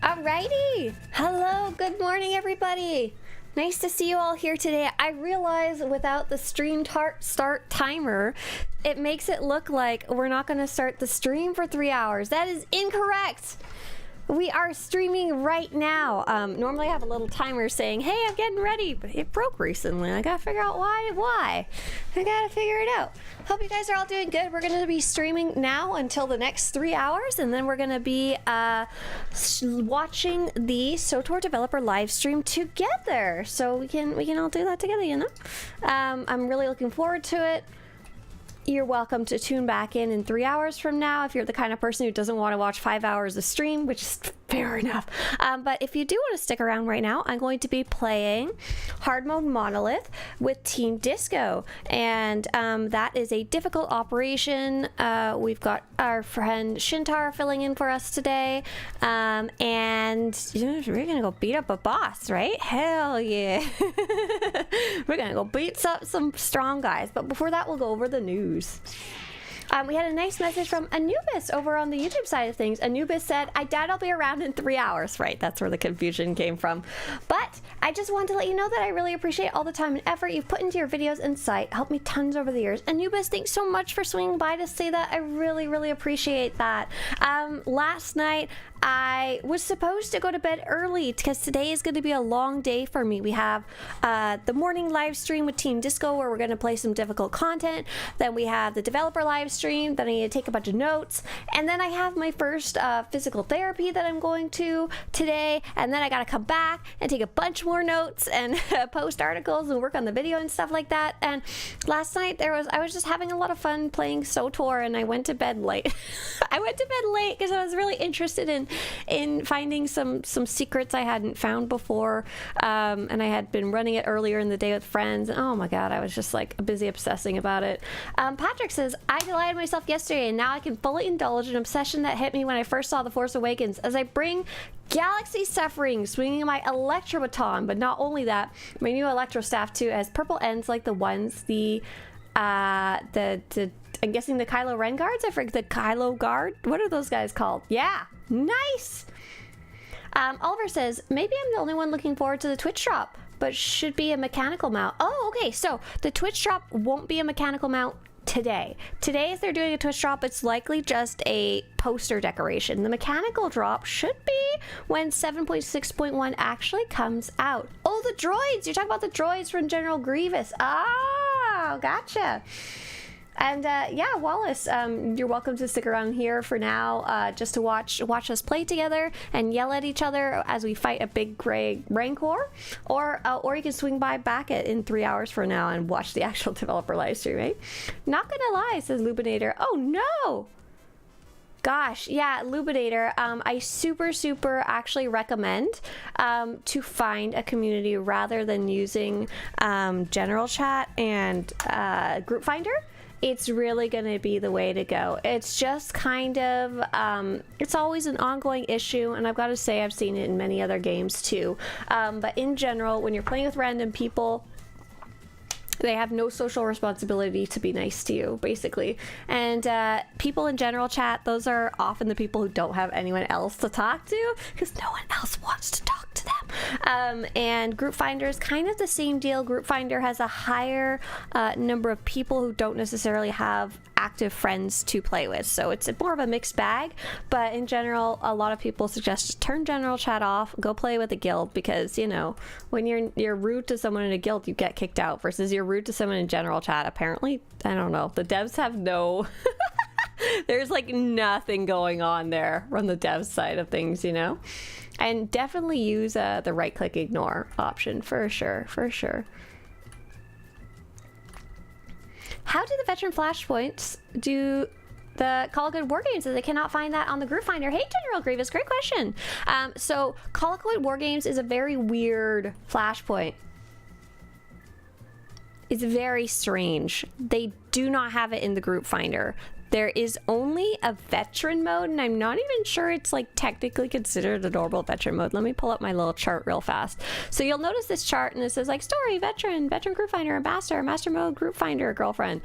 Alrighty! Hello, good morning everybody! Nice to see you all here today. I realize without the stream start timer, it makes it look like we're not going to start the stream for 3 hours. That is incorrect! We are streaming right now. Normally I have a little timer saying, hey, I'm getting ready, but it broke recently. I gotta figure out why. I gotta figure it out. Hope you guys are all doing good. We're gonna be streaming now until the next 3 hours, and then we're gonna be watching the SWTOR developer live stream together. So we can all do that together, you know? I'm really looking forward to it. You're welcome to tune back in 3 hours from now if you're the kind of person who doesn't want to watch 5 hours of stream, which is fair enough. But if you do want to stick around right now, I'm going to be playing hard mode Monolith with Team Disco, and that is a difficult operation. We've got our friend SWTOR filling in for us today, and we're gonna go beat up a boss, right? Hell yeah. We're gonna go beat up some strong guys, but before that we'll go over the news. We had a nice message from Anubis over on the YouTube side of things. Anubis said, I doubt I'll be around in 3 hours. Right, that's where the confusion came from. But I just wanted to let you know that I really appreciate all the time and effort you've put into your videos and site. Helped me tons over the years. Anubis, thanks so much for swinging by to say that. I really, really appreciate that. Last night, I was supposed to go to bed early because today is going to be a long day for me. We have the morning live stream with Team Disco where we're going to play some difficult content. Then we have the developer live stream. Then I need to take a bunch of notes. And then I have my first physical therapy that I'm going to today. And then I got to come back and take a bunch more notes and post articles and work on the video and stuff like that. And last night I was just having a lot of fun playing SWTOR, and I went to bed late. I went to bed late because I was really interested in finding some secrets I hadn't found before, and I had been running it earlier in the day with friends, and oh my god, I was just like busy obsessing about it. Patrick says, I delighted myself yesterday and now I can fully indulge an obsession that hit me when I first saw The Force Awakens as I bring Galaxy Suffering swinging my Electro Baton. But not only that, my new Electro Staff too has purple ends like the ones I'm guessing the Kylo Ren guards? I forget, the Kylo Guard? What are those guys called? Yeah, nice! Oliver says, maybe I'm the only one looking forward to the Twitch drop, but should be a mechanical mount. Oh, okay, so the Twitch drop won't be a mechanical mount today. Today, if they're doing a Twitch drop, it's likely just a poster decoration. The mechanical drop should be when 7.6.1 actually comes out. Oh, the droids! You're talking about the droids from General Grievous. Ah, gotcha. And yeah, Wallace, you're welcome to stick around here for now, just to watch us play together and yell at each other as we fight a big gray Rancor, or you can swing by back in 3 hours from now and watch the actual developer live stream, right? Not gonna lie, says Lubinator. Oh no! Gosh, yeah, Lubinator, I super actually recommend to find a community rather than using general chat and group finder. It's really going to be the way to go. It's just kind of, it's always an ongoing issue, and I've got to say I've seen it in many other games too. But in general, when you're playing with random people, they have no social responsibility to be nice to you, basically. And people in general chat, those are often the people who don't have anyone else to talk to because no one else wants to talk to them. And Group Finder is kind of the same deal. Group Finder has a higher number of people who don't necessarily have active friends to play with, so it's more of a mixed bag. But in general, a lot of people suggest just turn general chat off, go play with a guild, because you know, when you're rude to someone in a guild, you get kicked out, versus you're rude to someone in general chat, apparently, I don't know, the devs have no there's like nothing going on there from the dev side of things, you know. And definitely use the right click ignore option for sure. How do the veteran flashpoints do the Call of Good War Games? They cannot find that on the group finder. Hey, General Grievous, great question. So Call of Good War Games is a very weird flashpoint. It's very strange. They do not have it in the group finder. There is only a veteran mode, and I'm not even sure it's like technically considered a normal veteran mode. Let me pull up my little chart real fast. So you'll notice this chart, and it says like story, veteran group finder, ambassador, master mode, group finder, girlfriend.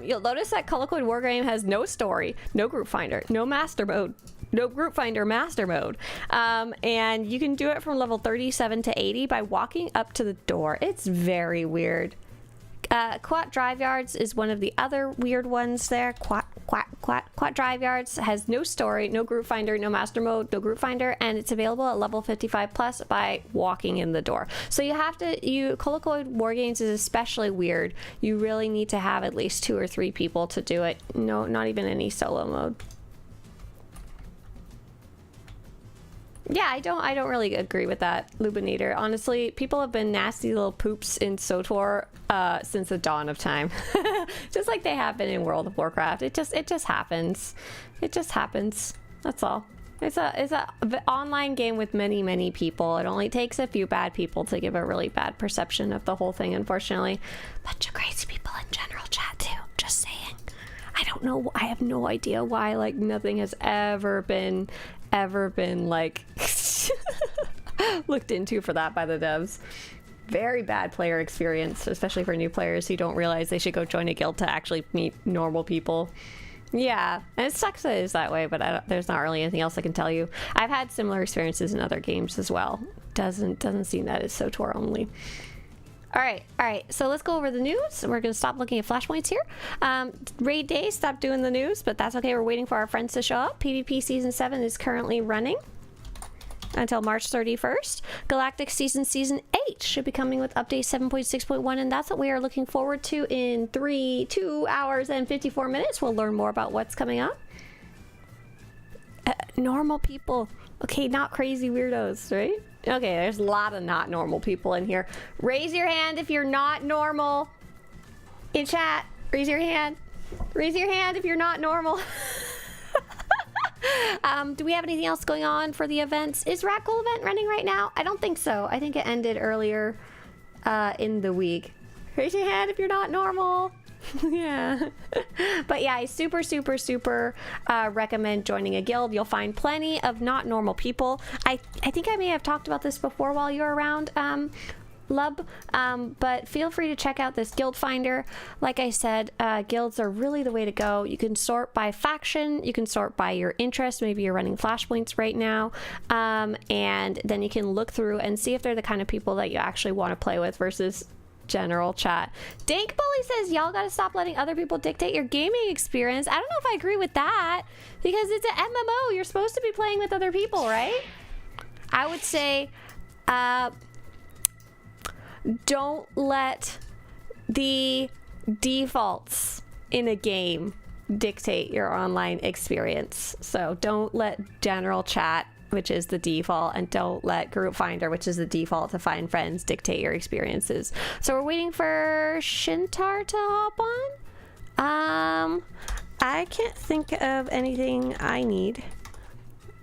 You'll notice that Call of Duty Wargame has no story, no group finder, no master mode, no group finder master mode. And you can do it from level 37 to 80 by walking up to the door. It's very weird. Quat Drive Yards is one of the other weird ones there. Quat Drive Yards has no story, no group finder, no master mode, no group finder, and it's available at level 55 plus by walking in the door. So you have to, Colocoid War Games is especially weird. You really need to have at least 2 or 3 people to do it. No, not even any solo mode. Yeah, I don't really agree with that, Lubinator. Honestly, people have been nasty little poops in SWTOR since the dawn of time. Just like they have been in World of Warcraft. It just happens. It just happens. That's all. It's a online game with many people. It only takes a few bad people to give a really bad perception of the whole thing, unfortunately. Bunch of crazy people in general chat too. Just saying. I don't know. I have no idea why like nothing has ever been like looked into for that by the devs. Very bad player experience, especially for new players who don't realize they should go join a guild to actually meet normal people. Yeah, and it sucks that it is that way, but there's not really anything else I can tell you. I've had similar experiences in other games as well. Doesn't seem that it's SWTOR only. All right, so let's go over the news. We're going to stop looking at flashpoints here. Raid Day stopped doing the news, but that's okay. We're waiting for our friends to show up. PvP Season 7 is currently running until March 31st. Galactic Season 8 should be coming with update 7.6.1, and that's what we are looking forward to in 2 hours and 54 minutes. We'll learn more about what's coming up. Normal people. Okay, not crazy weirdos, right? Okay, there's a lot of not normal people in here. Raise your hand if you're not normal. In chat, raise your hand. Raise your hand if you're not normal. Do we have anything else going on for the events? Is Ratcool event running right now? I don't think so. I think it ended earlier in the week. Raise your hand if you're not normal. Yeah. But yeah, I super recommend joining a guild. You'll find plenty of not normal people. I think I may have talked about this before while you were around, Lub, but feel free to check out this guild finder. Like I said, guilds are really the way to go. You can sort by faction, you can sort by your interest. Maybe you're running flashpoints right now, and then you can look through and see if they're the kind of people that you actually want to play with versus general chat. Dank Bully says y'all gotta stop letting other people dictate your gaming experience. I don't know if I agree with that, because it's an MMO. You're supposed to be playing with other people, right? I would say don't let the defaults in a game dictate your online experience. So don't let general chat, which is the default, and don't let group finder, which is the default to find friends, dictate your experiences. So we're waiting for SWTOR to hop on. I can't think of anything I need.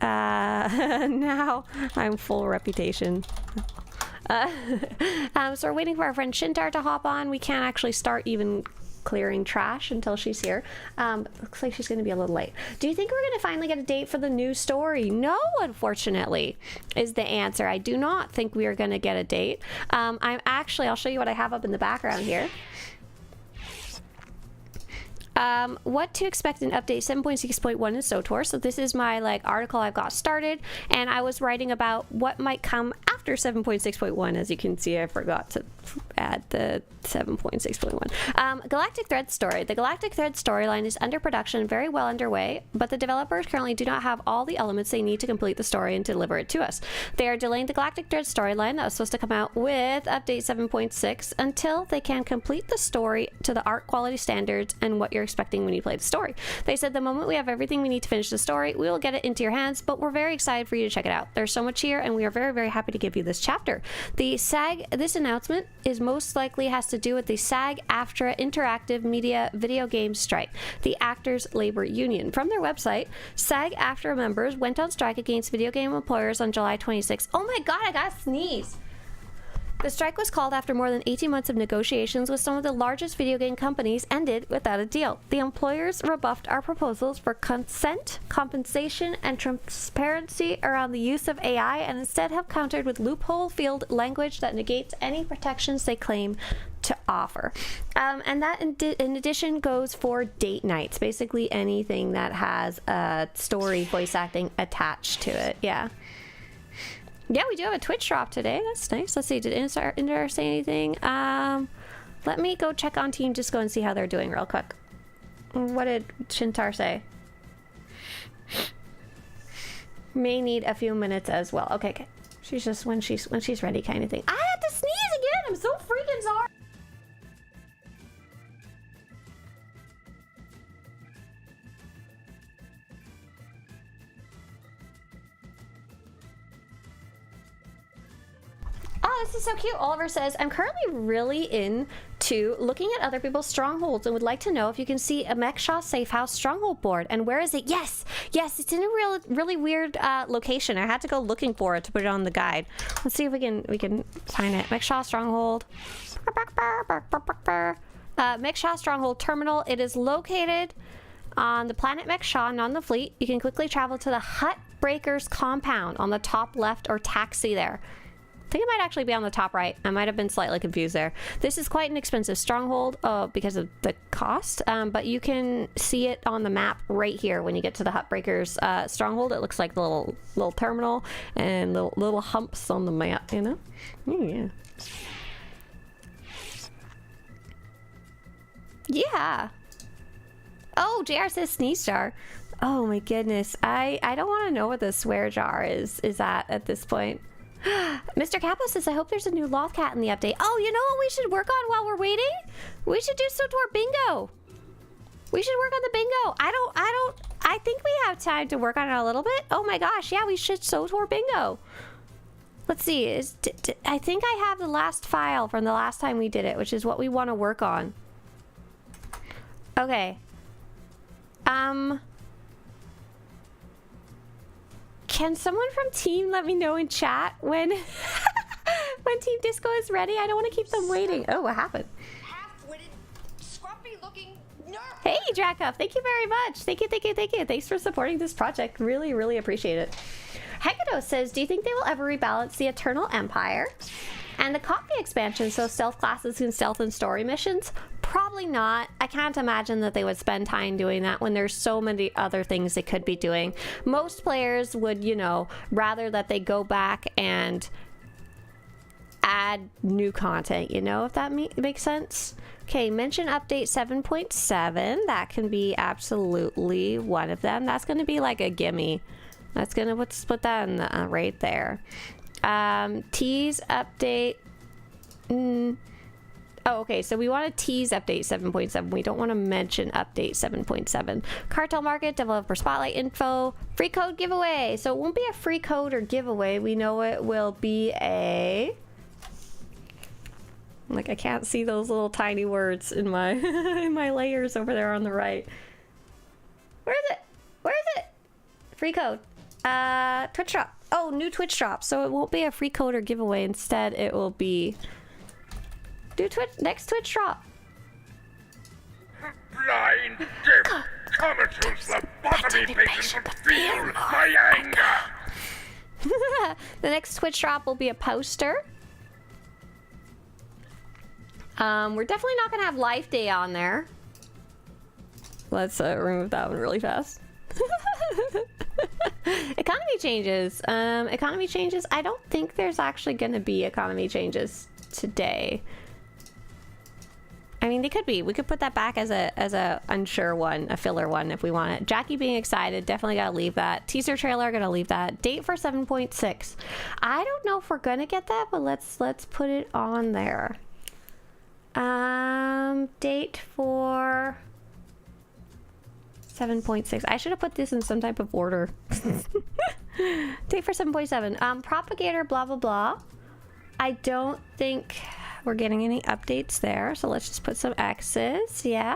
Now I'm full reputation. So we're waiting for our friend SWTOR to hop on. We can't actually start even clearing trash until she's here. Looks like she's going to be a little late. Do you think we're going to finally get a date for the new story? No, unfortunately, is the answer. I do not think we are going to get a date. I'll show you what I have up in the background here. What to expect in update 7.6.1 in SWTOR. So this is my article I've got started, and I was writing about what might come after 7.6.1. As you can see, I forgot to add the 7.6.1. Galactic Thread story. The Galactic Thread storyline is under production, very well underway, but the developers currently do not have all the elements they need to complete the story and deliver it to us. They are delaying the Galactic Thread storyline that was supposed to come out with update 7.6 until they can complete the story to the art quality standards and what you're expecting when you play the story. They said the moment we have everything we need to finish the story, we will get it into your hands, but we're very excited for you to check it out. There's so much here, and we are very happy to give you this chapter. This announcement is most likely has to do with the SAG-AFTRA Interactive Media Video Game Strike, the Actors Labor Union. From their website, SAG-AFTRA members went on strike against video game employers on July 26th. Oh my god, I gotta sneeze! The strike was called after more than 18 months of negotiations with some of the largest video game companies ended without a deal. The employers rebuffed our proposals for consent, compensation, and transparency around the use of AI, and instead have countered with loophole-filled language that negates any protections they claim to offer. And that in addition goes for date nights, basically anything that has a story voice acting attached to it. Yeah, we do have a Twitch drop today. That's nice. Let's see, did Indar say anything? Let me go check on Team Disco and see how they're doing real quick. What did Shintar say? May need a few minutes as well. Okay. She's just when she's ready kind of thing. I had to sneeze again. I'm so freaking sorry. Oh, this is so cute. Oliver says, I'm currently really into looking at other people's strongholds and would like to know if you can see a Mekshaw Safe House stronghold board. And where is it? Yes, it's in a really weird location. I had to go looking for it to put it on the guide. Let's see if we can find it. Mekshaw Stronghold. Mekshaw Stronghold Terminal. It is located on the planet Mekshaw, not on the fleet. You can quickly travel to the Hut Breakers compound on the top left or taxi there. I think it might actually be on the top right. I might have been slightly confused there. This is quite an expensive stronghold because of the cost, but you can see it on the map right here when you get to the Hut Breakers stronghold. It looks like the little terminal and little humps on the map, you know? Yeah. Yeah. Oh, JR says sneeze jar. Oh my goodness. I don't want to know what the swear jar is at this point. Mr. Capo says, I hope there's a new Lothcat in the update. Oh, you know what we should work on while we're waiting? We should do SWTOR bingo. We should work on the bingo. I think we have time to work on it a little bit. Oh my gosh, yeah, we should SWTOR bingo. Let's see, I think I have the last file from the last time we did it, which is what we want to work on. Okay. Can someone from team let me know in chat when when Team Disco is ready? I don't want to keep them waiting. Oh, what happened? Half-witted, scruffy-looking nerd. Hey, Dracuff, thank you very much. Thank you. Thanks for supporting this project. Really appreciate it. Hekato says, do you think they will ever rebalance the Eternal Empire and the copy expansion so stealth classes can stealth in story missions? Probably not. I can't imagine that they would spend time doing that when there's so many other things they could be doing. Most players would, you know, rather that they go back and add new content, you know, if that makes sense. Okay, mention update 7.7. That can be absolutely one of them. That's going to be like a gimme. That's going to, let's put that in the, right there. Tease update. Oh, okay, so we want to tease update 7.7. We don't want to mention update 7.7. Cartel Market, Developer Spotlight info, free code giveaway. So it won't be a free code or giveaway. We know it will be a... Like, I can't see those little tiny words in my in my layers over there on the right. Where is it? Where is it? Free code. Twitch drop. Oh, new Twitch drop. So it won't be a free code or giveaway. Instead, it will be... Do Twitch next Twitch drop. Blind, deaf, comatose, lobotomy patient, feel my anger. The next Twitch drop will be a poster. We're definitely not gonna have Life Day on there. Let's remove that one really fast. Economy changes. Economy changes. I don't think there's actually gonna be economy changes today. I mean, they could be. We could put that back as a unsure one, a filler one if we want it. Jackie being excited, definitely gotta leave that. Teaser trailer, gonna leave that. Date for 7.6. I don't know if we're gonna get that, but let's put it on there. Date for 7.6. I should have put this in some type of order. Date for 7.7. Propagator, blah blah blah. I don't think we're getting any updates there, so let's just put some X's. Yeah.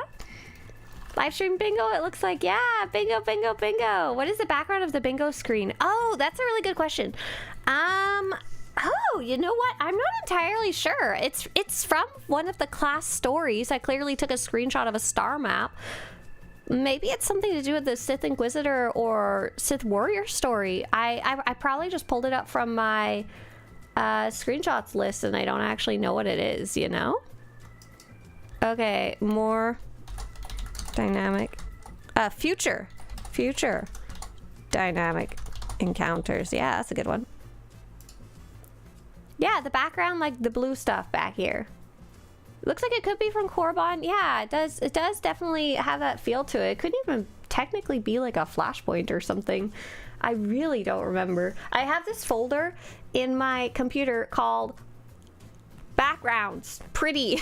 Live stream bingo, it looks like. Yeah, bingo. What is the background of the bingo screen? Oh, that's a really good question. Oh, you know what? I'm not entirely sure. It's from one of the class stories. I clearly took a screenshot of a star map. Maybe it's something to do with the Sith Inquisitor or Sith Warrior story. I probably just pulled it up from my screenshots list and I don't actually know what it is, you know? Okay, more dynamic. Future dynamic encounters. Yeah, that's a good one. Yeah, the background, like the blue stuff back here. Looks like it could be from Corbon. Yeah, it does. It does definitely have that feel to it. It couldn't even technically be like a flashpoint or something. I really don't remember. I have this folder in my computer called backgrounds. Pretty.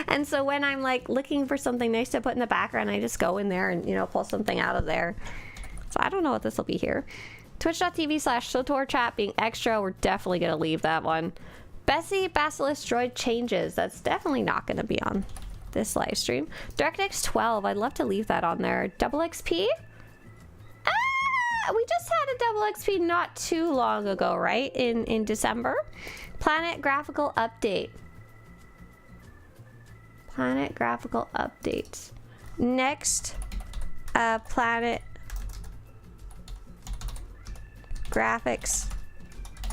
And so when I'm like looking for something nice to put in the background, I just go in there and, you know, pull something out of there. So I don't know what this will be here. Twitch.tv/SWTOR chat being extra. We're definitely going to leave that one. Bessie Basilisk Droid changes. That's definitely not going to be on this live stream. DirectX 12. I'd love to leave that on there. Double XP? We just had a double XP not too long ago, right? In December. Planet graphical update. Planet graphical updates. Next, planet graphics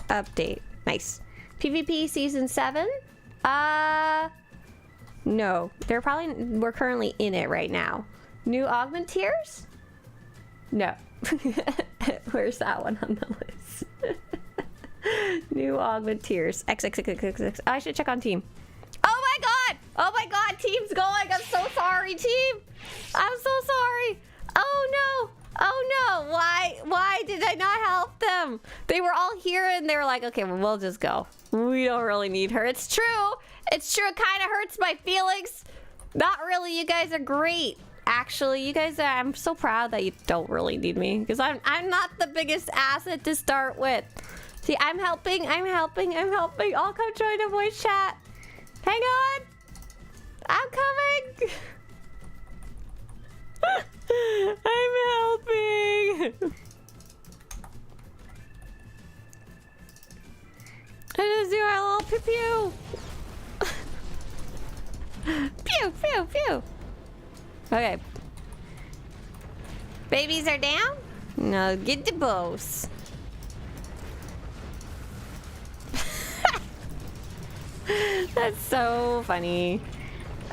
update. Nice. PvP season 7? No. We're currently in it right now. New augmentiers? No. Where's that one on the list? New augmentiers. XXXXX. I should check on team. Oh my god! Oh my god, team's going! I'm so sorry, team! I'm so sorry! Oh no! Oh no! Why did I not help them? They were all here and they were like, okay, well, we'll just go. We don't really need her. It's true! It's true, it kind of hurts my feelings. Not really, you guys are great. Actually, you guys, I'm so proud that you don't really need me because I'm not the biggest asset to start with. See, I'm helping. I'll come join a voice chat. Hang on. I'm coming. I'm helping. I just do our little pew pew. Pew pew pew. Okay. Babies are down? No, get the bows. That's so funny.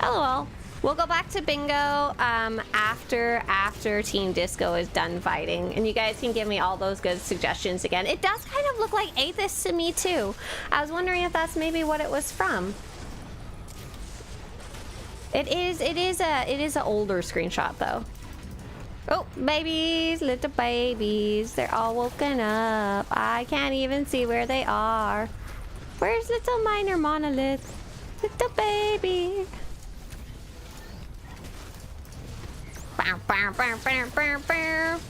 LOL. We'll go back to bingo after Team Disco is done fighting. And you guys can give me all those good suggestions again. It does kind of look like Aethys to me too. I was wondering if that's maybe what it was from. It is an older screenshot though. Oh, babies, little babies. They're all woken up. I can't even see where they are. Where's little minor Monolith? Little baby. Bow, bow, bow, bow, bow, bow.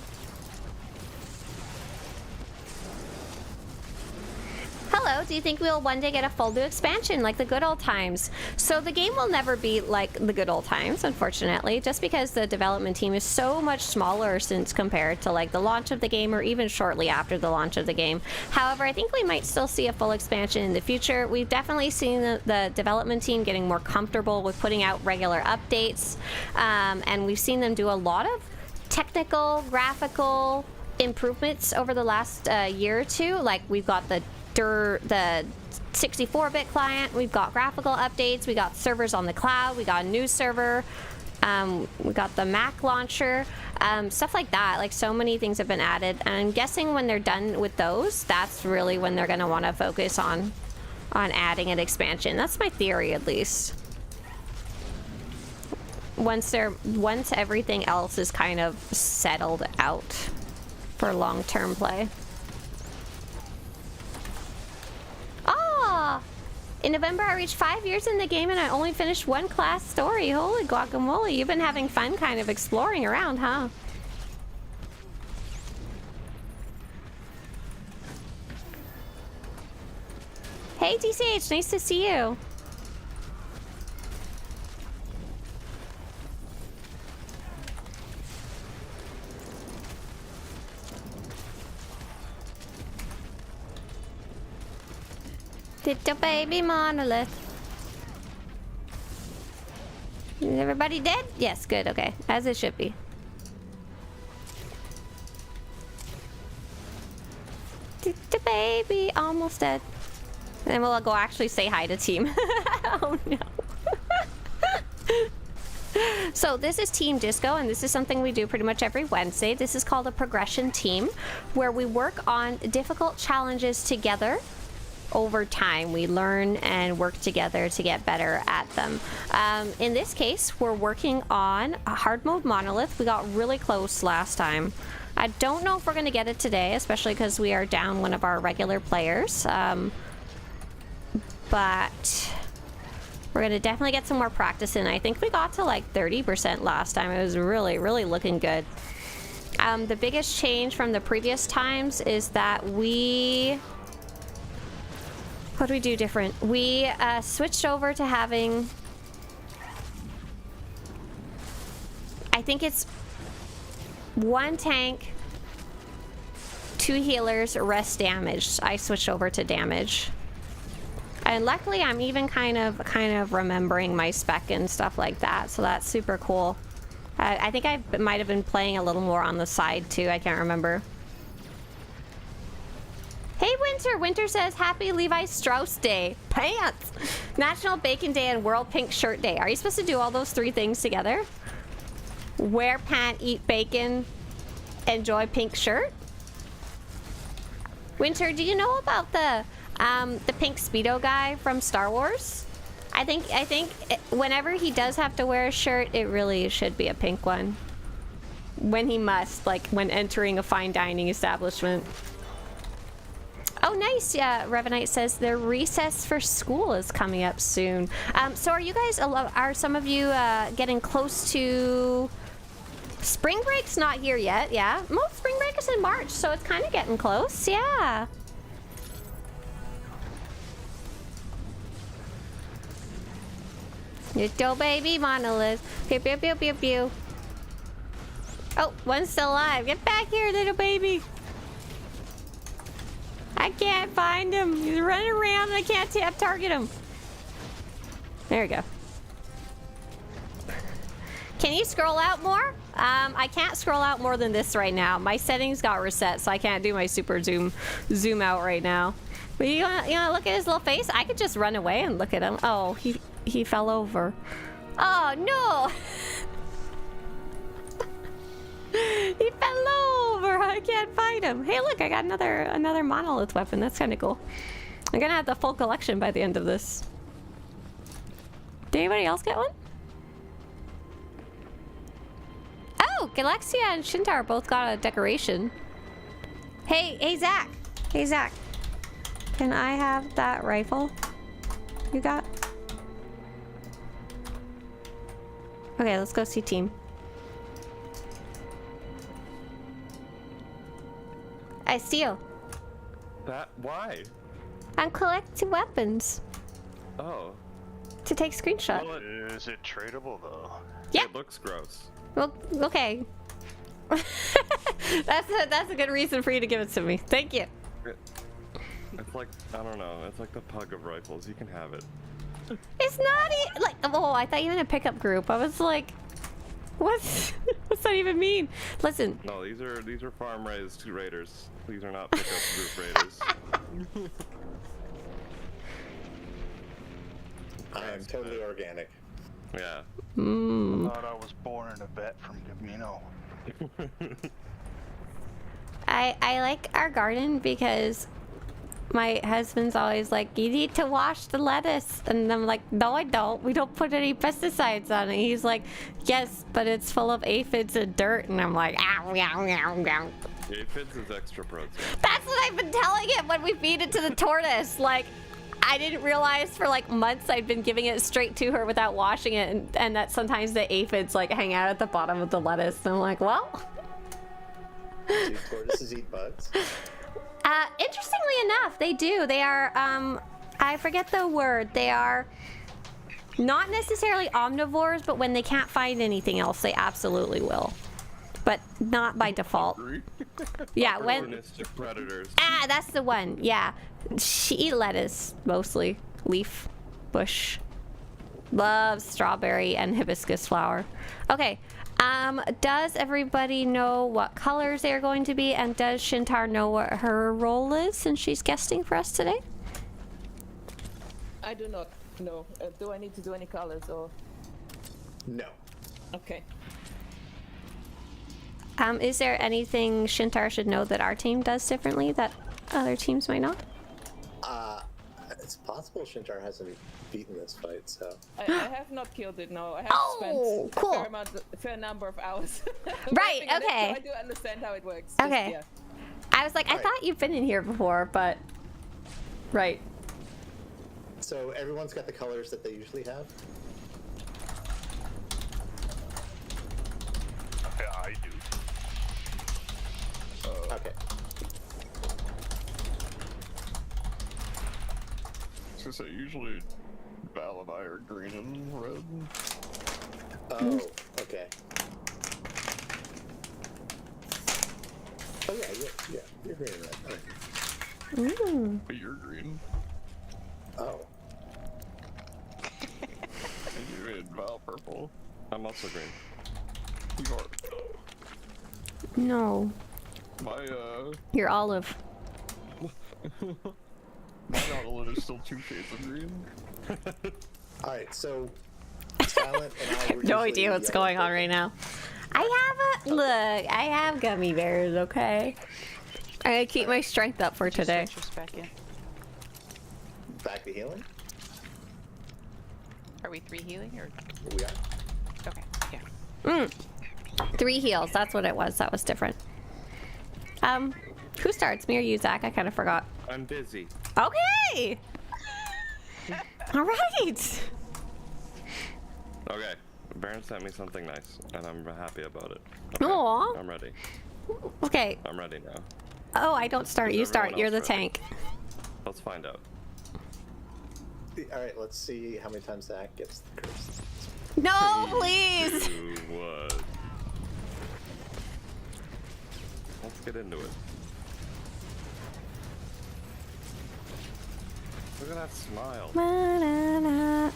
Hello, do you think we'll one day get a full new expansion like the good old times? So the game will never be like the good old times, unfortunately, just because the development team is so much smaller since compared to like the launch of the game or even shortly after the launch of the game. However, I think we might still see a full expansion in the future. We've definitely seen the development team getting more comfortable with putting out regular updates, and we've seen them do a lot of technical, graphical improvements over the last year or two. Like we've got the 64-bit client, we've got graphical updates, we got servers on the cloud, we got a new server, we got the Mac launcher, stuff like that. Like so many things have been added, and I'm guessing when they're done with those, that's really when they're going to want to focus on adding an expansion. That's my theory, at least. Once everything else is kind of settled out for long-term play. Ah! In November, I reached 5 years in the game and I only finished one class story. Holy guacamole, you've been having fun kind of exploring around, huh? Hey, DCH, nice to see you. Little baby Monolith. Is everybody dead? Yes, good, okay. As it should be. Little baby, almost dead. And then we'll go actually say hi to team. Oh no. So this is Team Disco, and this is something we do pretty much every Wednesday. This is called a progression team, where we work on difficult challenges together. Over time, we learn and work together to get better at them. In this case, we're working on a hard mode Monolith. We got really close last time. I don't know if we're going to get it today, especially because we are down one of our regular players. But we're going to definitely get some more practice in. I think we got to like 30% last time. It was really, really looking good. The biggest change from the previous times is that we... What do we do different? We switched over to having... I think it's 1 tank, 2 healers, rest damage. I switched over to damage. And luckily I'm even kind of remembering my spec and stuff like that, so that's super cool. I think I might have been playing a little more on the side too, I can't remember. Hey Winter! Winter says, Happy Levi Strauss Day. Pants! National Bacon Day and World Pink Shirt Day. Are you supposed to do all those 3 things together? Wear pant, eat bacon, enjoy pink shirt? Winter, do you know about the pink Speedo guy from Star Wars? I think whenever he does have to wear a shirt, it really should be a pink one. When he must, like when entering a fine dining establishment. Oh, nice. Yeah, Revenite says their recess for school is coming up soon. So are you guys, are some of you getting close to... Spring break's not here yet, yeah. Most spring break is in March, so it's kind of getting close, yeah. Little baby Monolith. Pew, pew, pew, pew, pew. Oh, one's still alive. Get back here, little baby. I can't find him. He's running around and I can't target him. There we go. Can you scroll out more? I can't scroll out more than this right now. My settings got reset, so I can't do my super zoom out right now. But you wanna look at his little face? I could just run away and look at him. Oh, he fell over. Oh no! He fell over. I can't find him. Hey, look! I got another Monolith weapon. That's kind of cool. I'm gonna have the full collection by the end of this. Did anybody else get one? Oh, Galaxia and SWTOR both got a decoration. Hey, Zach. Hey, Zach. Can I have that rifle you got? Okay, let's go see team. I steal. Why? I'm collecting weapons. Oh. To take screenshots. Well, is it tradable though? Yeah. It looks gross. Well, okay. that's a good reason for you to give it to me. Thank you. It's like, I don't know, it's like the pug of rifles. You can have it. It's not like, oh, I thought you meant a pickup group. I was like, what's that even mean? Listen. No, these are farm raised raiders. These are not pickup group raiders. I am totally organic. Yeah. I thought I was born in a vet from Camino. I like our garden because my husband's always like, you need to wash the lettuce. And I'm like, no, I don't. We don't put any pesticides on it. He's like, yes, but it's full of aphids and dirt. And I'm like, ow, meow, meow, meow. Aphids is extra protein. That's what I've been telling it when we feed it to the tortoise. Like, I didn't realize for like months I'd been giving it straight to her without washing it. And that sometimes the aphids like hang out at the bottom of the lettuce. And I'm like, well. Do tortoises eat bugs? Interestingly enough, they do. They are, I forget the word. They are not necessarily omnivores, but when they can't find anything else, they absolutely will. But not by default. Yeah, when... Opportunistic predators. Ah, that's the one. Yeah. She eat lettuce, mostly. Leaf. Bush. Loves strawberry and hibiscus flower. Okay. Does everybody know what colors they are going to be? And does SWTOR know what her role is since she's guesting for us today? I do not know. Do I need to do any colors or? No. Okay. Is there anything SWTOR should know that our team does differently that other teams might not? It's possible SWTOR hasn't beaten this fight, so. I have not killed it, no. I have Oh, spent cool. a fair number of hours. Right, working on it, okay. so I do understand how it works. Okay. Yeah. I was like, I Alright. thought you've been in here before, but... Right. So everyone's got the colors that they usually have? Yeah, I do. Okay. So usually Val and I are green and red. Oh, okay. Oh yeah, you're green and red. Okay. Ooh. But you're green. Oh. And you made Val purple. I'm also green. You are. No. My, You're olive. my Monolith is still 2 shades of green. Alright, so Silent and I were No usually idea what's yellow going on purple. right now. I have a... Look, I have gummy bears, okay? I'm gonna keep my strength up for today. Switch us back in. Back to healing? Are we 3 healing or? We are. Okay, yeah. 3 heals, that's what it was. That was different. Who starts? Me or you, Zach? I kind of forgot. I'm busy. Okay! Alright! Okay. Baron sent me something nice, and I'm happy about it. Okay. Aw. I'm ready. Okay. I'm ready now. Oh, I don't start. You Is start. everyone You're the else ready? tank. Let's find out. Alright, let's see how many times Zach gets the curse. No, please! 2, 1. Let's get into it. Look at that smile. Na-na-na.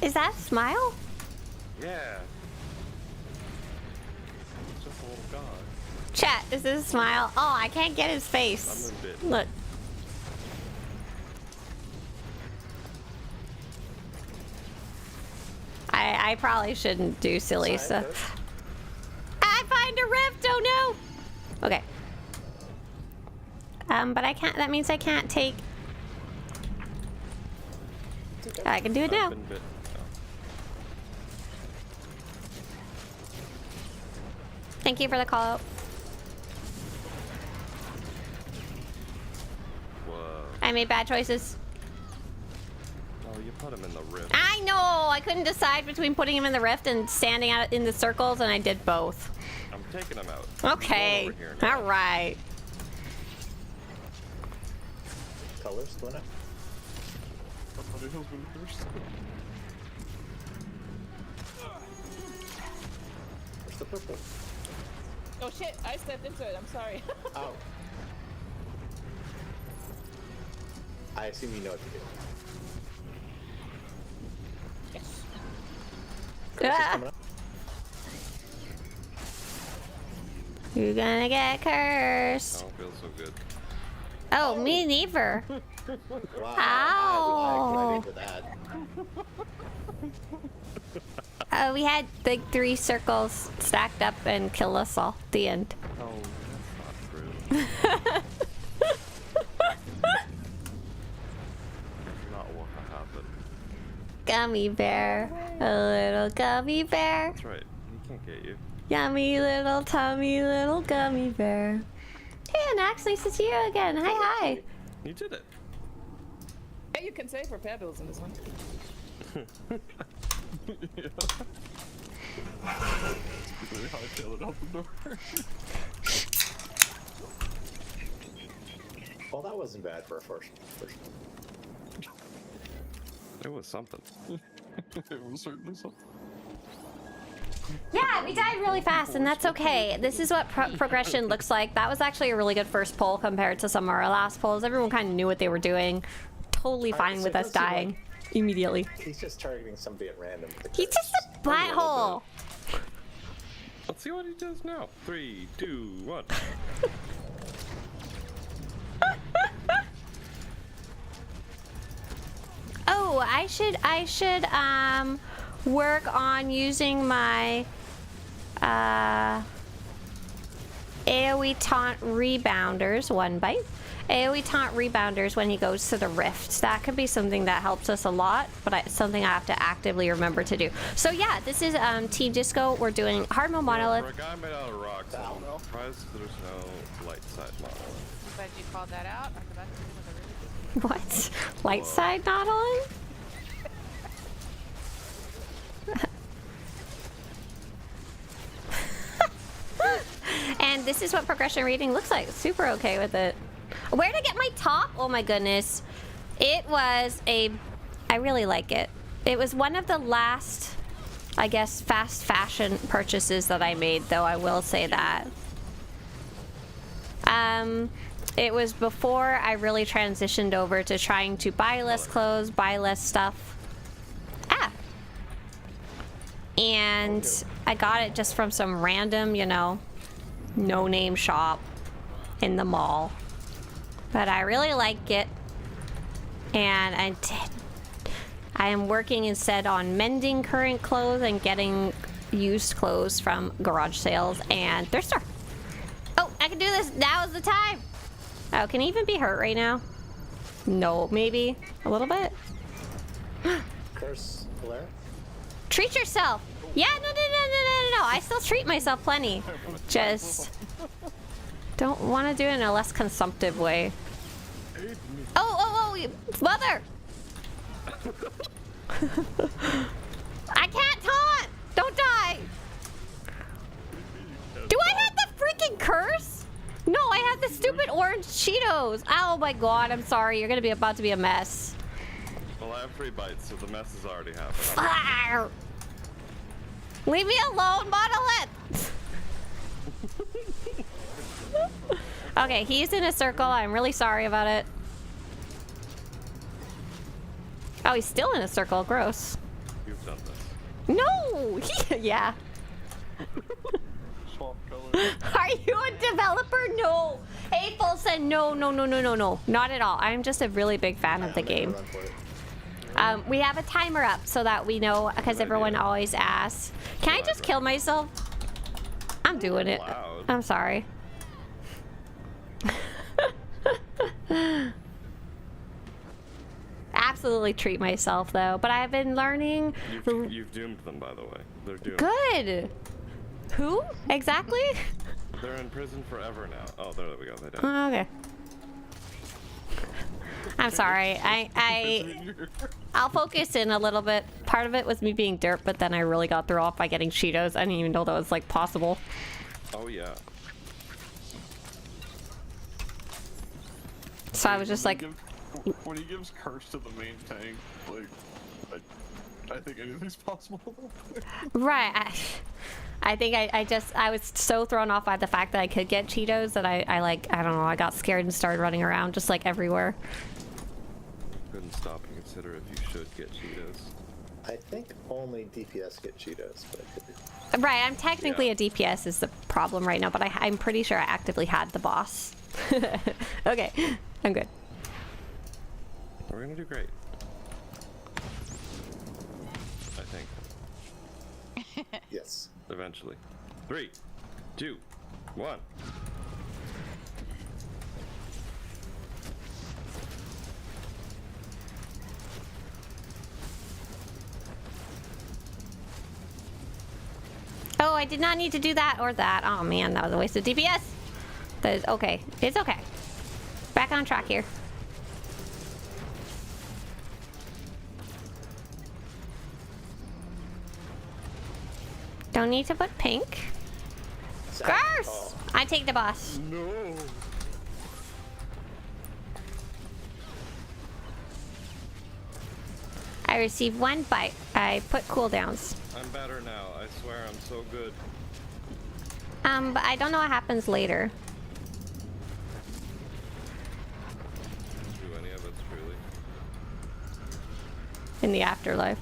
Is that a smile? Yeah. It's just a little god. Chat, is this a smile? Oh, I can't get his face. I'm a bit. Look. I probably shouldn't do silly Silent stuff. curse? I find a rift! Oh no! Okay. But I can't, that means I can't take... I can do it now. I've been bit. Oh. Thank you for the call out. Whoa. I made bad choices. Oh, you put him in the rift. I know! I couldn't decide between putting him in the rift and standing out in the circles, and I did both. I'm taking him out. Okay. He's going over here now. Alright. Colors going up? Somebody else been first. Where's the purple? Oh shit, I stepped into it, I'm sorry. Oh. I assume you know what to do. Yes. Curse is Ah. coming up. You're gonna get cursed. I don't feel so good. Oh, me neither. Wow. Ow. I could that. We had the 3 circles stacked up and kill us all. The end. Oh, that's not true. That's not what happened. Gummy bear. A little gummy bear. That's right. He can't get you. Yummy little tummy little gummy bear. Hey, Anax, nice to see you again. Hi, hi. You did it. Yeah, you can save repair bills in this one. Yeah. Really hightail it out the door. Well, that wasn't bad for a first. It was something. It was certainly something. Yeah, we died really fast, and that's okay. This is what progression looks like. That was actually a really good first poll compared to some of our last polls. Everyone kind of knew what they were doing. Totally Alright, fine so with it us does seem dying like immediately. He's just targeting somebody at random. With the He's curse. just a butthole. Let's see what he does now. 3, 2, 1. Oh, I should work on using my AoE taunt rebounders, one bite. AoE taunt rebounders when he goes to the rift. That could be something that helps us a lot, but something I have to actively remember to do. So yeah, this is Team Disco. We're doing hard mode monolith. For a guy made out of rocks, I'm surprised there's no light side monolith. I'm glad you called that out. I'm about to do another really good. What? Light side not on? And this is what progression reading looks like. Super okay with it. Where to get my top? Oh my goodness. It was a... I really like it. It was one of the last, I guess, fast fashion purchases that I made, though I will say that. It was before I really transitioned over to trying to buy less clothes, buy less stuff. Ah! And I got it just from some random, you know, no-name shop in the mall. But I really like it. And I am working instead on mending current clothes and getting used clothes from garage sales and thrift store. Oh, I can do this. Now is the time. Oh, can he even be hurt right now? No, maybe a little bit. Curse, Blair? Treat yourself. Yeah, no. I still treat myself plenty. Just don't want to do it in a less consumptive way. Oh, mother! I can't taunt! Don't die! Do I have the freaking curse? No, I have the stupid orange Cheetos. Oh my god, I'm sorry. You're gonna be about to be a mess. Well, I have 3 bites, so the mess is already happening. Fire! Leave me alone, Monolith! Okay, he's in a circle. I'm really sorry about it. Oh, he's still in a circle. Gross. You've done this. No! Yeah. Swap colors. Are you a developer? No. April said no. Not at all. I'm just a really big fan of the game. Run for it. We have a timer up so that we know, because everyone always asks. Can I just kill myself? I'm doing it. Loud. I'm sorry. Absolutely treat myself though, but I've been learning. You've doomed them, by the way. They're doomed. Good. Who exactly? They're in prison forever now. Oh, there we go. They died. Oh, okay. I'm sorry. I'll focus in a little bit. Part of it was me being dirt, but then I really got thrown off by getting Cheetos. I didn't even know that was like possible. Oh yeah. So I was just like, When he gives curse to the main tank, like, I think anything's possible. right. I think I was so thrown off by the fact that I could get Cheetos that I don't know, I got scared and started running around just like everywhere. Couldn't stop and consider if you should get Cheetos. I think only DPS get Cheetos, but it could be. Right, I'm technically a DPS is the problem right now, but I'm pretty sure I actively had the boss. Okay, I'm good. We're gonna do great. I think. Yes. Eventually. 3, 2, 1. Oh, I did not need to do that or that. Oh man, that was a waste of DPS. That is okay. It's okay. Back on track here. Don't need to put pink. Curse! Oh. I take the boss. No. I received 1 bite. I put cooldowns. I'm better now. I swear I'm so good. But I don't know what happens later. Do any of it truly. In the afterlife.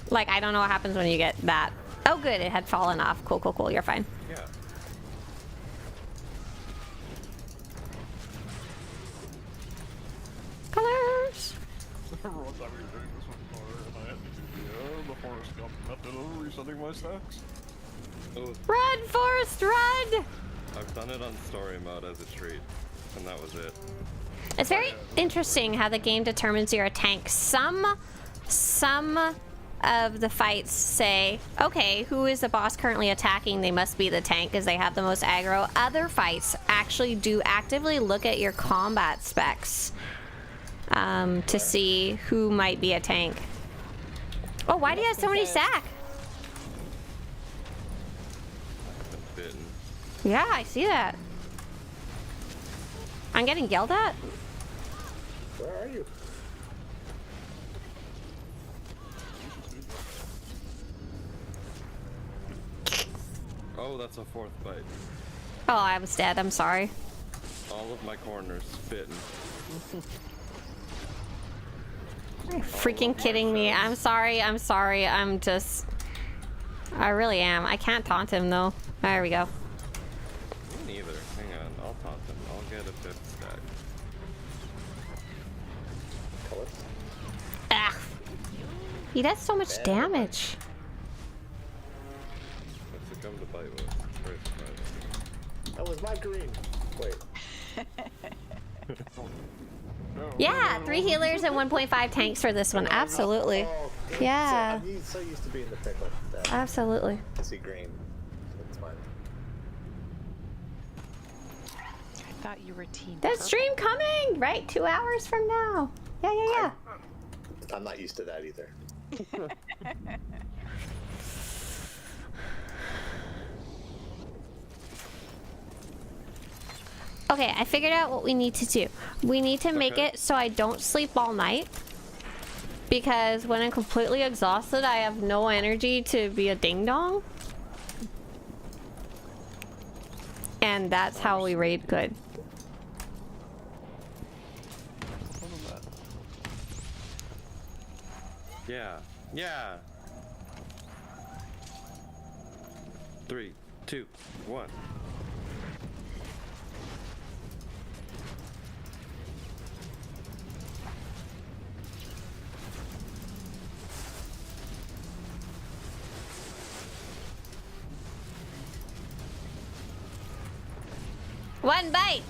Like, I don't know what happens when you get that. Oh, good. It had fallen off. Cool, cool, cool. You're fine. Yeah. Colors. Everyone thought we were doing this one. Forrest Gump method of resetting my stacks. Oh, Run, Forrest, run! I've done it on story mode as a treat, and that was it. It's very interesting how the game determines you're a tank. Some of the fights say, okay, who is the boss currently attacking? They must be the tank because they have the most aggro. Other fights actually do actively look at your combat specs to see who might be a tank. Oh, why do you have so many sack? I've been bitten. Yeah, I see that. I'm getting yelled at? Where are you? Oh, that's a fourth bite. Oh, I was dead. I'm sorry. All of my corners bitten. Are you freaking kidding me? I'm sorry. I'm sorry. I'm just... I really am. I can't taunt him, though. There we go. Me neither. Hang on, I'll taunt him. I'll get a fifth stack. Colors? Ah. He does so much damage. Let's succumb to bite with. Very surprising. That was my green. Wait. Yeah, 3 healers and 1.5 tanks for this one. Absolutely. Oh, good. Yeah. I'm so used to being the pickle that Absolutely. I see green. That's fine. I thought you were team. That stream coming! Right, 2 hours from now. Yeah. I'm not used to that either. Okay, I figured out what we need to do. We need to make it so I don't sleep all night. Because when I'm completely exhausted, I have no energy to be a ding-dong. And that's how we raid good. Yeah. Yeah. 3, 2, 1. One bite!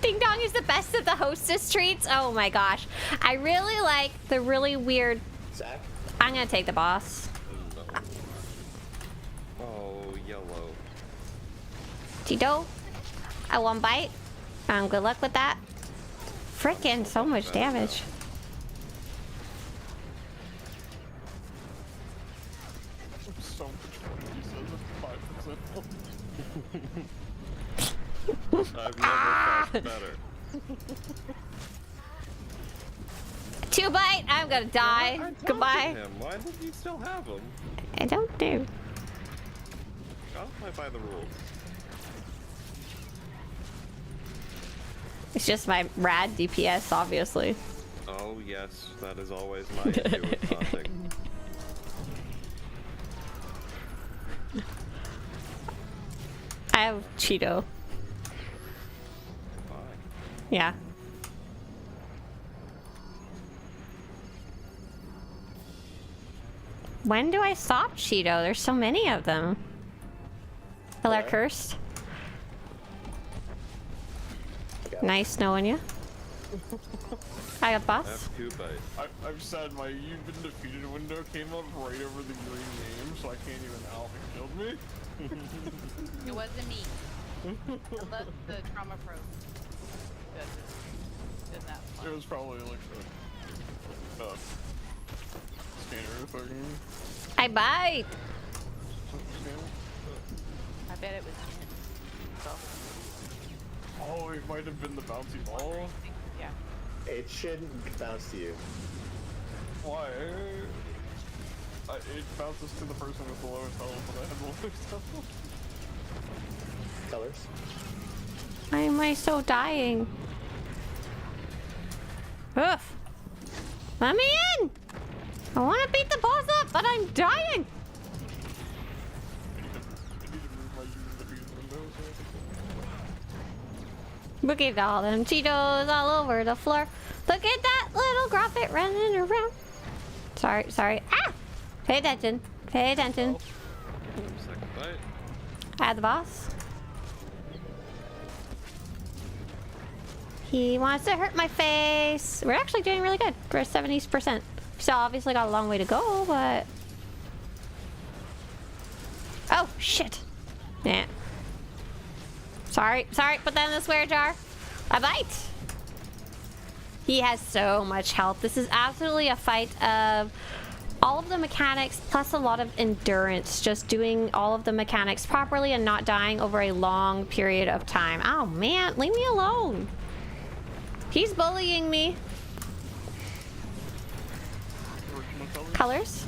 Ding Dong is the best of the hostess treats. Oh my gosh. I really like the really weird... Zach? I'm gonna take the boss. No. Oh, yellow. Tito, I one bite. Good luck with that. Frickin' so much damage. So much fun. I've never felt better. 2 bite, I'm gonna die. Goodbye. Him. Why did you still have him? I don't do. I'll play by the rules. It's just my rad DPS, obviously. Oh yes, that is always my issue with taunting. I have Cheeto. Fine. Yeah. When do I stop Cheeto? There's so many of them. Well, they're cursed. Nice knowing you. I got I boss. have 2 bites. I've said my "you've been defeated" window came up right over the green name, so I can't even out it killed me. It wasn't me. Unless the trauma probe. Did that It one. was probably like the scanner thing. I bite. I bet it was Jen. So, Oh, it might have been the bouncy ball. yeah. It shouldn't bounce to you. Why? It bounces to the person with the lowest health, but I had the lowest health. Colors? Why am I so dying? Oof. Let me in! I want to beat the boss up, but I'm dying! I need to move my "you've been defeated" window, so I think Look at all them Cheetos all over the floor. Look at that little Grumpet running around. Sorry, sorry. Ah! Pay attention. Pay attention. Second bite. Add the boss. He wants to hurt my face. We're actually doing really good. We're at 70%. So obviously got a long way to go, but... Oh, shit. Nah. Sorry, sorry. Put that in the swear jar. A bite. He has so much health. This is absolutely a fight of all of the mechanics plus a lot of endurance. Just doing all of the mechanics properly and not dying over a long period of time. Oh man, leave me alone. He's bullying me. Colors?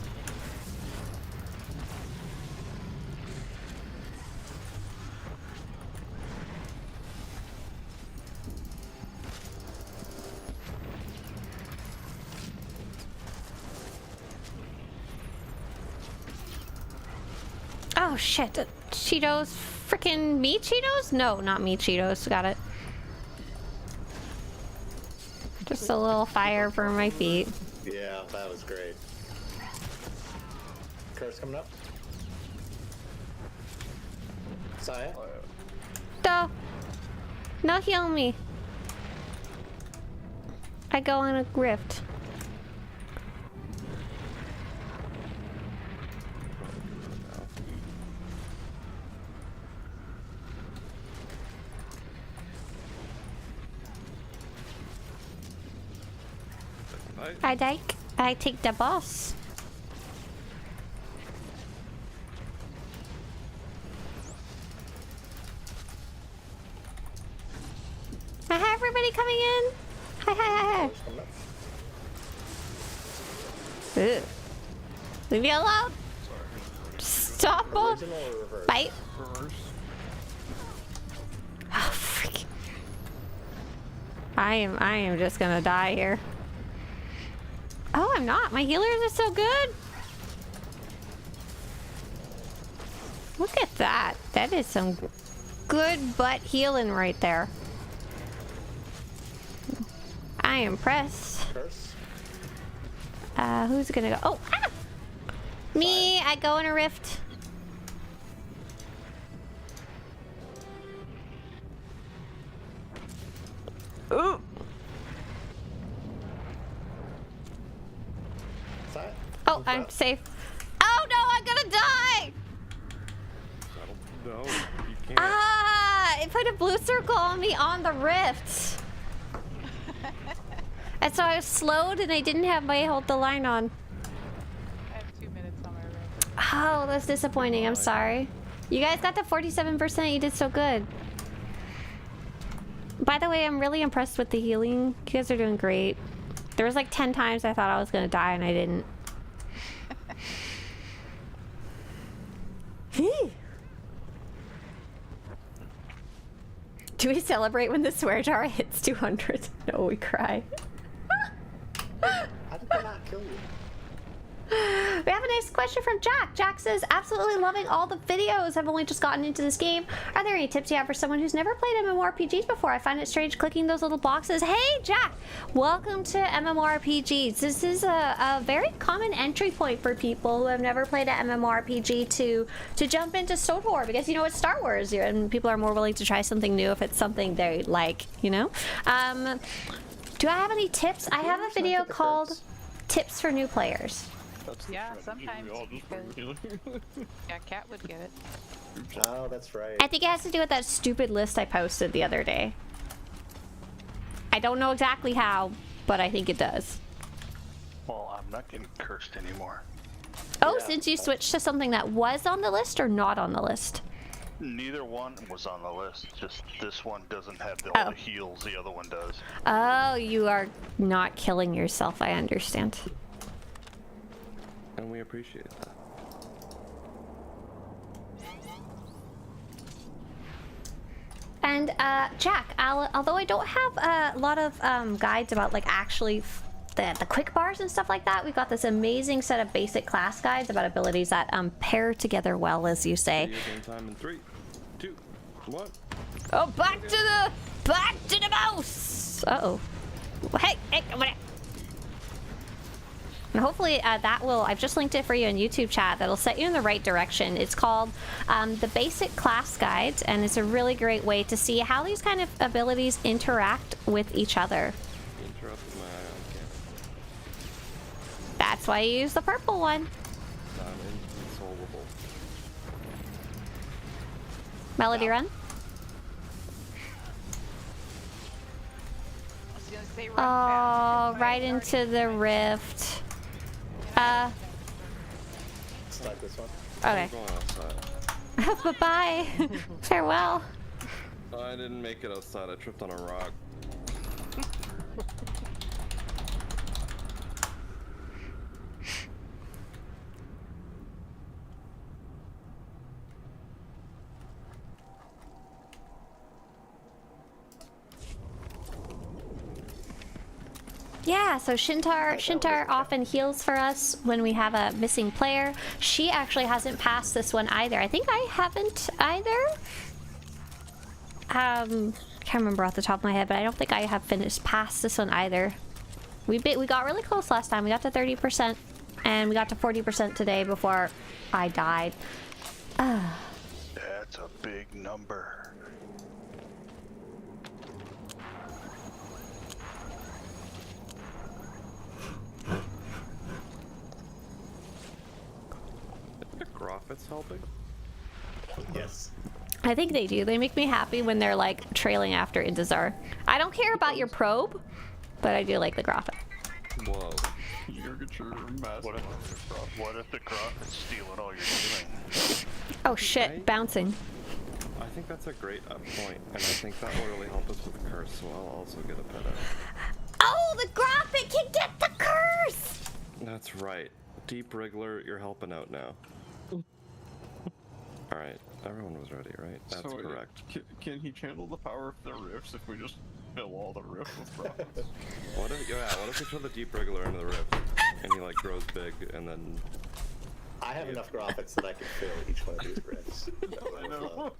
Oh shit, Cheetos, freaking meat Cheetos? No, not meat Cheetos, got it. Just a little fire for my feet. Yeah, that was great. Curse coming up. Saya? No. No, heal me. I go in a rift. I take the boss. Hi, everybody coming in. Hi, hi, hi, hi. Ugh. Leave me alone. Stop. Bite. Oh, freak. I am just gonna die here. Oh, I'm not. My healers are so good. Look at that. That is some good butt healing right there. I am impressed. Who's gonna go? Oh, ah! Me. I go in a rift. Ooh. Oh, I'm safe. Oh no, I'm gonna die! No, you can't. Ah, it put a blue circle on me on the rift. And so I was slowed and I didn't have my hold the line on. I have 2 minutes on my ring. Oh, that's disappointing. I'm sorry. You guys got to 47%. You did so good. By the way, I'm really impressed with the healing. You guys are doing great. There was like 10 times I thought I was gonna die and I didn't. Do we celebrate when the swear jar hits 200? No, we cry. How did they not kill you? We have a nice question from Jack. Jack says, absolutely loving all the videos. I've only just gotten into this game. Are there any tips you have for someone who's never played MMORPGs before? I find it strange clicking those little boxes. Hey, Jack! Welcome to MMORPGs. This is a very common entry point for people who have never played an MMORPG to jump into SWTOR, because, you know, it's Star Wars, and people are more willing to try something new if it's something they like, you know? Do I have any tips? I have a video called Tips for New Players. Yeah, sometimes. Yeah, Cat would get it. Oh, that's right. I think it has to do with that stupid list I posted the other day. I don't know exactly how, but I think it does. Well, I'm not getting cursed anymore. Oh, yeah. Since you switched to something that was on the list or not on the list? Neither one was on the list. Just this one doesn't have all the heals the other one does. Oh, you are not killing yourself, I understand. And we appreciate that. And Jack, although I don't have a lot of guides about like actually the quick bars and stuff like that, we've got this amazing set of basic class guides about abilities that pair together well, as you say. Time in 3, 2, 1. Oh, back to the mouse! Uh-oh. Hey, come on. And hopefully that will, I've just linked it for you in YouTube chat, that'll set you in the right direction. It's called the Basic Class Guide, and it's a really great way to see how these kind of abilities interact with each other. Interrupt my camera. That's why you use the purple one. I'm inconsolable. Melody Run. I was gonna say run Oh, fast. right into the rift. Start this one. Okay. I'm going outside. Bye-bye. Farewell. Oh, I didn't make it outside. I tripped on a rock. Yeah, so Shintar often heals for us when we have a missing player. She actually hasn't passed this one either. I think I haven't either. Can't remember off the top of my head, but I don't think I have finished past this one either. We got really close last time. We got to 30%, and we got to 40% today before I died. That's a big number. The Groffit's helping? Yes. I think they do. They make me happy when they're like trailing after Indazar. I don't care about your probe, but I do like the graphic. Whoa. You're master. What if the Groffit's stealing all your healing? Oh shit, bouncing. I think that's a great point, and I think that will really help us with the curse, so I'll also get a pet out. Oh, the graphic can get the curse! That's right. Deep Wriggler, you're helping out now. Alright, everyone was ready, right? That's So, correct. Can he channel the power of the rifts if we just fill all the rifts with profits? What if we throw the Deep Wriggler into the rift, and he like grows big, and then... I have enough graphics that I can fill each one of these rifts. I know.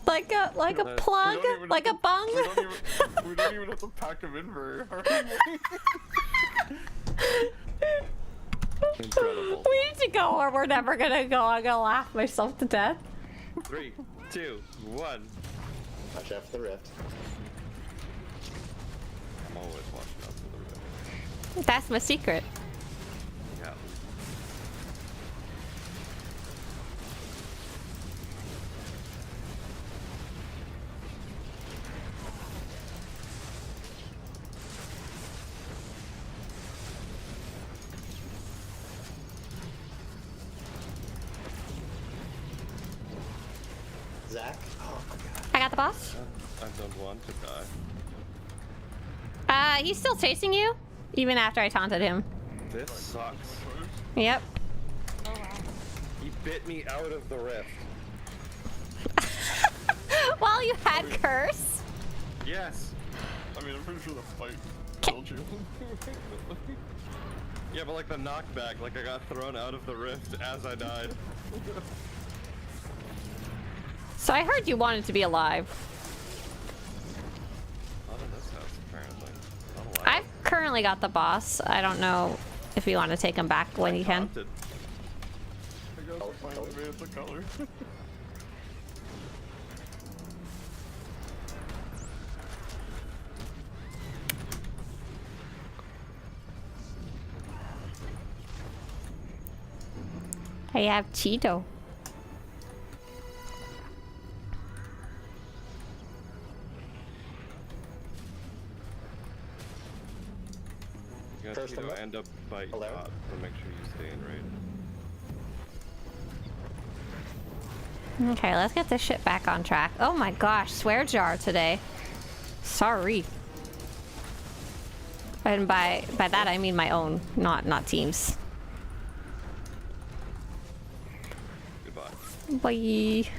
Like a plug, like a bung. We don't even have to pack them in very hard. Incredible. We need to go or we're never gonna go. I'm gonna laugh myself to death. 3, 2, 1. Watch out for the rift. I'm always watching out for the rift. That's my secret. Yeah. Zach? Oh my god. I got the boss. I don't want to die. He's still chasing you, even after I taunted him. This sucks. Yep. He bit me out of the rift. While you had curse. Yes. I mean, I'm pretty sure the fight killed you. Yeah, but like the knockback, like I got thrown out of the rift as I died. So I heard you wanted to be alive. Not in this house, apparently. Not allowed. I've currently got the boss. I don't know if you want to take him back when you can. Taunted. I guess I finally made it the color. I have Cheeto. You got First Tito one. and a bite Hello? shot, but make sure you stay in range. Okay, let's get this shit back on track. Oh my gosh, swear jar today. Sorry. And by that I mean my own, not teams. Goodbye. Bye.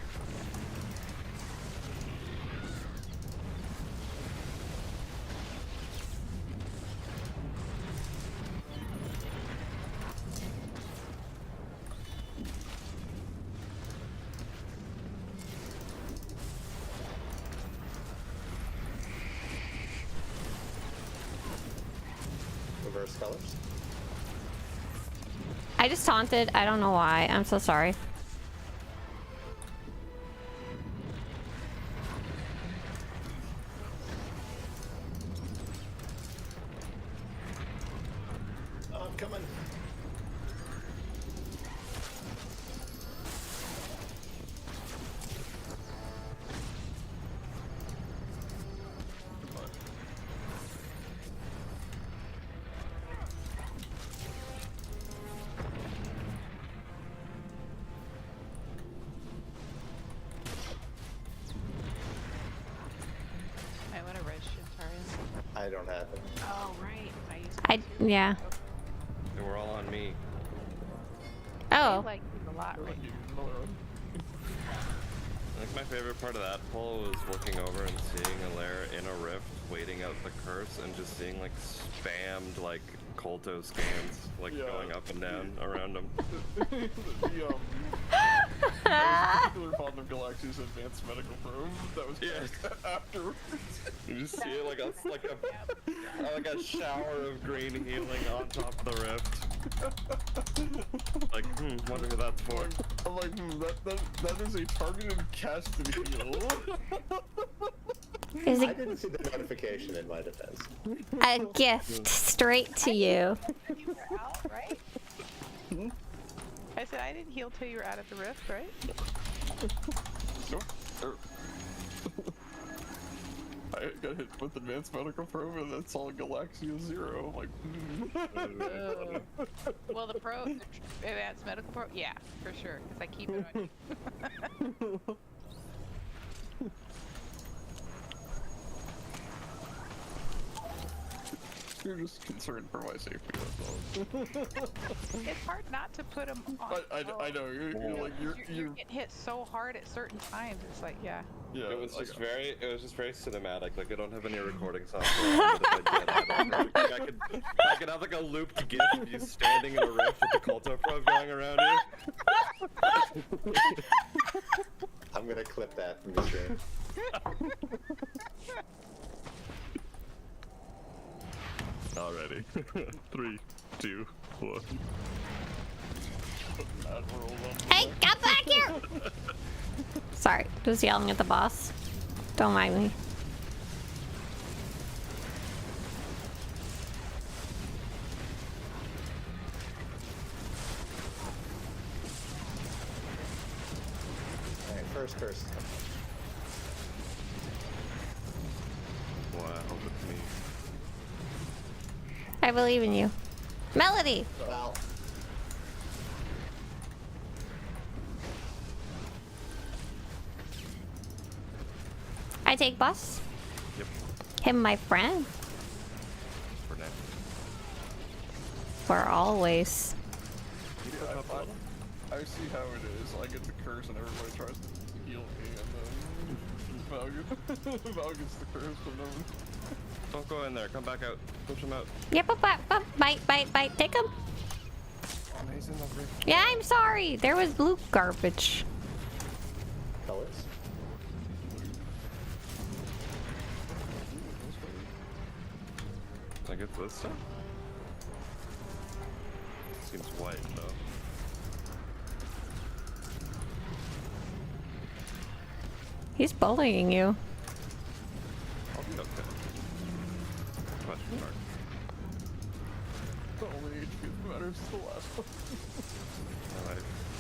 reverse colors. I just taunted. I don't know why. I'm so sorry. Oh, I'm coming. I want a red Shintarian. I don't have it. Oh, right. I used Yeah. They were all on me. I Oh. like these a lot right now. I think my favorite part of that pull was looking over and seeing a lair in a rift, waiting out the curse, and just seeing like spammed like Kolto scans, like going up and down around them. I was particularly fond of Galaxia's advanced medical probe. That was afterwards. You just see it like a shower of green healing on top of the rift. Like, wonder who that's for. I'm like, that is a targeted cast to heal. Is I it didn't see the notification in my defense. a gift straight to you? You were out, right? I said I didn't heal till you were out of the rift, right? I got hit with advanced medical probe and that's all Galaxia 0. I'm like, Well, the advanced medical pro, yeah, for sure, because I keep it on. you're just concerned for my safety, that's all. It's hard not to put them on. I know, you're like, you get hit so hard at certain times. It's like, yeah. It was just very cinematic. Like I don't have any recording software. But if I did, I could have like a looped gif of you standing in a rift with the Kolto probe going around you. I'm gonna clip that from the stream. Already. 3, 2, 1. Hey, come back here! Sorry, just yelling at the boss. Don't mind me. Alright, first curse. Wow, that's me. I believe in you. Melody! Well, I take bus. Yep. Him, my friend. For now. For always. I see how it is. I get the curse and everybody tries to heal me and then Val gets the curse and then... Don't go in there. Come back out. Push him out. Yep, bite. Take him. Oh, he's in the rift. Yeah, I'm sorry. There was blue garbage. colors. I get this stuff? Seems white though. He's bullying you. I'll be okay. Question mark. The only HP that matters is the last one. I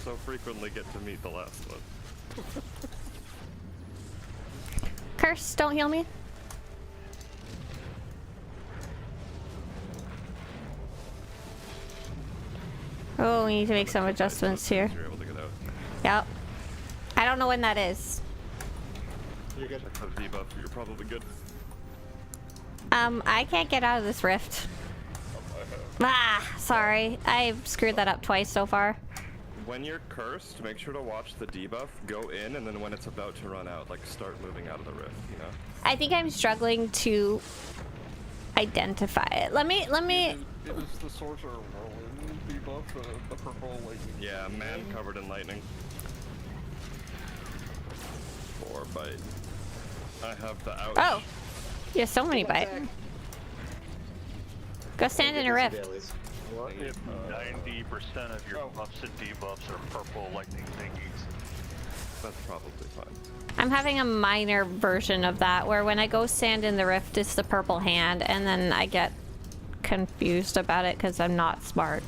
so frequently get to meet the last one. Curse, don't heal me. Oh, we need to make some adjustments here. You're able to get out. Yep. I don't know when that is. You're good. Check the debuff. You're probably good. I can't get out of this rift. Ah, sorry. I screwed that up twice so far. When you're cursed, make sure to watch the debuff, go in, and then when it's about to run out, like start moving out of the rift, you know? I think I'm struggling to identify it. Let me. It is the sorcerer whirlwind debuff, the purple lightning. Yeah, man covered in lightning. 4 bite. I have the ouch. Oh, you have so many bite. Go stand in a rift. What? 90% of your buffs and debuffs are purple lightning thingies. That's probably fine. I'm having a minor version of that where when I go stand in the rift, it's the purple hand, and then I get confused about it because I'm not smart.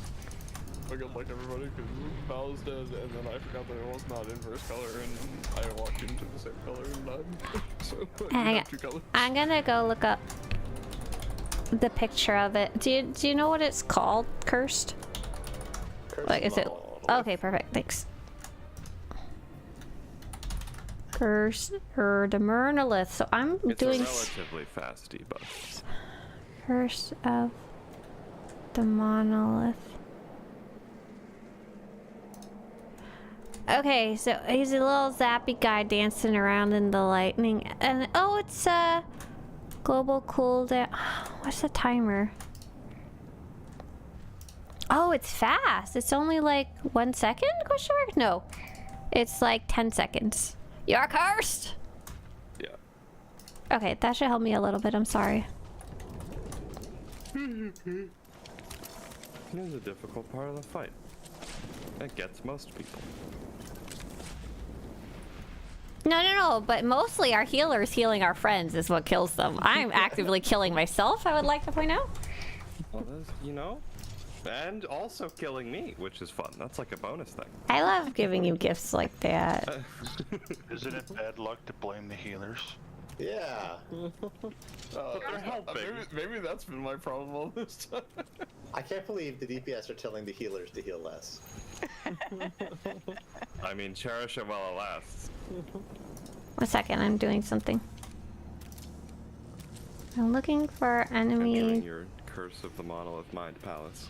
I got like everybody because Val's dead, and then I forgot that it was not inverse color, and I walked into the same color and died. So you have two colors. I'm gonna go look up the picture of it. Do you know what it's called? Cursed? Like, is it? Okay, perfect. Thanks. Cursed or the Monolith. So I'm doing a relatively fast debuff. Curse of the Monolith. Okay, so he's a little zappy guy dancing around in the lightning, and oh, it's global cooldown. What's the timer? Oh, it's fast. It's only like 1 second? Question mark? No, it's like 10 seconds. You're cursed. Yeah. Okay, that should help me a little bit. I'm sorry. Here's the difficult part of the fight. That gets most people. No, but mostly our healers healing our friends is what kills them. I'm actively killing myself, I would like to point out. Well, you know, and also killing me, which is fun. That's like a bonus thing. I love giving you gifts like that. Isn't it bad luck to blame the healers? Yeah. They're helping. Maybe that's been my problem all this time. I can't believe the DPS are telling the healers to heal less. I mean, cherish it while it lasts. 1 second, I'm doing something. I'm looking for enemy. Entering your Curse of the Monolith Mind Palace.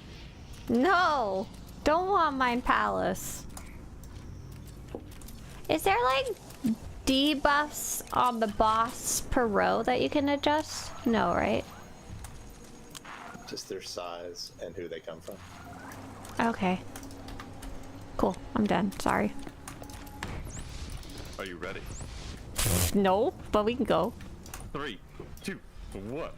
No! Don't want Mind Palace. Is there like debuffs on the boss per row that you can adjust? No, right? Just their size and who they come from. Okay. Cool, I'm done. Sorry. Are you ready? No, but we can go. 3, 2, 1.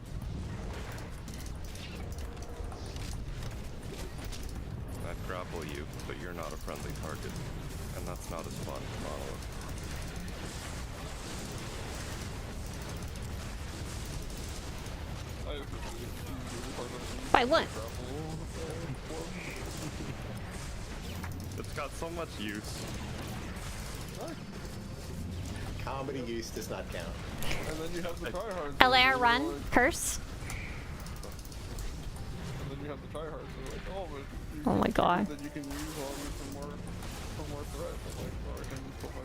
I'd grapple you, but you're not a friendly target. And that's not as fun as Monolith. By what? It's got so much use. Comedy use does not count. And then you have the tryhards. LR run, curse. And then you have the tryhards. They're like, oh, but you Oh my god. that you can use all of it for more threat. I'm like, oh, I can put my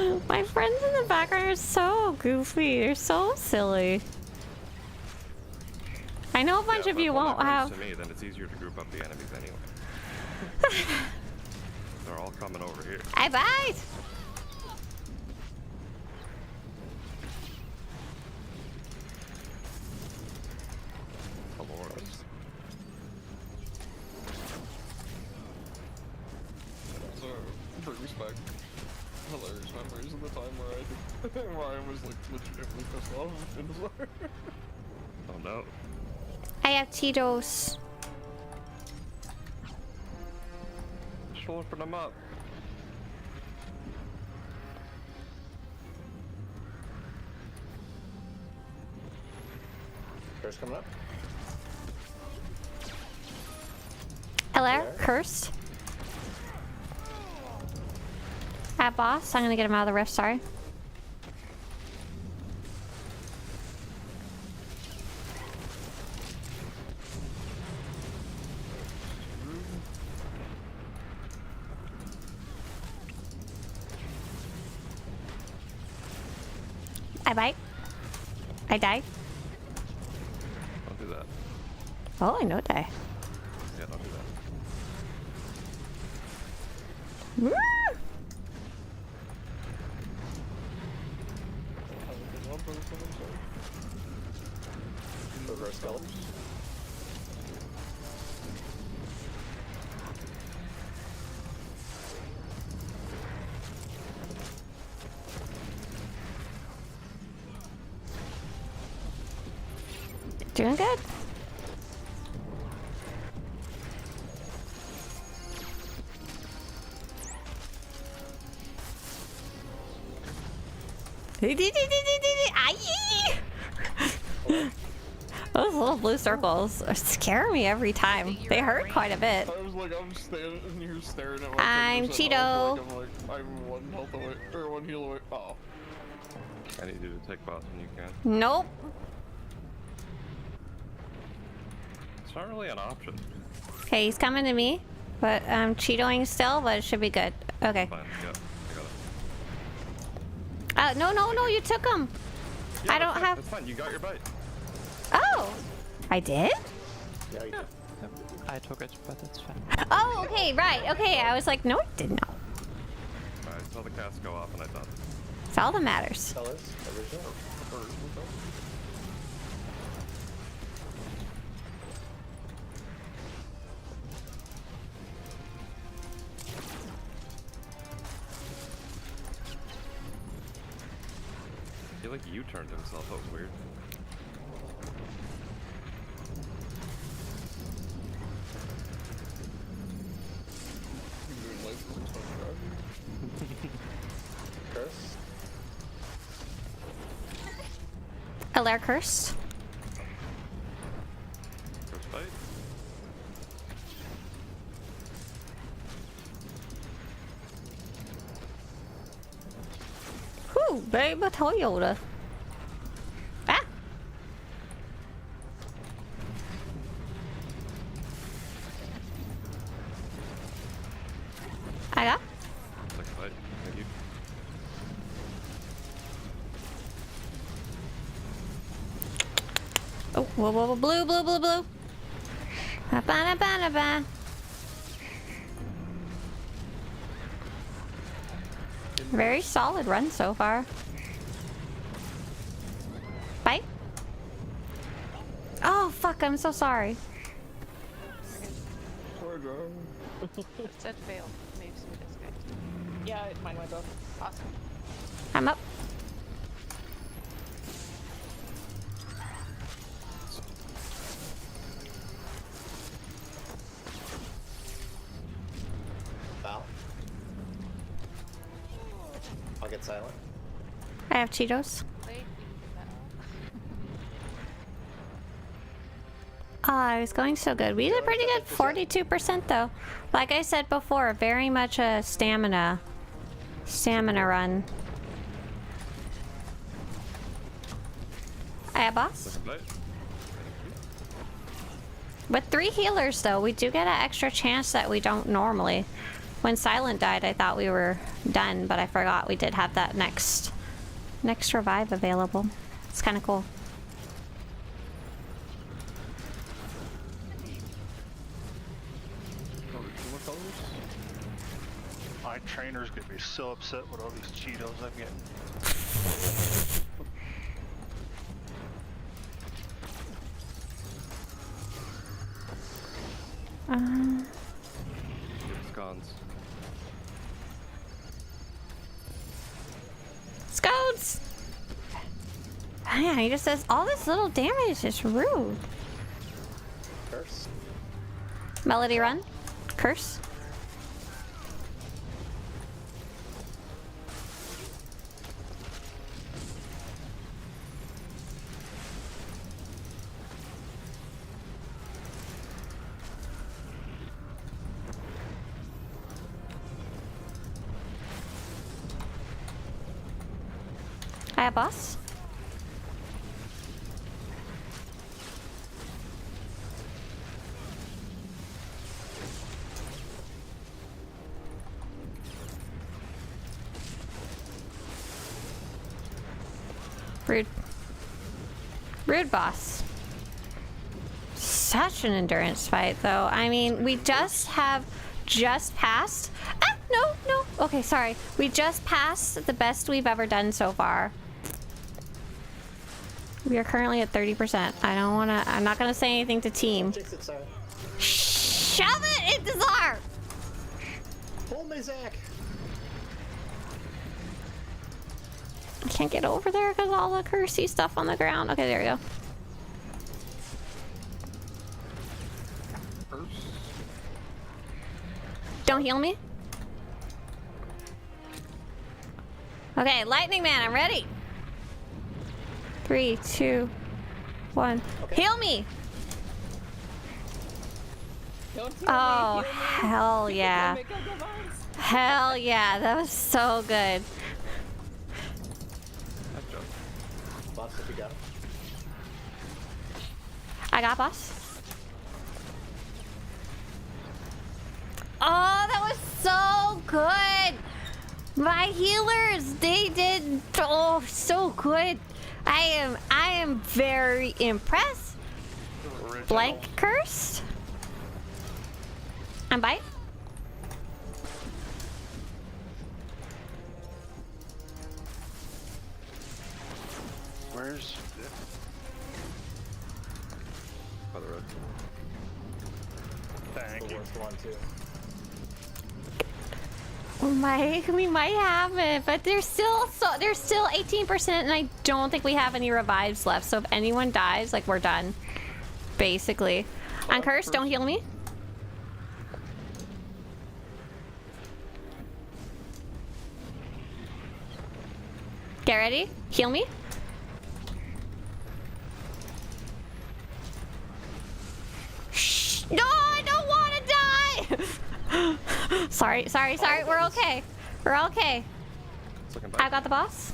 threat. My friends in the background are so goofy. They're so silly. I know a bunch of you won't have. To me, then it's easier to group up the enemies anyway. They're all coming over here. I bite. So, brings back hilarious memories of the time where I was like legitimately pissed off in the water. Oh no. I have Tito's. Just open them up. First coming up. LR, cursed. At boss, I'm gonna get him out of the rift, sorry. I bite. I die. Don't do that. Oh, I know die. Yeah, don't do that. Woo! Reverse skull. Doing good. Those little blue circles scare me every time. They hurt quite a bit. I was like, I'm standing and you're staring at my I'm 10% Cheeto. health, like, I'm 1 health away, or 1 heal away. Oh. I need you to take bots when you can. Nope. It's not really an option. Okay, he's coming to me, but I'm Cheetoing still, but it should be good. Okay. Fine, yeah, I got it. No, you took him. Yeah, I don't fine, have. That's fine, you got your bite. Oh, I did? Yeah, you I took it, but it's fine. Oh, okay, right. Okay, I was like, no, I didn't know. I saw the cast go off and I thought, It's all that matters. colors, original. I feel like you turned himself. That was weird. Curse. Alaire cursed. First fight. Whew, baby Toyota. Ah! I got. Second fight. Thank you. Oh, whoa, blue. Ba-ba-da-ba-da-ba. Very solid run so far. Bye. Oh, fuck, I'm so sorry. Sorry, John. It said fail. Maybe some of this guy. Yeah, mine went off. Awesome. I'm up. Foul. I'll get silent. I have Cheetos. Wait, It was going so good. We did pretty good. 42% though. Like I said before, very much a stamina run. I have boss. Second fight. With 3 healers though, we do get an extra chance that we don't normally. When Silent died, I thought we were done, but I forgot we did have that next revive available. It's kind of cool. My trainer's gonna be so upset with all these Cheetos I'm getting. Scones. Scones! Yeah, he just says all this little damage is rude. Curse. Melody run. Curse. I have boss. Rude. Rude boss. Such an endurance fight though. I mean, we just passed. Ah, no. Okay, sorry. We just passed the best we've ever done so far. We are currently at 30%. I'm not gonna say anything to team. Jinx it, sorry. Shove it into Czar! Hold me, Zach. I can't get over there because all the cursey stuff on the ground. Okay, there we go. Don't heal me. Okay, Lightning Man, I'm ready. 3, 2, 1. Okay. Heal me. Don't heal Oh, me, heal me. hell yeah. Make up the vibes. Hell yeah, that was so good. Boss, if you got it. I got boss. Oh, that was so good. My healers, they did so good. I am very impressed. Blank cursed. I'm bite. Where's... By the road. Thank you. Worst one too. We might have it, but there's still 18%, and I don't think we have any revives left. So if anyone dies, like we're done, basically. I'm cursed. Don't heal me. Get ready. Heal me. Shh. No, I don't want to die. Sorry. We're okay. We're okay. I've got the boss.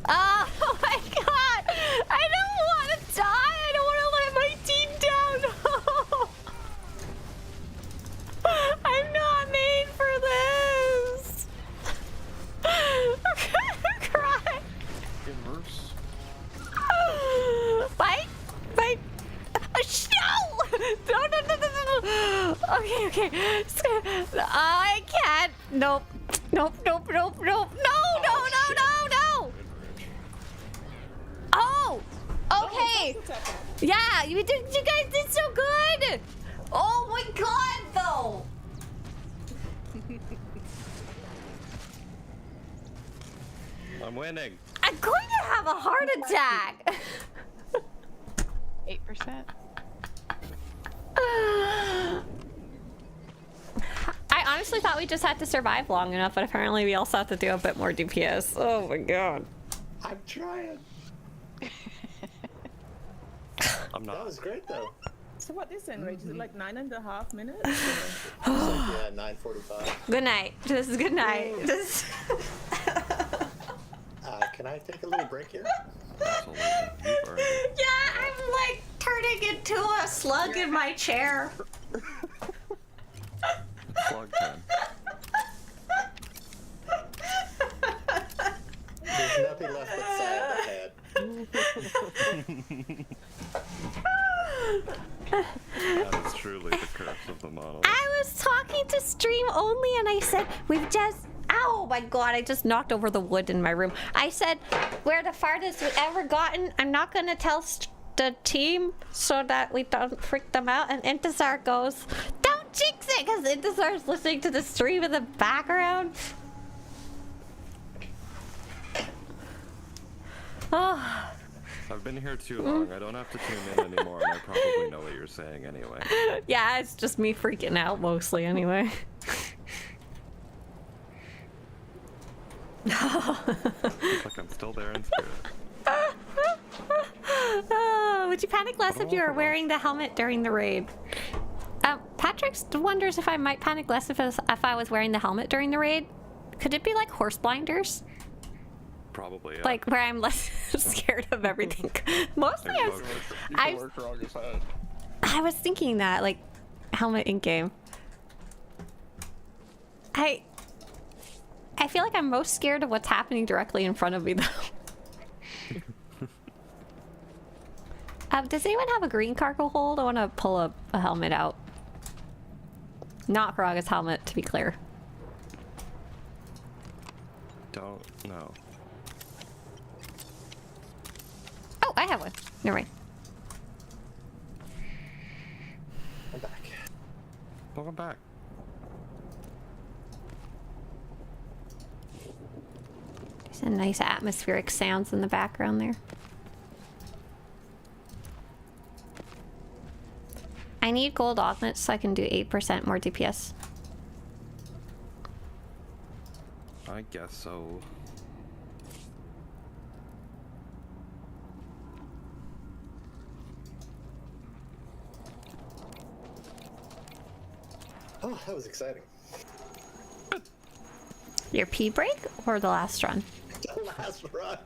Oh my god! I don't want to die. I don't want to let my team down. I'm not made for this. I'm gonna cry. Inverse. Bite. No. Okay. I can't. Nope. No. Oh. Okay. Yeah, you guys did so good. Oh my god, though. I'm winning. I'm going to have a heart attack. 8%. I honestly thought we just had to survive long enough, but apparently we also have to do a bit more DPS. Oh my god. I'm trying. I'm not. That was great though. So what is it, Rage? Is it like 9.5 minutes? It's like, yeah, 9:45. Good night. This is good night. Can I take a little break here? Absolutely. You burned it. Yeah, I'm like turning into a slug in my chair. Slug time. There's nothing left but side That is truly the curse of the monolith. I was talking to stream only and I said, we've just... Ow, my god, I just knocked over the wood in my room. I said, we're the farthest we've ever gotten. I'm not going to tell the team so that we don't freak them out. And Intizar goes, don't jinx it, because Intizar's listening to the stream in the background. Oh. I've been here too long. I don't have to tune in anymore, and I probably know what you're saying anyway. Yeah, it's just me freaking out mostly anyway. It's like I'm still there in spirit. Oh, would you panic less if you were wearing the helmet during the raid? Patrick wonders if I might panic less if I was wearing the helmet during the raid. Could it be like horse blinders? Probably, yeah. Like where I'm less scared of everything. Mostly I was thinking that, like, helmet in game. I feel like I'm most scared of what's happening directly in front of me, though. Does anyone have a green cargo hold? I want to pull a helmet out. Not Karaga's helmet, to be clear. Don't know. Oh, I have one. Never mind. I'm back. Welcome back. There's a nice atmospheric sounds in the background there. I need gold augments so I can do 8% more DPS. I guess so. Oh, that was exciting. Your pee break or the last run? The last run.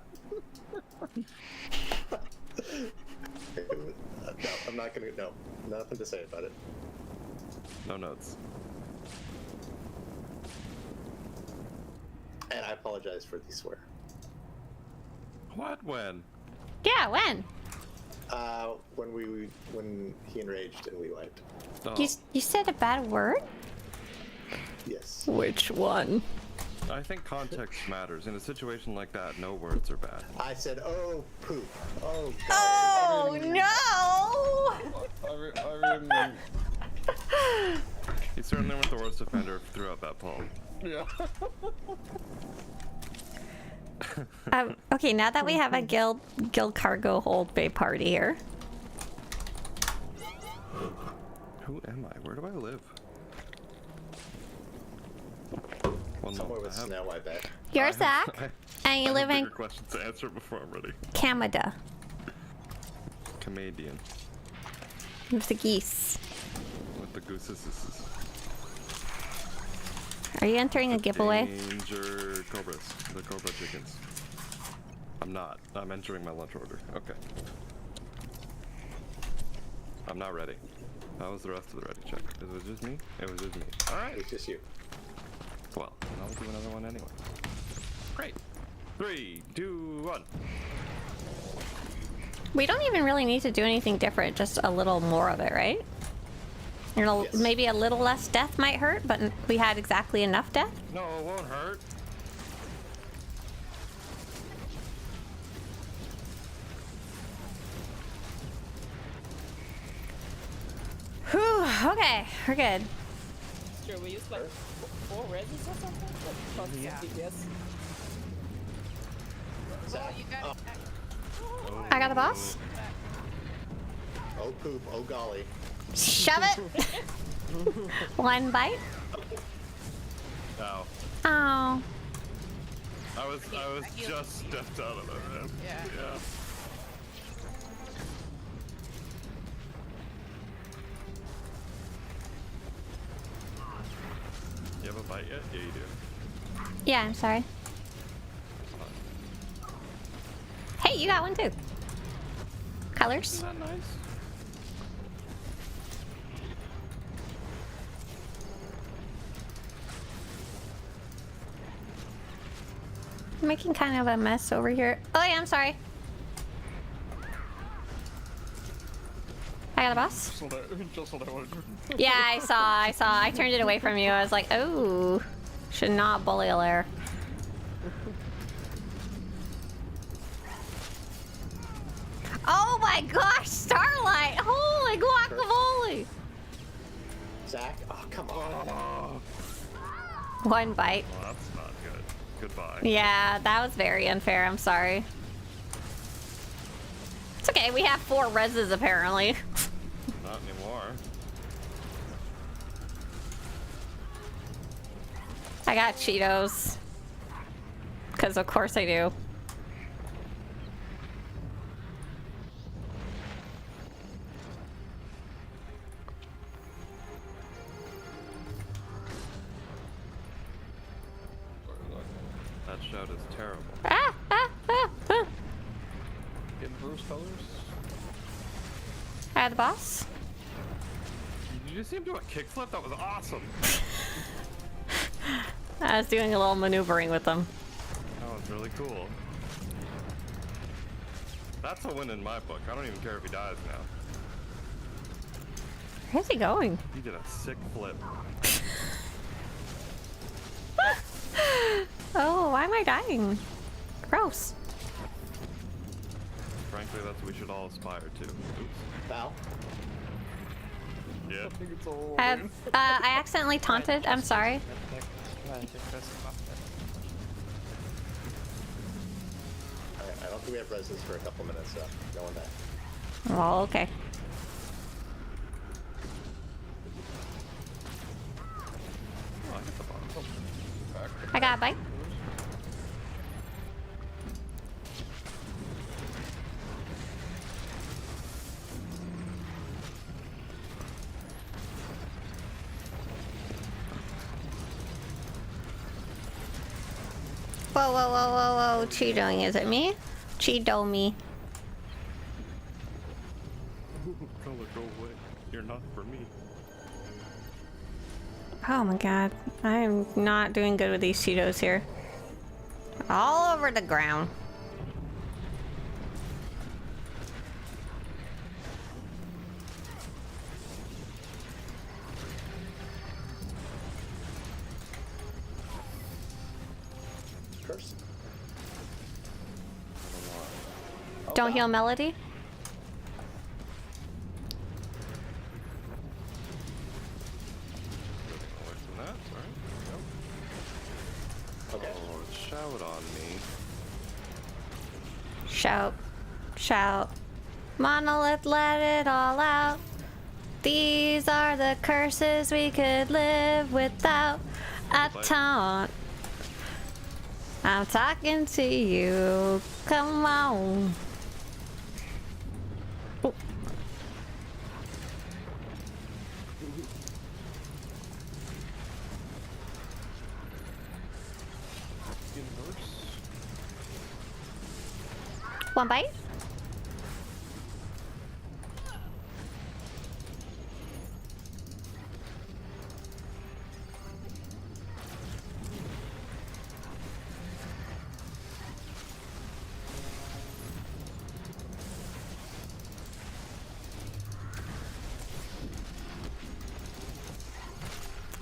No, I'm not gonna. No, nothing to say about it. No notes. And I apologize for the swear. What? When? Yeah, when? When he enraged and we wiped. Oh, You said a bad word? Yes. Which one? I think context matters. In a situation like that, no words are bad. I said, oh, poop. Oh, God. Oh no! I mean, He certainly weren't the worst offender throughout that poll. yeah. Okay, now that we have a guild cargo hold bay party here. Who am I? Where do I live? Well, Somewhere with I have- snow, I bet. You're Zach, and you I live have in bigger questions to answer before I'm ready. Canada Canadian. with the geese. With the gooses. Are you entering a giveaway? Danger cobras. The cobra chickens. I'm not. I'm entering my lunch order. Okay. I'm not ready. How was the rest of the ready check? Is it just me? It was just me. Alright. It's just you. Well, I'll do another one anyway. Great. 3, 2, 1. We don't even really need to do anything different, just a little more of it, right? You know, Yes. maybe a little less death might hurt, but we had exactly enough death. No, it won't hurt. Whew, okay, we're good. Sure, we use like 4 reses or something? Yeah. Yes. Well, you got I got the boss. Oh, poop. Oh, golly. Shove it. One bite. Ow. Oh. I was just stepped out of it, man. Yeah. You have a bite yet? Yeah, you do. Yeah, I'm sorry. Hey, you got one too. Colors. Isn't that nice? I'm making kind of a mess over here. Oh yeah, I'm sorry. I got a boss. Just what I wanted to. Yeah, I saw. I turned it away from you. I was like, oh, should not bully a lair. Oh my gosh, Starlight! Holy guacamole! Zach? Oh, come on. One bite. Well, that's not good. Goodbye. Yeah, that was very unfair. I'm sorry. It's okay. We have 4 reses apparently. Not anymore. I got Cheetos. Because of course I do. That shout is terrible. Ah, ah, ah, ah. In Bruce colors? I had the boss. Did you see him do a kickflip? That was awesome. I was doing a little maneuvering with them. That was really cool. That's a win in my book. I don't even care if he dies now. Where's he going? He did a sick flip. Oh, why am I dying? Gross. Frankly, that's what we should all aspire to. Oops. Val? Yeah. I think it's all. I accidentally taunted. I'm sorry. Alright, I don't think we have reses for a couple minutes, so going back. Well, okay. Oh, I got the bomb. I got a bite. Whoa, whoa, whoa, whoa, whoa. Cheetoing, is it me? Cheeto me. Color, go away. You're not for me. Oh my god. I am not doing good with these Cheetos here. All over the ground. Curse. Don't heal Melody. Away from that, sorry. Okay. Oh, shout on me. Shout. Shout. Monolith, let it all out. These are the curses we could live without. A taunt. I'm talking to you. Come on. Oh. Inverse. One bite.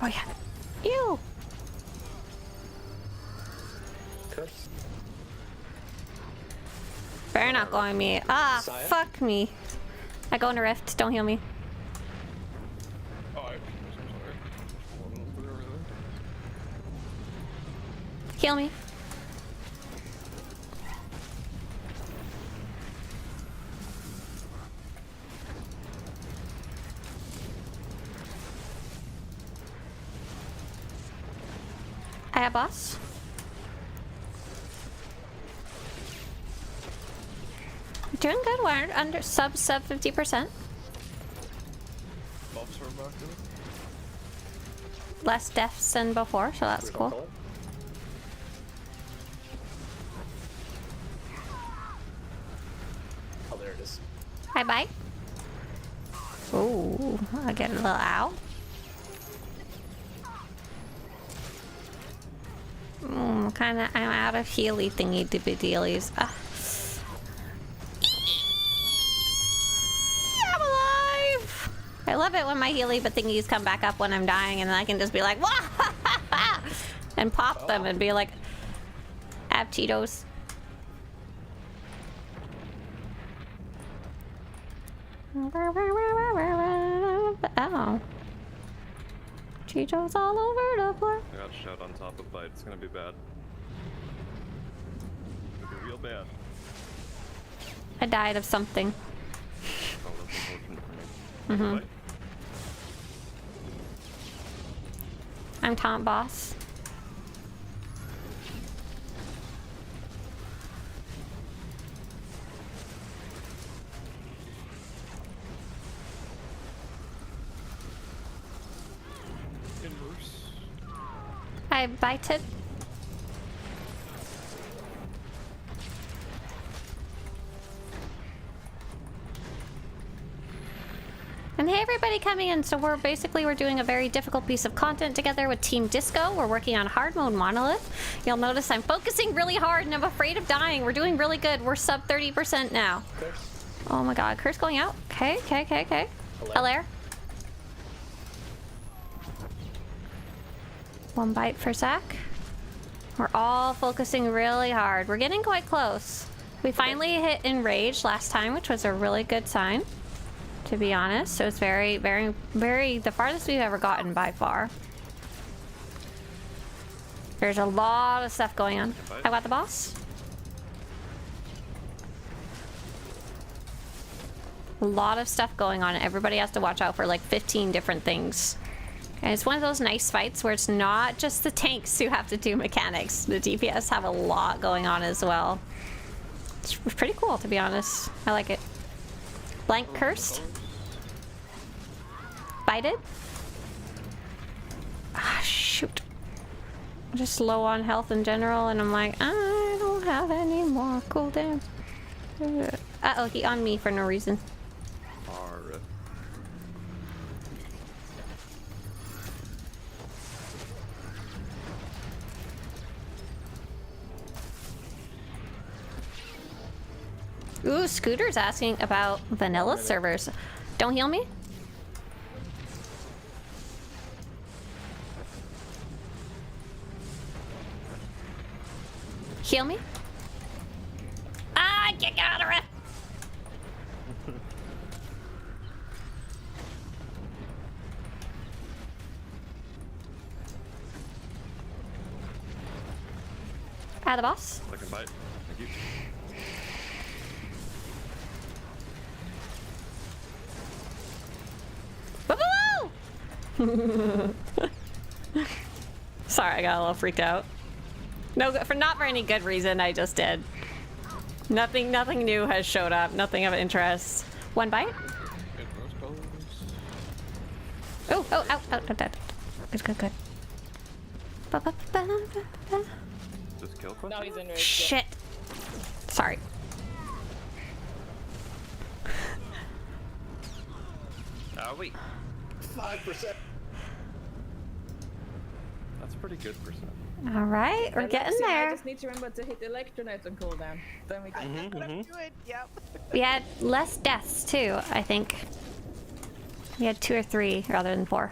Oh yeah. Ew. Curse. Better not go on me. Ah, Saya? fuck me. I go into Rift. Don't heal me. Oh, I'm sorry. Hold on, put it over there. Heal me. I have boss. Doing good. We're under sub 50%. Buffs are back in. Less deaths than before, so that's Original cool. color. Oh, there it is. Hi, bye. Ooh, I get a little ow. I'm out of healy thingy dippy dealies. I'm alive! I love it when my healy but thingies come back up when I'm dying and then I can just be like, wah! And pop them and be like, have Cheetos. Oh. Cheetos all over the floor. I got shout on top of bite. It's gonna be bad. It's gonna be real bad. I died of something. Oh, that's unfortunate for me. Bite. I'm taunt boss. Inverse. I bited. And hey everybody coming in, so we're doing a very difficult piece of content together with Team Disco. We're working on hard mode Monolith. You'll notice I'm focusing really hard and I'm afraid of dying. We're doing really good. We're sub 30% now. Curse. Oh my god, curse going out. Okay. Alaire. One bite for Zach. We're all focusing really hard. We're getting quite close. We finally hit Enrage last time, which was a really good sign, to be honest. So it's very, very, very the farthest we've ever gotten by far. There's a lot of stuff going on. I got the boss. A lot of stuff going on. Everybody has to watch out for like 15 different things. And it's one of those nice fights where it's not just the tanks who have to do mechanics. The DPS have a lot going on as well. It's pretty cool, to be honest. I like it. Blank cursed. Bited. Ah, shoot. just low on health in general, and I'm like, I don't have any more cooldowns. Uh-oh, he on me for no reason. Alright. Ooh, Scooter's asking about vanilla servers. Don't heal me? Heal me? Ah, I can't get out of it! Out of the boss? Second bite. Thank you. Sorry, I got a little freaked out. No, for not for any good reason. I just did. Nothing new has showed up. Nothing of interest. One bite. Oh, dead. Good. Just kill question? Now he's in rage. Shit. Sorry. Wait. 5%. That's pretty good percent. All right, we're getting I there. just need to remember to hit the electrolytes on cooldown. Then we can. Good. Yep. We had less deaths too, I think. We had 2 or 3 rather than 4.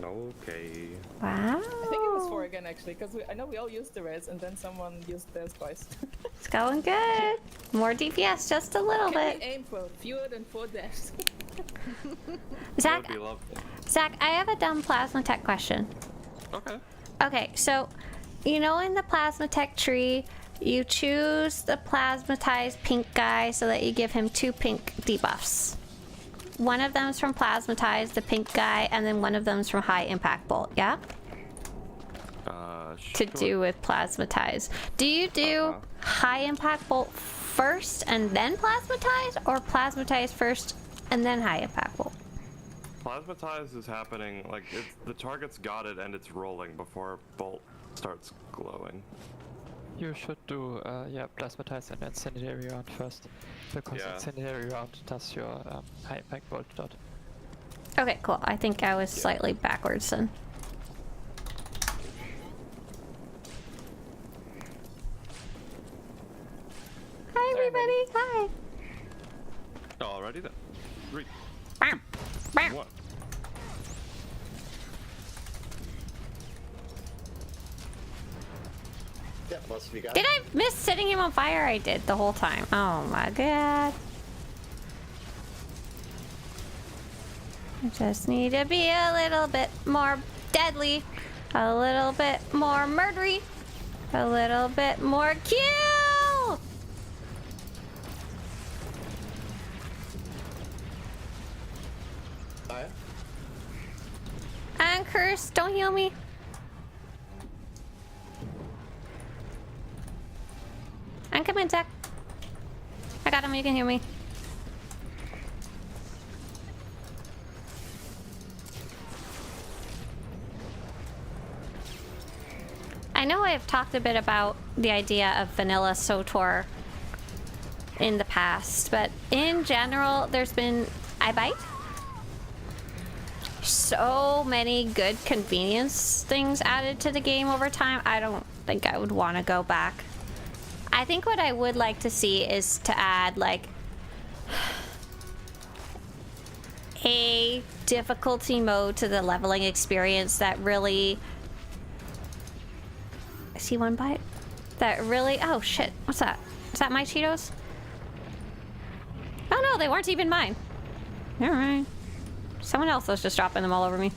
Okay. Wow. I think it was 4 again actually, because I know we all used the res and then someone used theirs twice. It's going good. More DPS, just a little Can bit. we aim for fewer than 4 deaths? Zach, That would be lovely. Zach, I have a dumb plasma tech question. Okay. Okay, so you know in the plasma tech tree, you choose the plasmatized pink guy so that you give him 2 pink debuffs. One of them's from plasmatize, the pink guy, and then one of them's from high impact bolt. Yeah. To do with plasmatize. Do you do high impact bolt first and then plasmatize, or plasmatize first and then high impact bolt? Plasmatize is happening, like, the target's got it and it's rolling before bolt starts glowing. You should do, plasmatize and incendiary round first, because incendiary round does your high impact bolt dot. Okay, cool. I think I was slightly backwards then. Hi, everybody. Hi. Alrighty then. 3, Bam. Bam. 1. Yeah, most of you got Did it. I miss setting him on fire? I did the whole time. Oh my god. I just need to be a little bit more deadly, a little bit more murdery, a little bit more kill. Oh, yeah? I'm cursed. Don't heal me. I'm coming, Zach. I got him. You can hear me. I know I've talked a bit about the idea of vanilla SWTOR in the past, but in general, there's been, I bite? So many good convenience things added to the game over time. I don't think I would want to go back. I think what I would like to see is to add like a difficulty mode to the leveling experience that really... I see one bite. That really... Oh shit, what's that? Is that my Cheetos? Oh no, they weren't even mine. Alright. Someone else was just dropping them all over me.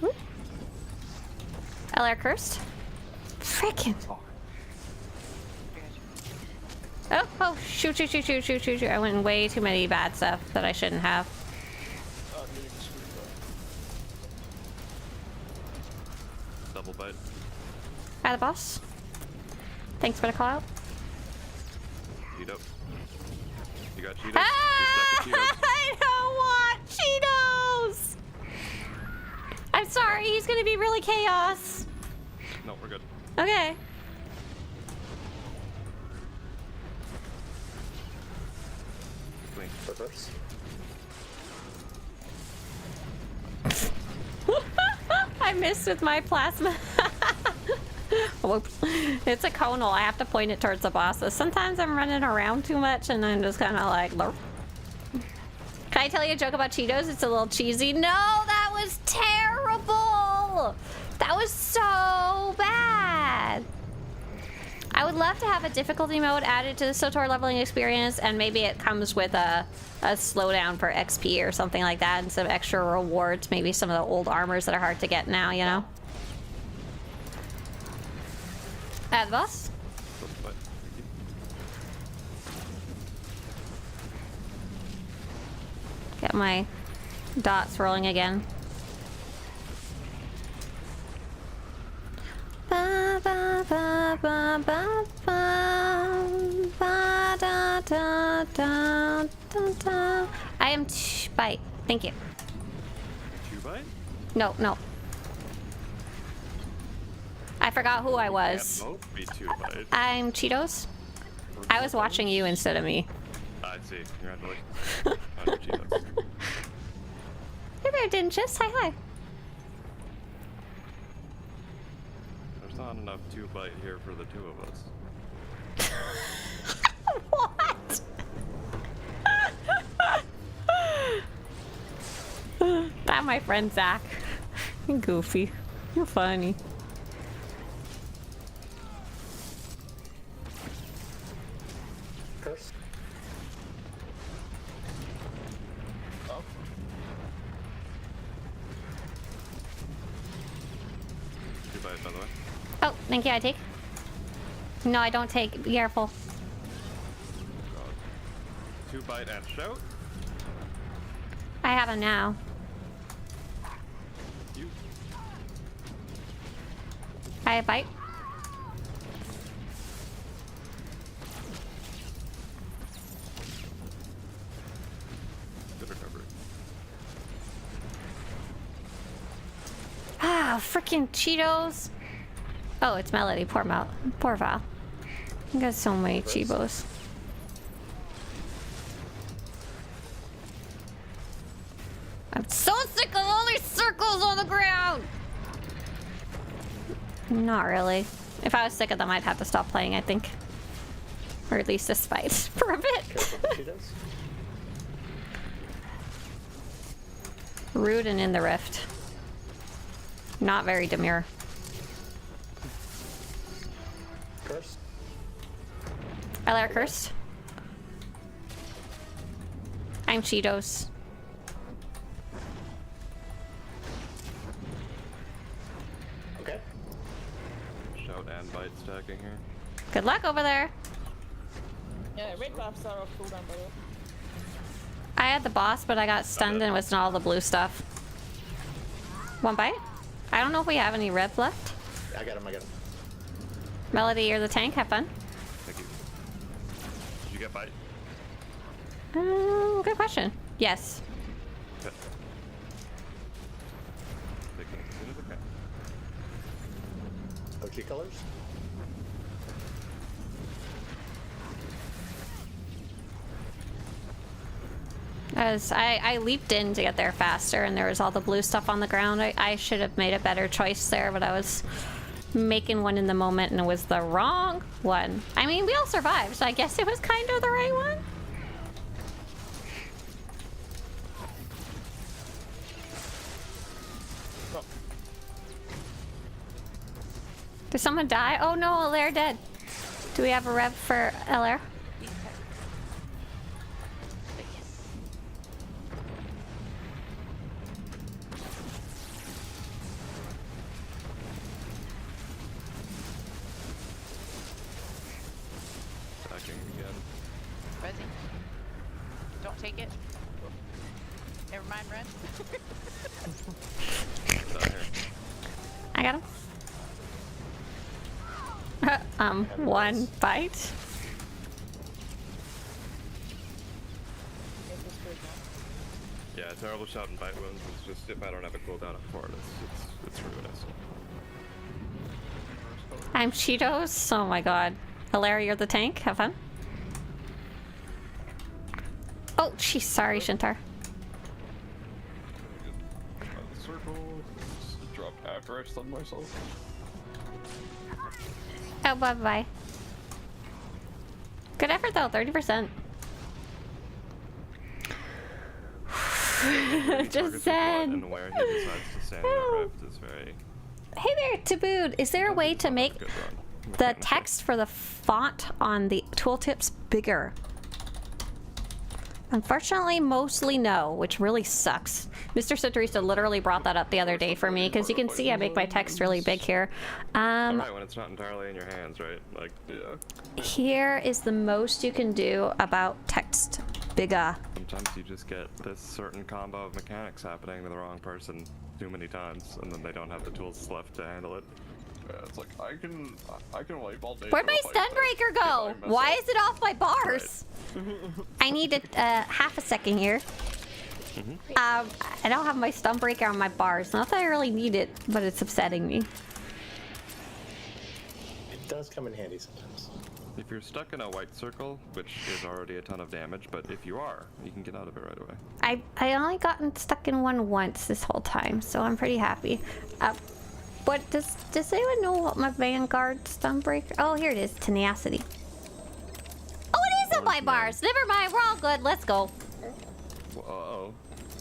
Whoop. LR cursed? Frickin'. Oh, shoot. I went in way too many bad stuff that I shouldn't have. Double bite. Hi, the boss. Thanks for the call out. Cheeto. You got Cheetos? Ah! 2 seconds Cheetos. I don't want Cheetos! I'm sorry, he's gonna be really chaos. No, we're good. Okay. Blink. Reverse. I missed with my plasma. Whoops. It's a conal. I have to point it towards the bosses. Sometimes I'm running around too much and I'm just kind of like... Lurp. Can I tell you a joke about Cheetos? It's a little cheesy. No, that was terrible! That was so bad! I would love to have a difficulty mode added to the SWTOR leveling experience, and maybe it comes with a slowdown for XP or something like that, and some extra rewards, maybe some of the old armors that are hard to get now, you know? Add the boss? Get my dots rolling again. Ba, ba, ba, ba, ba, ba, ba, da, da, da, da, da. I am bite. Thank you. 2-bite? No, no. I forgot who I was. Can't both be 2-bite. I'm Cheetos. I was watching you instead of me. I see. Congratulations. I'm Cheetos. Hey there, Dinchus. Hi, hi. There's not enough 2-bite here for the two of us. What? That my friend Zach. You're goofy. You're funny. Curse. Oh. 2-bite, by the way. Oh, thank you. I take. No, I don't take. Be careful. 2-bite and shout. I have him now. You. I have bite. Good recovery. Ah, freaking Cheetos. Oh, it's Melody. Poor Poor Val. I got so many Cheetos. I'm so sick of all these circles on the ground! Not really. If I was sick of them, I'd have to stop playing, I think. Or at least this fight for a bit. Rude and in the rift. Not very demure. Curse. LR cursed. I'm Cheetos. Okay. Shout and bite stacking here. Good luck over there. Yeah, red buffs are off cooldown, by the way. I had the boss, but I got stunned and it wasn't all the blue stuff. One bite? I don't know if we have any red left. I got him. Melody, you're the tank. Have fun. Thank you. Did you get bite? Good question. Yes. Okay. Take it as soon as I can. OG colors. As I leaped in to get there faster and there was all the blue stuff on the ground. I should have made a better choice there, but I was making one in the moment and it was the wrong one. I mean, we all survived, so I guess it was kind of the right one. Oh. Did someone die? Oh no, LR dead. Do we have a rev for LR? Stacking again. Resi. Don't take it. Never mind, run. Down here. I got him. One bite. Yeah, terrible shot and bite wounds is just if I don't have a cooldown for it, it's ruinous. I'm Cheetos. Oh my god. Hilaria, you're the tank. Have fun. Oh, jeez. Sorry, Shintar. Circle. Just drop after I stun myself. Oh, bye-bye. Good effort, though. 30%. Just said. And where he decides to stand in the rift is very... Hey there, Tabood. Is there a way to make the text for the font on the tooltips bigger? Unfortunately, mostly no, which really sucks. Mr. Swtorista literally brought that up the other day for me, because you can see I make my text really big here. Alright, when it's not entirely in your hands, right? Like, yeah. Here is the most you can do about text bigger. Sometimes you just get this certain combo of mechanics happening to the wrong person too many times, and then they don't have the tools left to handle it. Yeah, it's like I can wipe all day. Where'd my stun breaker go? Why is it off my bars? Right. I need half a second here. I don't have my stun breaker on my bars. Not that I really need it, but it's upsetting me. It does come in handy sometimes. If you're stuck in a white circle, which is already a ton of damage, but if you are, you can get out of it right away. I only gotten stuck in one once this whole time, so I'm pretty happy. What does anyone know what my Vanguard stun breaker? Oh, here it is, tenacity. Oh, it is on my bars. Never mind, we're all good. Let's go. Whoa.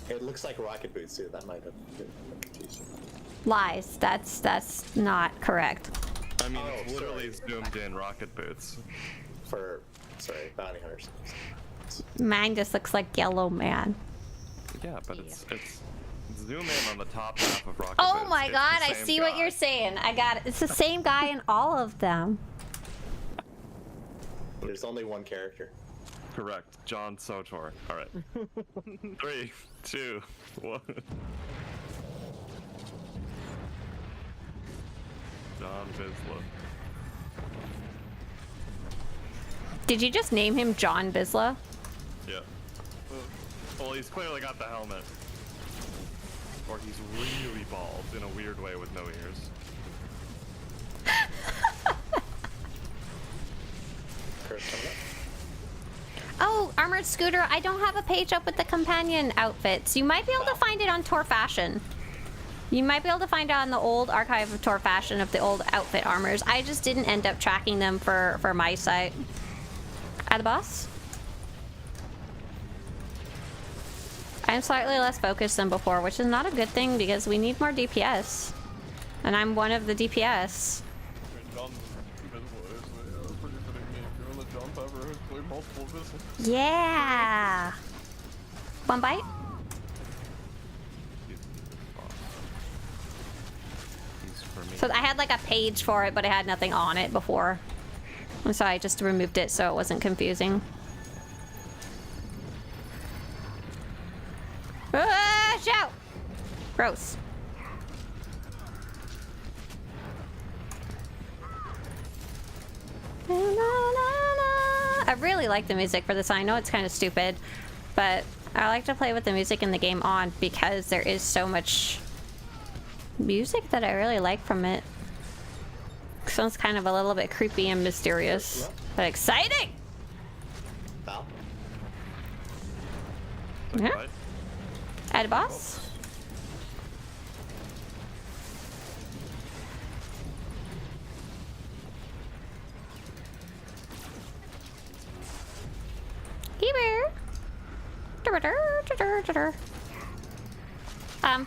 It looks like rocket boots too. That might have been confusing. Lies. That's not correct. I mean, it's literally zoomed in rocket boots. For, sorry, bounty hunters. Mine just looks like Yellow Man. Yeah, but it's zoom in on the top half of rocket Oh boots. my It's god, the I same see guy. what you're saying. I got it. It's the same guy in all of them. There's only one character. Correct. John SWTOR. Alright. 3, 2, 1. John Bisla. Did you just name him John Bisla? Yeah. Well, he's clearly got the helmet. Or he's really bald in a weird way with no ears. Oh, Armored Scooter, I don't have a page up with the companion outfits. You might be able to find it on Tor Fashion. You might be able to find it on the old archive of Tor Fashion of the old outfit armors. I just didn't end up tracking them for my site. At the boss? I'm slightly less focused than before, which is not a good thing because we need more DPS. And I'm one of the DPS. Yeah! One bite? So I had like a page for it, but it had nothing on it before. And so I just removed it so it wasn't confusing. Ah, shout! Gross. I really like the music for this. I know it's kind of stupid, but I like to play with the music in the game on because there is so much music that I really like from it. Sounds kind of a little bit creepy and mysterious, but exciting! Val? Yeah. Add a boss? Here.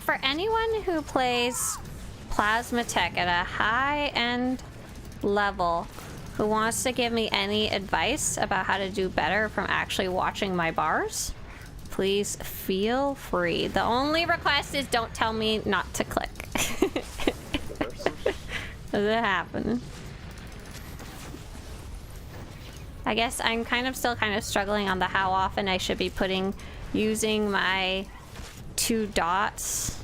For anyone who plays Plasma Tech at a high-end level, who wants to give me any advice about how to do better from actually watching my bars, please feel free. The only request is don't tell me not to click. Does it happen? I guess I'm still struggling on the how often I should be using my 2 dots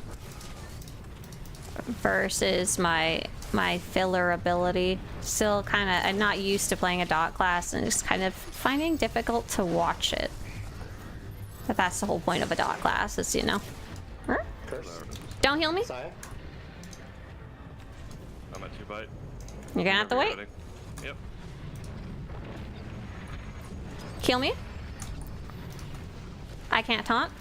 versus my filler ability. Still I'm not used to playing a dot class and it's kind of finding difficult to watch it. But that's the whole point of a dot class, is, you know. Huh? Curse. Don't heal me. Saya? I'm at 2 bite. You're gonna have to wait. Ready. Yep. Kill me. I can't taunt.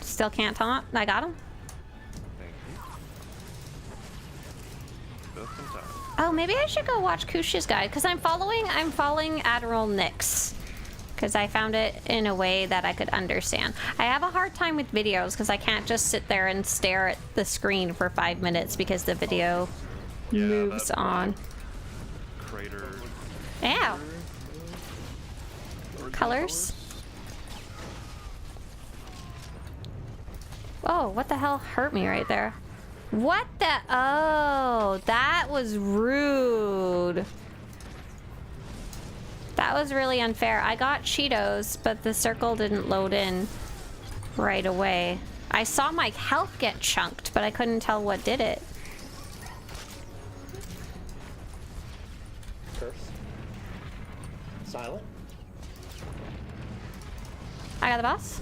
Still can't taunt. I got him. Thank you. Just in time. Oh, maybe I should go watch Kush's guide because I'm following Admiral Nyx because I found it in a way that I could understand. I have a hard time with videos because I can't just sit there and stare at the screen for 5 minutes because the video moves on. Crater. Ow. Colors. Oh, what the hell hurt me right there? What the? Oh, that was rude. That was really unfair. I got Cheetos, but the circle didn't load in right away. I saw my health get chunked, but I couldn't tell what did it. Curse. Silent. I got the boss.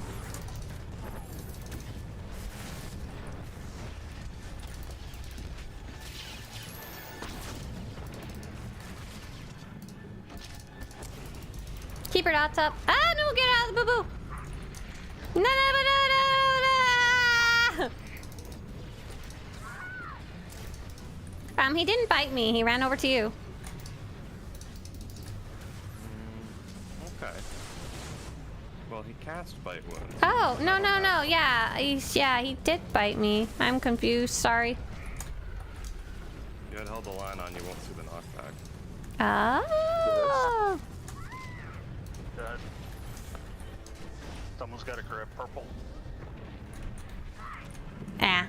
Keep your dots up. Ah, no, get out of the boo-boo. No, no, no, no, no. He didn't bite me. He ran over to you. Okay. Well, he cast bite wounds. Oh, no, no, no. Yeah, he did bite me. I'm confused. Sorry. If you had held the line on, you won't see the knockback. Oh. Dead. Someone's got to grab purple. Ah.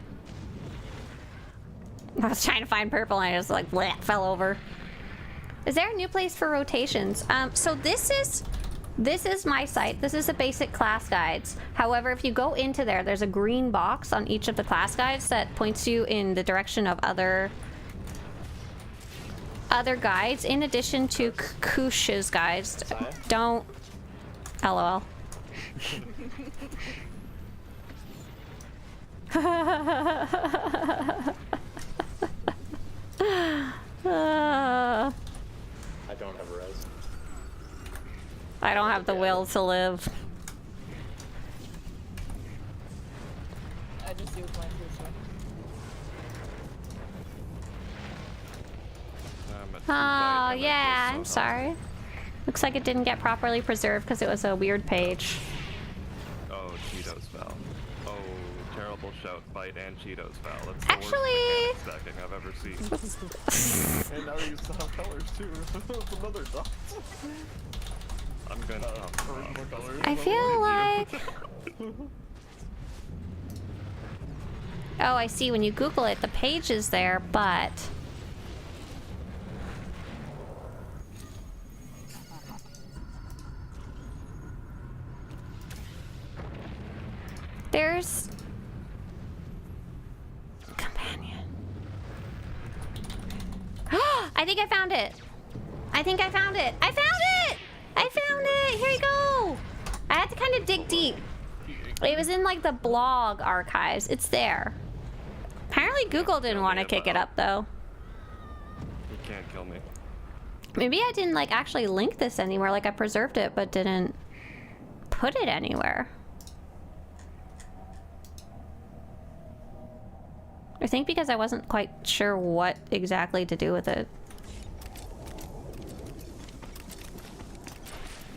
I was trying to find purple and I just like bleh, fell over. Is there a new place for rotations? So this is my site. This is the basic class guides. However, if you go into there, there's a green box on each of the class guides that points you in the direction of other guides in addition to Kush's guides. Don't LOL. I don't have res. I don't have the will to live. I just used mine too, Oh, yeah, I'm sorry. Looks like it didn't get properly preserved because it was a weird page. Oh, Cheetos fell. Oh, terrible shout, bite and Cheetos fell. That's the Actually, worst mechanic stacking I've ever seen. And now you still have colors too. Another dot. I'm gonna original colors. I feel like... Oh, I see. When you Google it, the page is there, but... There's... Companion. I think I found it. I think I found it. I found it! I found it! Here you go! I had to kind of dig deep. It was in like the blog archives. It's there. Apparently Google didn't want to kick it up though. You can't kill me. Maybe I didn't like actually link this anywhere. Like I preserved it but didn't put it anywhere. I think because I wasn't quite sure what exactly to do with it.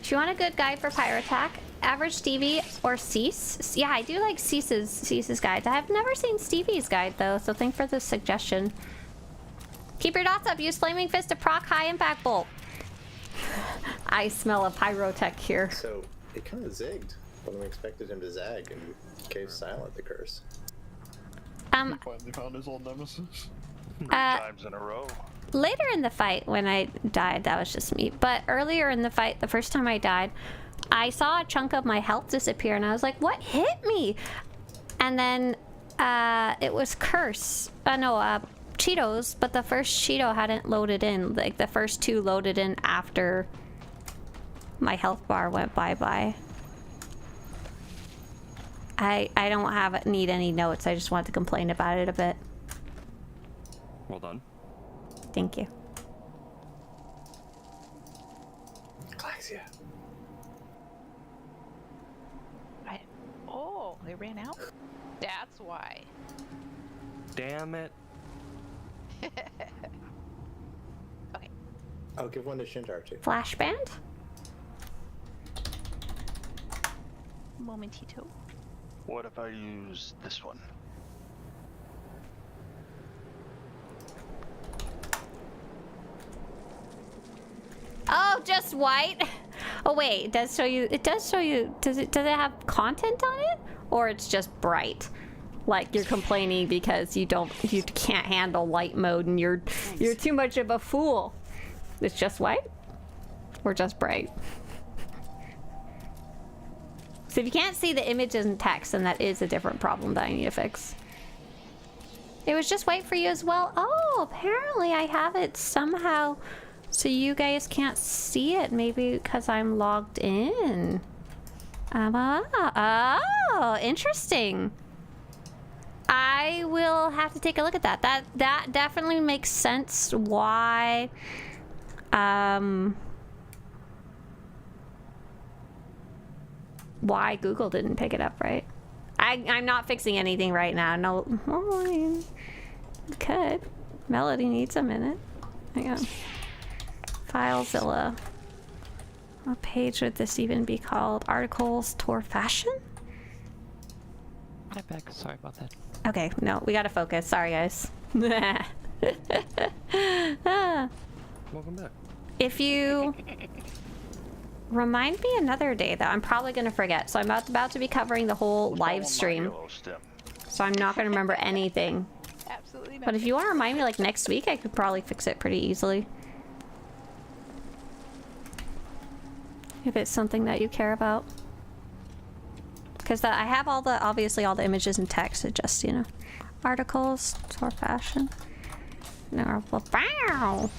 If you want a good guide for Pyro Attack, average Stevie or Cease. Yeah, I do like Cease's guides. I have never seen Stevie's guide though, so thanks for the suggestion. Keep your dots up. Use Flaming Fist to proc high impact bolt. I smell a pyrotech here. So it kind of zigged when we expected him to zag and cave silent the curse. He finally found his old nemesis. 3 times in a row. Later in the fight when I died, that was just me. But earlier in the fight, the first time I died, I saw a chunk of my health disappear and I was like, what hit me? And then it was Curse. Cheetos, but the first Cheeto hadn't loaded in. Like, the first 2 loaded in after my health bar went bye-bye. I don't need any notes. I just wanted to complain about it a bit. Well done. Thank you. Glaxia. Oh, they ran out? That's why. Damn it. Okay. I'll give one to Shinjar too. Flashband? Momentito. What if I use this one? Oh, just white? Oh wait, it does show you, does it have content on it? Or it's just bright? Like you're complaining because you can't handle light mode and you're too much of a fool. It's just white? Or just bright? So if you can't see the images and text, then that is a different problem that I need to fix. It was just white for you as well? Oh, apparently I have it somehow so you guys can't see it, maybe because I'm logged in. Oh, interesting. I will have to take a look at that. That definitely makes sense why Google didn't pick it up, right? I'm not fixing anything right now. No, well, I mean, could. Melody needs a minute. Hang on. FileZilla. What page would this even be called? Articles, tour fashion? I'm back. Sorry about that. Okay, no, we gotta focus. Sorry, guys. Welcome back. If you remind me another day, though, I'm probably gonna forget. So I'm about to be covering the whole live stream. So I'm not gonna remember anything. Absolutely not. But if you want to remind me, like next week, I could probably fix it pretty easily. If it's something that you care about. Because I have obviously all the images and text, it just, you know, articles, tour fashion. No, bow, bow.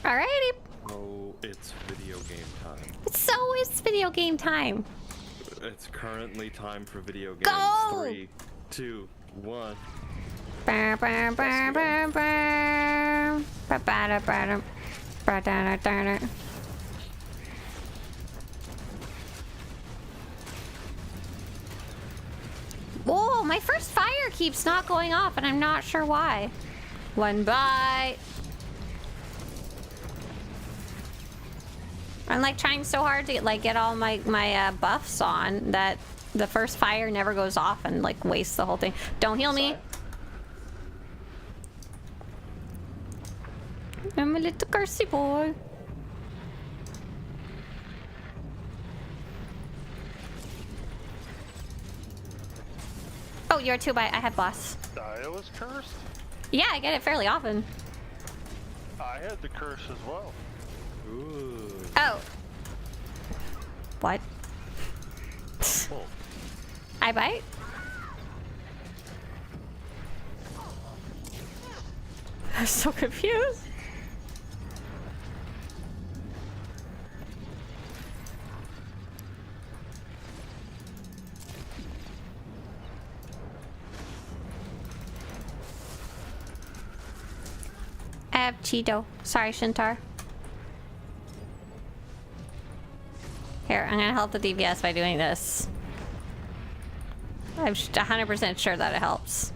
Alrighty. Oh, it's video game time. It's video game time. It's currently time for video games. Go! 3, 2, 1. Whoa, my first fire keeps not going off and I'm not sure why. One bite. I'm like trying so hard to get all my buffs on that the first fire never goes off and like wastes the whole thing. Don't heal me. I'm a little cursey boy. Oh, you're a 2-bite. I had boss. I was cursed. Yeah, I get it fairly often. I had the curse as well. Ooh. Oh. What? Oh. I bite? I'm so confused. I have Cheeto. Sorry, Shintar. Here, I'm gonna help the DPS by doing this. I'm 100% sure that it helps.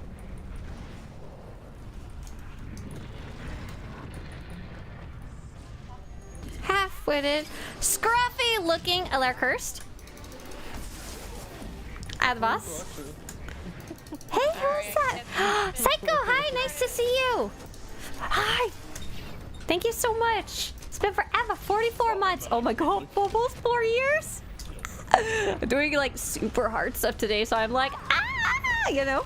Half-witted, scruffy looking alert cursed. The boss. Hey, who's that? Psycho, hi, nice to see you. Hi. Thank you so much. It's been forever, 44 months. Oh my god, almost 4 years. I'm doing like super hard stuff today, so I'm like, you know.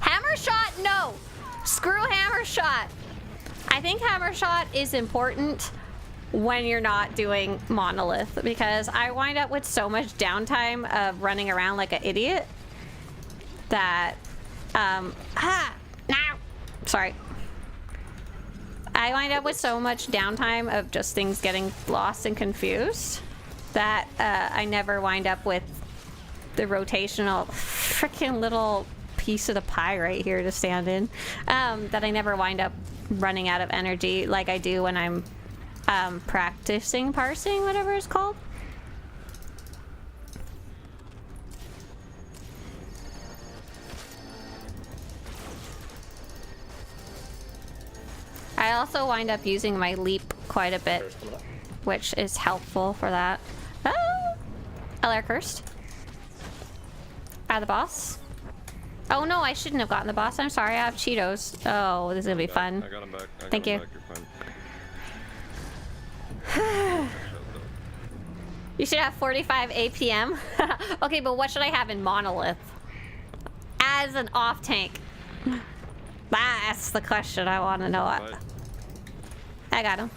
Hammer shot, no. Screw hammer shot. I think hammer shot is important when you're not doing Monolith, because I wind up with so much downtime of running around like an idiot that sorry. I wind up with so much downtime of just things getting lost and confused that I never wind up with the rotational freaking little piece of the pie right here to stand in, that I never wind up running out of energy like I do when I'm practicing parsing, whatever it's called. I also wind up using my leap quite a bit, which is helpful for that. Oh! LR cursed. The boss. Oh no, I shouldn't have gotten the boss. I'm sorry, I have Cheetos. Oh, this is gonna be fun. I got him back. Thank you. You should have 45 APM. Okay, but what should I have in Monolith? As an off tank. That's the question I want to know. I got him.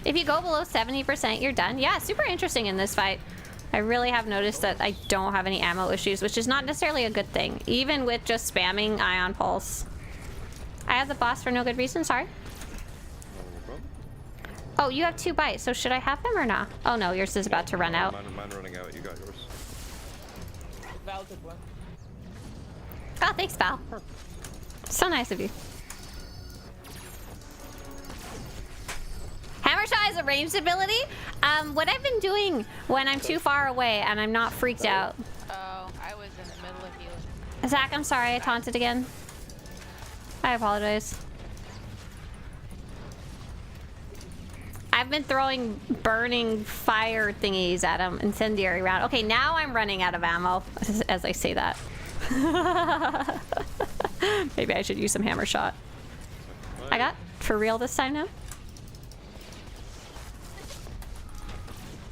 If you go below 70%, you're done. Yeah, super interesting in this fight. I really have noticed that I don't have any ammo issues, which is not necessarily a good thing, even with just spamming Ion Pulse. I have the boss for no good reason, sorry. Oh, you have 2 bites, so should I have him or not? Oh no, yours is about to run out. Mine running out, you got yours. Val took one. Oh, thanks, Val. So nice of you. Hammer shot is a ranged ability. What I've been doing when I'm too far away and I'm not freaked out. Oh, I was in the middle of healing. Zach, I'm sorry, I taunted again. I apologize. I've been throwing burning fire thingies at him, incendiary round. Okay, now I'm running out of ammo as I say that. Maybe I should use some hammer shot. I got for real this time now.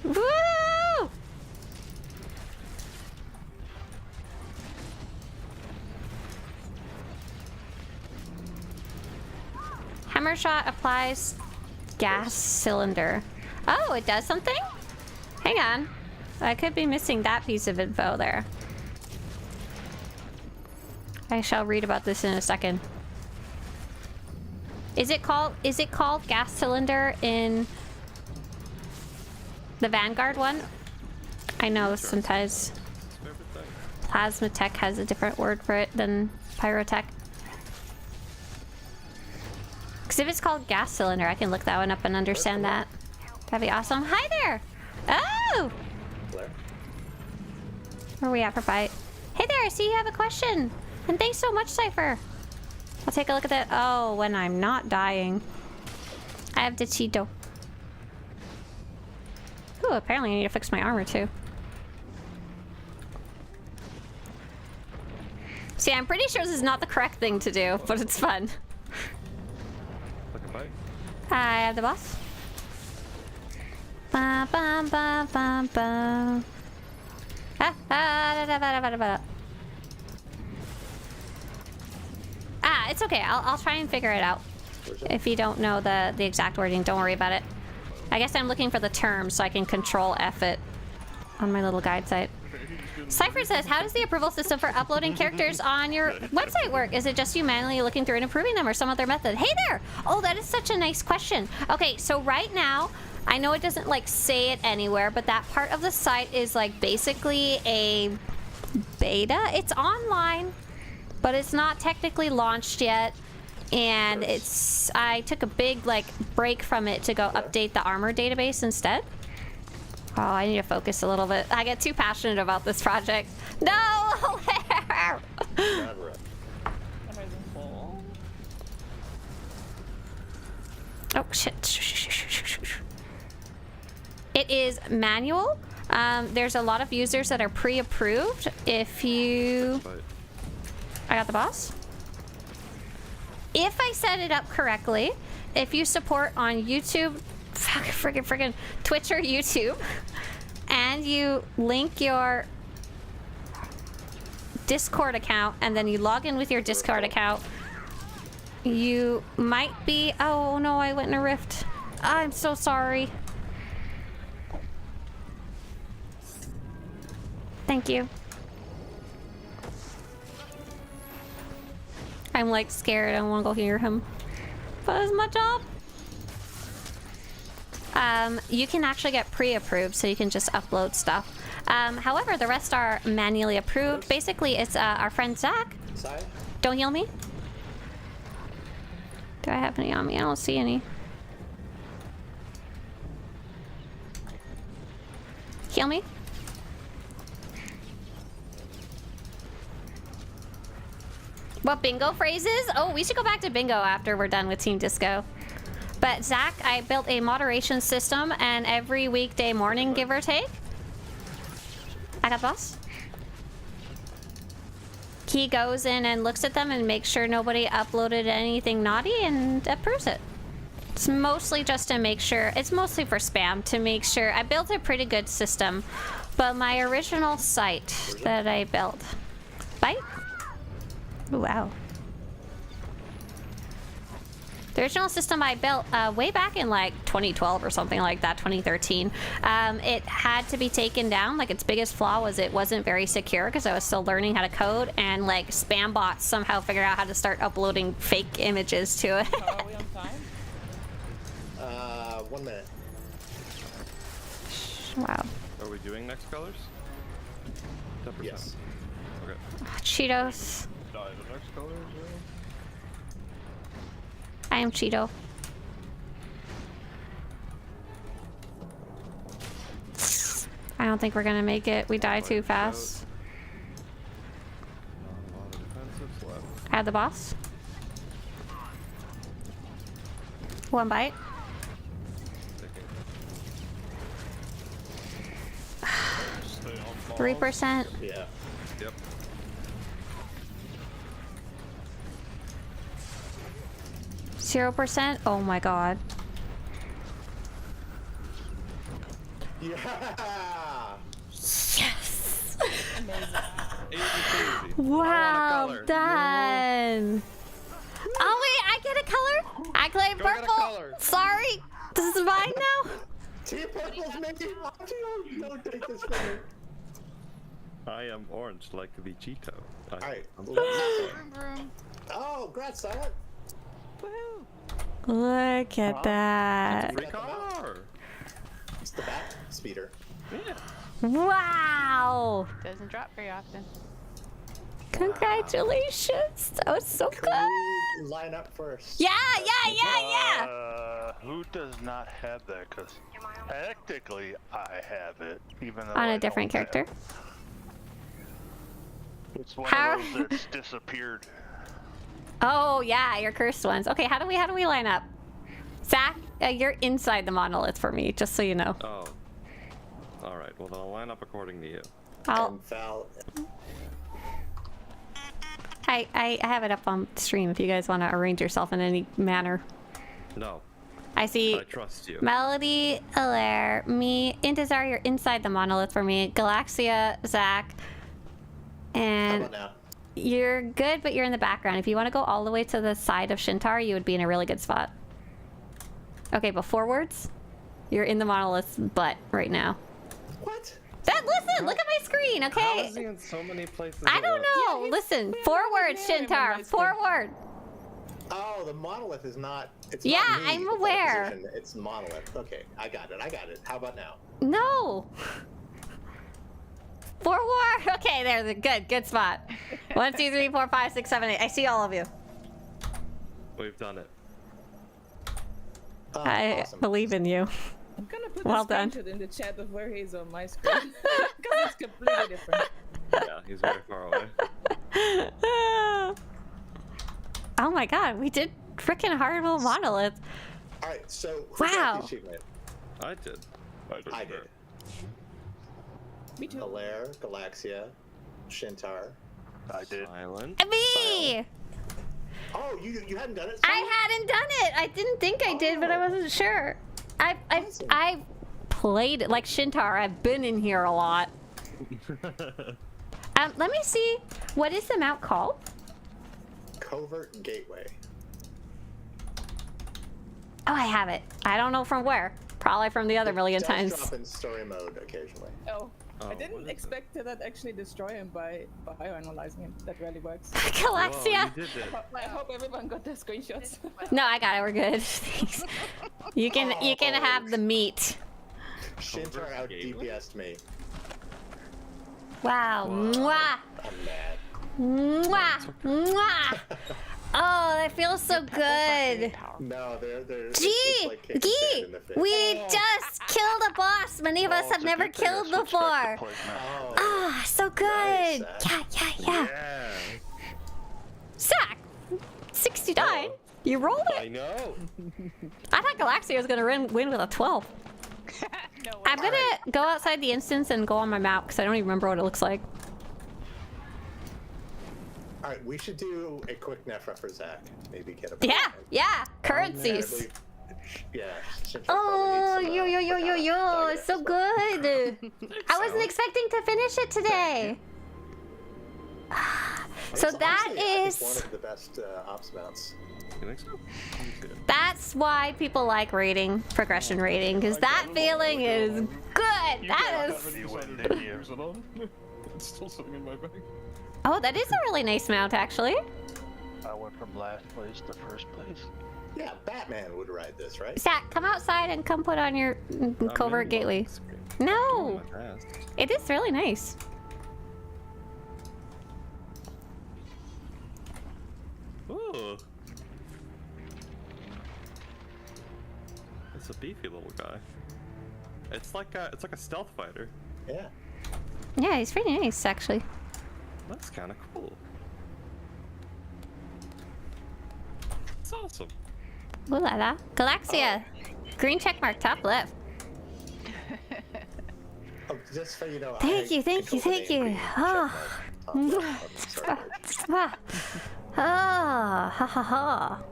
Woo! Hammer shot applies gas cylinder. Oh, it does something? Hang on. I could be missing that piece of info there. I shall read about this in a second. Is it called gas cylinder in the Vanguard one? I know sometimes Plasma Tech has a different word for it than Pyrotech. Because if it's called gas cylinder, I can look that one up and understand that. That'd be awesome. Hi there! Oh! Where are we at for fight? Hey there, I see you have a question! And thanks so much, Cypher! I'll take a look at that. Oh, when I'm not dying. I have the Cheeto. Ooh, apparently I need to fix my armor too. See, I'm pretty sure this is not the correct thing to do, but it's fun. I have the boss. Ba, ba, ba, ba, ba. It's okay. I'll try and figure it out. If you don't know the exact wording, don't worry about it. I guess I'm looking for the term so I can control F it on my little guide site. Cypher says, how does the approval system for uploading characters on your website work? Is it just you manually looking through and approving them or some other method? Hey there! Oh, that is such a nice question. Okay, so right now, I know it doesn't like say it anywhere, but that part of the site is like basically a beta. It's online, but it's not technically launched yet. And I took a big like break from it to go update the armor database instead. Oh, I need to focus a little bit. I get too passionate about this project. No! Oh, shit. It is manual. There's a lot of users that are pre-approved. If you... I got the boss. If I set it up correctly, if you support on YouTube, friggin' Twitch or YouTube, and you link your Discord account, and then you log in with your Discord account, you might be... Oh no, I went in a rift. I'm so sorry. Thank you. I'm like scared. I don't want to go hear him. But it's my job. You can actually get pre-approved, so you can just upload stuff. However, the rest are manually approved. Basically, it's our friend Zach. Don't heal me. Do I have any on me? I don't see any. Heal me. What bingo phrases? Oh, we should go back to bingo after we're done with Team Disco. But Zach, I built a moderation system, and every weekday morning, give or take, I got the boss. He goes in and looks at them and makes sure nobody uploaded anything naughty and approves it. It's mostly just to make sure, it's mostly for spam, to make sure. I built a pretty good system, but my original site that I built, bite? Ooh, wow. The original system I built way back in like 2012 or something like that, 2013, it had to be taken down. Like its biggest flaw was it wasn't very secure because I was still learning how to code, and like spam bots somehow figured out how to start uploading fake images to it. Are we on time? 1 minute. Wow. Are we doing next colors? 10%. Yes. Okay. Cheetos. Die the next colors, I am Cheeto. I don't think we're gonna make it. We die too fast. I had the boss. 1 bite. 3%. Yeah. Yep. 0%. Oh my god. Yeah. Yes. Easy. Wow, color. done. Oh wait, I get a color. I claim Go get a purple. color. Sorry, this is mine now. Team Purple's making don't take this from me. I am orange like the Cheeto. Alright, Vroom, vroom. Oh, congrats, Silent. Look at that. Free car. It's the bat speeder. Yeah. Wow. Doesn't drop very often. Congratulations. That was so good. Can we line up first? Yeah. Who does not have that? Because technically I have it, even though On I a different don't have character. it. It's one How- of those that's disappeared. Oh yeah, your cursed ones. Okay, how do we line up? Zach, you're inside the monolith for me, just so you know. Oh. All right. Well, then I'll line up according to you. And Val. I have it up on stream if you guys want to arrange yourself in any manner. No. I see. I trust you. Melody, Alaire, me, Intezar, you're inside the monolith for me. Galaxia, Zach, How and about now? you're good, but you're in the background. If you want to go all the way to the side of SWTOR, you would be in a really good spot. Okay, but forwards, you're in the monolith's butt right now. What? Listen, look at my screen, How okay? is he in so many places? I at don't once? know. Listen, forward, there in my SWTOR, screen. forward. Oh, the monolith is not. It's Yeah, not me I'm with that aware. position, It's monolith. Okay, I got it. How about now? No. Forward. Okay, there's a good spot. 1, 2, 3, 4, 5, 6, 7, 8. I see all of you. We've done it. Oh, I awesome. believe in you. I'm gonna put Well a done. screenshot in the chat of where he's on my screen. Because it's completely different. Yeah, he's very far away. Oh my god, we did freaking Horrible Monolith. All right, so who got Wow. the achievement? I did. I did. Me too. Alaire, Galaxia, SWTOR. I did. Silent. Me! Oh, you hadn't done it? I hadn't done it. I didn't think I did, but I wasn't sure. I played it. Like Shintar, I've been in here a lot. Let me see. What is the map called? Covert Gateway. Oh, I have it. I don't know from where. Probably from the other million It does times. drop in story mode occasionally. Oh, I what didn't is expect to that actually destroy him by analyzing him. That really works. Galaxia. Whoa, you did it. I hope everyone got their screenshots. No, I got it. We're good. Thanks. You can have the meat. Shintar out DPS'd me. Wow. Mwah. I'm mad. Mwah. Mwah. Oh, that feels so good. No, they're Gee, it's like kicking Gee, sand in the face. we just killed a boss many of us have it's a never good thing I killed switched back before. to Plague Man. Oh, Ah, so good. Nice, Yeah. Yeah. Sack, 69. You rolled I it. know. I thought Galaxia was gonna win with a 12. No way. I'm gonna go outside the instance and go on my map because I don't even remember what it looks like. all right, we should do a quick Nefra for Zach. Maybe get a Yeah. Currencies. Yeah. Shintar Oh, probably needs some, yo, it's so good. I wasn't expecting to finish it today. So It's that honestly, I think is, one of the best ops mounts. You think so? Me too. that's why people like rating, progression rating, because that feeling is good. That is, You win, didn't you? Use it on. It's still sitting in my bag. oh, that is a really nice mount, actually. I went from last place to first place. Yeah, Batman would ride this, right? Zach, come outside and come put on your covert gateway. No, My best. it is really nice. Ooh. It's a beefy little guy. It's like a stealth fighter. Yeah. Yeah, he's pretty nice, actually. That's kind of cool. It's awesome. Ooh la la. Galaxia, green check mark, top left. Oh, just so you know, Thank you. Oh. Ah. Ah, ha ha ha.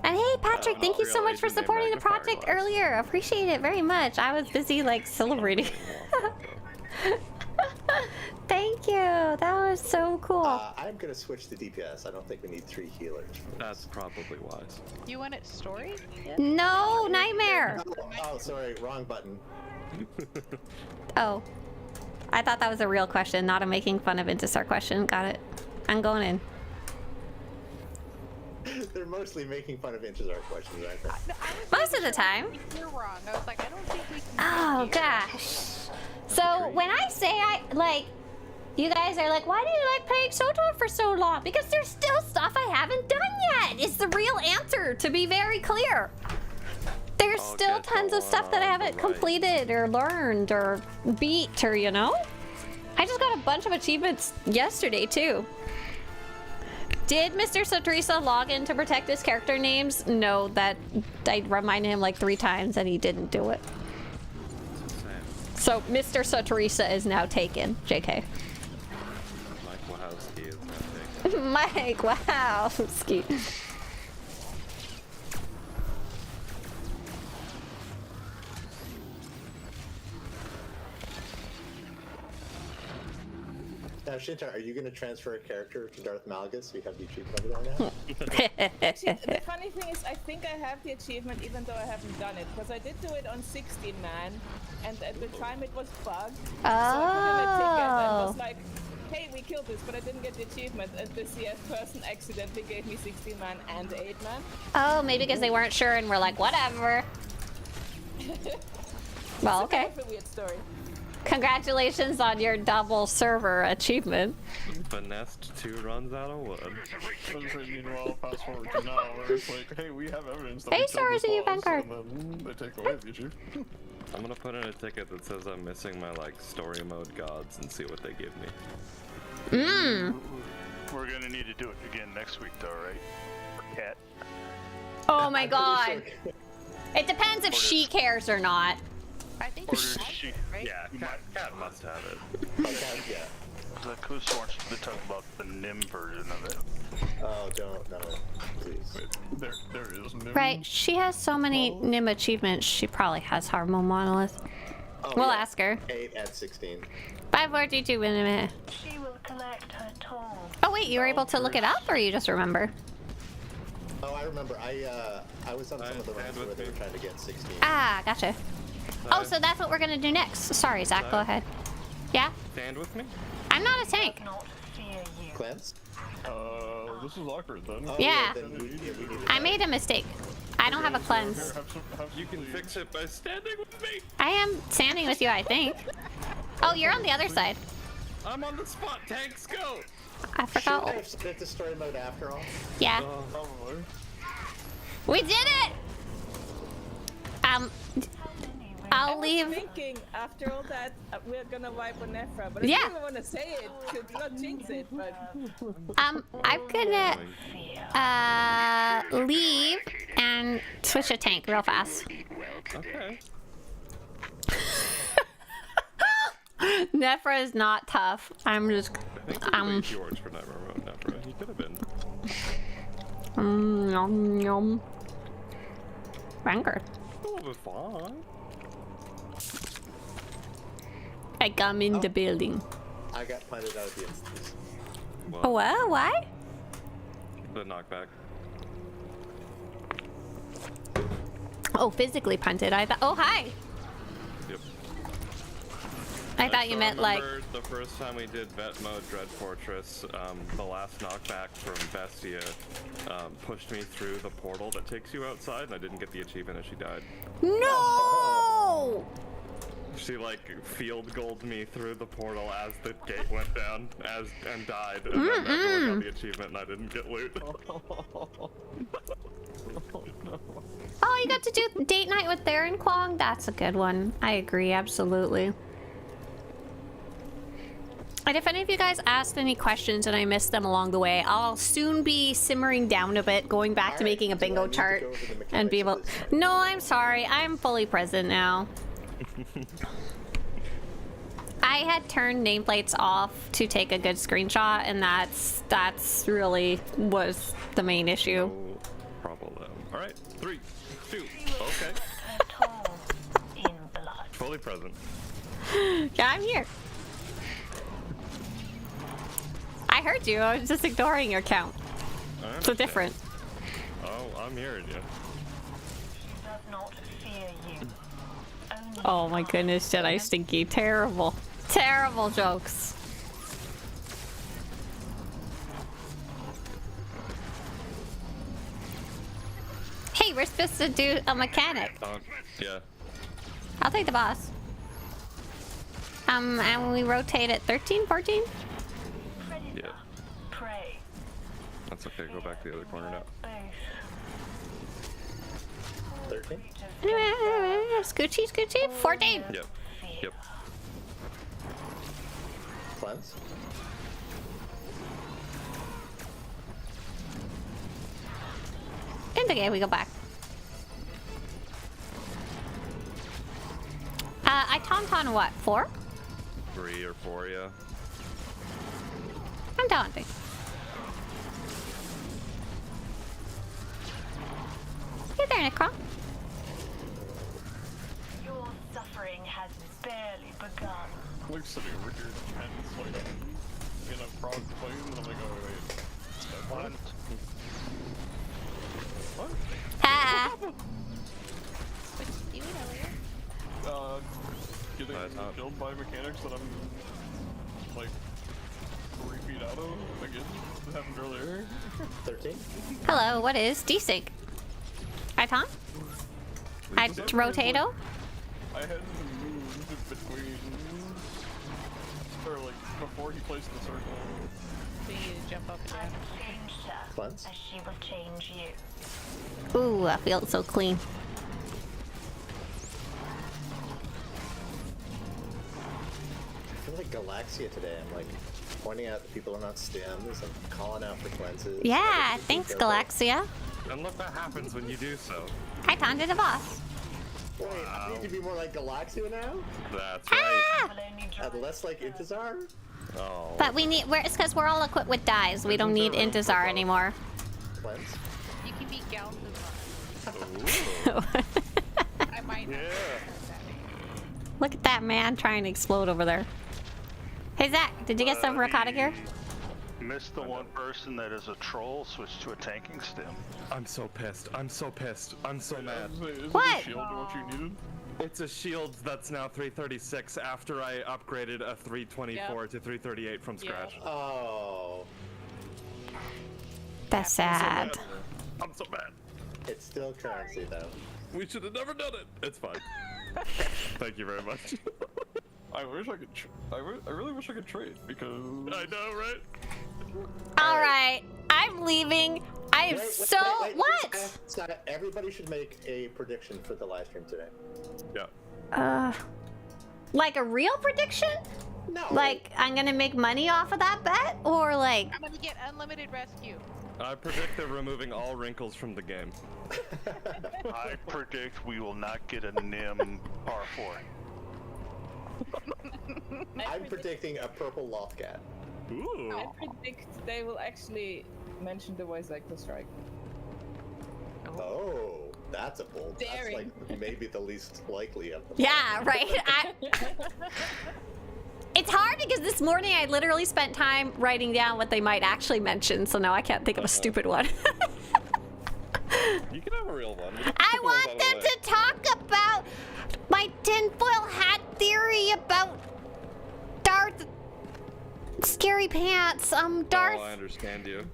And hey, Patrick, thank you so much for supporting the project earlier. Appreciate it very much. I was busy, like, celebrating. Thank you. That was so cool. I'm gonna switch to DPS. I don't think we need 3 healers. That's probably wise. You want it story? Yeah. No, nightmare. Oh, sorry, wrong button. Oh. I thought that was a real question, not a making fun of Intisar question. Got it. I'm going in. They're mostly making fun of Intisar questions, aren't they? No, I was Most of the time. You're wrong. I was like, I don't think we can. Oh, do here. gosh. So when I say you guys are like, why do you like playing SWTOR for so long? Because there's still stuff I haven't done yet. It's the real answer, to be very clear. There's Okay, still tons of stuff that I haven't completed or learned or beat or, you know? I just got a bunch of achievements yesterday, too. Did Mr. Swtorista log in to protect his character names? No, that I reminded him like 3 times and he didn't do it. So Mr. Swtorista is now taken. JK. Mike Wachowski is not taken. Mike, wow. Ski. Now, Shintar, are you going to transfer a character to Darth Malgus so you have the achievement over there now? Actually, the funny thing is, I think I have the achievement even though I haven't done it, because I did do it on 16-man, and at the time it was bugged. So I put in a ticket and was like, hey, we killed this, but I didn't get the achievement, and the CS person accidentally gave me 16-man and 8-man. Oh, maybe because they weren't sure and were like, whatever. Well, okay. It's a weird story. Congratulations on your double server achievement. Finessed 2 runs out of wood. Meanwhile, fast forward to now, where it's like, hey, we have evidence that Hey, we Star, killed is it your this boss, bank and then they take away the achievement. I'm gonna put in a ticket that says I'm missing my like story mode gods and see what they give me. We're gonna need to do it again next week, though, right? For Cat. Oh my god. It depends if she cares or not. I think Or she does has she? it, right? Yeah, cat must have it. Okay, yeah. Kusa wants to talk about the Nim version of it. Oh, don't, no, please. There is Nim. Right, she has so many NIM achievements, she probably has Harmo Monolith. Oh, We'll yeah. ask her. 8 at 16. 542 in a minute. She will collect her toll. Oh wait, you were able to look it up, or you just remember? Oh, I remember. I was on some of the runs where they were trying to get 16. Ah, gotcha. Oh, so that's what we're gonna do next. Sorry, Zach, go ahead. Yeah? Stand with me? I'm not a tank. Cleanse? This is awkward then. Oh, Yeah. Then we need I made a mistake. I don't have a cleanse. You can fix it by standing with me. I am standing with you, I think. Oh, you're on the other side. I'm on the spot. Tanks, go. I forgot. Should I have the story mode after all? Yeah. Probably. We did it! I'll I was leave. thinking after all that we're gonna wipe on Nephra, but Yeah. I didn't want to say it to not jinx it. But I'm gonna leave and switch a tank real fast. Okay. Nephra is not tough. I'm just I think he's way George for Nightmare Mode, Nephra. He could have been. Yum yum. Ranger. Oh, but fine. I come in the building. I got punted out of the instance. Oh, what? Why? The knockback. Oh, physically punted. I thought. Oh, hi. Yep. I thought you meant like. The first time we did vet mode Dread Fortress, the last knockback from Bestia pushed me through the portal that takes you outside, and I didn't get the achievement as she died. No! She like field goaled me through the portal as the gate went down, and died, and then everyone got the achievement, and I didn't get loot. Oh, you got to do date night with Theron Kwong? That's a good one. I agree, absolutely. And if any of you guys asked any questions and I missed them along the way, I'll soon be simmering down a bit, going back to making a bingo chart and be able. No, I'm sorry. I'm fully present now. I had turned nameplates off to take a good screenshot, and that's really was the main issue. No problem. All right, 3, 2, okay. Fully present. Yeah, I'm here. I heard you. I was just ignoring your count. So different. Oh, I'm hearing you. Oh my goodness, Jedi Stinky. Terrible. Terrible jokes. Hey, we're supposed to do a mechanic. Yeah. I'll take the boss. And we rotate at 13, 14? Yeah. That's okay, go back to the other corner now. 13? Scoochie, scoochie. 14. Yep. Yep. Cleanse? And again, we go back. I tauntaun what? 4? 3 or 4, yeah. I'm taunting. Hey there, Necron. Your suffering has barely begun. I'm like sitting over here tense, like in a frog plane, and I'm like, oh wait. What? What? Ha! What did you do earlier? Getting killed by mechanics that I'm like 3 feet out of again. This happened earlier. 13? Hello, what is desync? Iton? I rotato? I hadn't moved between, or like before he placed the circle. So you need to jump up and down. Changed her, Cleanse? as she will change you. Ooh, I feel so clean. I feel like Galaxia today. I'm like pointing out that people are not stems. I'm calling out for cleanses. Yeah, thanks, Galaxia. And look what happens when you do so. Iton did a boss. Wait, I need to be more like Galaxia now? That's right. Ah! And less like Intizar? Oh. But we need, it's because we're all equipped with dyes. We don't need Intezar anymore. Cleanse. You can beat Gals as Ooh. I might not. Look at that man trying to explode over there. Hey Zach, did you get some ricotta gear? Missed the one person that is a troll, switched to a tanking stim. I'm so pissed. I'm so pissed. I'm so mad. What? Shield what you needed? It's a shield that's now 336 after I upgraded a 324 to 338 from scratch. Oh. That's sad. I'm so mad. It's still currency though. We should have never done it. It's fine. Thank you very much. I wish I could. I really wish I could trade because. I know, right? All right, I'm leaving. I am what? Everybody should make a prediction for the live stream today. Yeah. Like a real prediction? No. Like I'm gonna make money off of that bet, or like I'm gonna get unlimited rescue. I predict they're removing all wrinkles from the game. I predict we will not get a NIM R4. I'm predicting a purple Lothcat. Ooh. I predict they will actually mention the voice actor strike. Oh, that's a bold. Daring. That's like maybe the least likely of them. yeah, right. It's hard because this morning I literally spent time writing down what they might actually mention, so now I can't think of a stupid one. You can have a real one. I want them to talk about my tinfoil hat theory about Darth Scary Pants. Darth. Oh, I understand you.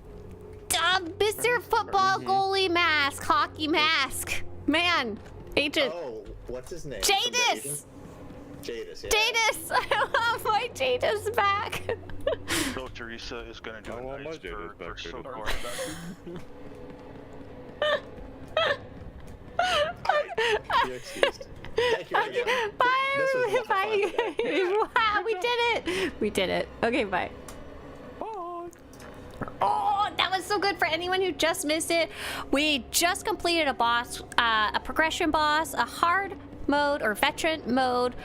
Mr. Football Goalie Mask, Hockey Mask. Man, Agent. Oh, what's his name? Jadis! Jadis, yeah. Jadis! I want my Jadis back. Swtorista is gonna do a nice for SWTOR. You're excused. Thank you again. Bye. This was a lot of fun Bye. today. Wow, we did it. We did it. Okay, bye. Oh, that was so good for anyone who just missed it. We just completed a boss, a progression boss, a hard mode or veteran mode,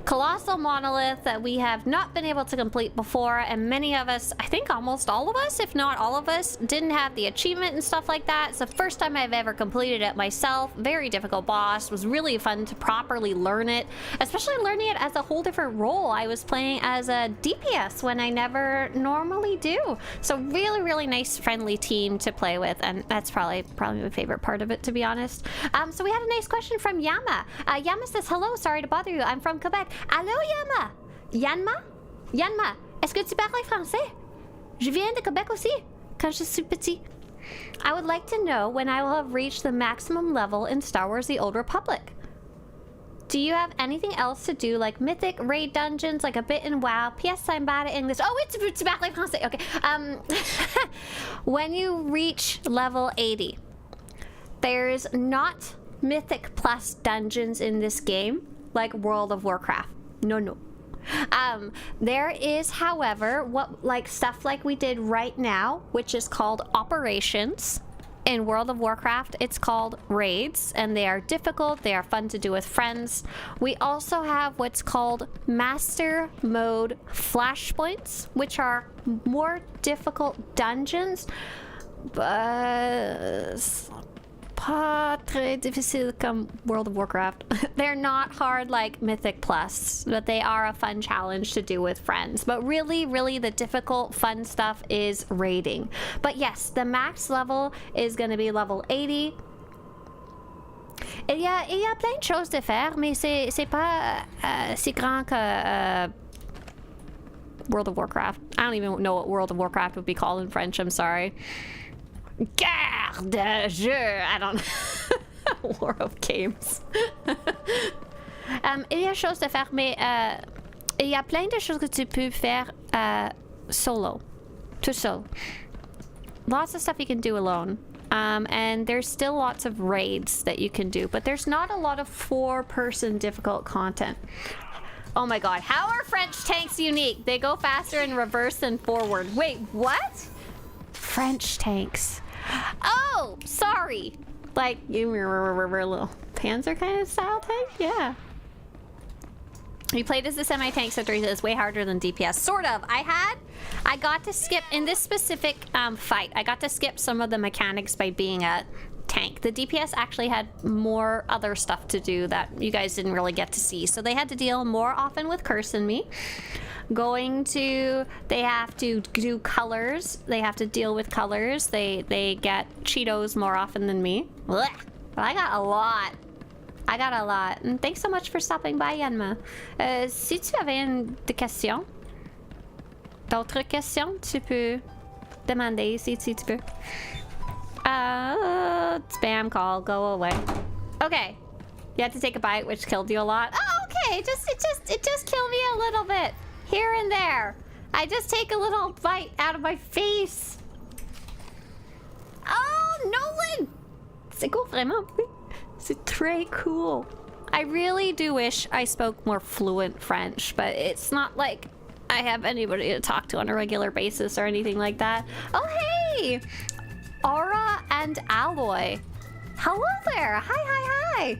colossal monolith that we have not been able to complete before, and many of us, I think almost all of us, if not all of us, didn't have the achievement and stuff like that. It's the first time I've ever completed it myself. Very difficult boss. It was really fun to properly learn it, especially learning it as a whole different role. I was playing as a DPS when I never normally do. So really, really nice, friendly team to play with, and that's probably my favorite part of it, to be honest. So we had a nice question from Yama. Yama says, hello, sorry to bother you. I'm from Quebec. Allô, Yama? Yanma, est-ce que tu parles français? Je viens de Québec aussi, quand je suis petit. I would like to know when I will have reached the maximum level in Star Wars The Old Republic. Do you have anything else to do, like mythic raid dungeons, like a bit in WoW? P.S. I'm bad at English. Oh, wait, tu parles français. Okay. When you reach level 80, there's not mythic plus dungeons in this game, like World of Warcraft. No. There is, however, stuff like we did right now, which is called operations. In World of Warcraft, it's called raids, and they are difficult. They are fun to do with friends. We also have what's called master mode flashpoints, which are more difficult dungeons, but pas très difficile comme World of Warcraft. They're not hard like Mythic Plus, but they are a fun challenge to do with friends. But really, really the difficult fun stuff is raiding. But yes, the max level is going to be level 80. Il y a plein de choses de faire, mais c'est pas si grand que World of Warcraft. I don't even know what World of Warcraft would be called in French, I'm sorry. Guerre de jeu. I don't know. War of Games. Il y a choses à faire, mais il y a plein de choses que tu peux faire solo. Tout seul. Lots of stuff you can do alone. And there's still lots of raids that you can do, but there's not a lot of 4-person difficult content. Oh my god, how are French tanks unique? They go faster in reverse than forward. Wait, what? French tanks. Oh, sorry. Like, little Panzer kind of style tank? Yeah. You played as the semi-tank, Swtorista is way harder than DPS. Sort of. I got to skip, in this specific fight, I got to skip some of the mechanics by being a tank. The DPS actually had more other stuff to do that you guys didn't really get to see. So they had to deal more often with Curse and me. They have to do colors. They have to deal with colors. They get Cheetos more often than me. Blech. But I got a lot. And thanks so much for stopping by, Yanma. Si tu avais des questions, d'autres questions, tu peux demander si tu peux. Spam call, go away. Okay. You had to take a bite, which killed you a lot. Oh, okay. It just killed me a little bit. Here and there. I just take a little bite out of my face. Oh, Nolan! C'est cool, vraiment. C'est très cool. I really do wish I spoke more fluent French, but it's not like I have anybody to talk to on a regular basis or anything like that. Oh, hey! Aura and Alloy. Hello there. Hi.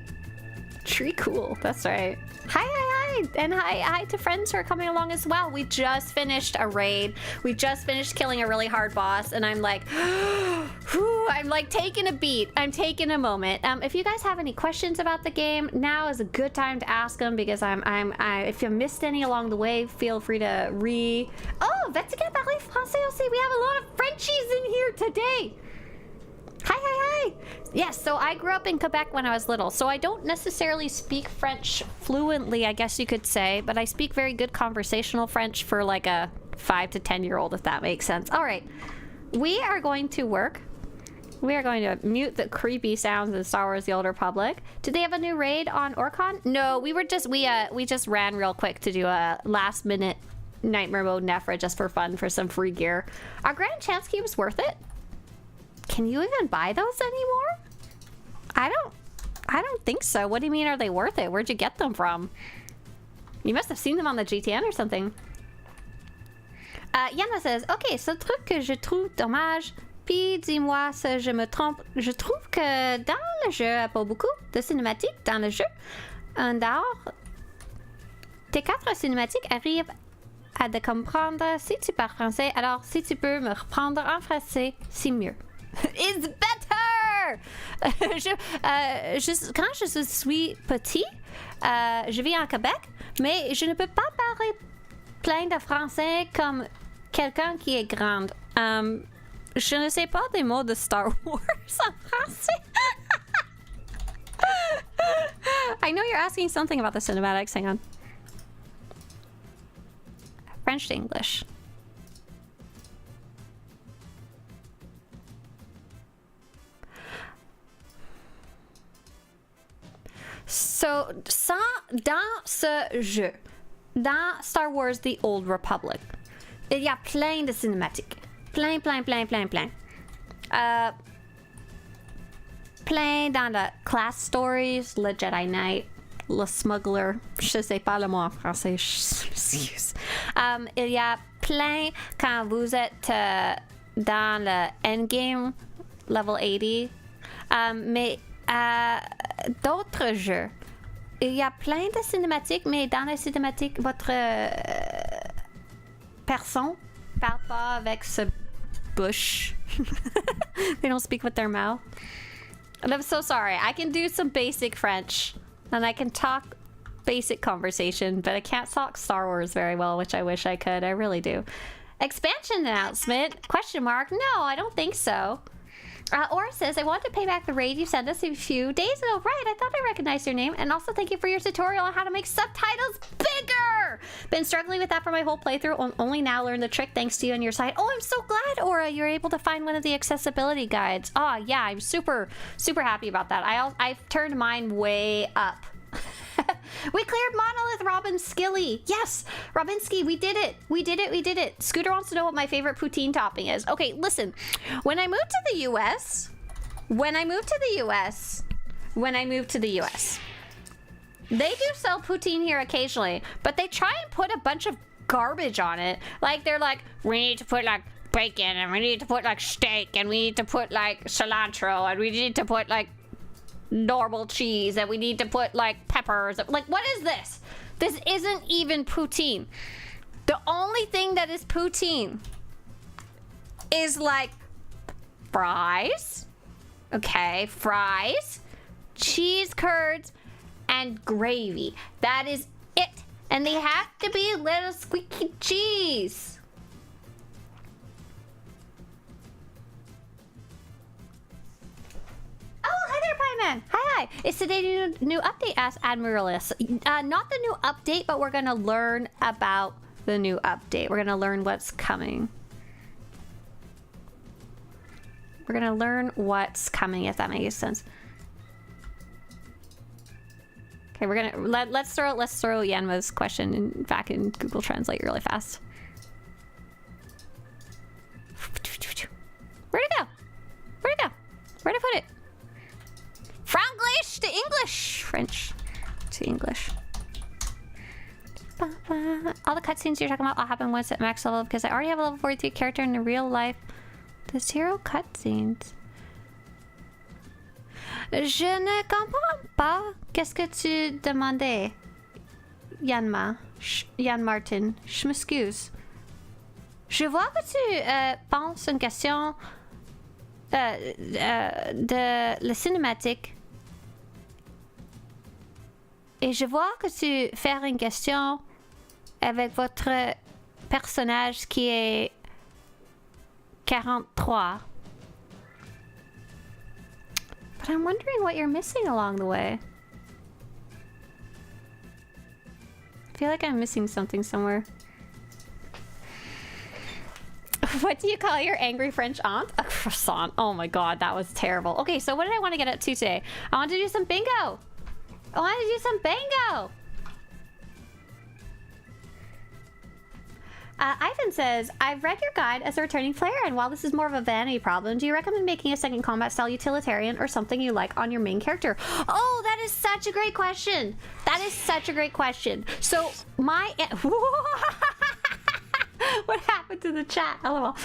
Tree cool. That's right. Hi. And hi to friends who are coming along as well. We just finished a raid. We just finished killing a really hard boss, and I'm like, I'm like taking a beat. I'm taking a moment. If you guys have any questions about the game, now is a good time to ask them, because if you missed any along the way, feel free to Oh, Vetican parler français aussi. We have a lot of Frenchies in here today. Hi. Yes, so I grew up in Quebec when I was little, so I don't necessarily speak French fluently, I guess you could say, but I speak very good conversational French for like a 5 to 10-year-old, if that makes sense. All right, we are going to work. We are going to mute the creepy sounds in Star Wars: The Old Republic. Did they have a new raid on Orcon? No, we just ran real quick to do a last-minute Nightmare Mode Nephra just for fun for some free gear. Are Grand Chance Cubes worth it? Can you even buy those anymore? I don't think so. What do you mean, are they worth it? Where'd you get them from? You must have seen them on the GTN or something. Yana says, ok, ce truc que je trouve dommage, puis dis-moi si je me trompe, je trouve que dans le jeu, il n'y a pas beaucoup de cinématiques dans le jeu. En dehors, tes 4 cinématiques arrivent à de comprendre si tu parles français, alors si tu peux me reprendre en français, c'est mieux. It's better! Quand je suis petit, je vis en Québec, mais je ne peux pas parler plein de français comme quelqu'un qui est grande. Je ne sais pas des mots de Star Wars en français. I know you're asking something about the cinematics. Hang on. French to English. So, dans ce jeu, dans Star Wars The Old Republic, il y a plein de cinématiques. Plein. Plein dans le Class Stories, le Jedi Knight, le Smuggler, je sais pas le mot en français, excuse. Il y a plein quand vous êtes dans le Endgame, level 80, mais d'autres jeux, il y a plein de cinématiques, mais dans les cinématiques, votre personne parle pas avec ce bush. They don't speak with their mouth. And I'm so sorry. I can do some basic French, and I can talk basic conversation, but I can't talk Star Wars very well, which I wish I could. I really do. Expansion announcement? Question mark? No, I don't think so. Aura says, I want to pay back the raid you sent us a few days ago. Right, I thought I recognized your name. And also thank you for your tutorial on how to make subtitles bigger. Been struggling with that for my whole playthrough. Only now learned the trick thanks to you and your site. Oh, I'm so glad, Aura, you're able to find one of the accessibility guides. Oh, yeah, I'm super happy about that. I've turned mine way up. We cleared Monolith, Robin Skilly. Yes, Robinsky, we did it. We did it. Scooter wants to know what my favorite poutine topping is. Okay, listen. When I moved to the US, they do sell poutine here occasionally, but they try and put a bunch of garbage on it. Like, they're like, we need to put like bacon, and we need to put like steak, and we need to put like cilantro, and we need to put like normal cheese and we need to put like peppers. Like, what is this? This isn't even poutine. The only thing that is poutine is like fries. Okay, fries, cheese curds, and gravy. That is it. And they have to be little squeaky cheese. Oh, hi there, Pie Man. Hi. Is today new update? Asked Admiralis. Not the new update, but we're going to learn about the new update. We're going to learn what's coming. We're going to learn what's coming, if that makes sense. Okay, we're gonna let's throw Yanma's question back in Google Translate really fast. Where'd it go? Where'd it go? Where'd I put it? Franglish to English. French to English. All the cutscenes you're talking about all happen once at max level because I already have a level 43 character in the real life. There's 0 cutscenes. Je ne comprends pas. Qu'est-ce que tu demandais, Yann Martin? Je m'excuse. Je vois que tu penses une question de la cinématique. Et je vois que tu fais une question avec votre personnage qui est 43. But I'm wondering what you're missing along the way. I feel like I'm missing something somewhere. What do you call your angry French aunt? A croissant. Oh my god, that was terrible. Okay, so what did I want to get up to today? I want to do some bingo. I want to do some bingo. Ivan says, I've read your guide as a returning player, and while this is more of a vanity problem, do you recommend making a second combat style utilitarian or something you like on your main character? Oh, that is such a great question. That is such a great question. So my... What happened to the chat? LOL.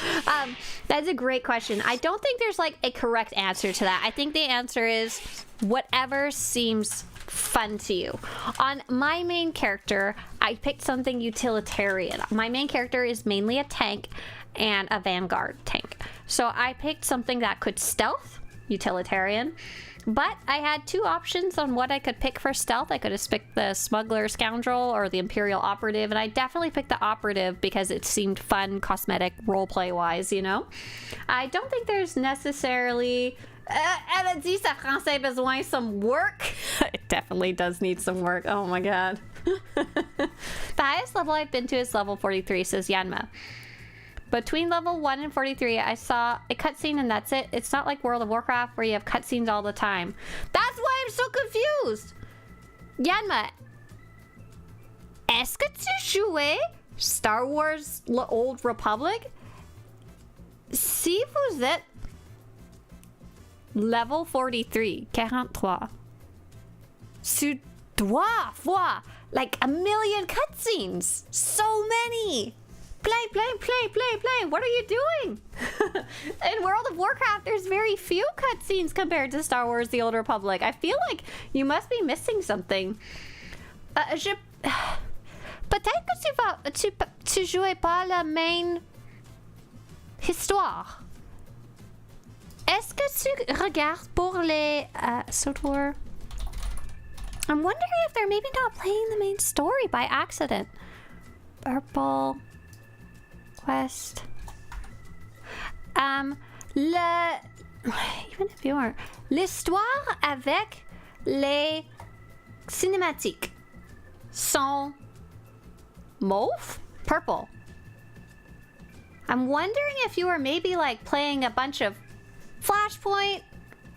That's a great question. I don't think there's like a correct answer to that. I think the answer is whatever seems fun to you. On my main character, I picked something utilitarian. My main character is mainly a tank and a vanguard tank. So I picked something that could stealth, utilitarian. But I had 2 options on what I could pick for stealth. I could have picked the smuggler scoundrel or the imperial operative, and I definitely picked the operative because it seemed fun, cosmetic, roleplay wise, you know? I don't think there's necessarily... Elle a dit ça français besoin some work. It definitely does need some work. Oh my god. The highest level I've been to is level 43, says Yanma. Between level 1 and 43, I saw a cutscene and that's it. It's not like World of Warcraft where you have cutscenes all the time. That's why I'm so confused. Yanma, est-ce que tu jouais Star Wars Old Republic? Si vous êtes level 43, 43, tu dois voir like a million cutscenes. So many. Play. What are you doing? In World of Warcraft, there's very few cutscenes compared to Star Wars The Old Republic. I feel like you must be missing something. Peut-être que tu jouais pas la main histoire. Est-ce que tu regardes pour les SWTOR? I'm wondering if they're maybe not playing the main story by accident. Purple quest. Even if you aren't. L'histoire avec les cinématiques sont mauve? Purple. I'm wondering if you were maybe like playing a bunch of Flashpoint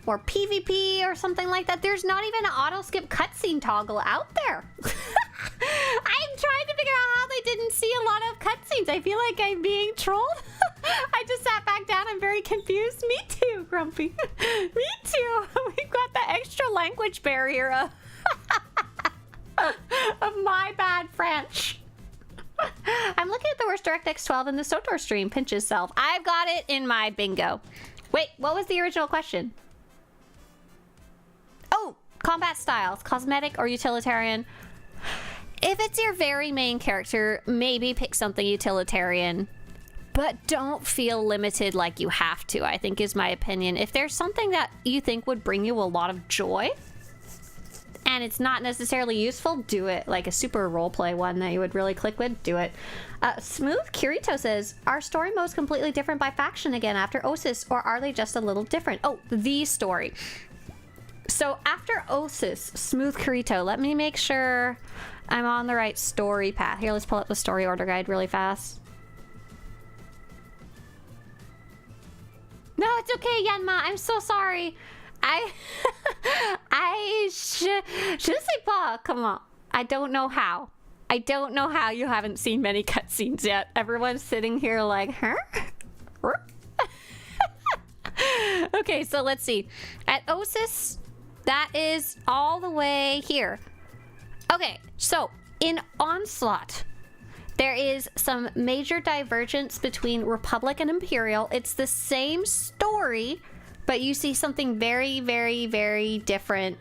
or PvP or something like that. There's not even an auto skip cutscene toggle out there. I'm trying to figure out how they didn't see a lot of cutscenes. I feel like I'm being trolled. I just sat back down. I'm very confused. Me too, Grumpy. Me too. We've got the extra language barrier of my bad French. I'm looking at the worst DirectX 12 in the SWTOR stream. Pinch yourself. I've got it in my bingo. Wait, what was the original question? Oh, Combat styles, cosmetic or utilitarian. If it's your very main character, maybe pick something utilitarian. But don't feel limited like you have to, I think is my opinion. If there's something that you think would bring you a lot of joy, and it's not necessarily useful, do it. Like a super roleplay one that you would really click with, do it. Smooth Kirito says, are story modes completely different by faction again after Osis, or are they just a little different? Oh, the story. So after Osis, Smooth Kirito, let me make sure I'm on the right story path. Here, let's pull up the story order guide really fast. No, it's okay, Yanma. I'm so sorry. Je sais pas. Come on. I don't know how. I don't know how you haven't seen many cutscenes yet. Everyone's sitting here like, huh? Okay, so let's see. At Osis, that is all the way here. Okay, so in Onslaught, there is some major divergence between Republic and Imperial. It's the same story, but you see something very, very, very different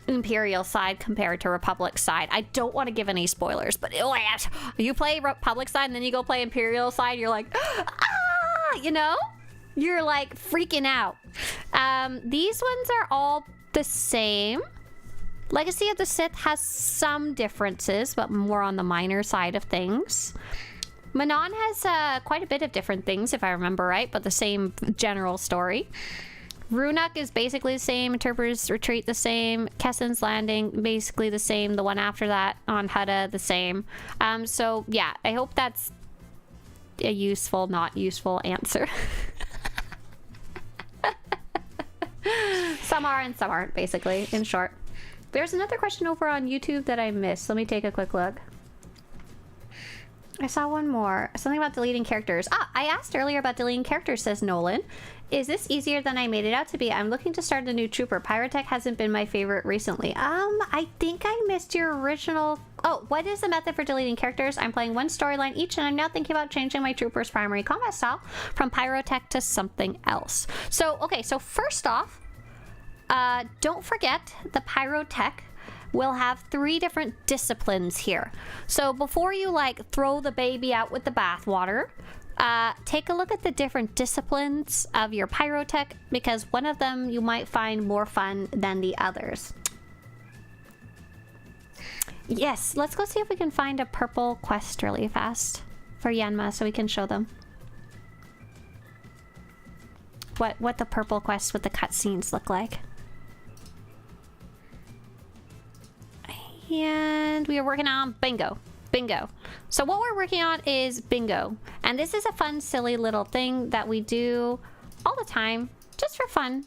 Imperial side compared to Republic side. I don't want to give any spoilers, but you play Republic side and then you go play Imperial side, you're like, ah, you know? You're like freaking out. These ones are all the same. Legacy of the Sith has some differences, but more on the minor side of things. Manon has quite a bit of different things, if I remember right, but the same general story. Runuk is basically the same. Interpreter's Retreat the same. Kessen's Landing basically the same. The one after that on Hutta the same. So yeah, I hope that's a useful, not useful answer. Some are and some aren't, basically, in short. There's another question over on YouTube that I missed. Let me take a quick look. I saw one more. Something about deleting characters. Ah, I asked earlier about deleting characters, says Nolan. Is this easier than I made it out to be? I'm looking to start a new trooper. Pyrotech hasn't been my favorite recently. I think I missed your original... Oh, what is the method for deleting characters? I'm playing one storyline each, and I'm now thinking about changing my trooper's primary combat style from Pyrotech to something else. So, okay, so first off, don't forget the Pyrotech will have 3 different disciplines here. So before you like throw the baby out with the bathwater, take a look at the different disciplines of your Pyrotech, because one of them you might find more fun than the others. Yes, let's go see if we can find a purple quest really fast for Yanma so we can show them what the purple quests with the cutscenes look like. And we are working on bingo. Bingo. So what we're working on is bingo. And this is a fun, silly little thing that we do all the time, just for fun.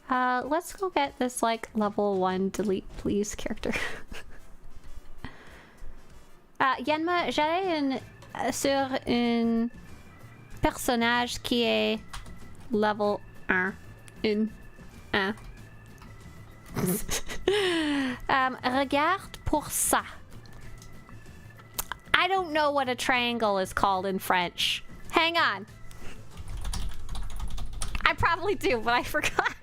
Let's go get this like level 1 delete please character. Yanma, j'allais sur un personnage qui est level 1. Regarde pour ça. I don't know what a triangle is called in French. Hang on. I probably do, but I forgot.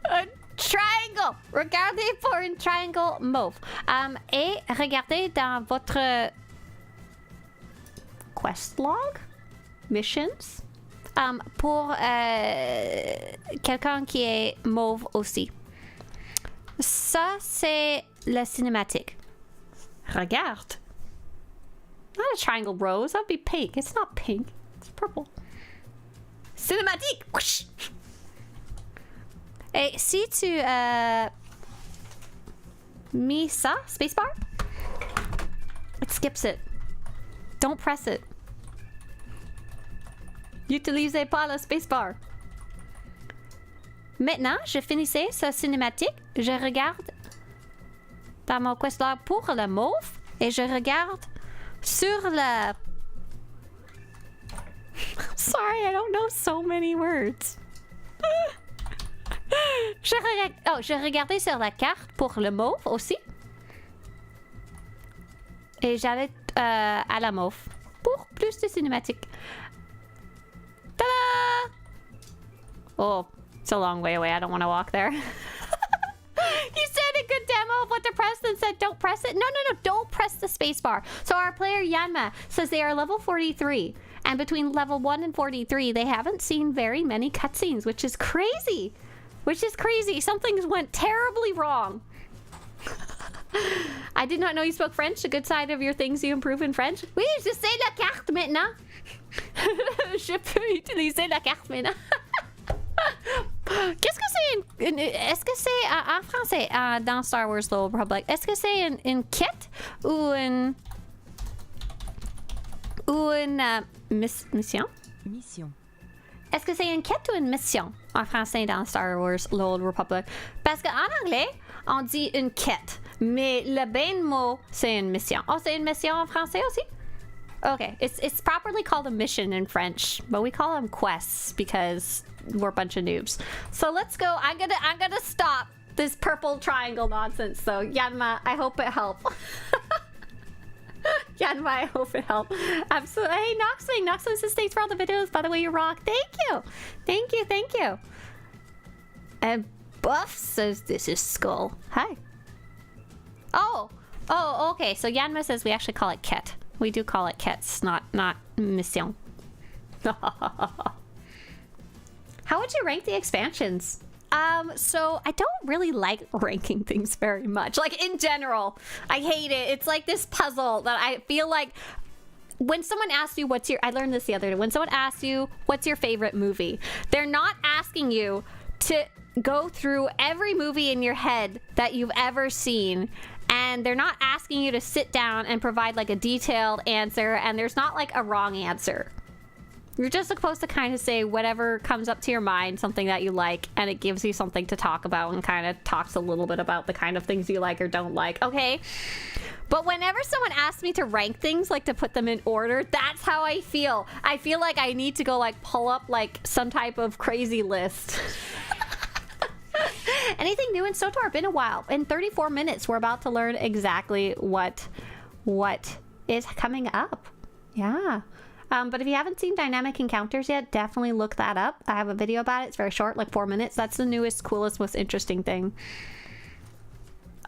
A triangle. Regardez pour un triangle mauve. Et regardez dans votre quest log, missions, pour quelqu'un qui est mauve aussi. Ça, c'est la cinématique. Regarde. Not a triangle rose. That'd be pink. It's not pink. It's purple. Cinématique. Whoosh. Et si tu mis ça, spacebar, it skips it. Don't press it. N'utilisez pas la spacebar. Maintenant, je finissais sa cinématique. Je regarde dans mon quest log pour le mauve et je regarde sur le... Sorry, I don't know so many words. Je regardais sur la carte pour le mauve aussi. Et j'allais à la mauve pour plus de cinématiques. Ta-da! Oh, It's a long way away. I don't want to walk there. You said a good demo of what to press, then said don't press it. No, don't press the spacebar. So our player Yanma says they are level 43. And between level 1 and 43, they haven't seen very many cutscenes, which is crazy. Something went terribly wrong. I did not know you spoke French. A good side of your things you improve in French. Oui, je sais la carte maintenant. Je peux utiliser la carte maintenant. Qu'est-ce que c'est est-ce que c'est en français dans Star Wars The Old Republic? Est-ce que c'est une quête ou une mission? Mission. Est-ce que c'est une quête ou une mission en français dans Star Wars The Old Republic? Parce qu'en anglais, on dit une quête, mais le bon mot, c'est une mission. Oh, c'est une mission en français aussi? Okay, it's properly called a mission in French, but we call them quests because we're a bunch of noobs. So let's go. I'm gonna stop this purple triangle nonsense. So Yanma, I hope it helped. Yanma, I hope it helped. Absolutely. Hey, Noxwing says thanks for all the videos. By the way, you rock. Thank you. And Buff says this is Skull. Hi. Oh, okay. So Yanma says we actually call it Ket. We do call it Kets, not mission. How would you rank the expansions? So I don't really like ranking things very much. Like in general, I hate it. It's like this puzzle that I feel like when someone asks you I learned this the other day. When someone asks you what's your favorite movie, they're not asking you to go through every movie in your head that you've ever seen. And they're not asking you to sit down and provide like a detailed answer. And there's not like a wrong answer. You're just supposed to kind of say whatever comes up to your mind, something that you like, and it gives you something to talk about and kind of talks a little bit about the kind of things you like or don't like, okay? But whenever someone asks me to rank things, like to put them in order, that's how I feel. I feel like I need to go like pull up like some type of crazy list. Anything new in SWTOR? Been a while. In 34 minutes, we're about to learn exactly what is coming up. Yeah. But if you haven't seen Dynamic Encounters yet, definitely look that up. I have a video about it. It's very short, like 4 minutes. That's the newest, coolest, most interesting thing.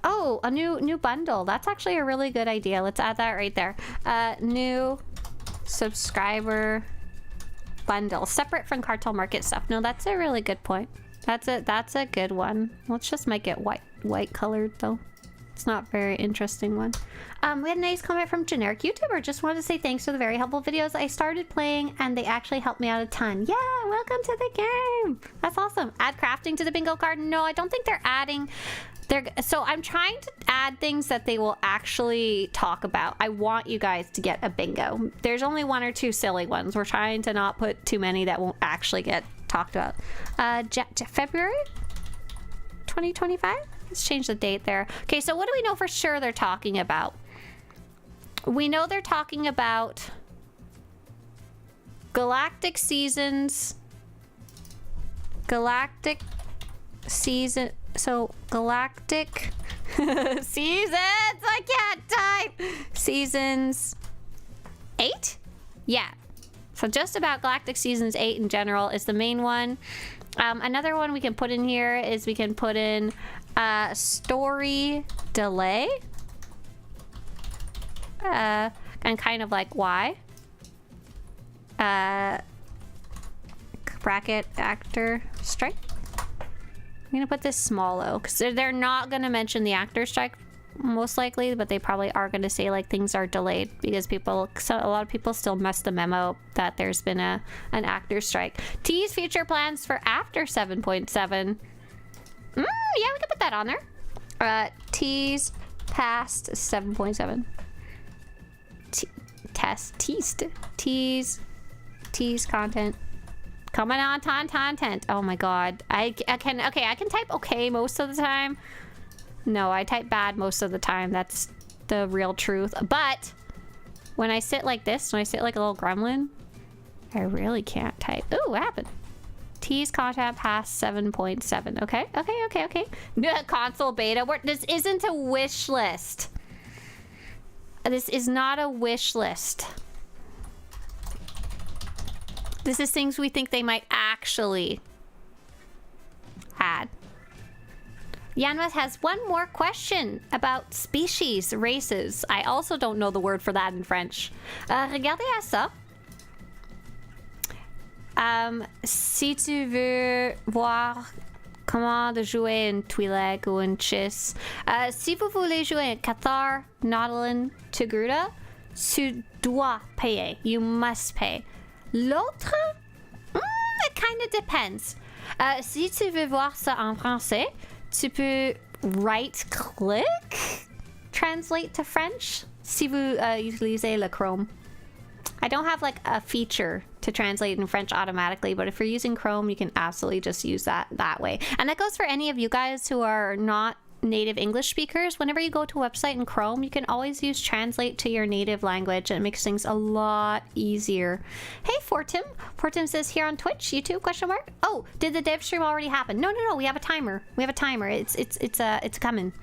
Oh, a new bundle. That's actually a really good idea. Let's add that right there. New subscriber bundle, separate from Cartel Market stuff. No, that's a really good point. That's a good one. Let's just make it white colored though. It's not a very interesting one. We had a nice comment from generic YouTuber. Just wanted to say thanks for the very helpful videos. I started playing and they actually helped me out a ton. Yeah, welcome to the game. That's awesome. Add crafting to the bingo card. No, I don't think they're adding. So I'm trying to add things that they will actually talk about. I want you guys to get a bingo. There's only 1 or 2 silly ones. We're trying to not put too many that won't actually get talked about. February 2025? Let's change the date there. Okay, so what do we know for sure they're talking about? We know they're talking about Galactic Seasons. Galactic Season. So, Galactic Seasons! I can't type! Seasons 8? Yeah. So just about Galactic Seasons 8 in general is the main one. Another one we can put in here is we can put in story delay. And kind of like why. Bracket actor strike. I'm gonna put this small O because they're not gonna mention the actor strike most likely, but they probably are gonna say like things are delayed because a lot of people still mess the memo that there's been an actor strike. Tease future plans for after 7.7. Yeah, we can put that on there. Tease past 7.7. Tease content. Coming on content. Oh my god. I can type okay most of the time. No, I type bad most of the time. That's the real truth. But when I sit like this, when I sit like a little gremlin, I really can't type. Ooh, what happened? Tease content past 7.7. Okay. Console beta. This isn't a wish list. This is not a wish list. This is things we think they might actually Yanma has one more question about species, races. I also don't know the word for that in French. Regardez à ça. Si tu veux voir comment de jouer un Twi'lek ou un Chiss, si vous voulez jouer un Cathar, Nautilin, Togruta, tu dois payer. You must pay. L'autre, it kind of depends. Si tu veux voir ça en français, tu peux right-click, translate to French, si vous utilisez le Chrome. I don't have like a feature to translate in French automatically, but if you're using Chrome, you can absolutely just use that way. And that goes for any of you guys who are not native English speakers. Whenever you go to a website in Chrome, you can always use translate to your native language, and it makes things a lot easier. Hey, Fortim. Fortim says here on Twitch, YouTube, question mark. Oh, did the dev stream already happen? No, we have a timer. It's coming.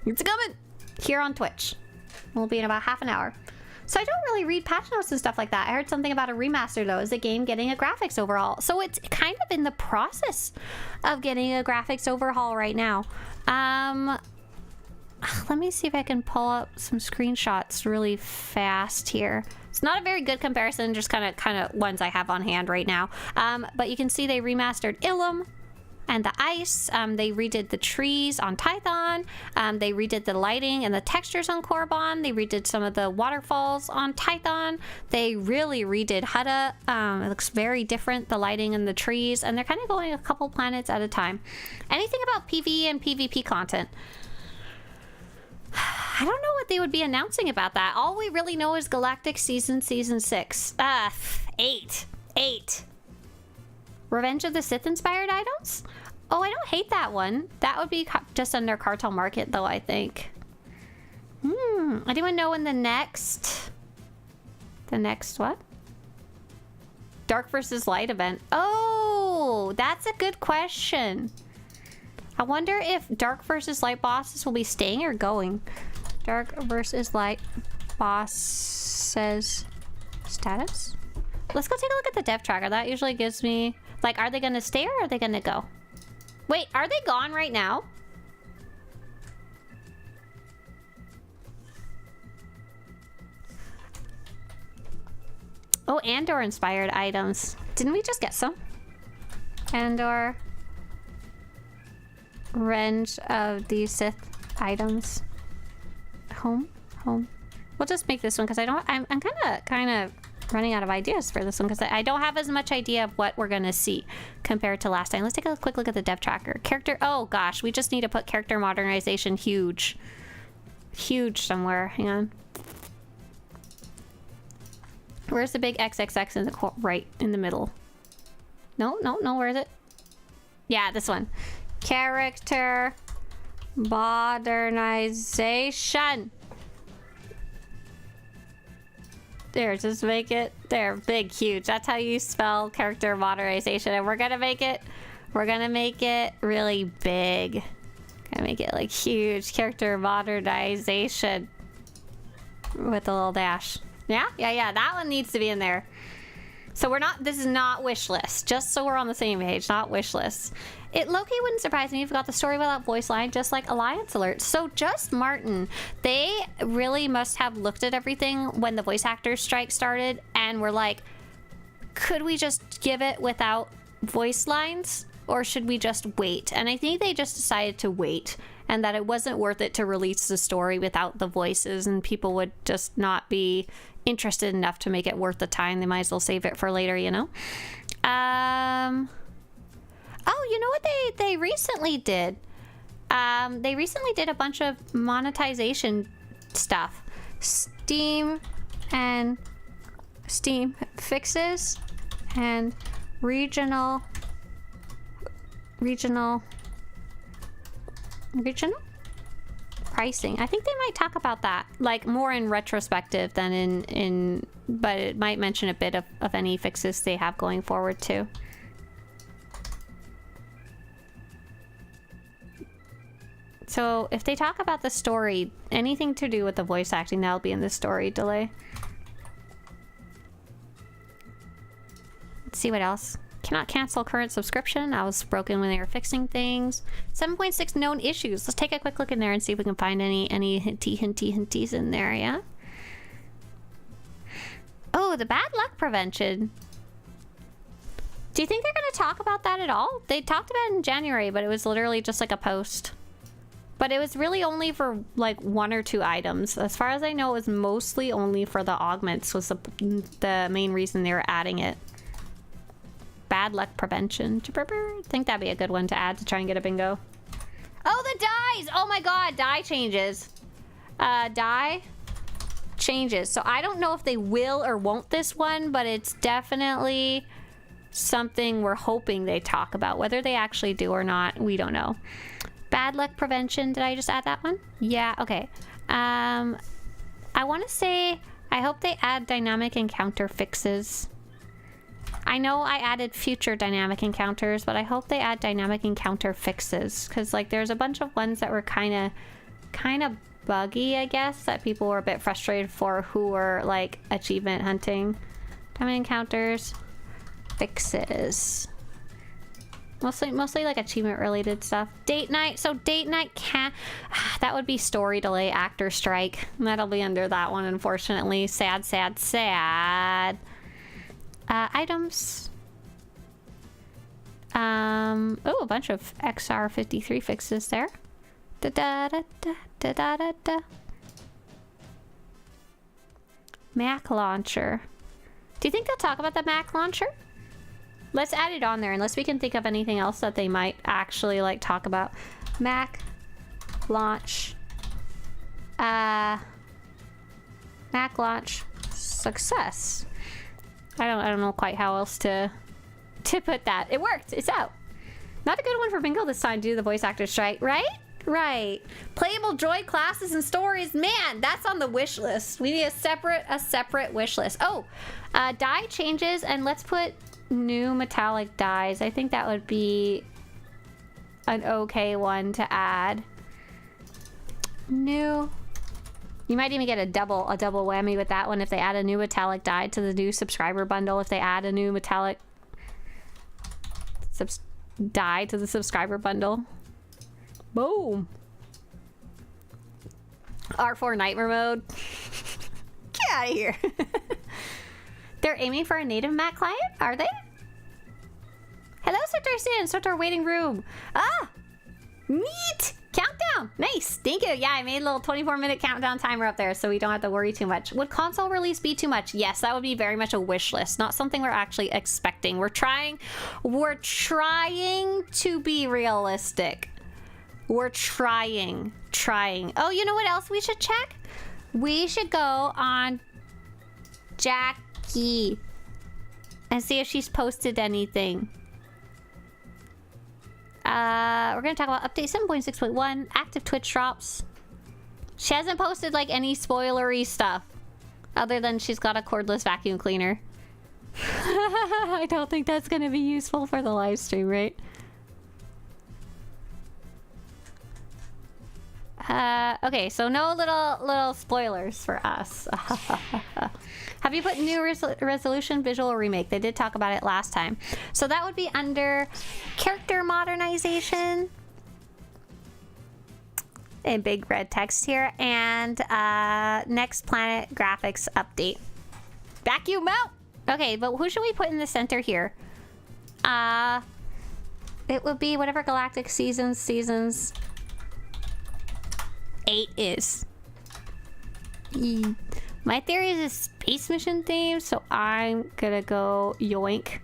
It's coming here on Twitch. We'll be in about half an hour. So I don't really read patch notes and stuff like that. I heard something about a remaster though. Is the game getting a graphics overhaul? So it's kind of in the process of getting a graphics overhaul right now. Let me see if I can pull up some screenshots really fast here. It's not a very good comparison, just kind of ones I have on hand right now. But you can see they remastered Ilum and the ice. They redid the trees on Tython. They redid the lighting and the textures on Korriban. They redid some of the waterfalls on Tython. They really redid Hutta. It looks very different, the lighting and the trees, and they're kind of going a couple planets at a time. Anything about PvE and PvP content? I don't know what they would be announcing about that. All we really know is Galactic Season 6. 8. Revenge of the Sith inspired items? Oh, I don't hate that one. That would be just under Cartel Market though, I think. Anyone know when the next what? Dark versus Light event. Oh, that's a good question. I wonder if Dark versus Light bosses will be staying or going. Dark versus Light bosses status. Let's go take a look at the dev tracker. That usually gives me, like, are they gonna stay or are they gonna go? Wait, are they gone right now? Oh, Andor inspired items. Didn't we just get some? Andor. Revenge of the Sith items. Home. We'll just make this one because I'm kind of running out of ideas for this one because I don't have as much idea of what we're gonna see compared to last time. Let's take a quick look at the dev tracker. Character, oh gosh, we just need to put character modernization huge somewhere. Hang on. Where's the big XXX in the right in the middle? No, where is it? Yeah, this one. Character modernization. There, just make it there, big, huge. That's how you spell character modernization. And we're gonna make it really big. Gonna make it like huge character modernization with a little dash. Yeah, that one needs to be in there. So this is not wish list, just so we're on the same page, not wish list. It low-key wouldn't surprise me if we got the story without voice line, just like Alliance Alert. So just Martin, they really must have looked at everything when the voice actors strike started and were like, could we just give it without voice lines? Or should we just wait? And I think they just decided to wait, and that it wasn't worth it to release the story without the voices, and people would just not be interested enough to make it worth the time. They might as well save it for later, you know? Oh, you know what they recently did? They recently did a bunch of monetization stuff. Steam fixes and regional pricing. I think they might talk about that, like more in retrospective than in but it might mention a bit of any fixes they have going forward too. So if they talk about the story, anything to do with the voice acting, that'll be in the story delay. Let's see what else. Cannot cancel current subscription. I was broken when they were fixing things. 7.6 known issues. Let's take a quick look in there and see if we can find any hinties in there, yeah? Oh, the bad luck prevention. Do you think they're going to talk about that at all? They talked about it in January, but it was literally just like a post. But it was really only for like 1 or 2 items. As far as I know, it was mostly only for the augments was the main reason they were adding it. Bad luck prevention. I think that'd be a good one to add to try and get a bingo. Oh, the dies! Oh my god, die changes. Die changes. So I don't know if they will or won't this one, but it's definitely something we're hoping they talk about. Whether they actually do or not, we don't know. Bad luck prevention. Did I just add that one? Yeah, okay. I want to say, I hope they add dynamic encounter fixes. I know I added future dynamic encounters, but I hope they add dynamic encounter fixes. Because, like, there's a bunch of ones that were kind of buggy, I guess, that people were a bit frustrated for who were, like, achievement hunting. Dynamic encounters, fixes. Mostly like achievement related stuff. Date night. So date night can't... that would be story delay, actor strike. That'll be under that one, unfortunately. Sad, sad, sad. Items. Oh, a bunch of XR53 fixes there. Da da da da da da da da. Mac launcher. Do you think they'll talk about the Mac launcher? Let's add it on there unless we can think of anything else that they might actually like talk about. Mac launch. Mac launch success. I don't know quite how else to put that. It worked. It's out. Not a good one for bingo this time due to the voice actor strike, right? Right. Playable droid classes and stories. Man, that's on the wish list. We need a separate wish list. Oh, die changes, and let's put new metallic dies. I think that would be an okay one to add. New. You might even get a double whammy with that one if they add a new metallic die to the new subscriber bundle. If they add a new metallic die to the subscriber bundle. Boom. R4 nightmare mode. Get out of here. They're aiming for a native Mac client? Are they? Hello, Swtorista and SWTOR waiting room. Ah! Neat! Countdown! Nice! Thank you. Yeah, I made a little 24-minute countdown timer up there so we don't have to worry too much. Would console release be too much? Yes, that would be very much a wish list. Not something we're actually expecting. We're trying to be realistic. We're trying. Oh, you know what else we should check? We should go on Jackie and see if she's posted anything. We're gonna talk about update 7.6.1 active Twitch drops. She hasn't posted like any spoilery stuff other than she's got a cordless vacuum cleaner. I don't think that's gonna be useful for the live stream, right? Okay, so no little spoilers for us. Have you put new resolution visual remake? They did talk about it last time. So that would be under character modernization. In big red text here. And next planet graphics update. Vacuum out! Okay, but who should we put in the center here? It would be whatever Galactic Seasons 8 is. My theory is a space mission theme, so I'm gonna go yoink.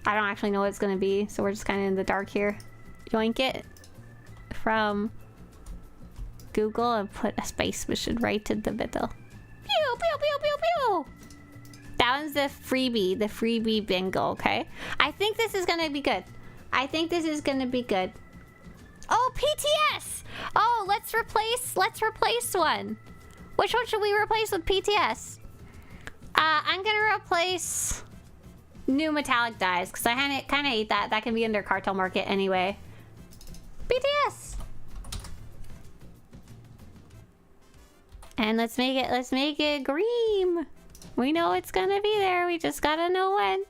I don't actually know what it's gonna be, so we're just kind of in the dark here. Yoink it from Google and put a space mission right in the middle. Pew, pew, pew, pew, pew. That one's the freebie bingo, okay? I think this is gonna be good. Oh, PTS! Oh, let's replace one. Which one should we replace with PTS? I'm gonna replace new metallic dies because I kind of hate that. That can be under Cartel Market anyway. PTS. And let's make it green. We know it's gonna be there. We just gotta know when.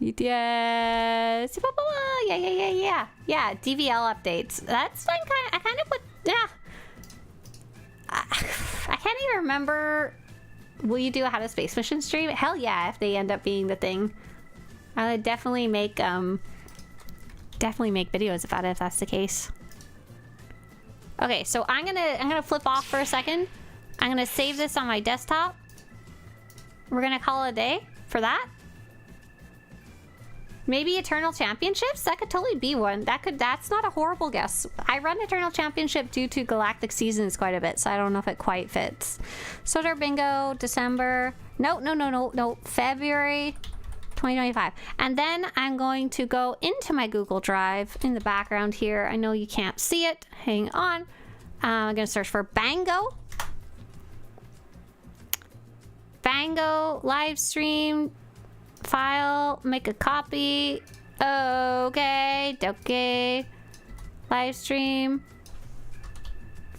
Yes. Yeah, DVL updates. That's like I kind of put, yeah. I can't even remember. Will you do a How to Space Mission stream? Hell yeah, if they end up being the thing. I would definitely make videos about it if that's the case. Okay, so I'm gonna flip off for a second. I'm gonna save this on my desktop. We're gonna call it a day for that. Maybe Eternal Championships? That could totally be one. That's not a horrible guess. I run Eternal Championship due to Galactic Seasons quite a bit, so I don't know if it quite fits. SWTOR Bingo, December. No. February 2025. And then I'm going to go into my Google Drive in the background here. I know you can't see it. Hang on. I'm gonna search for Bango. Bango, live stream. File, make a copy. Okay. Live stream.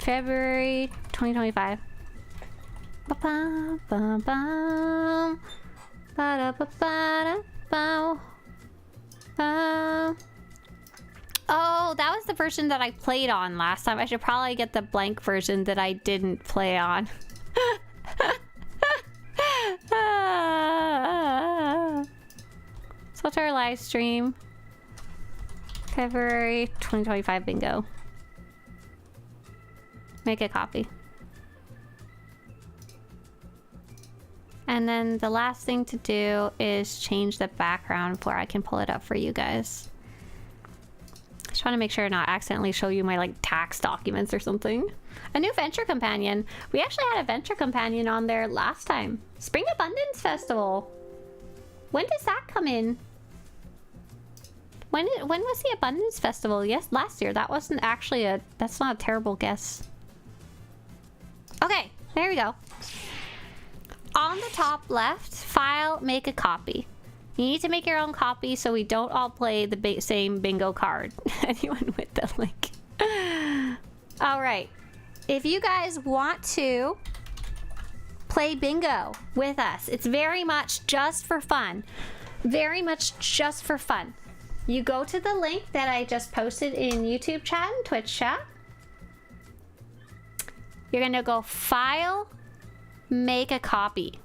February 2025. Ba-bum-bum-bum. Ba-da-ba-ba-da-bum. Oh, that was the version that I played on last time. I should probably get the blank version that I didn't play on. SWTOR live stream. February 2025 bingo. Make a copy. And then the last thing to do is change the background before I can pull it up for you guys. Just want to make sure not accidentally show you my like tax documents or something. A new venture companion. We actually had a venture companion on there last time. Spring Abundance Festival. When does that come in? When was the Abundance Festival? Yes, last year. That wasn't actually that's not a terrible guess. Okay, there we go. On the top left, file, make a copy. You need to make your own copy so we don't all play the same bingo card. Anyone with the link. All right. If you guys want to play bingo with us, it's very much just for fun. Very much just for fun. You go to the link that I just posted in YouTube chat and Twitch chat. You're gonna go File, Make a Copy.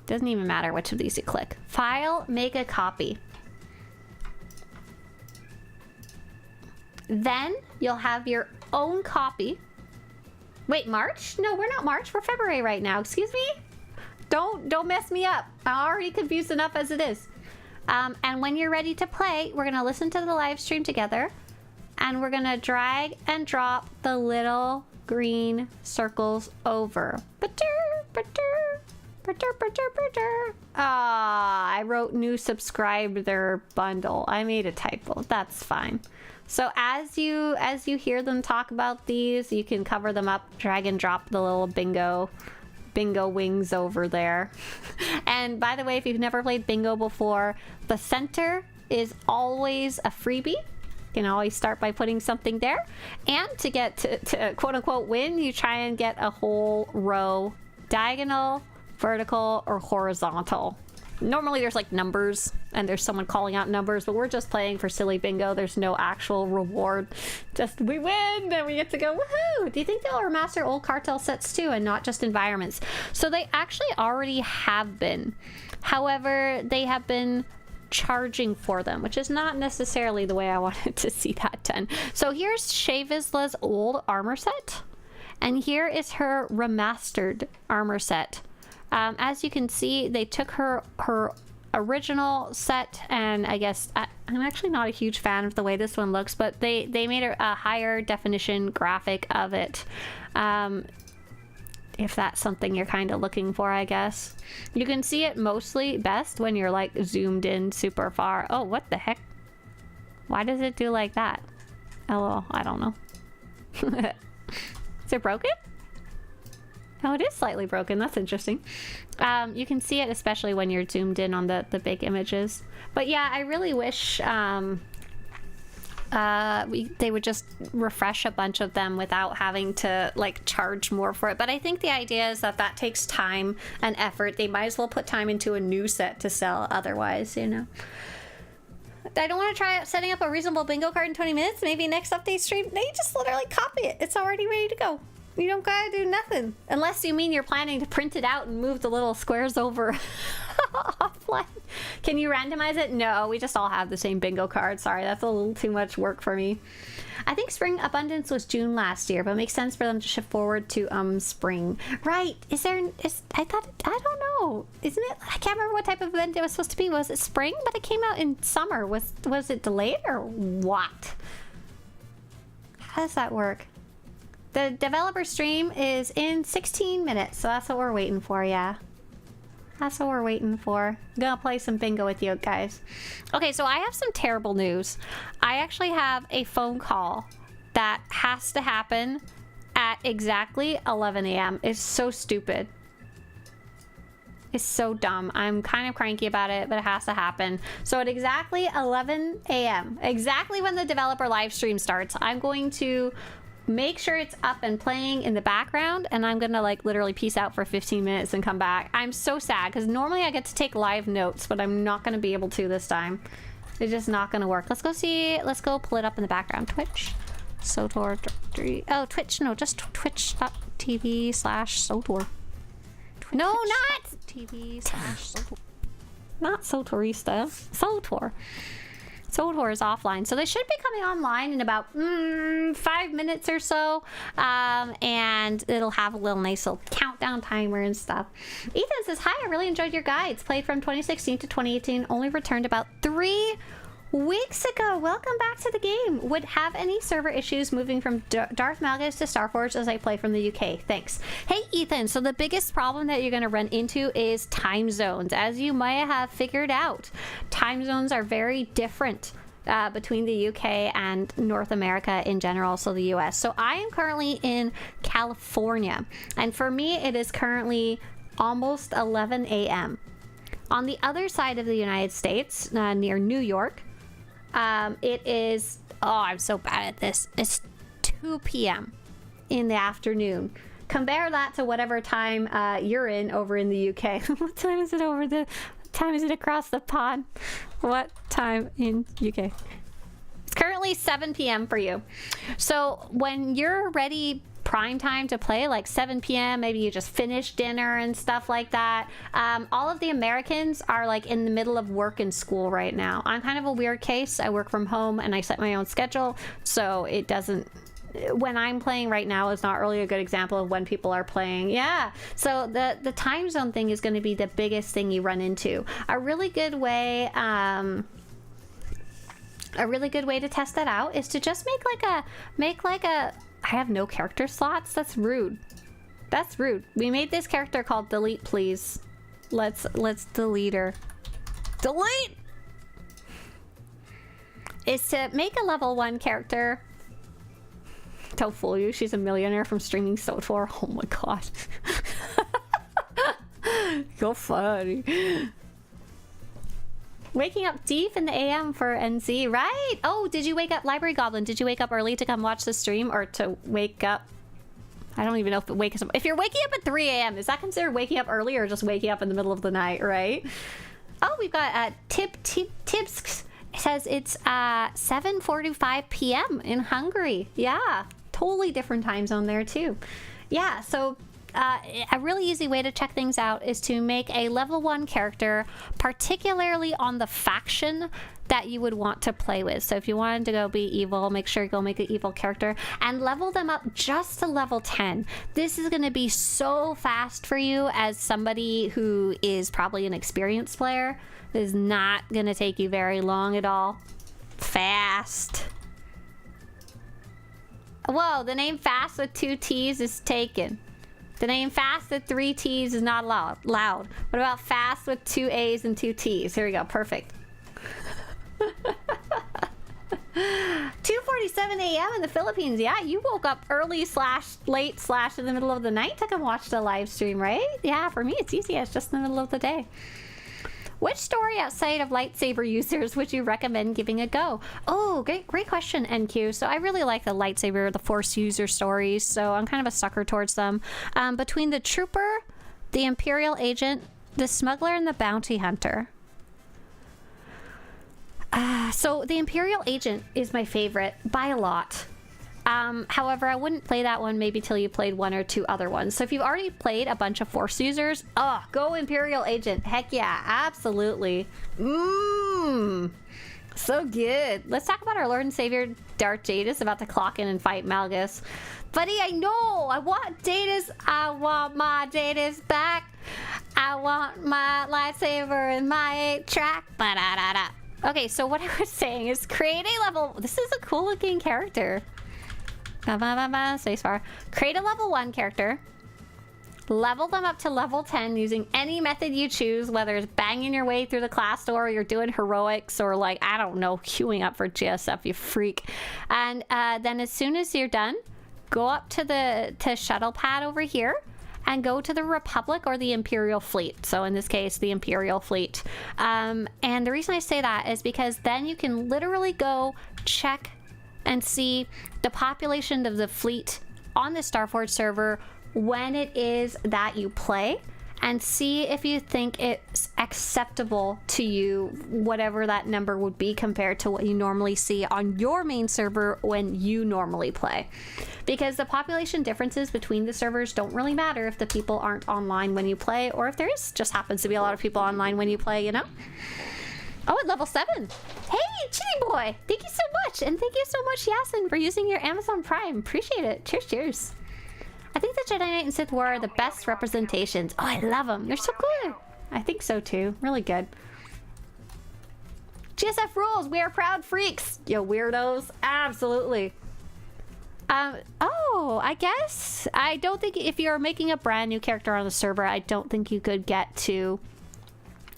Doesn't even matter which of these you click. File, Make a Copy. Then you'll have your own copy. Wait, March? No, we're not March. We're February right now. Excuse me? Don't mess me up. I'm already confused enough as it is. And when you're ready to play, we're gonna listen to the live stream together, and we're gonna drag and drop the little green circles over. I wrote new subscriber bundle. I made a typo. That's fine. So as you hear them talk about these, you can cover them up, drag and drop the little bingo wings over there. And by the way, if you've never played bingo before, the center is always a freebie. You can always start by putting something there. And to get to quote unquote win, you try and get a whole row, diagonal, vertical, or horizontal. Normally there's like numbers and there's someone calling out numbers, but we're just playing for silly bingo. There's no actual reward. Just we win and we get to go woohoo. Do you think they'll remaster old cartel sets too and not just environments? So they actually already have been. However, they have been charging for them, which is not necessarily the way I wanted to see that done. So here's Shavisla's old armor set, and here is her remastered armor set. As you can see, they took her original set, and I guess I'm actually not a huge fan of the way this one looks, but they made a higher definition graphic of it. If that's something you're kind of looking for, I guess. You can see it mostly best when you're like zoomed in super far. Oh, what the heck? Why does it do like that? LOL, I don't know. Is it broken? Oh, it is slightly broken. That's interesting. You can see it especially when you're zoomed in on the big images. But yeah, I really wish they would just refresh a bunch of them without having to like charge more for it. But I think the idea is that takes time and effort. They might as well put time into a new set to sell otherwise, you know. I don't want to try setting up a reasonable bingo card in 20 minutes. Maybe next update stream. No, you just literally copy it. It's already ready to go. You don't gotta do nothing. Unless you mean you're planning to print it out and move the little squares over offline. Can you randomize it? No, we just all have the same bingo card. Sorry, that's a little too much work for me. I think Spring Abundance was June last year, but it makes sense for them to shift forward to spring. Right. I don't know. Isn't it? I can't remember what type of event it was supposed to be. Was it spring? But it came out in summer. Was it delayed or what? How does that work? The developer stream is in 16 minutes, so that's what we're waiting for, yeah. That's what we're waiting for. I'm gonna play some bingo with you guys. Okay, so I have some terrible news. I actually have a phone call that has to happen at exactly 11 a.m. It's so stupid. It's so dumb. I'm kind of cranky about it, but it has to happen. So at exactly 11 a.m., exactly when the developer live stream starts, I'm going to make sure it's up and playing in the background, and I'm gonna like literally peace out for 15 minutes and come back. I'm so sad because normally I get to take live notes, but I'm not gonna be able to this time. It's just not gonna work. Let's go pull it up in the background. Twitch SWTOR directory. Oh, Twitch, no, just twitch.tv/SWTOR. No, not TV/SWTOR. Not Swtorista. SWTOR. SWTOR is offline, so they should be coming online in about 5 minutes or so, and it'll have a nice little countdown timer and stuff. Ethan says, hi, I really enjoyed your guides. Played from 2016 to 2018, only returned about 3 weeks ago. Welcome back to the game. Would have any server issues moving from Darth Malgus to Starforge as I play from the UK? Thanks. Hey Ethan, so the biggest problem that you're going to run into is time zones. As you might have figured out, time zones are very different between the UK and North America in general, so the US. So I am currently in California, and for me it is currently almost 11 a.m. On the other side of the United States, near New York, it is, oh, I'm so bad at this. It's 2 p.m. in the afternoon. Compare that to whatever time you're in over in the UK. What time is it over the, what time is it across the pond? What time in UK? It's currently 7 p.m. for you. So when you're ready prime time to play, like 7 p.m., maybe you just finished dinner and stuff like that, all of the Americans are like in the middle of work and school right now. I'm kind of a weird case. I work from home and I set my own schedule, so it doesn't, when I'm playing right now is not really a good example of when people are playing. Yeah, so the time zone thing is going to be the biggest thing you run into. A really good way to test that out is to just make like a I have no character slots? That's rude. That's rude. We made this character called Delete Please. Let's delete her. Delete! Is to make a level 1 character. Don't fool you, she's a millionaire from streaming SWTOR. Oh my god. You're funny. Waking up deep in the AM for NZ, right? Oh, did you wake up, Library Goblin? Did you wake up early to come watch the stream, or to wake up? I don't even know if it wakes up. If you're waking up at 3 a.m., is that considered waking up early or just waking up in the middle of the night, right? Oh, we've got Tips. It says it's 7:45 p.m. in Hungary. Yeah, totally different time zone there too. Yeah, so a really easy way to check things out is to make a level 1 character, particularly on the faction that you would want to play with. So if you wanted to go be evil, make sure you go make an evil character and level them up just to level 10. This is going to be so fast for you as somebody who is probably an experienced player. This is not going to take you very long at all. Fast. Whoa, the name Fast with 2 T's is taken. The name Fast with 3 T's is not loud. What about Fast with 2 A's and 2 T's? Here we go. Perfect. 2:47 a.m. in the Philippines. Yeah, you woke up early / late / in the middle of the night to come watch the live stream, right? Yeah, for me it's easy. It's just in the middle of the day. Which story outside of lightsaber users would you recommend giving a go? Oh, great question, NQ. So I really like the lightsaber, the Force user stories, so I'm kind of a sucker towards them. Between the Trooper, the Imperial Agent, the Smuggler, and the Bounty Hunter. So the Imperial Agent is my favorite by a lot. However, I wouldn't play that one maybe till you played one or two other ones. So if you've already played a bunch of Force users, go Imperial Agent. Heck yeah, absolutely. So good. Let's talk about our Lord and Savior, Darth Jadis, about to clock in and fight Malgus. Buddy, I know! I want Jadis! I want my Jadis back! I want my lightsaber and my 8-track! Ba-da-da-da. Okay, so what I was saying is create a level... This is a cool looking character. Spacebar. Create a level 1 character. Level them up to level 10 using any method you choose, whether it's banging your way through the class door, or you're doing heroics, or like, I don't know, queuing up for GSF, you freak. And then as soon as you're done, go up to the shuttle pad over here and go to the Republic or the Imperial Fleet. So in this case, the Imperial Fleet. And the reason I say that is because then you can literally go check and see the population of the fleet on the Starforge server when it is that you play, and see if you think it's acceptable to you, whatever that number would be compared to what you normally see on your main server when you normally play. Because the population differences between the servers don't really matter if the people aren't online when you play, or if there just happens to be a lot of people online when you play, you know? Oh, at level 7. Hey, Chitty Boy! Thank you so much! And thank you so much, Yasin, for using your Amazon Prime. Appreciate it. Cheers, cheers. I think the Jedi Knight and Sith War are the best representations. Oh, I love them. They're so good. I think so too. Really good. GSF rules. We are proud freaks. Yo, weirdos. Absolutely. Oh, I guess. I don't think if you're making a brand new character on the server, I don't think you could get to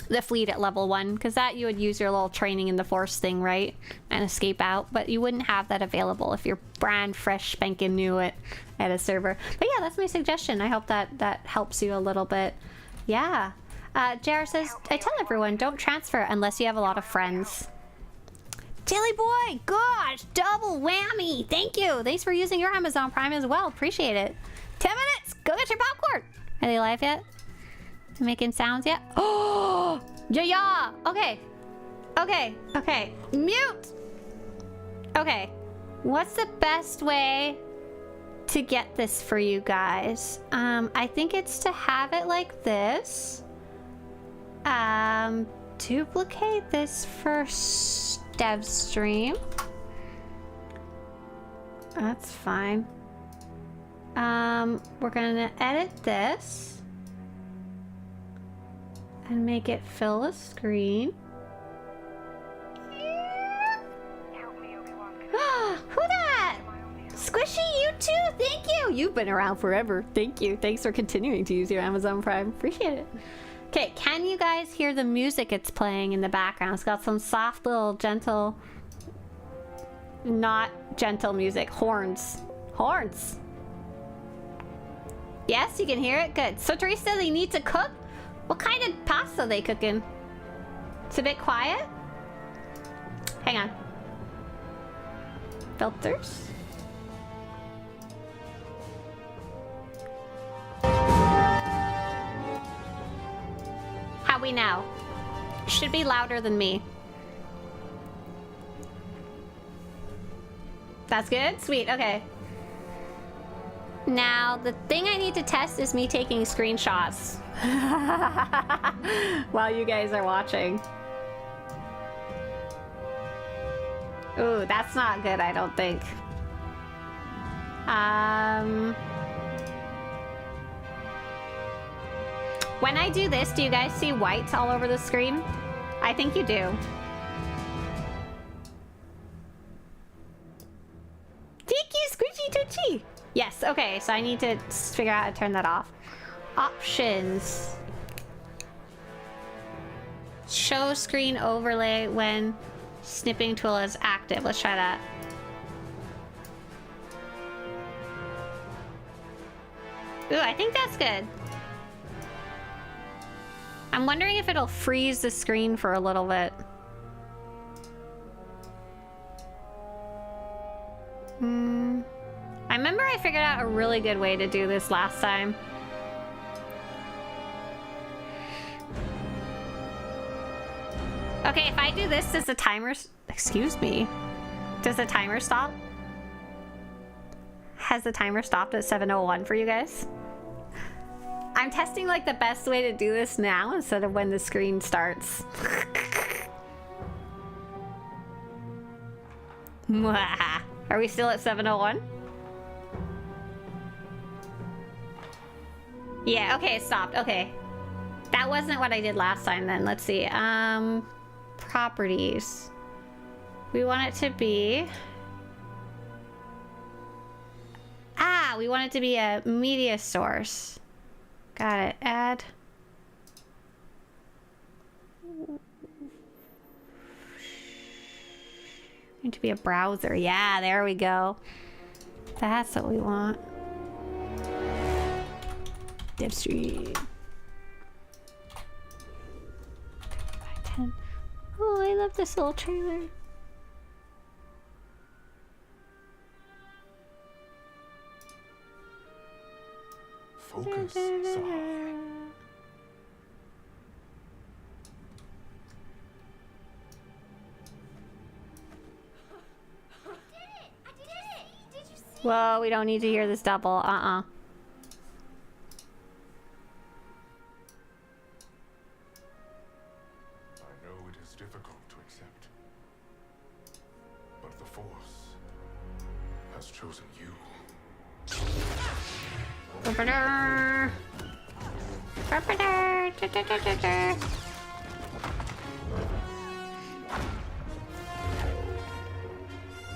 the fleet at level 1, because that you would use your little training in the Force thing, right? And escape out, but you wouldn't have that available if you're brand fresh spanking new at a server. But yeah, that's my suggestion. I hope that helps you a little bit. Yeah. JR says, I tell everyone, don't transfer unless you have a lot of friends. Jelly Boy, gosh, double whammy. Thank you. Thanks for using your Amazon Prime as well. Appreciate it. 10 minutes. Go get your popcorn. Are they live yet? Making sounds yet? Oh, yeah. Okay. Mute. Okay. What's the best way to get this for you guys? I think it's to have it like this. Duplicate this for dev stream. That's fine. We're gonna edit this and make it fill the screen. Who that? Squishy, you too? Thank you! You've been around forever. Thank you. Thanks for continuing to use your Amazon Prime. Appreciate it. Okay, can you guys hear the music it's playing in the background? It's got some soft little gentle... Not gentle music. Horns. Horns! Yes, you can hear it? Good. Swtorista, they need to cook? What kind of pasta are they cooking? It's a bit quiet. Hang on. Filters. How we now? Should be louder than me. That's good? Sweet, okay. Now, the thing I need to test is me taking screenshots while you guys are watching. Ooh, that's not good, I don't think. When I do this, do you guys see white all over the screen? I think you do. Tiki Squishy Touchy! Yes, okay, so I need to figure out how to turn that off. Options. Show screen overlay when snipping tool is active. Let's try that. Ooh, I think that's good. I'm wondering if it'll freeze the screen for a little bit. I remember I figured out a really good way to do this last time. Okay, if I do this, does the timer... Excuse me. Does the timer stop? Has the timer stopped at 7:01 for you guys? I'm testing like the best way to do this now instead of when the screen starts. Are we still at 7:01? Yeah, okay, it stopped. Okay. That wasn't what I did last time then. Let's see. Properties. We want it to be... Ah, we want it to be a media source. Got it. Add. Need to be a browser. Yeah, there we go. That's what we want. LiveStream. 10. Oh, I love this little trailer. Focus, Sahar. Whoa, we don't need to hear this double. I know it is difficult to accept, but the Force has chosen you.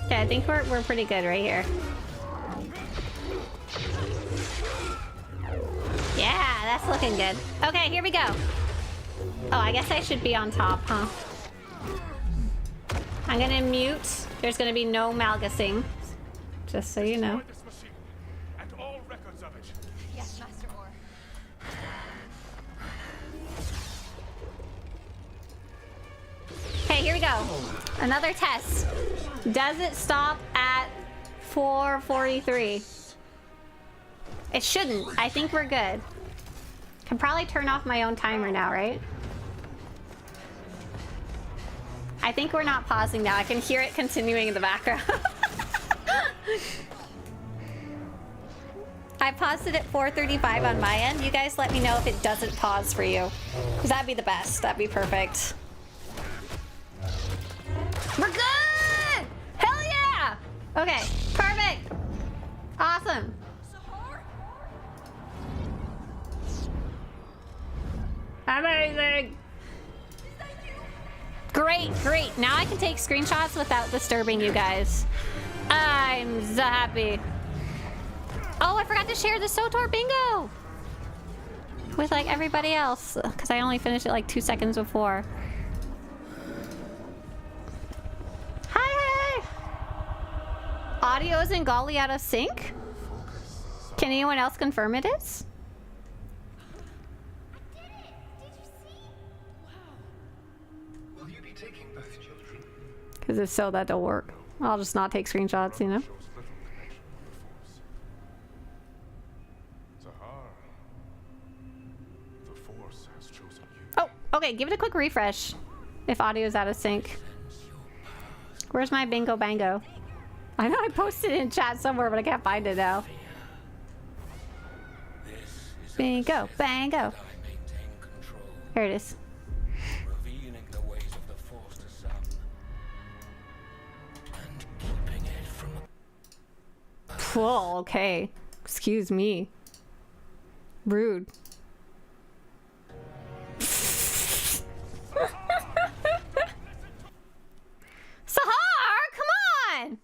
Yeah, I think we're pretty good right here. Yeah, that's looking good. Okay, here we go. Oh, I guess I should be on top, huh? I'm gonna mute. There's gonna be no malgusing. Just so you know. And all records of it. Yes, Master Or. Okay, here we go. Another test. Does it stop at 4:43? It shouldn't. I think we're good. Can probably turn off my own timer now, right? I think we're not pausing now. I can hear it continuing in the background. I paused it at 4:35 on my end. You guys let me know if it doesn't pause for you. Because that'd be the best. That'd be perfect. We're good! Hell yeah! Okay, perfect. Awesome. Amazing. Great, great. Now I can take screenshots without disturbing you guys. I'm so happy. Oh, I forgot to share the SWTOR bingo with like everybody else because I only finished it like 2 seconds before. Hi, hi. Audio is in Golly out of sync? Can anyone else confirm it is? Because if so, that don't work. I'll just not take screenshots, you know? Oh, okay, give it a quick refresh if audio is out of sync. Where's my bingo bango? I know I posted it in chat somewhere, but I can't find it now. Bingo, bango. There it is. Whoa, okay. Excuse me. Rude. Sahar, come on!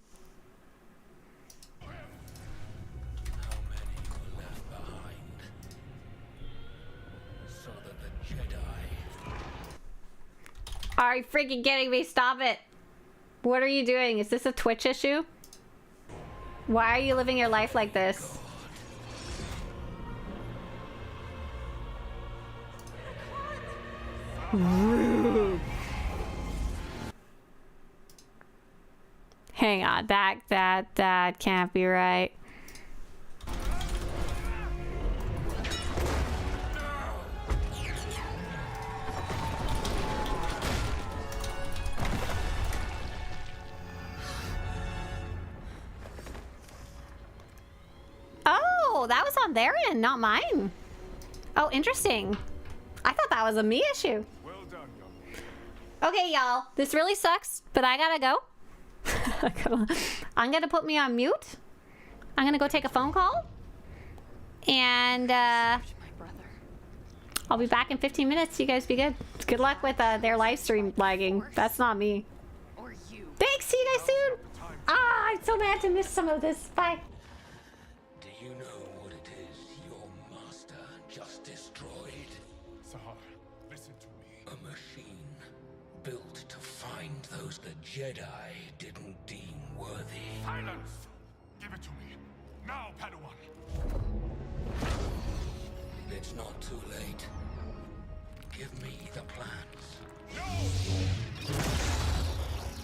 Are you freaking kidding me? Stop it. What are you doing? Is this a Twitch issue? Why are you living your life like this? Rude. Hang on, that can't be right. Oh, that was on their end, not mine. Oh, interesting. I thought that was a me issue. Well done, young. Okay, y'all. This really sucks, but I gotta go. I'm gonna put me on mute. I'm gonna go take a phone call. And I'll be back in 15 minutes. You guys be good. Good luck with their live stream lagging. That's not me. Thanks. See you guys soon. Ah, I'm so mad to miss some of this. Bye. Do you know what it is your master just destroyed? Sahar, listen to me. A machine built to find those the Jedi didn't deem worthy. Silence! Give it to me. Now, Padawan. It's not too late. Give me the plans. No!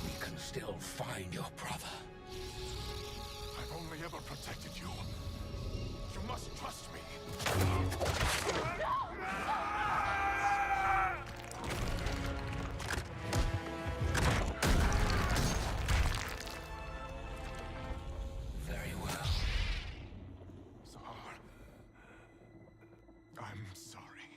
We can still find your brother. I've only ever protected you. You must trust me. Very well. Sahar. I'm sorry.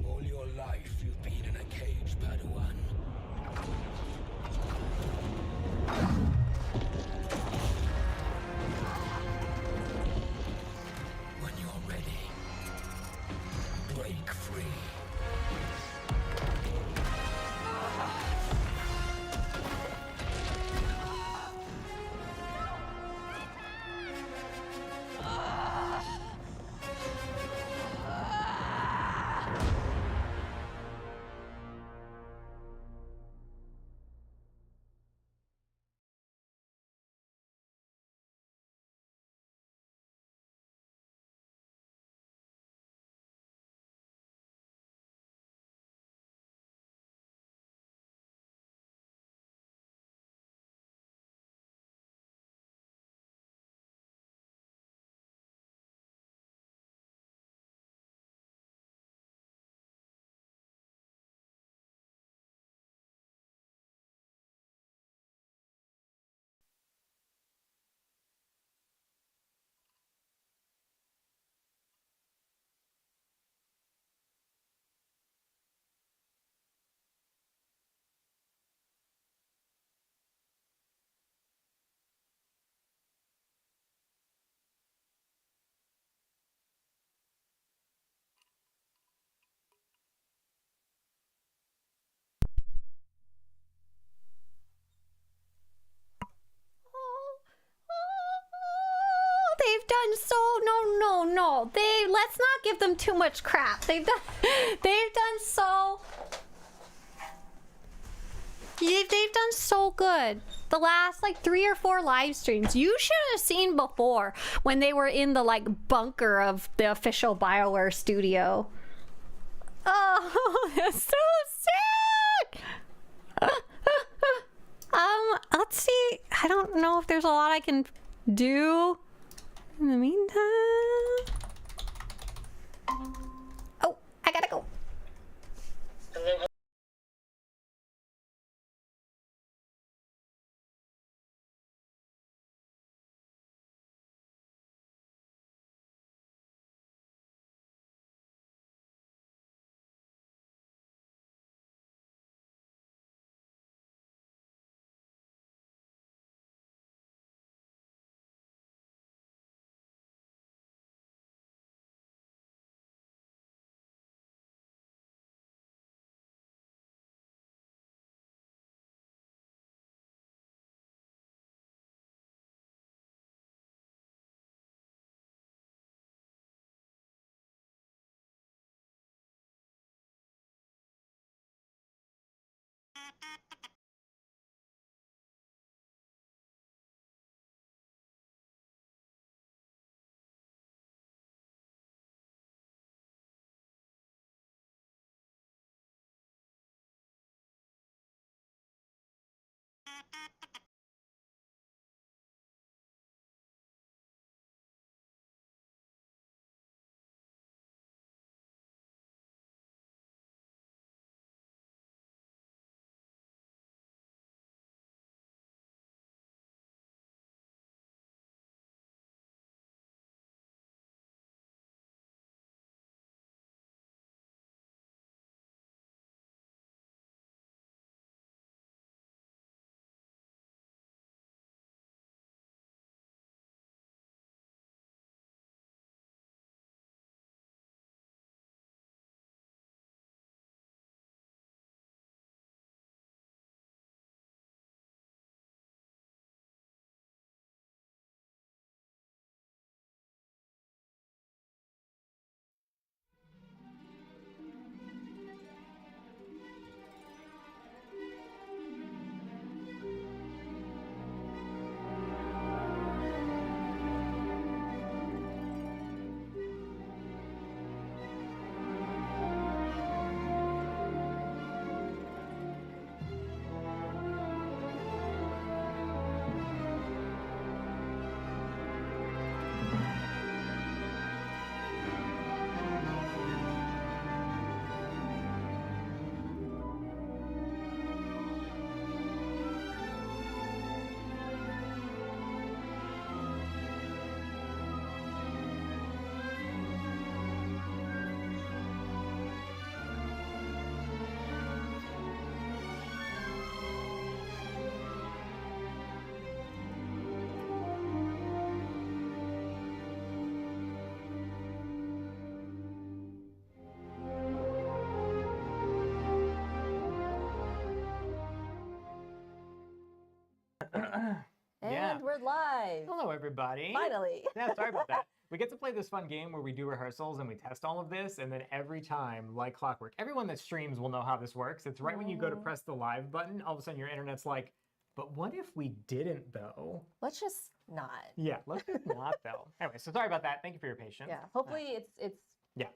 All your life you've been in a cage, Padawan. When you're ready, break free. They've done so no. Let's not give them too much crap. They've done so good. The last like 3 or 4 live streams you should have seen before when they were in the like bunker of the official BioWare studio. Oh, that's so sick. Let's see. I don't know if there's a lot I can do in the meantime. Oh, I gotta go. And we're live. Hello, everybody. Finally. Yeah, sorry about that. We get to play this fun game where we do rehearsals and we test all of this, and then every time, like clockwork, everyone that streams will know how this works. It's right when you go to press the live button, all of a sudden your internet's like, but what if we didn't, though? Let's just not. Yeah, let's just not, though. Anyway, so sorry about that. Thank you for your patience. Yeah, hopefully it's yeah,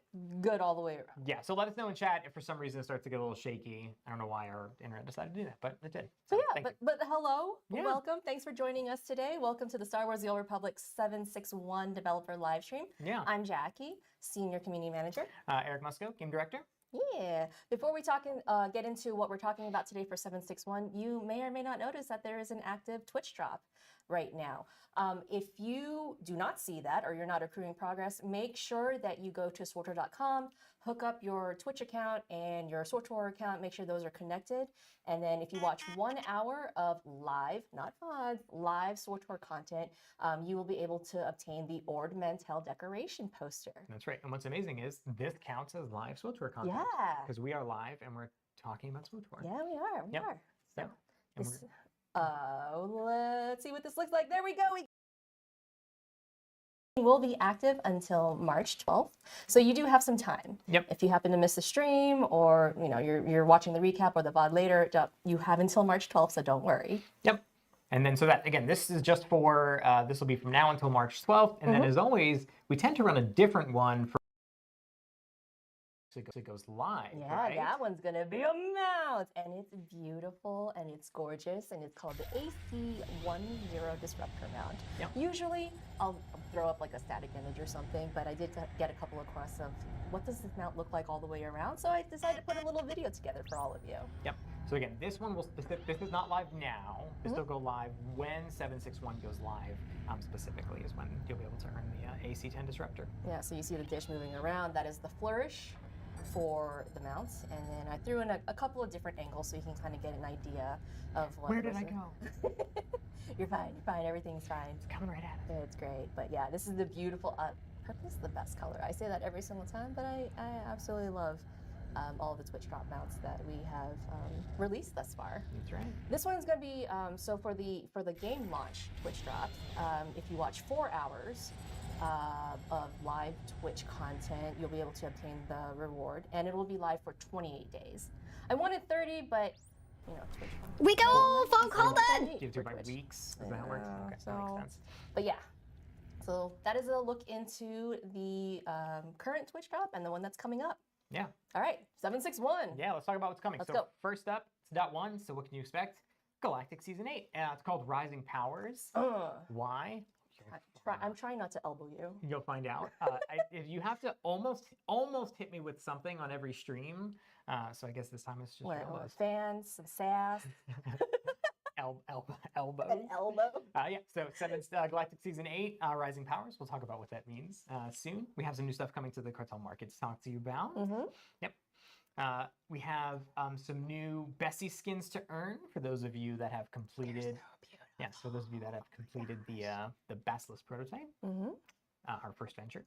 good all the way around. Yeah, so let us know in chat if for some reason it starts to get a little shaky. I don't know why our internet decided to do that, but it did. So yeah, but hello, welcome. Thanks for joining us today. Welcome to the Star Wars The Old Republic 761 developer live stream. Yeah. I'm Jackie, Senior Community Manager. Eric Musco, Game Director. Yeah. Before we get into what we're talking about today for 761, you may or may not notice that there is an active Twitch drop right now. If you do not see that or you're not accruing progress, make sure that you go to SWTOR.com, hook up your Twitch account and your SWTOR account, make sure those are connected. And then if you watch 1 hour of live, not VOD, live SWTOR content, you will be able to obtain the Ord Mantell decoration poster. That's right. And what's amazing is this counts as live SWTOR content. Yeah. Because we are live and we're talking about SWTOR. Yeah, we are. We are. So, this, let's see what this looks like. There we go. We will be active until March 12th, so you do have some time. Yep. If you happen to miss the stream, or you're watching the recap or the VOD later, you have until March 12th, so don't worry. Yep. And then so that, again, this is just for, this will be from now until March 12th. And then as always, we tend to run a different one for it goes live. Yeah, right? That one's gonna be a mount, and it's beautiful and it's gorgeous, and it's called the AC10 Disruptor mount. Yep. Usually, I'll throw up like a static image or something, but I did get a couple across of what does this mount look like all the way around, so I decided to put a little video together for all of you. Yep. So again, this one will this is not live now. This will go live when 761 goes live. Specifically, is when you'll be able to earn the AC10 Disruptor. Yeah. So you see the dish moving around. That is the flourish for the mounts, and then I threw in a couple of different angles so you can kind of get an idea of what. Where did I go? You're fine. You're fine. Everything's fine. It's coming right at us. It's great. But yeah, this is the beautiful. Purple is the best color. I say that every single time, but I absolutely love all the Twitch drop mounts that we have released thus far. That's right. This one's gonna be so for the game launch Twitch drop. If you watch 4 hours of live Twitch content, you'll be able to obtain the reward, and it will be live for 28 days. I wanted 30, but Twitch. We go, phone call done. You do by weeks. Is that how it works? Okay, so, that makes sense. But yeah, so that is a look into the current Twitch drop and the one that's coming up. Yeah. All right, 761. Yeah, let's talk about what's coming. Let's so go. First up, it's .1. So what can you expect? Galactic Season 8. It's called Rising Powers. Why? I'm trying not to elbow you. You'll find out. You have to almost hit me with something on every stream. So I guess this time it's just fans, some sass. Elbow. An elbow. Yeah, so Galactic Season 8, Rising Powers. We'll talk about what that means soon. We have some new stuff coming to the cartel market to talk to you about. Yep. We have some new Bessie skins to earn for those of you that have completed. Yes, for those of you that have completed the Basilisk prototype, our first venture.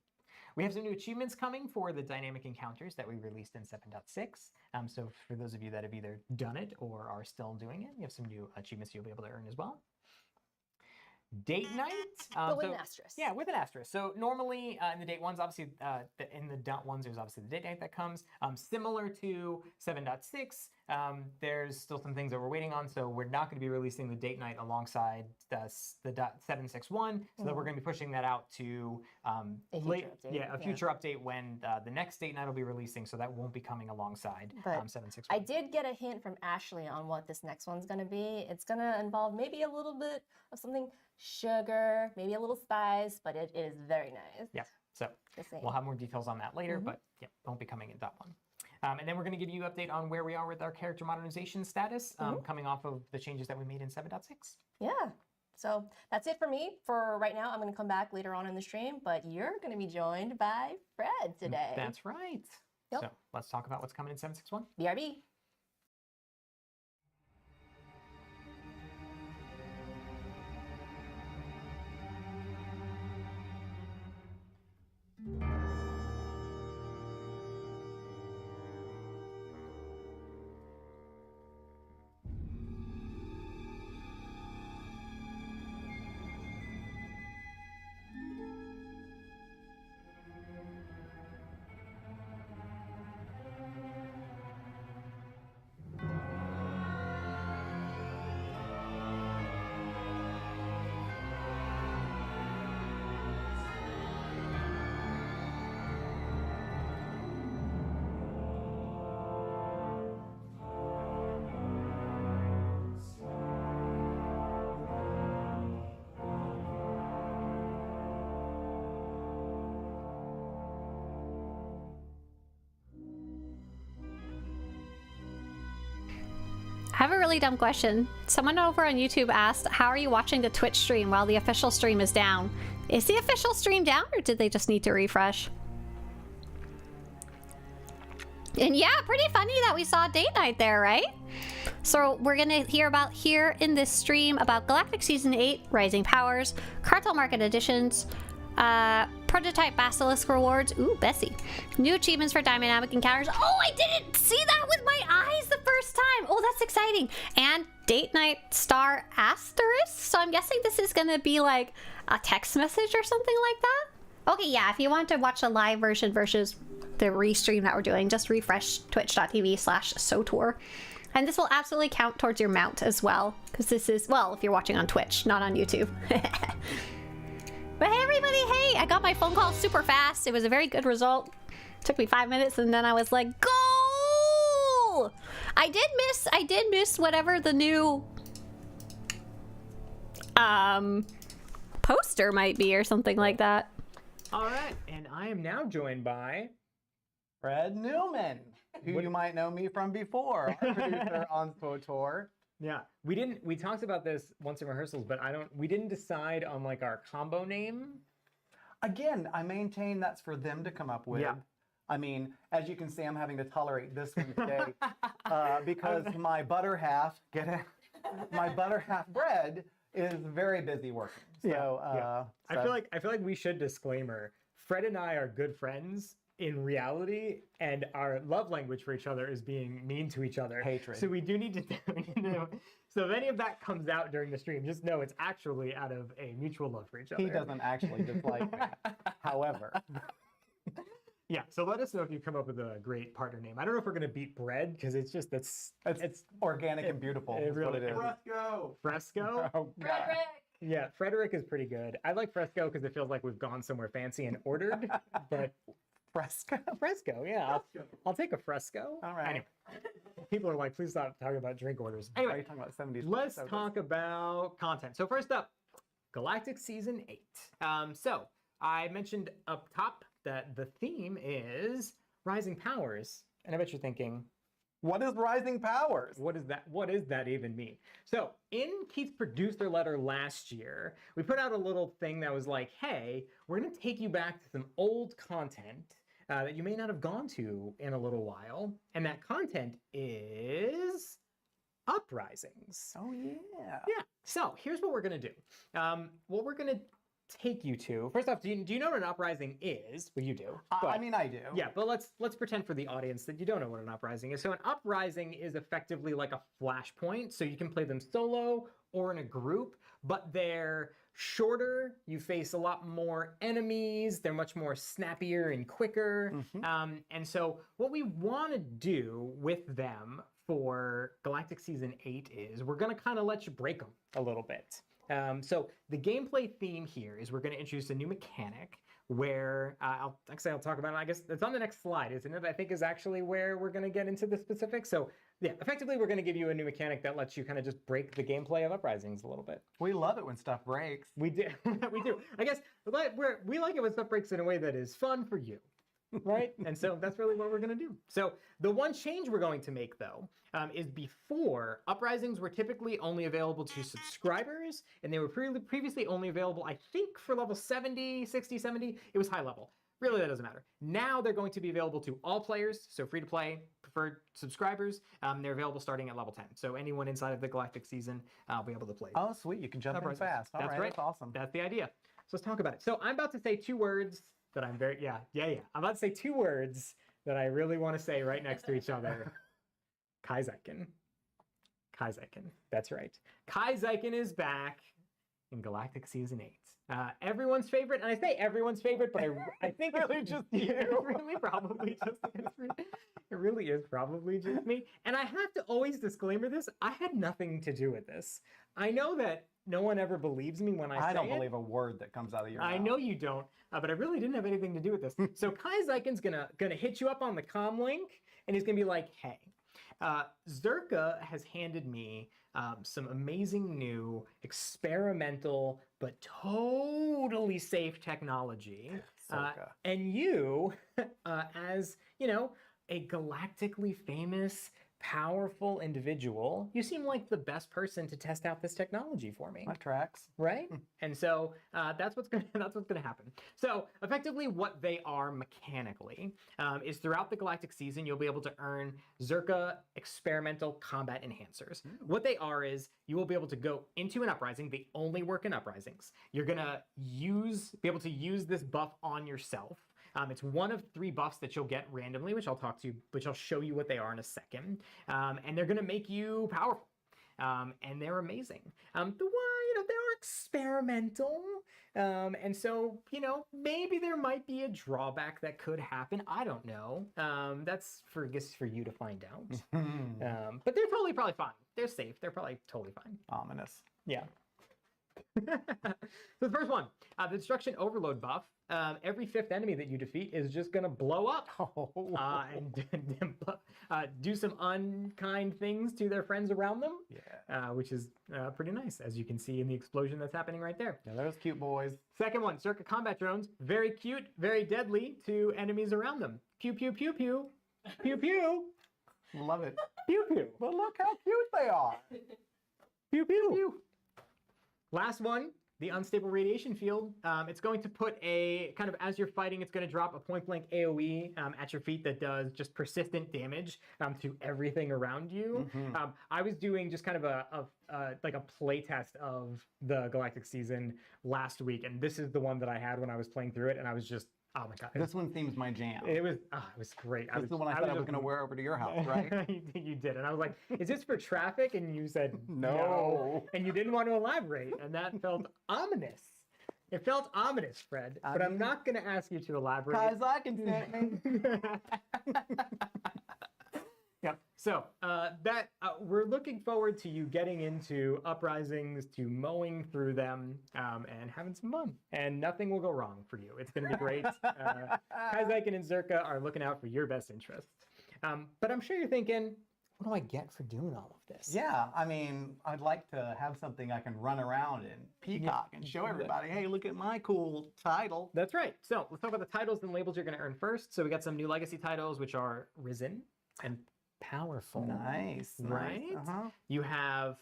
We have some new achievements coming for the dynamic encounters that we released in 7.6. So for those of you that have either done it or are still doing it, you have some new achievements you'll be able to earn as well. Date night. But with an asterisk. Yeah, with an asterisk. So normally in the date ones, obviously in the dot ones, there's obviously the date night that comes. Similar to 7.6, there's still some things that we're waiting on. So we're not going to be releasing the date night alongside the .761. So that we're going to be pushing that out to a future update when the next date night will be releasing. So that won't be coming alongside 761. I did get a hint from Ashley on what this next one's going to be. It's going to involve maybe a little bit of something sugar, maybe a little spice, but it is very nice. Yeah, so we'll have more details on that later, but yeah, won't be coming in dot one. And then we're going to give you an update on where we are with our character modernization status, coming off of the changes that we made in 7.6. Yeah, so that's it for me for right now. I'm going to come back later on in the stream, but you're going to be joined by Fred today. That's right. Yep. So let's talk about what's coming in 7.6.1. BRB. I have a really dumb question. Someone over on YouTube asked, how are you watching the Twitch stream while the official stream is down? Is the official stream down, or did they just need to refresh? And yeah, pretty funny that we saw date night there, right? So we're gonna hear about here in this stream about Galactic Season 8, Rising Powers, Cartel Market Editions, Prototype Basilisk rewards, ooh, Bessie, new achievements for dynamic encounters. Oh, I didn't see that with my eyes the first time. Oh, that's exciting. And date night star asterisk. So I'm guessing this is gonna be like a text message or something like that. Okay, yeah, if you want to watch a live version versus the restream that we're doing, just refresh twitch.tv/SWTOR. And this will absolutely count towards your mount as well, because this is, well, if you're watching on Twitch, not on YouTube. But hey everybody, hey, I got my phone call super fast. It was a very good result. Took me 5 minutes and then I was like, go! I did miss whatever the new poster might be or something like that. All right, and I am now joined by Fred Newman, who you might know me from before, our producer on SWTOR. Yeah, we talked about this once in rehearsals, but we didn't decide on like our combo name. Again, I maintain that's for them to come up with. Yeah. I mean, as you can see, I'm having to tolerate this one today because my butter half, my butter half bread is very busy working. So, so I feel like we should disclaimer. Fred and I are good friends in reality, and our love language for each other is being mean to each other. Hatred. So we do need to know. So if any of that comes out during the stream, just know it's actually out of a mutual love for each other. He doesn't actually dislike me. However. Yeah, so let us know if you come up with a great partner name. I don't know if we're going to beat bread, because it's just, it's organic and beautiful. It really is. Fresco! Fresco? Oh, Frederick! Yeah, Frederick is pretty good. I like Fresco because it feels like we've gone somewhere fancy and ordered, but Fresco. Fresco, yeah. I'll take a fresco. All right. Anyway, people are like, please stop talking about drink orders. Are Anyway, you talking about 70s? let's sodas? talk about content. So first up, Galactic Season 8. So I mentioned up top that the theme is Rising Powers. And I bet you're thinking, what is Rising Powers? What is that? What does that even mean? So in Keith's producer letter last year, we put out a little thing that was like, hey, we're going to take you back to some old content that you may not have gone to in a little while. And that content is Uprisings. Oh, yeah. Yeah. So here's what we're going to do. What we're going to take you to. First off, do you know what an uprising is? Well, you do. I mean, I do. Yeah, but let's pretend for the audience that you don't know what an uprising is. So an uprising is effectively like a flashpoint. So you can play them solo or in a group, but they're shorter. You face a lot more enemies. They're much more snappier and quicker. And so what we want to do with them for Galactic Season 8 is we're going to kind of let you break them a little bit. So the gameplay theme here is we're going to introduce a new mechanic where I'll talk about it. I guess it's on the next slide, isn't it? I think is actually where we're going to get into the specifics. So yeah, effectively we're going to give you a new mechanic that lets you kind of just break the gameplay of Uprisings a little bit. We love it when stuff breaks. We do. We do. I guess we like it when stuff breaks in a way that is fun for you. Right? And so that's really what we're going to do. So the one change we're going to make, though, is before, Uprisings were typically only available to subscribers, and they were previously only available, I think, for level 70, 60, 70. It was high level. Really, that doesn't matter. Now they're going to be available to all players, so free to play, preferred subscribers. They're available starting at level 10. So anyone inside of the Galactic Season will be able to play. Oh, sweet. You can jump in fast. All right, that's awesome. That's the idea. So let's talk about it. So I'm about to say two words that I'm very, I'm about to say two words that I really want to say right next to each other. Kaizyken. Kaizyken. That's right. Kaizyken is back in Galactic Season 8. Everyone's favorite, and I say everyone's favorite, but I think it's really just you. It really is probably just me. And I have to always disclaimer this. I had nothing to do with this. I know that no one ever believes me when I say it. I don't believe a word that comes out of your mouth. I know you don't, but I really didn't have anything to do with this. So Kaizyken's gonna hit you up on the comm link, and he's gonna be like, hey, Zerka has handed me some amazing new experimental but totally safe technology. And you, as, you know, a galactically famous, powerful individual, you seem like the best person to test out this technology for me. That tracks. Right? And so that's what's gonna happen. So effectively what they are mechanically is throughout the Galactic Season, you'll be able to earn Zerka experimental combat enhancers. What they are is you will be able to go into an uprising. They only work in uprisings. You're gonna be able to use this buff on yourself. It's one of 3 buffs that you'll get randomly, which I'll show you what they are in a second. And they're gonna make you powerful. And they're amazing. They are experimental. And so, maybe there might be a drawback that could happen. I don't know. That's for you to find out. But they're probably fine. They're safe. They're probably totally fine. Ominous. Yeah. So the first one, the Destruction Overload buff. Every 5th enemy that you defeat is just gonna blow up and do some unkind things to their friends around them. Yeah. Which is pretty nice, as you can see in the explosion that's happening right there. Yeah, those cute boys. Second one, Zerka combat drones. Very cute, very deadly to enemies around them. Pew pew pew pew. Pew pew. Love it. Pew pew. But look how cute they are. Pew pew pew. Last one, the unstable radiation field. It's going to put a kind of, as you're fighting, it's going to drop a point blank AoE at your feet that does just persistent damage to everything around you. I was doing just kind of like a play test of the Galactic Season last week, and this is the one that I had when I was playing through it, and I was just, oh my god. This one theme's my jam. It was great. This is the one I said I was going to wear over to your house, right? You did. And I was like, is this for traffic? And you said, no. And you didn't want to elaborate. And that felt ominous. It felt ominous, Fred. But I'm not going to ask you to elaborate. Kaizyken sent me. Yep. So we're looking forward to you getting into uprisings, to mowing through them, and having some fun. And nothing will go wrong for you. It's going to be great. Kaizen and Zerka are looking out for your best interests. But I'm sure you're thinking, what do I get for doing all of this? Yeah, I mean, I'd like to have something I can run around and peacock and show everybody, hey, look at my cool title. That's right. So let's talk about the titles and labels you're going to earn first. So we got some new legacy titles, which are Risen and Powerful. Nice. Right? You have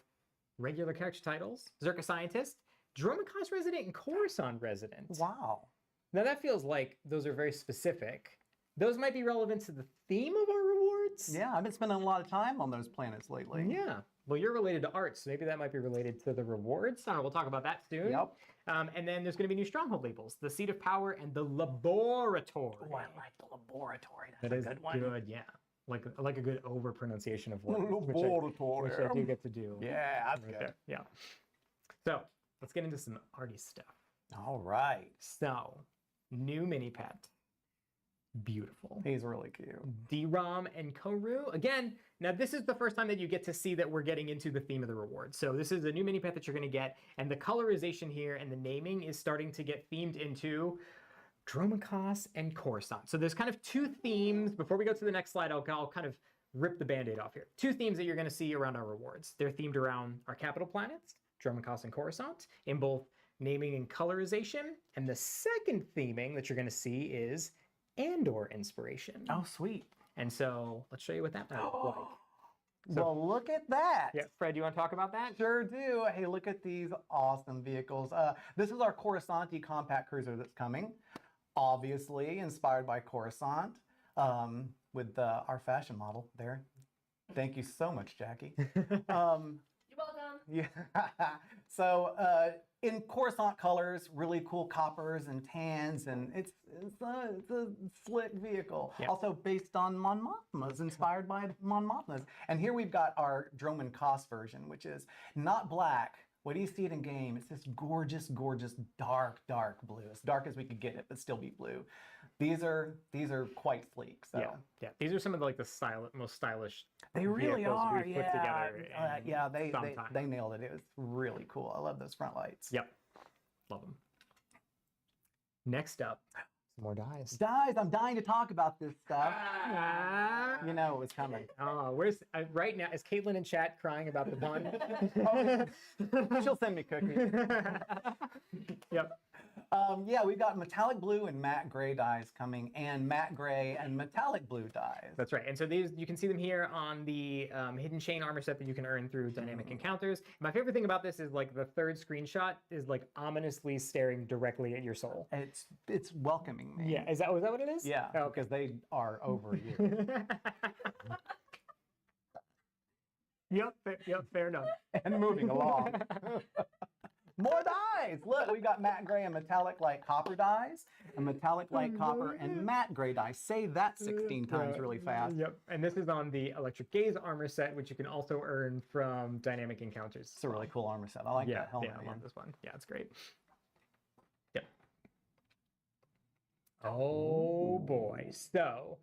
regular character titles, Zerka Scientist, Dromakas Resident, and Coruscant Resident. Wow. Now that feels like those are very specific. Those might be relevant to the theme of our rewards. Yeah, I've been spending a lot of time on those planets lately. Yeah. Well, you're related to art, so maybe that might be related to the rewards. We'll talk about that soon. Yep. And then there's going to be new stronghold labels, the Seat of Power and the Laboratory. Oh, I like the Laboratory. That is a good one. Good, yeah. Like a good over pronunciation of words, Laboratory. which I do get to do. Yeah, that's good. There. Yeah. So let's get into some arty stuff. All right. So, new mini pet. Beautiful. He's really cute. D-Rom and Koru. Again, now this is the first time that you get to see that we're getting into the theme of the reward. So this is a new mini pet that you're going to get, and the colorization here and the naming is starting to get themed into Dromakas and Coruscant. So there's kind of two themes. Before we go to the next slide, I'll kind of rip the band-aid off here. Two themes that you're going to see around our rewards. They're themed around our capital planets, Dromakas and Coruscant, in both naming and colorization. And the second theming that you're going to see is Andor inspiration. Oh, sweet. And so let's show you what that might look like. Well, look at that. Yeah, Fred, you want to talk about that? Sure do. Hey, look at these awesome vehicles. This is our Coruscanti compact cruiser that's coming. Obviously inspired by Coruscant with our fashion model there. Thank you so much, Jackie. You're welcome. Yeah. So in Coruscant colors, really cool coppers and tans, and it's a slick vehicle. Yeah. Also based on Mon Mothmas, inspired by Mon Mothmas. And here we've got our Droman Koss version, which is not black. What do you see it in game? It's this gorgeous, gorgeous, dark blue. As dark as we could get it, but still be blue. These are quite sleek. So. Yeah. These are some of the most stylish. They really are. We've put together Yeah, they nailed it. It was really cool. I love those front lights. Yep, love them. Next up, some more dies. Dies. I'm dying to talk about this stuff. You know it was coming. Where's right now? Is Caitlin in chat crying about the bun? She'll send me cookies. Yep. Yeah, we've got metallic blue and matte gray dyes coming, and matte gray and metallic blue dyes. That's right. And so these, you can see them here on the hidden chain armor set that you can earn through dynamic encounters. My favorite thing about this is like the third screenshot is like ominously staring directly at your soul. It's welcoming me. Yeah, is that what it is? Yeah, because they are over you. Yep, fair enough. And moving along. More dyes! Look, we got matte gray and metallic light copper dyes, and metallic light copper and matte gray dyes. Say that 16 times really fast. Yep, and this is on the Electric Gaze armor set, which you can also earn from dynamic encounters. It's a really cool armor set. I like that helmet. Yeah, I love this one. Yeah, it's great. Yep. Oh boy, so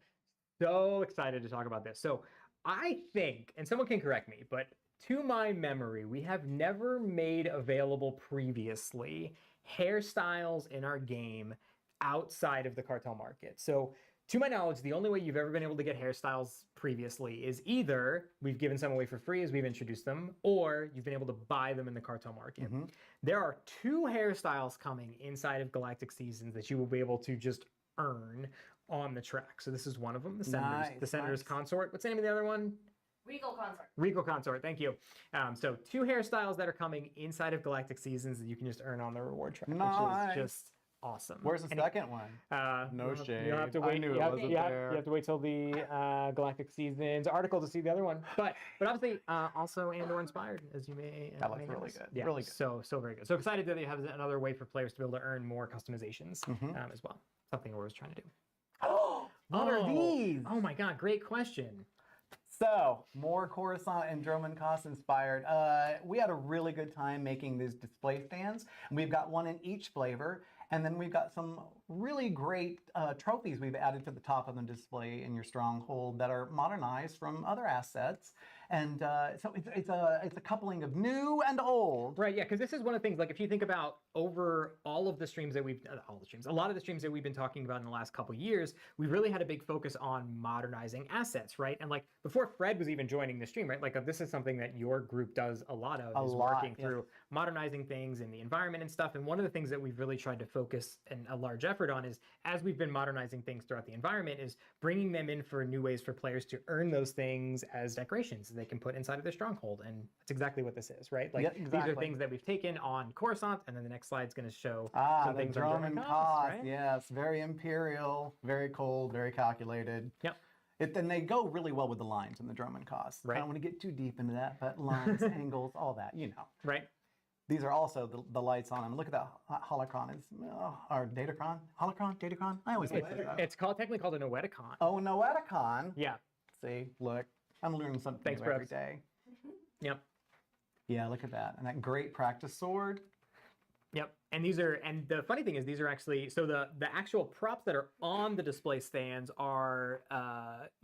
excited to talk about this. So I think, and someone can correct me, but to my memory, we have never made available previously hairstyles in our game outside of the cartel market. So to my knowledge, the only way you've ever been able to get hairstyles previously is either we've given some away for free as we've introduced them, or you've been able to buy them in the cartel market. There are 2 hairstyles coming inside of Galactic Seasons that you will be able to just earn on the track. So this is one of them, the Senator's Consort. What's the name of the other one? Regal Consort. Regal Consort, thank you. So 2 hairstyles that are coming inside of Galactic Seasons that you can just earn on the reward track, which is just awesome. Where's the second one? No shade. You'll have to wait. I knew You it have wasn't you there. have to wait till the Galactic Seasons article to see the other one. But obviously also Andor inspired, as you may. That looks may really notice. good. Yeah, Really good. So very good. So excited that they have another way for players to be able to earn more customizations as well. Something we're always trying to do. What are these? Oh my God, great question. So, more Coruscant and Droman Koss inspired. We had a really good time making these display stands. And we've got one in each flavor. And then we've got some really great trophies we've added to the top of the display in your stronghold that are modernized from other assets. And so it's a coupling of new and old. Right, yeah, because this is one of the things, like if you think about over all of the streams that we've, a lot of the streams that we've been talking about in the last couple of years, we've really had a big focus on modernizing assets, right? And like before Fred was even joining the stream, right? Like this is something that your group does a lot of, working through modernizing things in the environment and stuff. And one of the things that we've really tried to focus and a large effort on is, as we've been modernizing things throughout the environment, is bringing them in for new ways for players to earn those things as decorations that they can put inside of their stronghold. And that's exactly what this is, right? Like these are things that we've taken on Coruscant, and then the next slide's going to show some things on Drummond Cost, right? Yes, very imperial, very cold, very calculated. Yep. Then they go really well with the lines in the Drummond Cost. Right. I don't want to get too deep into that, but lines, angles, all that, you know. Right. These are also the lights on them. Look at that holocron. Or Datacron? Holocron? Datacron? I always get that. It's technically called a Noeticon. Oh, Noeticon? Yeah. See, look, I'm learning something new every day. Yep. Yeah, look at that. And that great practice sword. Yep. And these are, and the funny thing is these are actually, so the actual props that are on the display stands are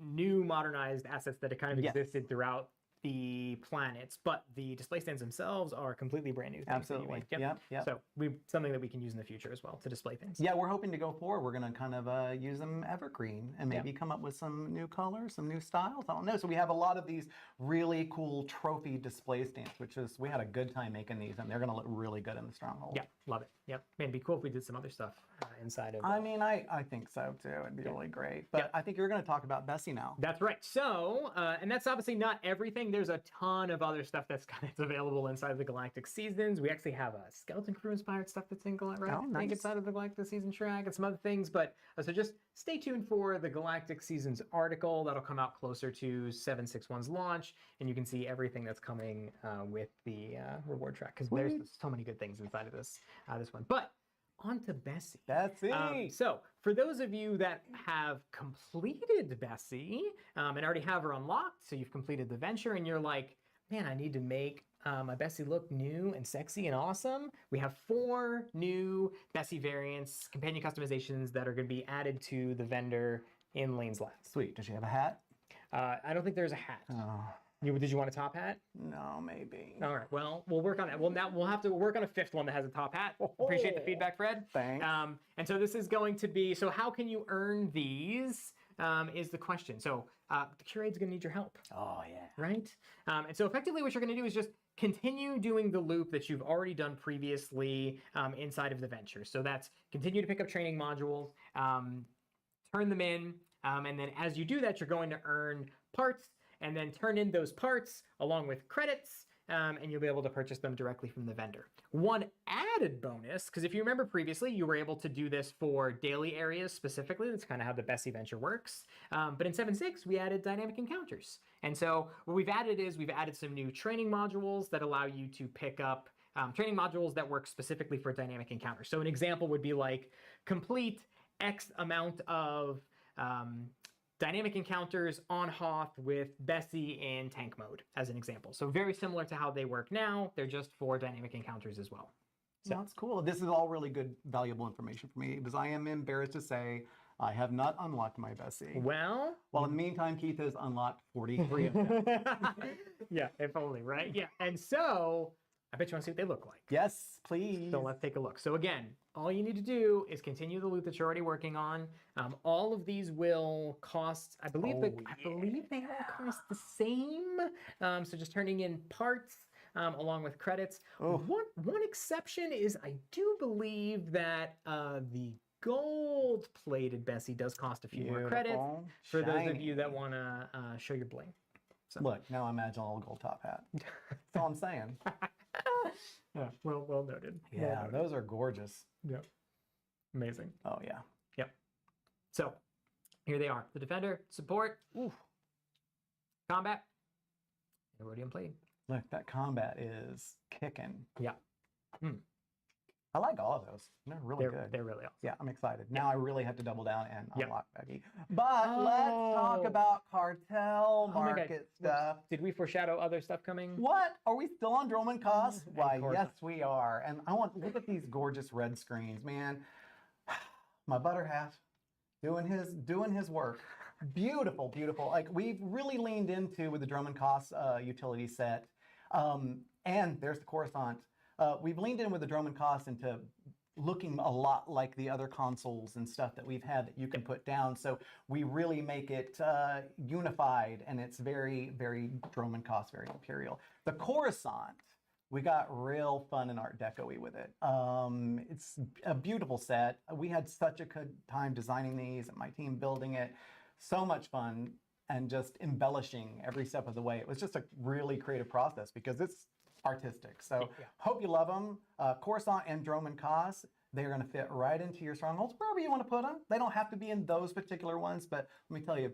new modernized assets that have kind of existed throughout the planets, but the display stands themselves are completely brand new things. Absolutely. Yep. So something that we can use in the future as well to display things. Yeah, we're hoping to go forward. We're going to kind of use them evergreen and maybe come up with some new colors, some new styles. I don't know. So we have a lot of these really cool trophy display stands, which is, we had a good time making these, and they're going to look really good in the stronghold. Yeah, love it. Yep. Man, it'd be cool if we did some other stuff inside of I mean, I think so too. It'd be really great. But I think you're going to talk about Bessie now. That's right. So, and that's obviously not everything. There's a ton of other stuff that's kind of available inside of the Galactic Seasons. We actually have a Skeleton Crew inspired stuff that's in Galactic, Oh, nice. inside of the Galactic Season track and some other things. But so just stay tuned for the Galactic Seasons article that'll come out closer to 761's launch, and you can see everything that's coming with the reward track, because there's so many good things inside of this one. But on to Bessie. Bessie. So for those of you that have completed Bessie and already have her unlocked, so you've completed the venture and you're like, man, I need to make my Bessie look new and sexy and awesome. We have 4 new Bessie variants, companion customizations that are going to be added to the vendor in Lane's Lab. Sweet. Does she have a hat? I don't think there's a hat. Oh. Did you want a top hat? No, maybe. All right. Well, we'll work on that. Well, now we'll have to work on a 5th one that has a top hat. Appreciate the feedback, Fred. Thanks. And so this is going to be, so how can you earn these is the question. So the curate's going to need your help. Oh, yeah. Right? And so effectively what you're going to do is just continue doing the loop that you've already done previously inside of the venture. So that's continue to pick up training modules, turn them in, and then as you do that, you're going to earn parts, and then turn in those parts along with credits, and you'll be able to purchase them directly from the vendor. One added bonus, because if you remember previously, you were able to do this for daily areas specifically. That's kind of how the Bessie venture works. But in 7.6, we added dynamic encounters. And so what we've added is we've added some new training modules that allow you to pick up training modules that work specifically for dynamic encounters. So an example would be like complete X amount of dynamic encounters on Hoth with Bessie in tank mode, as an example. So very similar to how they work now, they're just for dynamic encounters as well. So that's cool. This is all really good, valuable information for me, because I am embarrassed to say I have not unlocked my Bessie. Well, in the meantime, Keith has unlocked 43 of them. Yeah, if only, right? Yeah, and so I bet you want to see what they look like. Yes, please. So let's take a look. So again, all you need to do is continue the loot that you're already working on. All of these will cost, I believe they all cost the same. So just turning in parts along with credits. One exception is I do believe that the gold-plated Bessie does cost a few more credits for those of you that want to show your bling. So. Look, now I imagine a little gold top hat. That's all I'm saying. Yeah, well noted. Yeah, those are gorgeous. Yep. Amazing. Oh, yeah. Yep. So, here they are. The Defender, Support, Combat, and Rhodium Plate. Look, that combat is kicking. Yeah. I like all of those. They're really good. They're really awesome. Yeah, I'm excited. Now I really have to double down and unlock Becky. But let's talk about cartel market stuff. Did we foreshadow other stuff coming? What? Are we still on Droman Cost? Why, yes, we are. And I want look at these gorgeous red screens, man. My butter half doing his work. Beautiful, beautiful. Like we've really leaned into with the Droman Cost utility set. And there's the Coruscant. We've leaned in with the Droman Cost into looking a lot like the other consoles and stuff that we've had that you can put down. So we really make it unified, and it's very, very Droman Cost, very Imperial. The Coruscant, we got real fun and Art Deco-y with it. It's a beautiful set. We had such a good time designing these and my team building it. So much fun and just embellishing every step of the way. It was just a really creative process because it's artistic. So hope you love them. Coruscant and Droman Cost, they're going to fit right into your strongholds, wherever you want to put them. They don't have to be in those particular ones, but let me tell you,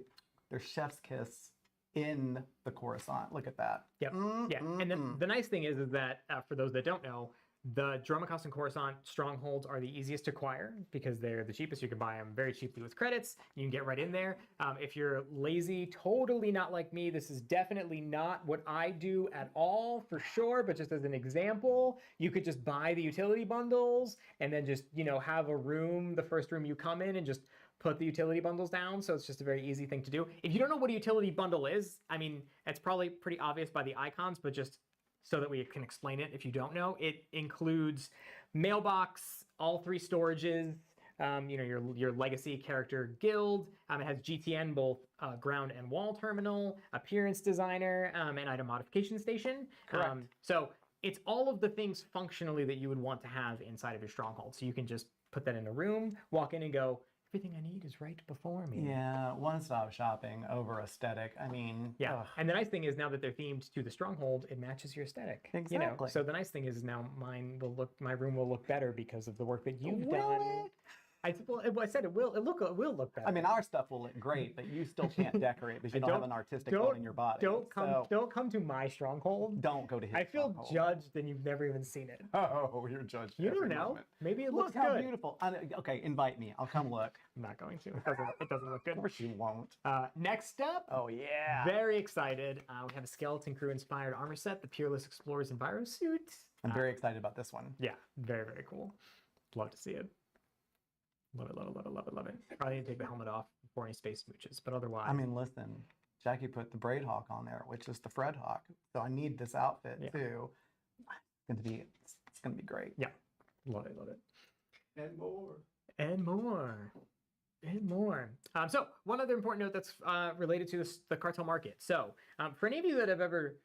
they're chef's kiss in the Coruscant. Look at that. Yep. Yeah. And then the nice thing is that for those that don't know, the Droman Cost and Coruscant strongholds are the easiest to acquire because they're the cheapest. You can buy them very cheaply with credits. You can get right in there. If you're lazy, totally not like me, this is definitely not what I do at all, for sure. But just as an example, you could just buy the utility bundles and then just, you know, have a room, the first room you come in, and just put the utility bundles down. So it's just a very easy thing to do. If you don't know what a utility bundle is, I mean, it's probably pretty obvious by the icons, but just so that we can explain it if you don't know, it includes mailbox, all 3 storages, you know, your legacy character guild. It has GTN, both ground and wall terminal, appearance designer, and item modification station. Correct. So it's all of the things functionally that you would want to have inside of your stronghold. So you can just put that in a room, walk in and go, everything I need is right before me. Yeah, one-stop shopping over aesthetic. I mean, yeah. ugh. And the nice thing is now that they're themed to the stronghold, it matches your aesthetic. Exactly. You know? So the nice thing is now my room will look better because of the work that you've done. I said it will. It will look better. I mean, our stuff will look great, but you still can't decorate because you don't have an artistic bone in your body. Don't come to my stronghold. Don't go to his I feel stronghold. judged, and you've never even seen it. Oh, you're judged. You don't every know. moment. Maybe it Look looks how good. beautiful. Okay, invite me. I'll come look. I'm not going to. It doesn't look good. Of course you won't. Next up. Oh yeah. Very excited. We have a skeleton crew inspired armor set, the Peerless Explorer's Enviro suit. I'm very excited about this one. Yeah, very, very cool. Love to see it. Love it, love it, love it, love it, love it. Probably need to take the helmet off before any space smooches, but otherwise. I mean, listen, Jackie put the Braid Hawk on there, which is the Fred Hawk. So I need this outfit too. It's gonna be great. Yeah, love it, love it. And more. And more. And more. So one other important note that's related to the cartel market. So for any of you that have ever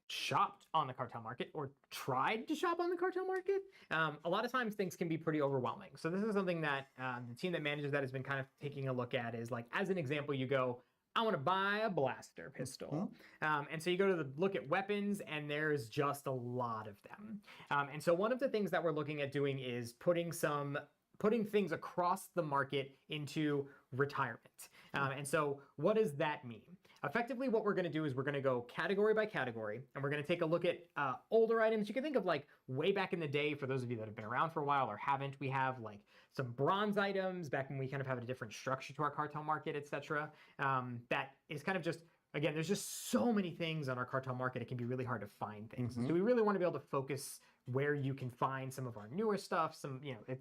shopped on the cartel market or tried to shop on the cartel market, a lot of times things can be pretty overwhelming. So this is something that the team that manages that has been kind of taking a look at. Is like, as an example, you go, I want to buy a blaster pistol. And so you go to look at weapons, and there's just a lot of them. And so one of the things that we're looking at doing is putting things across the market into retirement. And so what does that mean? Effectively, what we're going to do is we're going to go category by category, and we're going to take a look at older items. You can think of like way back in the day, for those of you that have been around for a while or haven't, we have like some bronze items back when we kind of have a different structure to our cartel market, etc. That is kind of just, again, there's just so many things on our cartel market, it can be really hard to find things. So we really want to be able to focus where you can find some of our newer stuff, some, you know,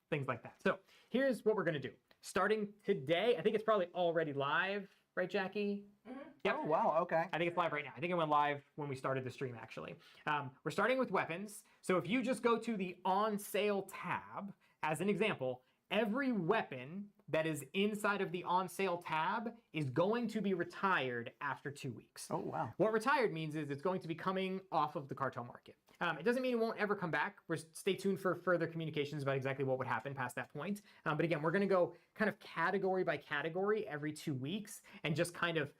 things like that. So here's what we're going to do. Starting today, I think it's probably already live, right, Jackie? Yep. Oh, wow, okay. I think it's live right now. I think it went live when we started the stream, actually. We're starting with weapons. So if you just go to the on sale tab, as an example, every weapon that is inside of the on sale tab is going to be retired after 2 weeks. Oh, wow. What retired means is it's going to be coming off of the cartel market. It doesn't mean it won't ever come back. Stay tuned for further communications about exactly what would happen past that point. But again, we're going to go kind of category by category every 2 weeks and just kind of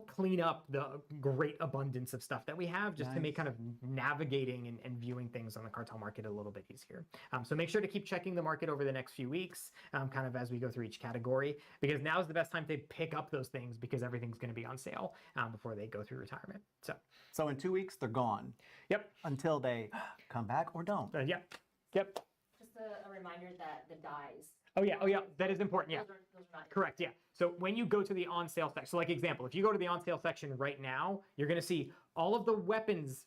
clean up the great abundance of stuff that we have, just to make kind of navigating and viewing things on the cartel market a little bit easier. So make sure to keep checking the market over the next few weeks, kind of as we go through each category, because now is the best time to pick up those things, because everything's going to be on sale before they go through retirement. So in 2 weeks, they're gone. Yep. Until they come back or don't. Yep. a reminder that the dies. Oh yeah, that is important. Yeah, Those are not correct. Yeah. So when you go to the on sale section, so like example, if you go to the on sale section right now, you're going to see all of the weapons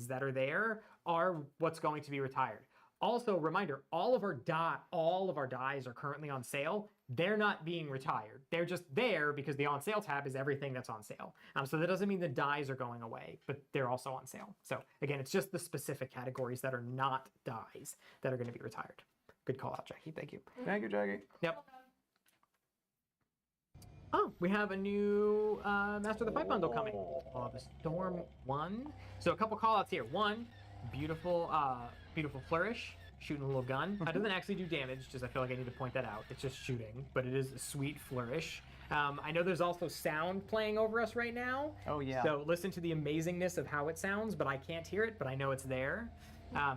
that are there are what's going to be retired. Also, reminder, all of our dies are currently on sale. They're not being retired. They're just there because the on sale tab is everything that's on sale. So that doesn't mean the dies are going away, but they're also on sale. So again, it's just the specific categories that are not dies that are going to be retired. Good call out, Jackie. Thank you. Thank you, Jackie. Yep. Oh, we have a new Master of the Fight bundle coming. The Storm 1. So a couple call outs here. One, beautiful flourish, shooting a little gun. It doesn't actually do damage, just I feel like I need to point that out. It's just shooting, but it is a sweet flourish. I know there's also sound playing over us right now. Oh yeah. So listen to the amazingness of how it sounds, but I can't hear it, but I know it's there.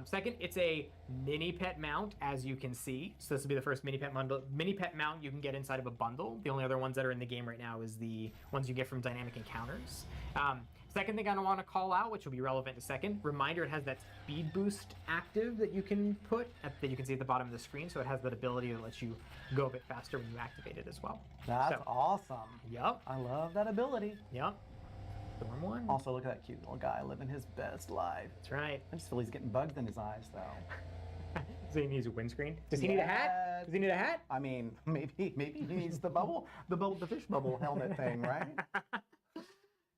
Second, it's a mini pet mount, as you can see. So this will be the first mini pet mount you can get inside of a bundle. The only other ones that are in the game right now is the ones you get from Dynamic Encounters. Second thing I want to call out, which will be relevant in a second, reminder, it has that speed boost active that you can put, that you can see at the bottom of the screen. So it has that ability that lets you go a bit faster when you activate it as well. That's awesome. Yep. I love that ability. Yep. Storm 1. Also, look at that cute little guy living his best life. That's right. I just feel he's getting bugs in his eyes, though. Does he need a windscreen? Does he need a hat? Does he need a hat? I mean, maybe he needs the fish bubble helmet thing, right?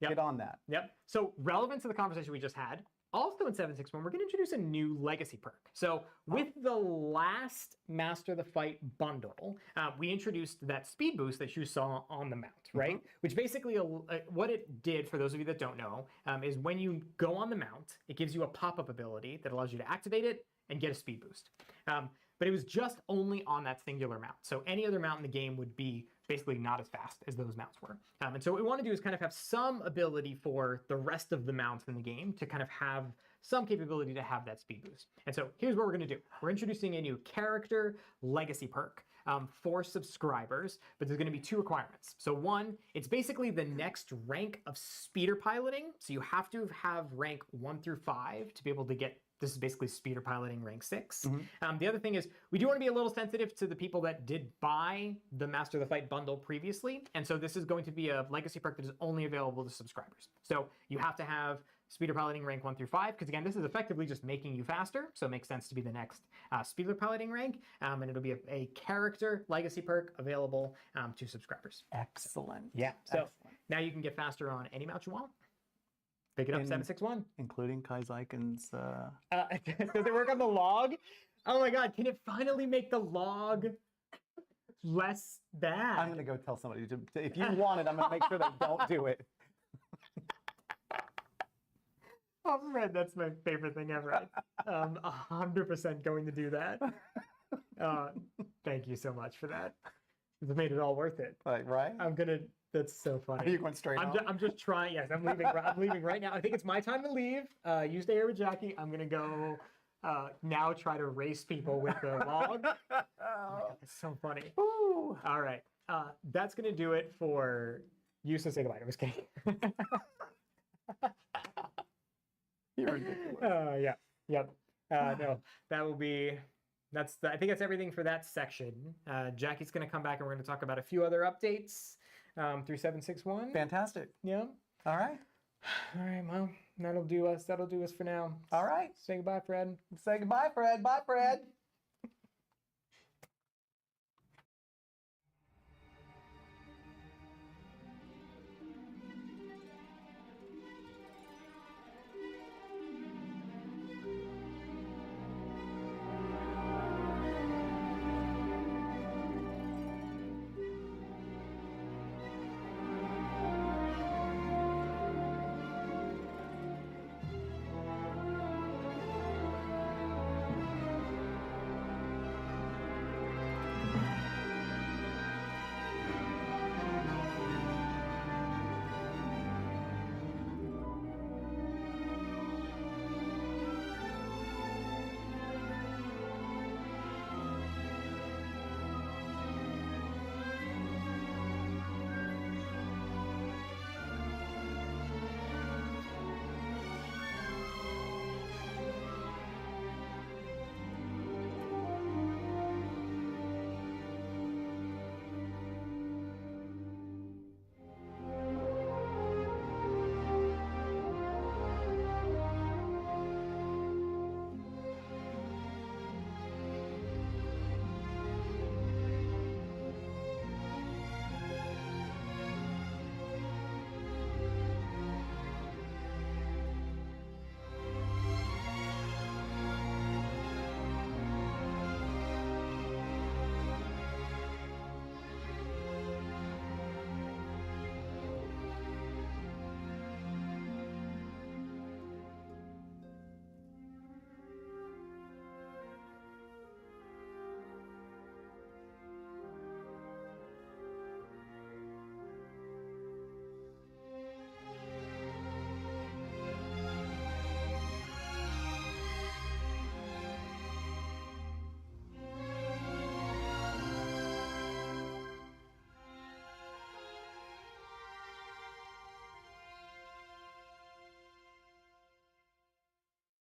Yep. Get on that. Yep. So relevant to the conversation we just had, also in 761, we're going to introduce a new legacy perk. So with the last Master the Fight bundle, we introduced that speed boost that you saw on the mount, right? Which basically, what it did, for those of you that don't know, is when you go on the mount, it gives you a pop-up ability that allows you to activate it and get a speed boost. But it was just only on that singular mount. So any other mount in the game would be basically not as fast as those mounts were. And so what we want to do is kind of have some ability for the rest of the mounts in the game to kind of have some capability to have that speed boost. And so here's what we're going to do. We're introducing a new character legacy perk for subscribers, but there's going to be 2 requirements. So one, it's basically the next rank of speeder piloting. So you have to have rank 1 through 5 to be able to get. This is basically speeder piloting rank 6. The other thing is we do want to be a little sensitive to the people that did buy the Master of the Fight bundle previously. And so this is going to be a legacy perk that is only available to subscribers. So you have to have speeder piloting rank 1 through 5, because again, this is effectively just making you faster. So it makes sense to be the next speeder piloting rank. And it'll be a character legacy perk available to subscribers. Excellent. Yeah. So now you can get faster on any mount you want. Pick it up 761. Including Kaizaiken's... Does it work on the log? Oh my god, can it finally make the log less bad? I'm going to go tell somebody to if you want it, I'm going to make sure they don't do it. Oh, Fred, that's my favorite thing ever. 100% going to do that. Thank you so much for that. It's made it all worth it. Right? I'm going to... That's so funny. Are you going straight home? I'm just trying. Yes, I'm leaving. I'm leaving right now. I think it's my time to leave. You stay here with Jackie. I'm gonna go now. Try to race people with the log. Oh my God, it's so funny. Ooh. All right, that's gonna do it for you. So say goodbye. I'm just kidding. You're ridiculous. Yep. No, that will be. I think that's everything for that section. Jackie's gonna come back and we're gonna talk about a few other updates. Through 761. Fantastic. Yeah. All right. All right, well, that'll do us. That'll do us for now. All right. Say goodbye, Fred. Say goodbye, Fred. Bye, Fred.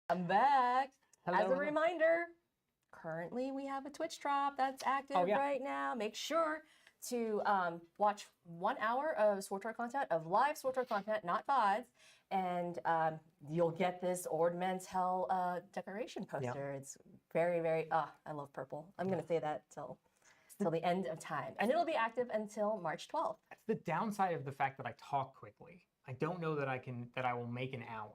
I'm back. Hello, As a hello. reminder, currently we have a Twitch drop that's active right now. Make sure to watch 1 hour of SWTOR content, of live SWTOR content, not VODs, and you'll get this Ord Mantell decoration poster. It's very, very, I love purple. I'm going to say that till the end of time. And it'll be active until March 12th. That's the downside of the fact that I talk quickly. I don't know that I will make an hour.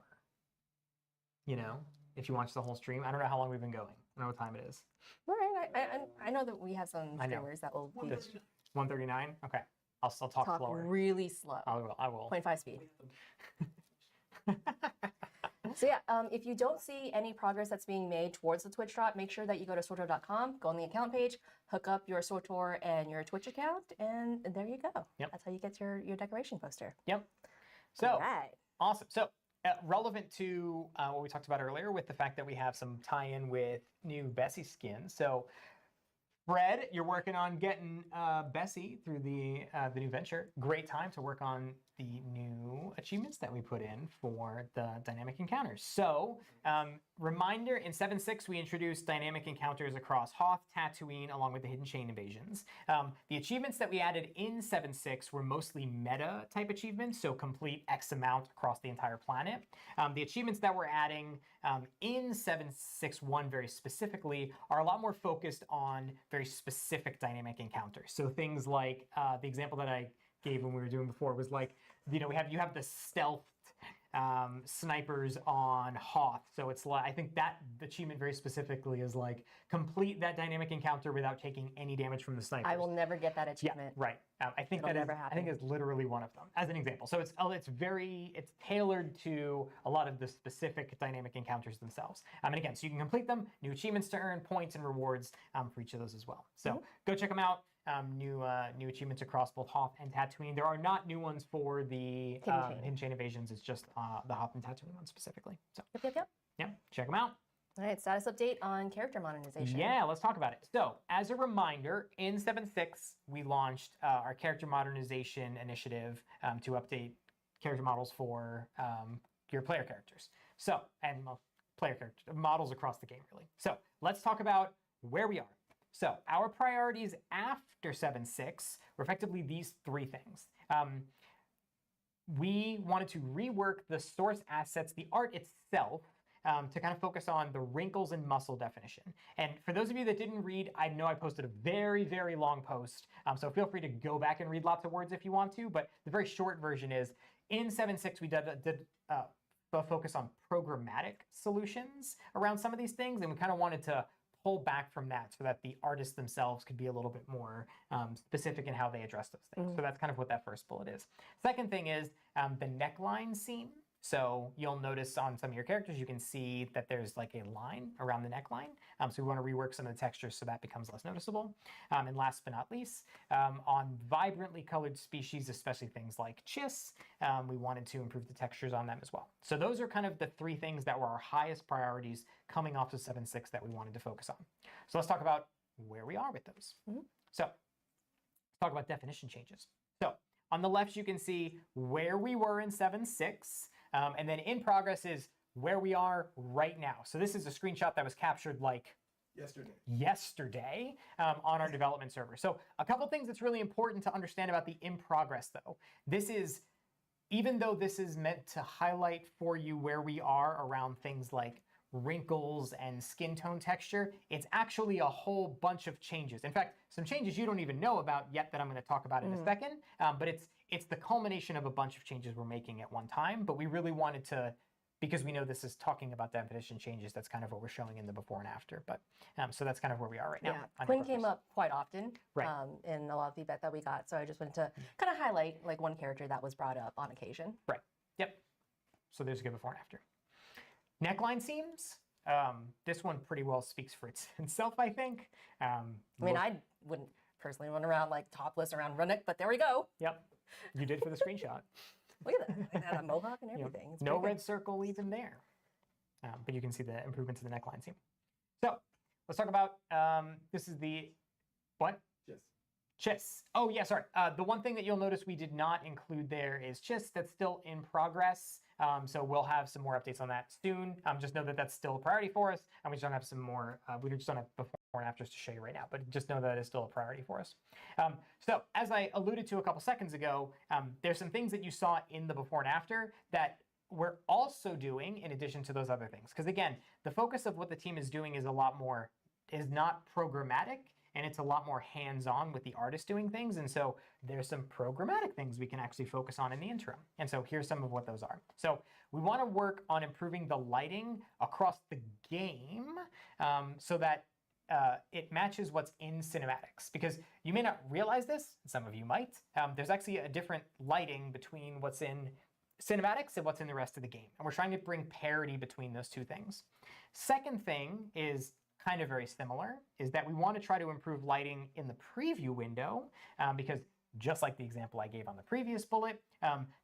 You know, if you watch the whole stream. I don't know how long we've been going. I don't know what time it is. All right, I know that we have some streamers that will be 1:39. Okay, I'll still talk slower. really slow. I will. 0.5 speed. So yeah, if you don't see any progress that's being made towards the Twitch drop, make sure that you go to SWTOR.com, go on the account page, hook up your SWTOR and your Twitch account, and there you go. Yep. That's how you get your decoration poster. Yep. So, awesome. So, relevant to what we talked about earlier with the fact that we have some tie-in with new Bessie skin. So, Fred, you're working on getting Bessie through the new venture. Great time to work on the new achievements that we put in for the dynamic encounters. So, reminder, in 7.6 we introduced dynamic encounters across Hoth, Tatooine, along with the hidden chain invasions. The achievements that we added in 7.6 were mostly meta type achievements, so complete X amount across the entire planet. The achievements that we're adding in 7.6.1 very specifically are a lot more focused on very specific dynamic encounters. So things like the example that I gave when we were doing before was like, you know, you have the stealth snipers on Hoth. So it's like, I think that achievement very specifically is like complete that dynamic encounter without taking any damage from the snipers. I will never get that achievement. Yeah, right. I think It'll never I happen. think it's literally one of them as an example. So it's tailored to a lot of the specific dynamic encounters themselves. And again, so you can complete them, new achievements to earn, points and rewards for each of those as well. So go check them out. New achievements across both Hoth and Tatooine. There are not new ones for the hidden chain invasions. It's just the Hoth and Tatooine ones specifically. So yeah, check them out. All right, status update on character modernization. Yeah, let's talk about it. So, as a reminder, in 7.6, we launched our character modernization initiative to update character models for your player characters. So, and player character models across the game, really. So, let's talk about where we are. So, our priorities after 7.6 were effectively these three things. We wanted to rework the source assets, the art itself, to kind of focus on the wrinkles and muscle definition. And for those of you that didn't read, I know I posted a very, very long post, so feel free to go back and read lots of words if you want to, but the very short version is, in 7.6 we did focus on programmatic solutions around some of these things, and we kind of wanted to pull back from that so that the artists themselves could be a little bit more specific in how they address those things. So that's kind of what that first bullet is. Second thing is the neckline seam. So you'll notice on some of your characters, you can see that there's like a line around the neckline. So we want to rework some of the textures so that becomes less noticeable. And last but not least, on vibrantly colored species, especially things like Chiss, we wanted to improve the textures on them as well. So those are kind of the three things that were our highest priorities coming off of 7.6 that we wanted to focus on. So let's talk about where we are with those. So let's talk about definition changes. So on the left, you can see where we were in 7.6. And then in progress is where we are right now. So this is a screenshot that was captured like yesterday on our development server. So a couple things that's really important to understand about the in progress though. This is, even though this is meant to highlight for you where we are around things like wrinkles and skin tone texture, it's actually a whole bunch of changes. In fact, some changes you don't even know about yet that I'm going to talk about in a second, but it's the culmination of a bunch of changes we're making at one time, but we really wanted to, because we know this is talking about definition changes, that's kind of what we're showing in the before and after. But so that's kind of where we are right now. Yeah, Quinn came up quite often in a lot of feedback that we got, so I just wanted to kind of highlight like one character that was brought up on occasion. Right, yep. So there's a good before and after. Neckline seams. This one pretty well speaks for itself, I think. I mean, I wouldn't personally run around like topless around Runnick, but there we go. Yep, you did for the screenshot. Look at that, and a mohawk and everything. You know, no red circle even there. But you can see the improvements in the neckline seam. So let's talk about, this is the, what? Chiss. Oh yeah, sorry. The one thing that you'll notice we did not include there is Chiss. That's still in progress. So we'll have some more updates on that soon. Just know that that's still a priority for us, and we just don't have some more. We just don't have before and afters to show you right now, but just know that it's still a priority for us. So as I alluded to a couple seconds ago, there's some things that you saw in the before and after that we're also doing in addition to those other things. Because again, the focus of what the team is doing is a lot more, is not programmatic, and it's a lot more hands-on with the artist doing things. And so there's some programmatic things we can actually focus on in the interim. And so here's some of what those are. So we want to work on improving the lighting across the game so that it matches what's in cinematics. Because you may not realize this, some of you might, there's actually a different lighting between what's in cinematics and what's in the rest of the game. And we're trying to bring parity between those two things. Second thing is kind of very similar, is that we want to try to improve lighting in the preview window because just like the example I gave on the previous bullet,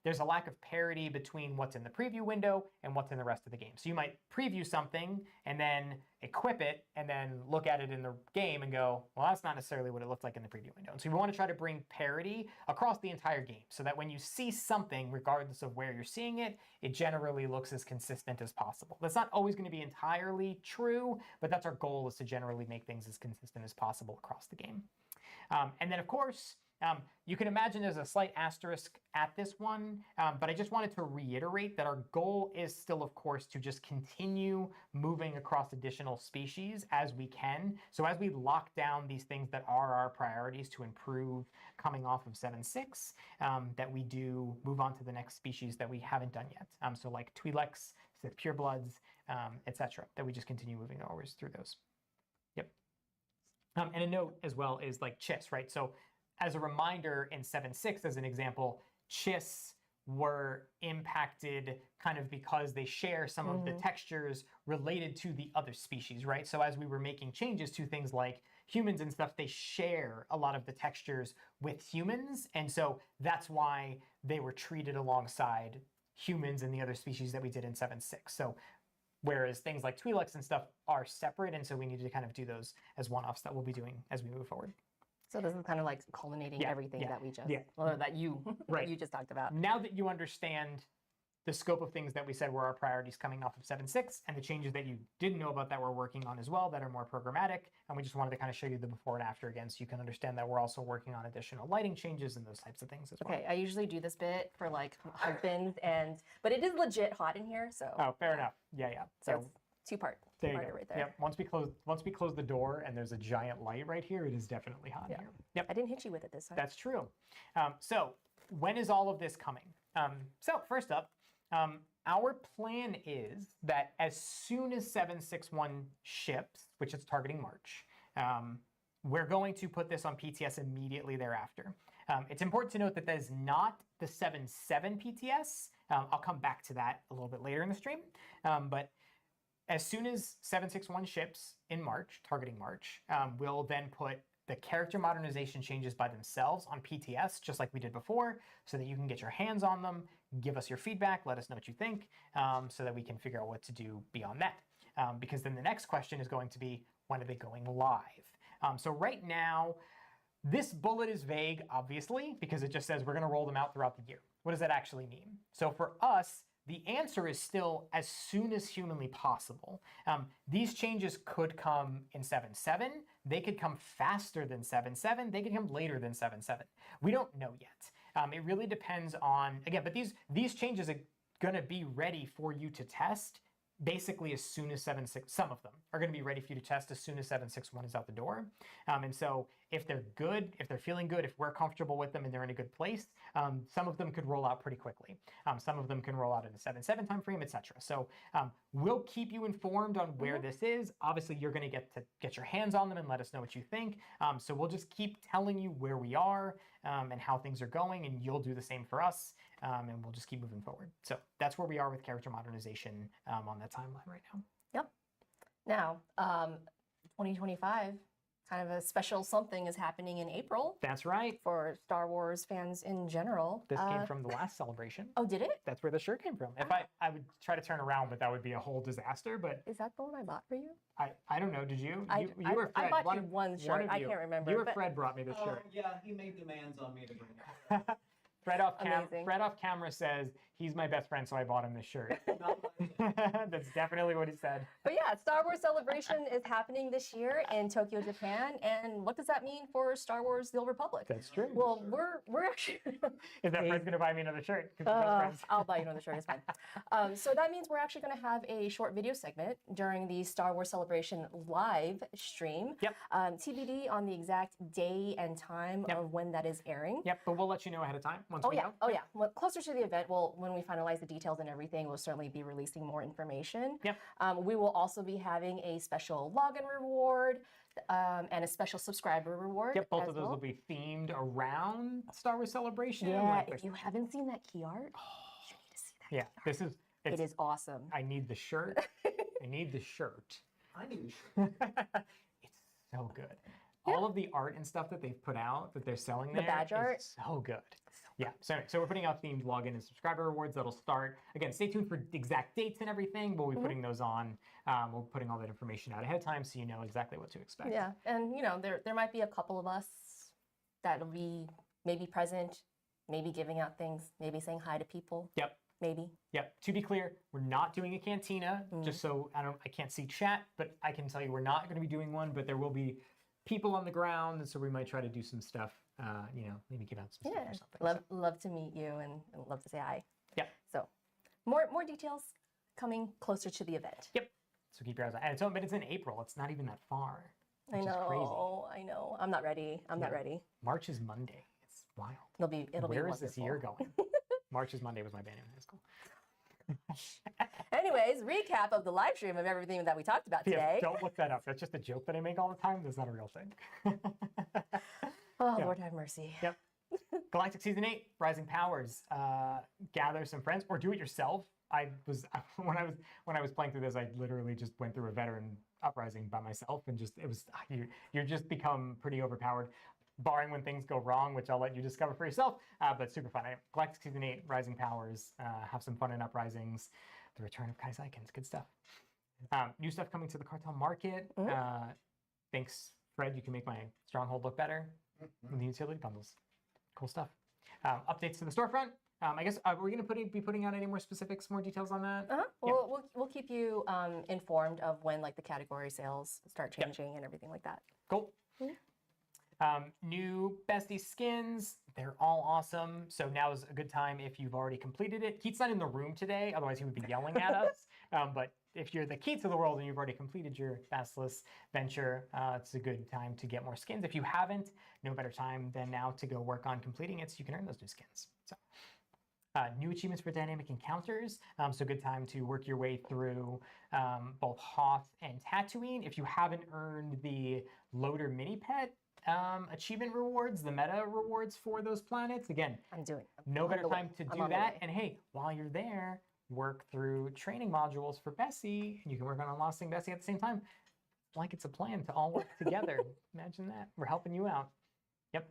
there's a lack of parity between what's in the preview window and what's in the rest of the game. So you might preview something and then equip it and then look at it in the game and go, well, that's not necessarily what it looked like in the preview window. And so we want to try to bring parity across the entire game so that when you see something, regardless of where you're seeing it, it generally looks as consistent as possible. That's not always going to be entirely true, but that's our goal, is to generally make things as consistent as possible across the game. And then, of course, you can imagine there's a slight asterisk at this one, but I just wanted to reiterate that our goal is still, of course, to just continue moving across additional species as we can. So as we lock down these things that are our priorities to improve coming off of 7.6, that we do move on to the next species that we haven't done yet. So like Twi'leks, Sith Purebloods, etc., that we just continue moving always through those. Yep. And a note as well is like Chiss, right? So as a reminder, in 7.6, as an example, Chiss were impacted kind of because they share some of the textures related to the other species, right? So as we were making changes to things like humans and stuff, they share a lot of the textures with humans. And so that's why they were treated alongside humans and the other species that we did in 7.6. So whereas things like Twi'leks and stuff are separate, and so we need to kind of do those as one-offs that we'll be doing as we move forward. So this is kind of like culminating everything that we just, right. that you just talked about. Now that you understand the scope of things that we said were our priorities coming off of 7.6 and the changes that you didn't know about that we're working on as well that are more programmatic, and we just wanted to kind of show you the before and after again so you can understand that we're also working on additional lighting changes and those types of things as well. Okay, I usually do this bit for like husbands, but it is legit hot in here, so. Oh, fair enough. Yeah. So it's two-part. There you go. Right there. Yep. Once we close the door and there's a giant light right here, it is definitely hot in here. Yep. I didn't hit you with it this time. That's true. So when is all of this coming? So first up, our plan is that as soon as 7.6.1 ships, which is targeting March, we're going to put this on PTS immediately thereafter. It's important to note that that is not the 7.7 PTS. I'll come back to that a little bit later in the stream. But as soon as 7.6.1 ships in March, targeting March, we'll then put the character modernization changes by themselves on PTS, just like we did before, so that you can get your hands on them, give us your feedback, let us know what you think, so that we can figure out what to do beyond that. Because then the next question is going to be, when are they going live? So right now, this bullet is vague, obviously, because it just says we're going to roll them out throughout the year. What does that actually mean? So for us, the answer is still as soon as humanly possible. These changes could come in 7.7. They could come faster than 7.7. They could come later than 7.7. We don't know yet. It really depends on, again, but these changes are going to be ready for you to test basically as soon as 7.6, some of them are going to be ready for you to test as soon as 7.6.1 is out the door. And so if they're good, if they're feeling good, if we're comfortable with them and they're in a good place, some of them could roll out pretty quickly. Some of them can roll out in a 7.7 timeframe, etc. So we'll keep you informed on where this is. Obviously, you're going to get your hands on them and let us know what you think. So we'll just keep telling you where we are and how things are going, and you'll do the same for us. And we'll just keep moving forward. So that's where we are with character modernization on that timeline right now. Yep. Now, 2025, kind of a special something is happening in April. That's right. For Star Wars fans in general. This came from the last celebration. Oh, did it? That's where the shirt came from. If I would try to turn around, but that would be a whole disaster. But is that the one I bought for you? I don't know. Did you? You or Fred? I bought you one shirt. I can't remember. You or Fred brought me this shirt. Yeah, he made demands on me to bring it. Fred off camera says he's my best friend, so I bought him this shirt. That's definitely what he said. But yeah, Star Wars Celebration is happening this year in Tokyo, Japan. And what does that mean for Star Wars The Old Republic? That's true. Well, we're actually... Is that friend's going to buy me another shirt? 'Cause we're best friends. I'll buy you another shirt, it's fine. So that means we're actually going to have a short video segment during the Star Wars Celebration live stream. Yep. TBD on the exact day and time of when that is airing. Yep, but we'll let you know ahead of time once we know. Oh yeah. Well, closer to the event, when we finalize the details and everything, we'll certainly be releasing more information. Yep. We will also be having a special login reward and a special subscriber reward. Yep, both of those will be themed around Star Wars Celebration. Yeah, Like, if you haven't seen that key art, you need to see that. yeah, this is... It is awesome. I need the shirt. I need the shirt. I need the shirt. It's so good. All of the art and stuff that they've put out that they're selling The there badge art? is so good. Yeah, so we're putting out themed login and subscriber rewards that'll start. Again, stay tuned for exact dates and everything. We'll be putting those on. We're putting all that information out ahead of time so you know exactly what to expect. Yeah, and there might be a couple of us that will be maybe present, maybe giving out things, maybe saying hi to people. Yep. Maybe. Yep. To be clear, we're not doing a cantina. Just so I can't see chat, but I can tell you we're not going to be doing one. But there will be people on the ground, and so we might try to do some stuff. Maybe give out some stuff or something. Love to meet you and love to say hi. Yep. So, more details coming closer to the event. Yep. So keep your eyes on. And but it's in April. It's not even that far. I Which is crazy. know. I'm not ready. I'm not ready. March is Monday. It's wild. It'll be Where is wonderful. this year going? March is Monday was my band in high school. Anyways, recap of the live stream of everything that we talked about today. Don't look that up. That's just a joke that I make all the time. That's not a real thing. Oh, Lord have mercy. Yep. Galactic Season 8, Rising Powers. Gather some friends or do it yourself. When I was playing through this, I literally just went through a veteran uprising by myself and you're just become pretty overpowered. Barring when things go wrong, which I'll let you discover for yourself, but super fun. Galactic Season 8, Rising Powers, have some fun in uprisings. The return of Kai Zykins, good stuff. New stuff coming to the Cartel Market. Thanks, Fred, you can make my Stronghold look better with the utility bundles. Cool stuff. Updates to the storefront. I guess, are we going to be putting out any more specifics, more details on that? We'll keep you informed of when the category sales start changing and everything like that. Cool. New Bestie skins, they're all awesome. So now is a good time if you've already completed it. Keith's not in the room today, otherwise he would be yelling at us. But if you're the Keith of the world and you've already completed your Basilisk venture, it's a good time to get more skins. If you haven't, no better time than now to go work on completing it so you can earn those new skins. So, new achievements for dynamic encounters. So good time to work your way through both Hoth and Tatooine. If you haven't earned the Loader mini pet achievement rewards, the meta rewards for those planets, again, no better time to do that. And hey, while you're there, work through training modules for Bessie, and you can work on unlocking Bessie at the same time. Like it's a plan to all work together. Imagine that. We're helping you out. Yep.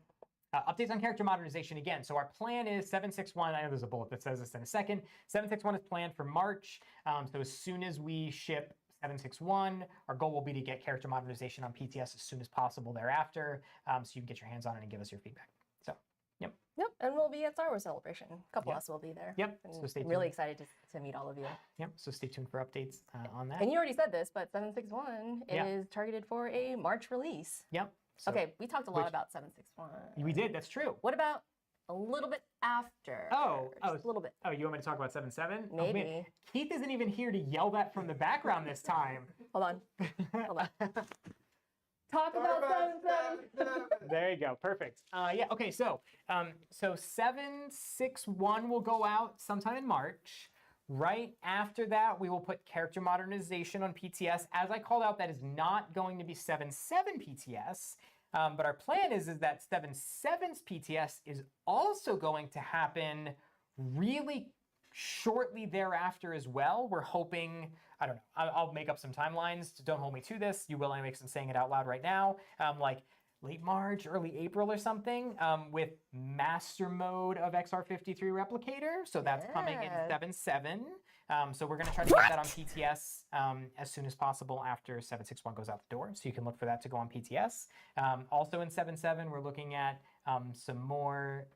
Updates on character modernization again. So our plan is 761. I know there's a bullet that says this in a second. 761 is planned for March. So as soon as we ship 761, our goal will be to get character modernization on PTS as soon as possible thereafter, so you can get your hands on it and give us your feedback. So, yep. Yep, and we'll be at Star Wars Celebration. A couple of us will be there. Yep, and so stay tuned. Really excited to meet all of you. Yep, so stay tuned for updates on that. And you already said this, but 761 is targeted for a March release. Yep. So, okay, we talked a lot about 761. We did, that's true. What about a little bit after? Just a little bit. Oh, you want me to talk about 77? Maybe. Oh, man. Keith isn't even here to yell that from the background this time. Hold on. Talk about 777. There you go. Perfect. Okay. So 761 will go out sometime in March. Right after that, we will put character modernization on PTS. As I called out, that is not going to be 77 PTS. But our plan is that 77's PTS is also going to happen really shortly thereafter as well. We're hoping, I don't know, I'll make up some timelines. So don't hold me to this. You will anyway, because I'm saying it out loud right now. Like late March, early April or something, with Master Mode of XR53 Replicator. So that's coming in 7.7. So we're going to try to get that on PTS as soon as possible after 761 goes out the door. So you can look for that to go on PTS. Also in 7.7, we're looking at some more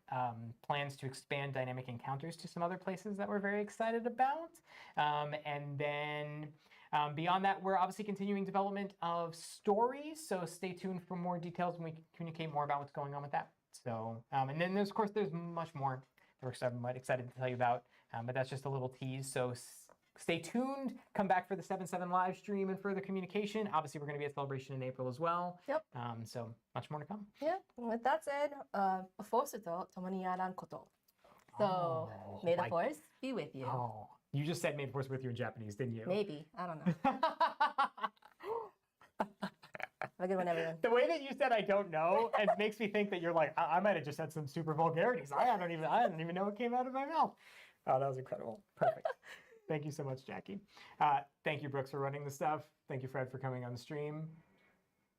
plans to expand dynamic encounters to some other places that we're very excited about. And then beyond that, we're obviously continuing development of stories, so stay tuned for more details when we communicate more about what's going on with that. So, and then of course, there's much more that we're excited to tell you about, but that's just a little tease. So stay tuned. Come back for the 7/7 live stream and further communication. Obviously, we're going to be at Celebration in April as well. Yep. So much more to come. Yeah. With that said, force to tomoni yaran koto. So may the force be with you. Oh, you just said "May the force be with you" in Japanese, didn't you? Maybe. I don't know. Have a good one, everyone. The way that you said "I don't know" it makes me think that you're like, I might have just said some super vulgarities. I didn't even know what came out of my mouth. Oh, that was incredible. Perfect. Thank you so much, Jackie. Thank you, Brooks, for running the stuff. Thank you, Fred, for coming on the stream.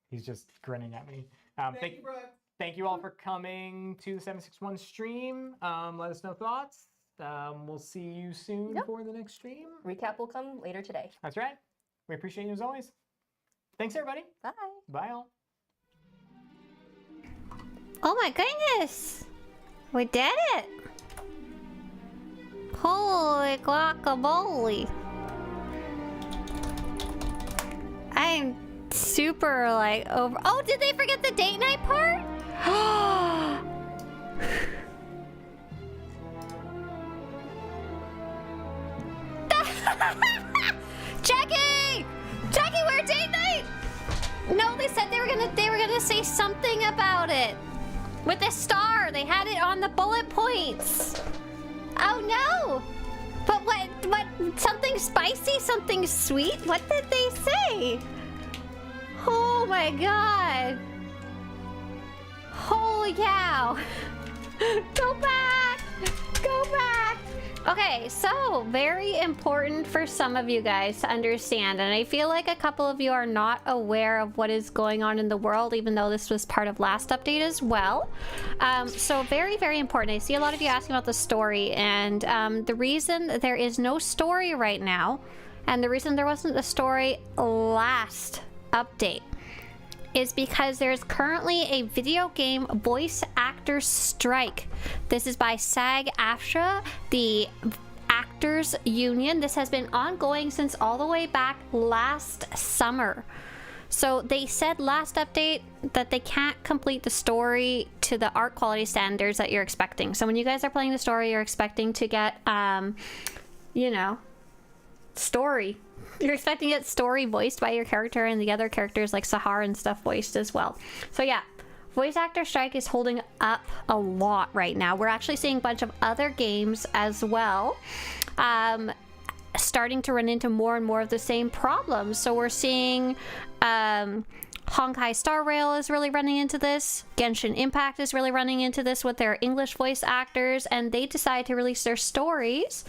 He's just grinning at me. Thank you, Brooks. Thank you all for coming to the 761 stream. Let us know thoughts. We'll see you soon for the next stream. Recap will come later today. That's right. We appreciate you as always. Thanks, everybody. Bye. Bye, all. Oh my goodness! We did it! Holy guacamole! I'm super like over. Oh, did they forget the date night part? Jackie! Jackie, we're date night! No, they said they were gonna say something about it. With the star, they had it on the bullet points. Oh no! But what, something spicy, something sweet? What did they say? Oh my god. Holy cow. Go back! Go back! Okay, so very important for some of you guys to understand, and I feel like a couple of you are not aware of what is going on in the world, even though this was part of last update as well. So very, very important. I see a lot of you asking about the story, and the reason there is no story right now, and the reason there wasn't a story last update, is because there's currently a video game voice actor strike. This is by SAG-AFTRA, the actors union. This has been ongoing since all the way back last summer. So they said last update that they can't complete the story to the art quality standards that you're expecting. So when you guys are playing the story, you're expecting to get, you know, story. You're expecting it story voiced by your character, and the other characters like Sahar and stuff voiced as well. So yeah, voice actor strike is holding up a lot right now. We're actually seeing a bunch of other games as well starting to run into more and more of the same problems. So we're seeing Honkai Star Rail is really running into this. Genshin Impact is really running into this with their English voice actors, and they decide to release their stories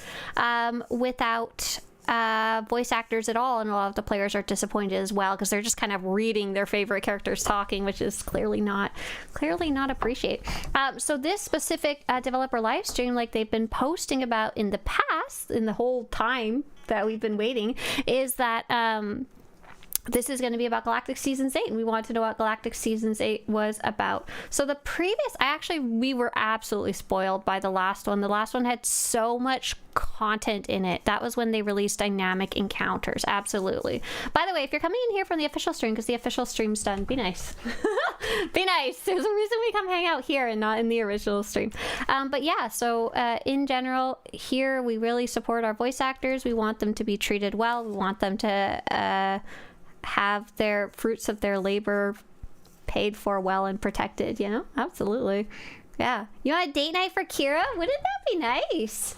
without voice actors at all, and a lot of the players are disappointed as well because they're just kind of reading their favorite characters talking, which is clearly not appreciated. So this specific developer live stream, like they've been posting about in the past, in the whole time that we've been waiting, is that this is going to be about Galactic Seasons 8, and we wanted to know what Galactic Seasons 8 was about. So the previous, we were absolutely spoiled by the last one. The last one had so much content in it. That was when they released Dynamic Encounters. Absolutely. By the way, if you're coming in here from the official stream, because the official stream's done, be nice. Be nice. There's a reason we come hang out here and not in the original stream. But yeah, so in general, here we really support our voice actors. We want them to be treated well. We want them to have their fruits of their labor paid for well and protected, you know? Absolutely. Yeah. You want a date night for Kira? Wouldn't that be nice?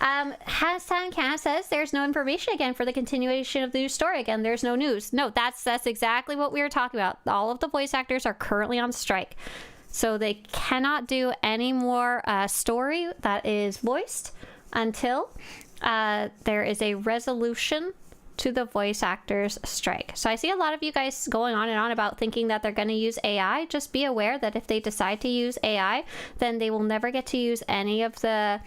Hassan Khan says there's no information again for the continuation of the new story. Again, there's no news. No, that's exactly what we were talking about. All of the voice actors are currently on strike. So they cannot do any more story that is voiced until there is a resolution to the voice actors strike. So I see a lot of you guys going on and on about thinking that they're going to use AI. Just be aware that if they decide to use AI, then they will never get to use any of the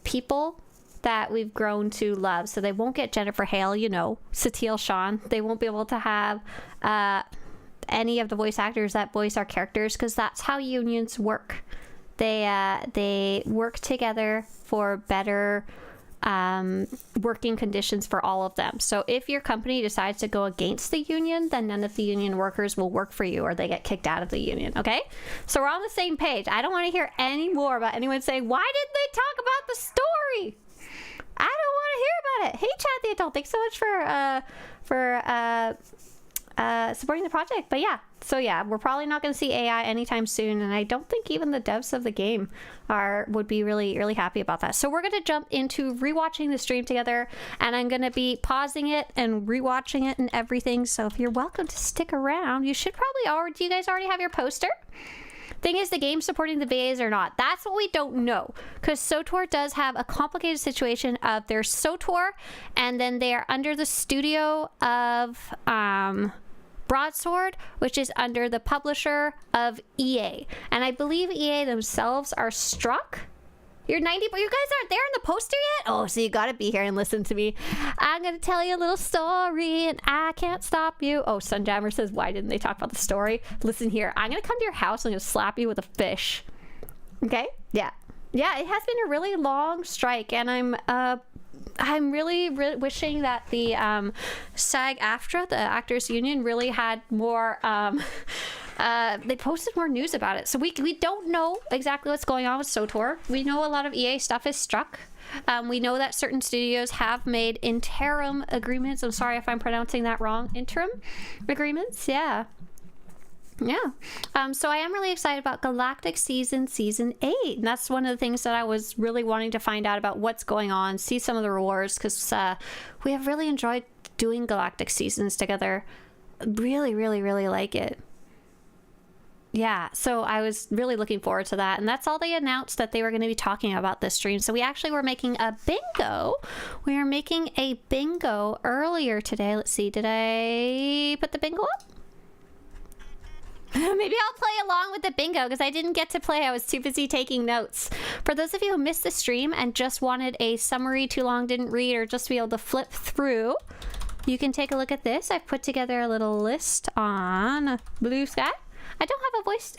people that we've grown to love. So they won't get Jennifer Hale, you know, Satil Shan. They won't be able to have any of the voice actors that voice our characters, because that's how unions work. They work together for better working conditions for all of them. So if your company decides to go against the union, then none of the union workers will work for you, or they get kicked out of the union. Okay, so we're on the same page. I don't want to hear any more about anyone saying, why didn't they talk about the story? I don't want to hear about it. Hey, Chad the Adult, thanks so much for supporting the project. But yeah, so yeah, we're probably not going to see AI anytime soon, and I don't think even the devs of the game would be really happy about that. So we're going to jump into rewatching the stream together, and I'm going to be pausing it and rewatching it and everything. So if you're welcome to stick around, you should probably already. Do you guys already have your poster? Thing is, the game supporting the VAs or not, that's what we don't know, because SWTOR does have a complicated situation of their SWTOR, and then they are under the studio of Broadsword, which is under the publisher of EA, and I believe EA themselves are struck. You're 90, but you guys aren't there in the poster yet? Oh, so you gotta be here and listen to me. I'm gonna tell you a little story, and I can't stop you. Oh, Sunjammer says, why didn't they talk about the story? Listen here, I'm gonna come to your house and just slap you with a fish. Okay? Yeah. Yeah, it has been a really long strike, and I'm really wishing that the SAG-AFTRA, the Actors Union, really had more they posted more news about it. So we don't know exactly what's going on with SWTOR. We know a lot of EA stuff is struck. We know that certain studios have made interim agreements. I'm sorry if I'm pronouncing that wrong. Interim agreements? Yeah. Yeah. So I am really excited about Galactic Season 8. And that's one of the things that I was really wanting to find out about what's going on, see some of the rewards, because we have really enjoyed doing Galactic Seasons together. Really like it. Yeah, so I was really looking forward to that, and that's all they announced that they were going to be talking about this stream. So we actually were making a bingo. We were making a bingo earlier today. Let's see, did I put the bingo up? Maybe I'll play along with the bingo, because I didn't get to play. I was too busy taking notes. For those of you who missed the stream and just wanted a summary, too long, didn't read, or just to be able to flip through, you can take a look at this. I've put together a little list on Blue Sky. I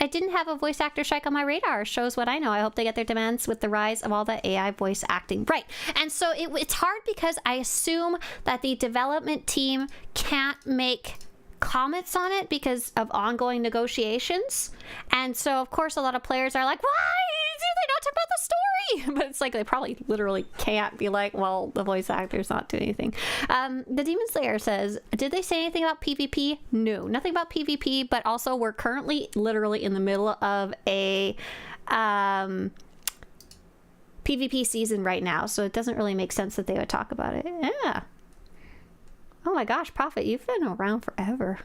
didn't have a voice actor strike on my radar. Shows what I know. I hope they get their demands with the rise of all the AI voice acting. Right. And so it's hard, because I assume that the development team can't make comments on it because of ongoing negotiations. And so, of course, a lot of players are like, why do they not talk about the story? But it's like they probably literally can't be like, well, the voice actor's not doing anything. The Demon Slayer says, did they say anything about PvP? No, nothing about PvP, but also we're currently literally in the middle of a PvP season right now, so it doesn't really make sense that they would talk about it. Yeah. Oh my gosh, Prophet, you've been around forever.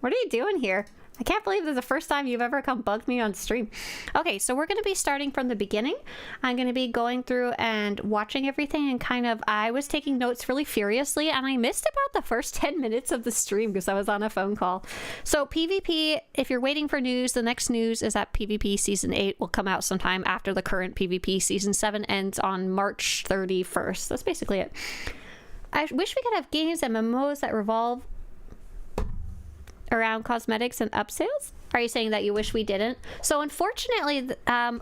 What are you doing here? I can't believe this is the first time you've ever come bug me on stream. Okay, so we're going to be starting from the beginning. I'm going to be going through and watching everything, and I was taking notes really furiously, and I missed about the first 10 minutes of the stream because I was on a phone call. So PvP, if you're waiting for news, the next news is that PvP Season 8 will come out sometime after the current PvP Season 7 ends on March 31st. That's basically it. I wish we could have games and MMOs that revolve around cosmetics and upsales. Are you saying that you wish we didn't? So unfortunately,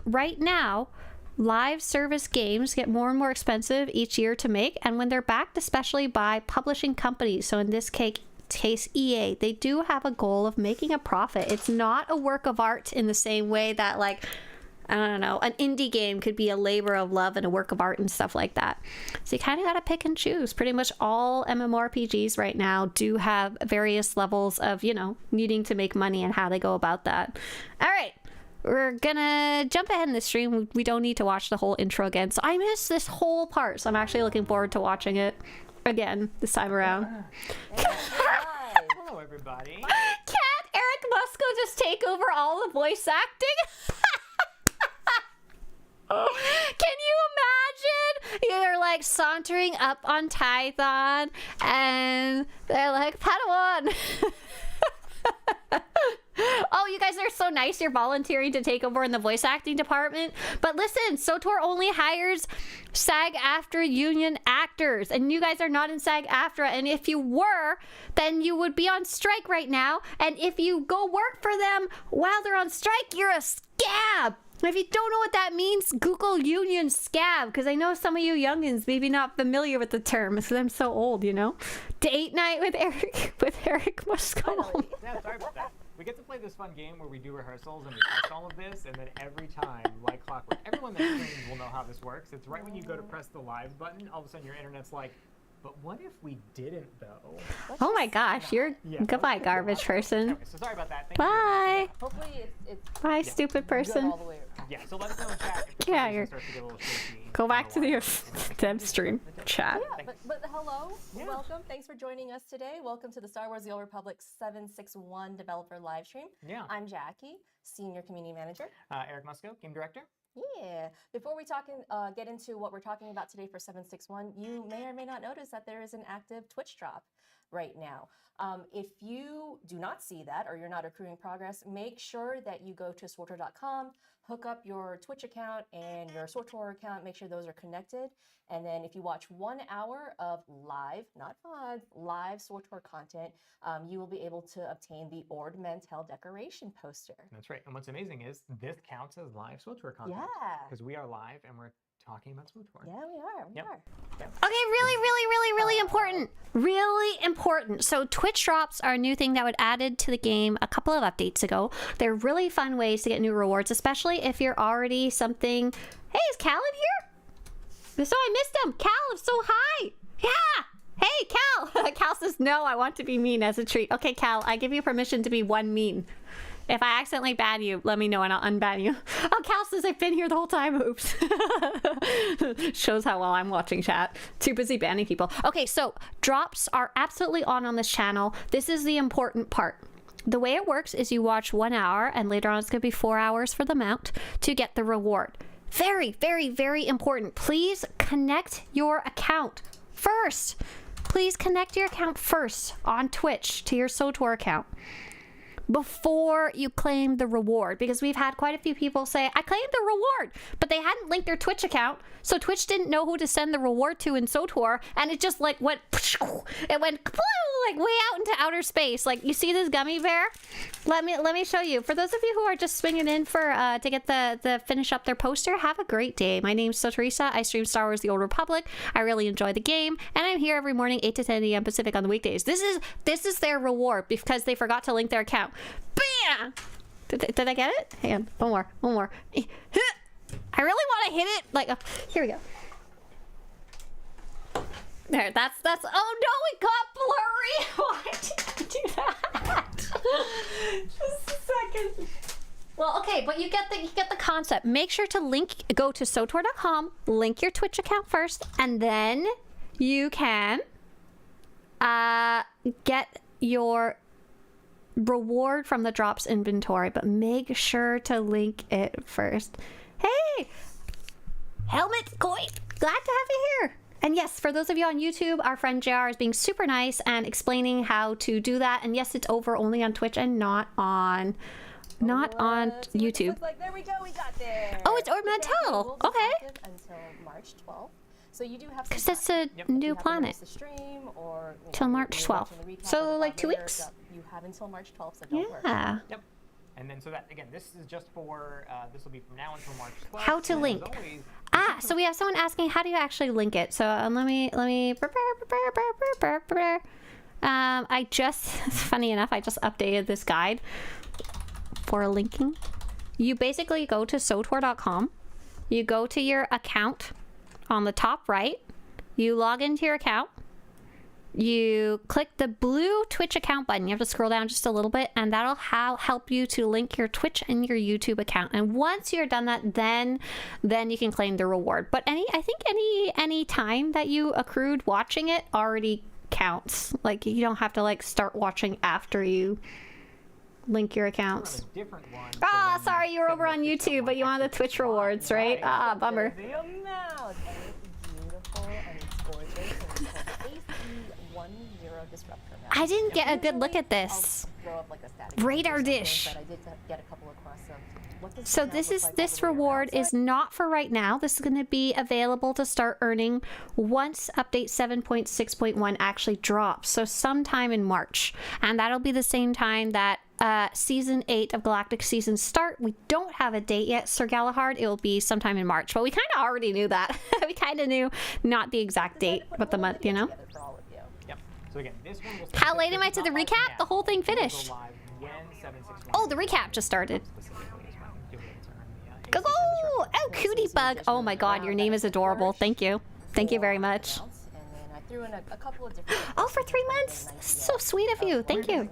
right now, live service games get more and more expensive each year to make, and when they're backed especially by publishing companies, so in this case EA, they do have a goal of making a profit. It's not a work of art in the same way that, like, I don't know, an indie game could be a labor of love and a work of art and stuff like that. So you kind of got to pick and choose. Pretty much all MMORPGs right now do have various levels of, you know, needing to make money and how they go about that. All right, we're gonna jump ahead in the stream. We don't need to watch the whole intro again. So I missed this whole part, so I'm actually looking forward to watching it again this time around. Hello, everybody. Can't Eric Musco just take over all the voice acting? Can you imagine? You're like sauntering up on Tython and they're like, Padawan. Oh, you guys are so nice. nice you're volunteering to take over in the voice acting department. But listen, SWTOR only hires SAG-AFTRA union actors, and you guys are not in SAG-AFTRA. And if you were, then you would be on strike right now. And if you go work for them while they're on strike, you're a scab. If you don't know what that means, Google union scab, because I know some of you youngins maybe not familiar with the term, because I'm so old, you know. Date night with Eric must go home. Yeah, sorry about that. We get to play this fun game where we do rehearsals and we test all of this, and then every time, like clockwork, everyone that streams will know how this works. It's right when you go to press the live button, all of a sudden your internet's like, but what if we didn't, though? Oh my gosh, you're goodbye, garbage person. Okay, so sorry about that. Thank Bye. Hopefully it's Bye, stupid person. all the way around. Yeah, so let us know in chat if Yeah, you're. starts to get a little shaky. Go back to the dev stream chat. Yeah, but hello, welcome. Thanks for joining us today. Welcome to the Star Wars: The Old Republic 761 developer live stream. Yeah. I'm Jackie, Senior Community Manager. Eric Musco, Game Director. Yeah. Before we get into what we're talking about today for 761, you may or may not notice that there is an active Twitch drop right now. If you do not see that or you're not accruing progress, make sure that you go to SWTOR.com, hook up your Twitch account and your SWTOR account, make sure those are connected. And then if you watch 1 hour of live, not VOD, live SWTOR content, you will be able to obtain the Ord Mantell decoration poster. That's right. And what's amazing is this counts as live SWTOR content. Yeah. Because we are live and we're talking about SWTOR. Yeah, we are. We are. Okay, really important. Really important. So Twitch drops are a new thing that was added to the game a couple of updates ago. They're really fun ways to get new rewards, especially if you're already something. Hey, is Cal in here? So I missed him. Cal, I'm so high. Yeah. Hey, Cal. Cal says, no, I want to be mean as a treat. Okay, Cal, I give you permission to be one mean. If I accidentally ban you, let me know and I'll unban you. Oh, Cal says I've been here the whole time. Oops. Shows how well I'm watching chat. Too busy banning people. Okay, so drops are absolutely on this channel. This is the important part. The way it works is you watch 1 hour and later on it's going to be 4 hours for the mount to get the reward. Very important. Please connect your account first. Please connect your account first on Twitch to your SWTOR account before you claim the reward, because we've had quite a few people say, I claimed the reward, but they hadn't linked their Twitch account, so Twitch didn't know who to send the reward to in SWTOR, and it just like went, it went like way out into outer space. Like, you see this gummy bear? Let me show you. For those of you who are just swinging in for to get the finish up their poster, have a great day. My name's Swtorista. I stream Star Wars: The Old Republic. I really enjoy the game, and I'm here every morning 8 to 10 a.m. Pacific on the weekdays. This is their reward because they forgot to link their account. Bam! Did I get it? Hang on. One more. I really want to hit it. Like, here we go. There, that's, oh no, it got blurry! Why did I do that? Just a second. Well, okay, but you get the concept. Make sure to go to SWTOR.com, link your Twitch account first, and then you can get your reward from the drops inventory, but make sure to link it first. Hey, Helmet Coin, glad to have you here. And yes, for those of you on YouTube, our friend JR is being super nice and explaining how to do that. And yes, it's over only on Twitch and not on YouTube. Like, there we go, we got there. Oh, it's Ord Mantell. Okay. Until March 12th. So you do have some because that's a new planet. Till March 12th. So like 2 weeks. You have until March 12th, so don't worry. Yeah. Yep. And then so that again, this is just for this will be from now until March 12th. How to link? So we have someone asking, how do you actually link it? So let me prepare. I just, funny enough, I just updated this guide for linking. You basically go to SWTOR.com. You go to your account on the top right. You log into your account. You click the blue Twitch account button. You have to scroll down just a little bit, and that'll help you to link your Twitch and your YouTube account. And once you're done that, then you can claim the reward. But I think any time that you accrued watching it already counts. Like, you don't have to like start watching after you link your accounts. Ah, sorry, you were over on YouTube, but you wanted the Twitch rewards, right? Ah, bummer. The amount. It's beautiful and it's gorgeous. And it's called AC10 disrupt her. I didn't get a good look at this. I'll throw up like a static Radar or something, dish. But I did get a couple of requests of what does So that this look is like all this the way reward around? is not for right now. This is going to be available to start earning once update 7.6.1 actually drops. So sometime in March, and that'll be the same time that season 8 of Galactic Seasons start. We don't have a date yet, Sir Galahad. It will be sometime in March, but we kind of already knew that. We kind of knew not the exact date, but the month, you know. Yep. So again, this one will How late am I to the recap? The whole thing finished. Oh, the recap just started. Go! Oh, Cootie Bug. Oh my God, your name is adorable. Thank you. Thank you very much. And then I threw in a couple of different. Oh, for 3 months. That's so sweet of you. Thank you.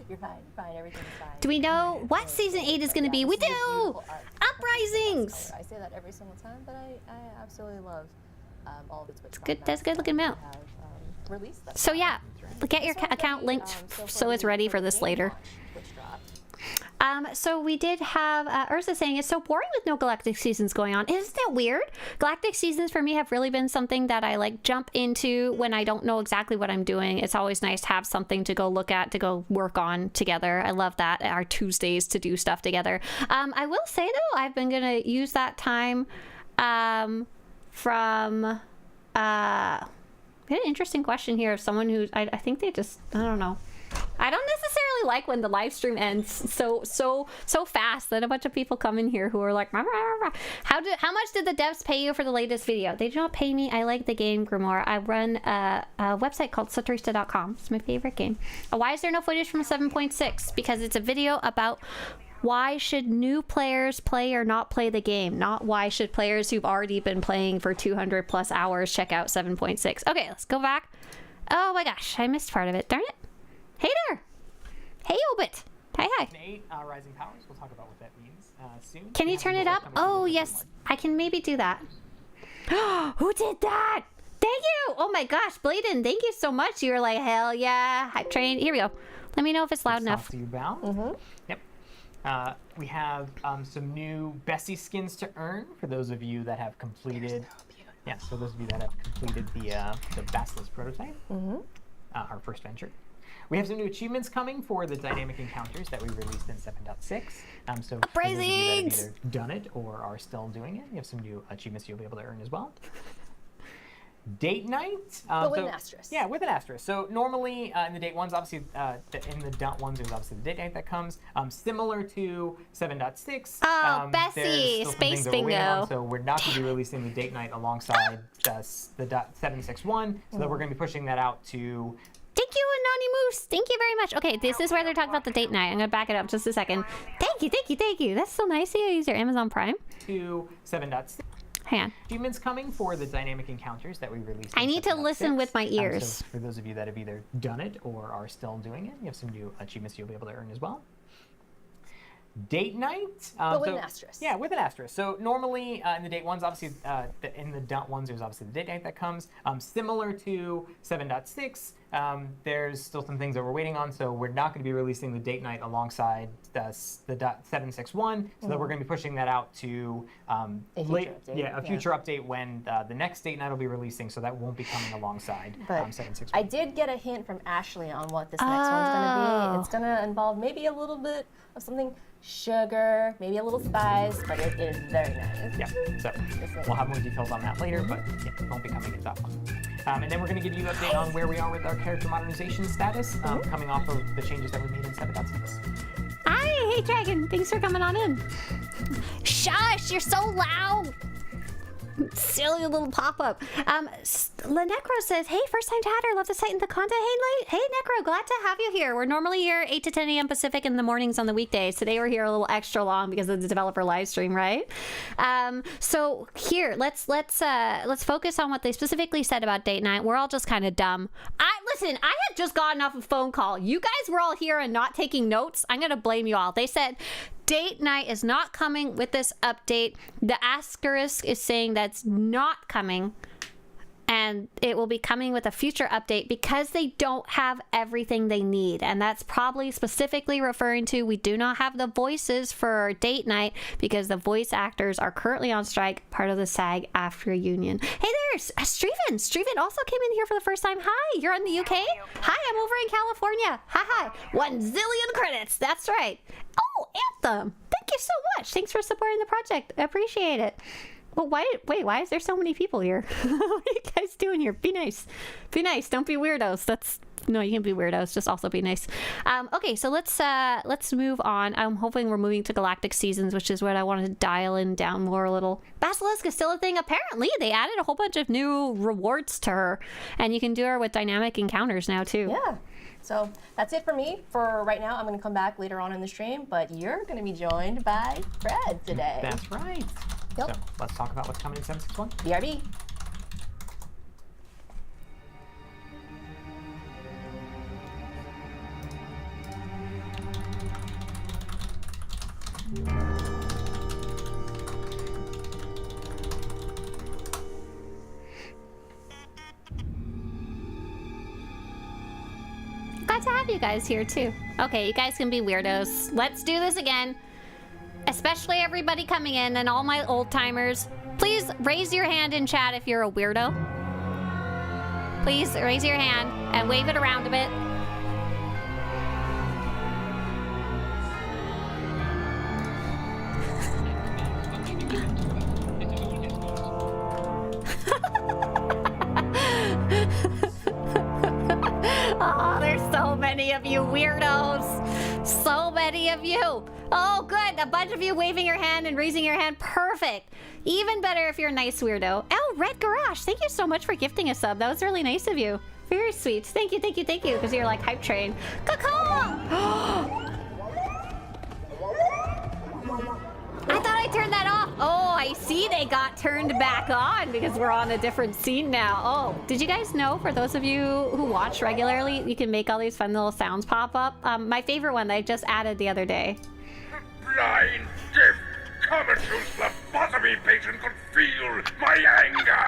You're fine, everything's fine. Do we know what season 8 is going to be? We do! Uprisings! I say that every single time, but I absolutely love all of the Twitch. Good, that's a good looking mount. Released them. So yeah, get your account linked so it's ready for this later. So we did have Ursa saying it's so boring with no Galactic Seasons going on. Isn't that weird? Galactic Seasons for me have really been something that I like jump into when I don't know exactly what I'm doing. It's always nice to have something to go look at, to go work on together. I love that. Our Tuesdays to do stuff together. I will say though, I've been gonna use that time from we had an interesting question here of someone who I think they just, I don't know. I don't necessarily like when the live stream ends so fast that a bunch of people come in here who are like, rah, rah, rah. How much did the devs pay you for the latest video? They do not pay me. I like the game, Grimoire. I run a website called Swtorista.com. It's my favorite game. Why is there no footage from 7.6? Because it's a video about why should new players play or not play the game, not why should players who've already been playing for 200 plus hours check out 7.6. Okay, let's go back. Oh my gosh, I missed part of it. Darn it. Hey there. Hey, Obit. Hi, hi. 8 rising powers. We'll talk about what that means soon. Can you turn it up? Oh, yes. I can maybe do that. Who did that? Thank you. Oh my gosh, Bladen, thank you so much. You were like, hell yeah. Hype train. Here we go. Let me know if it's loud enough. You bound. Yep. We have some new Bessie skins to earn for those of you that have completed. Yeah, so those of you that have completed the Basilisk prototype, our first venture. We have some new achievements coming for the dynamic encounters that we released in 7.6. So for those of you that have either done it or are still doing it, you have some new achievements you'll be able to earn as well. Date night. But with an asterisk. Yeah, with an asterisk. So normally in the date ones, obviously in the dot ones, there's obviously the date night that comes. Similar to 7.6. Oh, Bessie, there's still some Space things that we're waiting Bingo. on, so we're not going to be releasing the date night alongside the dot 7.6.1. So that we're going to be pushing that out to. Thank you, Anonymous. Thank you very much. Okay, this is where they're talking about the date night. I'm going to back it up just a second. Thank you, thank you, thank you. That's so nice of you to use your Amazon Prime. To 7.6. Hang on. Achievements coming for the dynamic encounters that we released. I need to listen with my ears. So for those of you that have either done it or are still doing it, you have some new achievements you'll be able to earn as well. Date night. But with an asterisk. Yeah, with an asterisk. So normally in the date ones, obviously in the dot ones, there's obviously the date night that comes. Similar to 7.6, there's still some things that we're waiting on, so we're not going to be releasing the date night alongside the dot 7.6.1, so that we're going to be pushing that out to a future update when the next date night will be releasing, so that won't be coming alongside 7.6.1. I did get a hint from Ashley on what this next one's going to be. It's going to involve maybe a little bit of something sugar, maybe a little spice, but it is very nice. Yeah, so we'll have more details on that later, but yeah, it won't be coming in that one. And then we're going to give you an update on where we are with our character modernization status, coming off of the changes that we made in 7.6. Hi, hey Dragon, thanks for coming on in. Shush, you're so loud. Silly little pop-up. Lenecro says, hey, first-time chatter, love the site and the content. Hey, Necro, glad to have you here. We're normally here 8 to 10 a.m. Pacific in the mornings on the weekdays. Today we're here a little extra long because of the developer live stream, right? So here, let's focus on what they specifically said about date night. We're all just kind of dumb. Listen, I had just gotten off a phone call. You guys were all here and not taking notes. I'm gonna blame you all. They said date night is not coming with this update. The asterisk is saying that's not coming. and it will be coming with a future update because they don't have everything they need. And that's probably specifically referring to we do not have the voices for date night because the voice actors are currently on strike, part of the SAG-AFTRA union. Hey there's Streven. Streven also came in here for the first time. Hi, you're in the UK? Hi, I'm over in California. Hi. 1 zillion credits. That's right. Oh, Anthem. Thank you so much. Thanks for supporting the project. I appreciate it. Well, why is there so many people here? What are you guys doing here? Be nice. Be nice. Don't be weirdos. No, you can be weirdos. Just also be nice. Okay, so let's move on. I'm hoping we're moving to Galactic Seasons, which is what I wanted to dial in down more a little. Basilisk is still a thing. Apparently, they added a whole bunch of new rewards to her, and you can do her with dynamic encounters now too. Yeah. So that's it for me for right now. I'm going to come back later on in the stream, but you're going to be joined by Fred today. That's right. Yep. So let's talk about what's coming in 761. BRB. Glad to have you guys here too. Okay, you guys can be weirdos. Let's do this again. Especially everybody coming in and all my old timers. Please raise your hand in chat if you're a weirdo. Please raise your hand and wave it around a bit. Oh, there's so many of you weirdos. So many of you. Oh, good. A bunch of you waving your hand and raising your hand. Perfect. Even better if you're a nice weirdo. Oh, Red Garage. Thank you so much for gifting a sub. That was really nice of you. Very sweet. Thank you, thank you, thank you. Because you're like hype train. Caw-caw! I thought I turned that off. Oh, I see they got turned back on because we're on a different scene now. Oh, did you guys know, for those of you who watch regularly, you can make all these fun little sounds pop up? My favorite one that I just added the other day. Blind, deaf, comatose, lobotomy patient could feel my anger.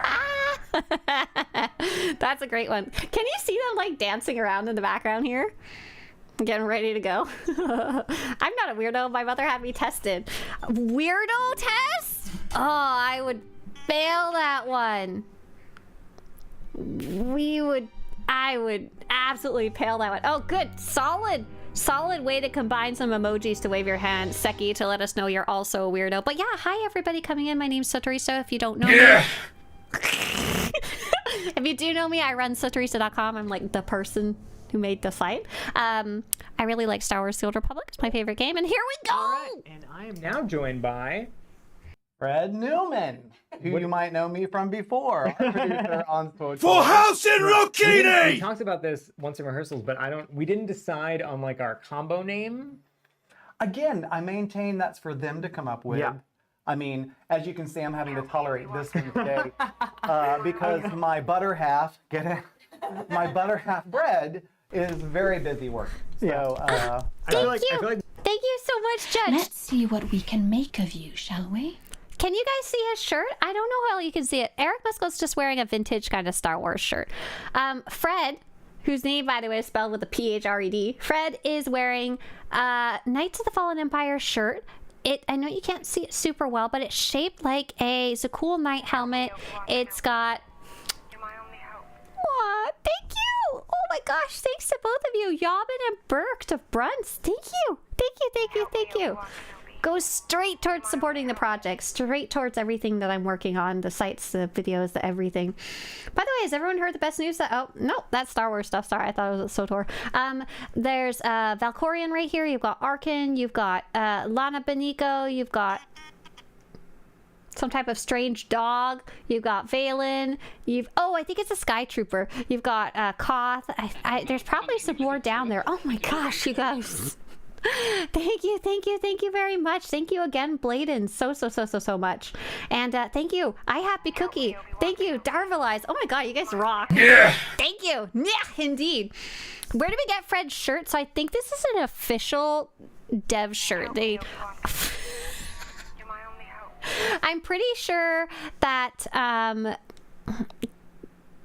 That's a great one. Can you see them like dancing around in the background here? Getting ready to go. I'm not a weirdo. My mother had me tested. Weirdo test? Oh, I would fail that one. I would absolutely fail that one. Oh, good. Solid way to combine some emojis to wave your hand, Seki, to let us know you're also a weirdo. But yeah, hi everybody coming in. My name's Swtorista. If you don't know me. If you do know me, I run Swtorista.com. I'm like the person who made the site. I really like Star Wars: The Old Republic. It's my favorite game. And here we go! All right, and I am now joined by Fred Newman, who you might know me from before, our producer on SWTOR. For House in Rokini! We talked about this once in rehearsals, but we didn't decide on like our combo name. Again, I maintain that's for them to come up with. Yeah. I mean, as you can see, I'm having to tolerate this one today because my butter half, my butter half bread is very busy working. So, Thank you so much, Judge. Let's see what we can make of you, shall we? Can you guys see his shirt? I don't know how you can see it. Eric Musco's just wearing a vintage kind of Star Wars shirt. Fred, whose name, by the way, is spelled with a P-H-R-E-D. Fred is wearing a Knights of the Fallen Empire shirt. I know you can't see it super well, but it's shaped like it's a cool knight helmet. It's got... Aw, thank you! Oh my gosh, thanks to both of you, Yobin and Burke of Brunts. Thank you! Thank you, thank you, thank you. Goes straight towards supporting the project, straight towards everything that I'm working on, the sites, the videos, the everything. By the way, has everyone heard the best news? Oh, no, that's Star Wars stuff. Sorry, I thought it was SWTOR. There's Valkorion right here. You've got Arkin. You've got Lana Beniko. You've got some type of strange dog. You've got Valen. I think it's a Sky Trooper. You've got Koth. There's probably some more down there. Oh my gosh, you guys. Thank you very much. Thank you again, Bladen, so much. And thank you, I Happy Cookie. Thank you, Darvalize. Oh my god, you guys rock. Yeah. Thank you. Yeah, indeed. Where do we get Fred's shirt? So I think this is an official dev shirt. I'm pretty sure that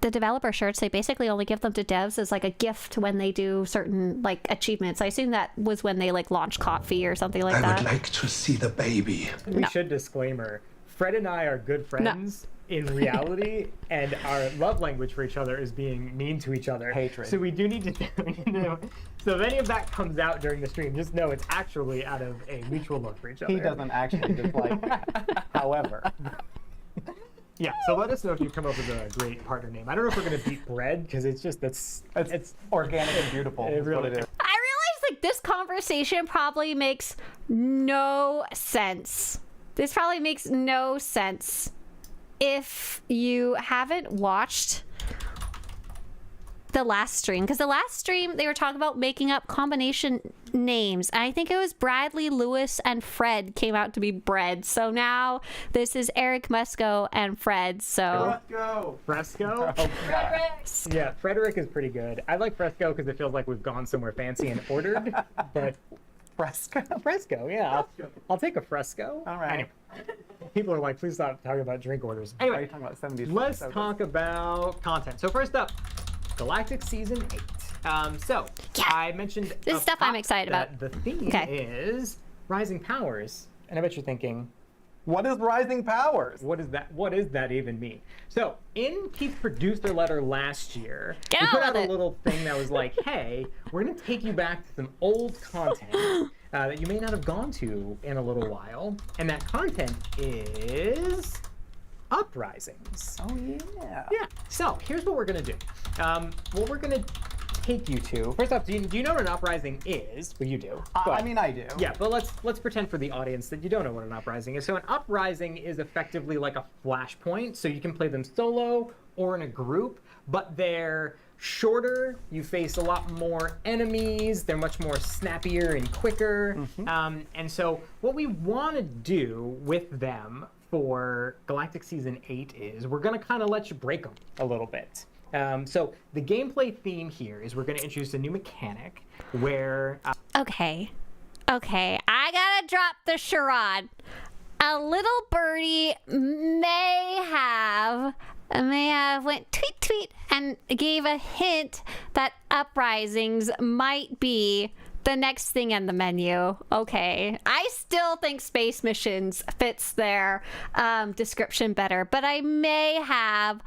the developer shirts, they basically only give them to devs as like a gift when they do certain like achievements. I assume that was when they like launched coffee or something like that. I would like to see the baby. We should disclaimer. Fred and I are good friends in reality, and our love language for each other is being mean to each other. Hatred. So we do need to so if any of that comes out during the stream, just know it's actually out of a mutual love for each other. He doesn't actually dislike that. However. Yeah, so let us know if you come up with a great partner name. I don't know if we're going to beat Bread, because it's just, it's organic and beautiful. It really is. I realize like this conversation probably makes no sense. This probably makes no sense if you haven't watched the last stream, because the last stream they were talking about making up combination names, and I think it was Bradley, Lewis, and Fred came out to be Bread. So now this is Eric, Musco, and Fred. So Fresco. Yeah, Frederick is pretty good. I like Fresco because it feels like we've gone somewhere fancy and ordered. But Fresco, yeah. I'll take a Fresco. All right. Anyway, people are like, please stop talking about drink orders. Anyway, are you talking about 70s? Let's talk about content. So first up, Galactic Season 8. I mentioned this is stuff I'm excited about. The theme is Rising Powers, and I bet you're thinking, what is Rising Powers? What does that even mean? So in Keith's producer letter last year, we put out a little thing that was like, hey, we're gonna take you back to some old content that you may not have gone to in a little while, and that content is Uprisings. Oh yeah. Yeah. So here's what we're gonna do. What we're gonna take you to. First off, do you know what an uprising is? Well, you do. I mean, I do. Yeah, but let's pretend for the audience that you don't know what an uprising is. So an uprising is effectively like a flashpoint. So you can play them solo or in a group, but they're shorter. You face a lot more enemies. They're much more snappier and quicker. And so what we want to do with them for Galactic Season 8 is we're going to kind of let you break them a little bit. So the gameplay theme here is we're going to introduce a new mechanic where... Okay, I gotta drop the charade. A little birdie may have went tweet and gave a hint that Uprisings might be the next thing in the menu. Okay, I still think Space Missions fits their description better, but I may have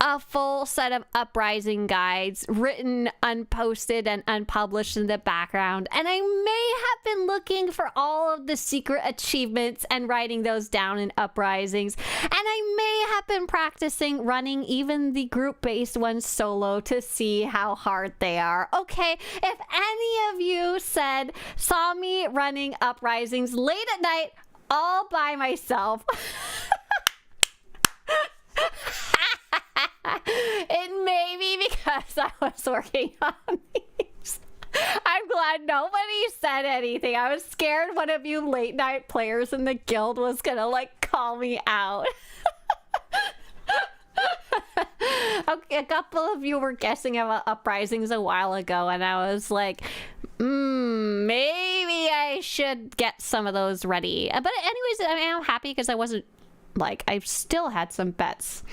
a full set of Uprising guides written, unposted, and unpublished in the background. And I may have been looking for all of the secret achievements and writing those down in Uprisings. And I may have been practicing running even the group-based ones solo to see how hard they are. Okay, if any of you saw me running Uprisings late at night all by myself, it may be because I was working on these. I'm glad nobody said anything. I was scared one of you late night players in the guild was gonna like call me out. Okay, a couple of you were guessing about Uprisings a while ago, and I was like, maybe I should get some of those ready. But anyways, I mean, I'm happy because I wasn't like, I still had some bets.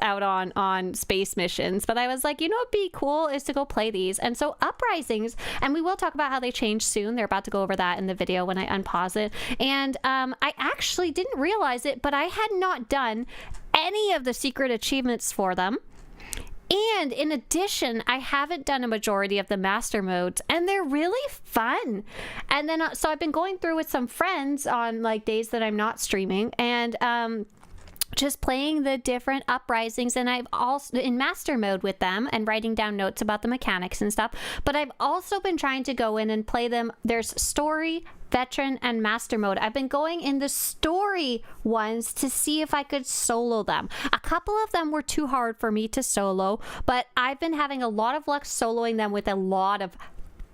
Out on Space Missions, but I was like, you know what'd be cool is to go play these. And so Uprisings, and we will talk about how they change soon. They're about to go over that in the video when I unpause it. And I actually didn't realize it, but I had not done any of the secret achievements for them. And in addition, I haven't done a majority of the master modes, and they're really fun. And then, so I've been going through with some friends on like days that I'm not streaming, and just playing the different Uprisings, and I've also in master mode with them and writing down notes about the mechanics and stuff. But I've also been trying to go in and play them. There's story, veteran, and master mode. I've been going in the story ones to see if I could solo them. A couple of them were too hard for me to solo, but I've been having a lot of luck soloing them with a lot of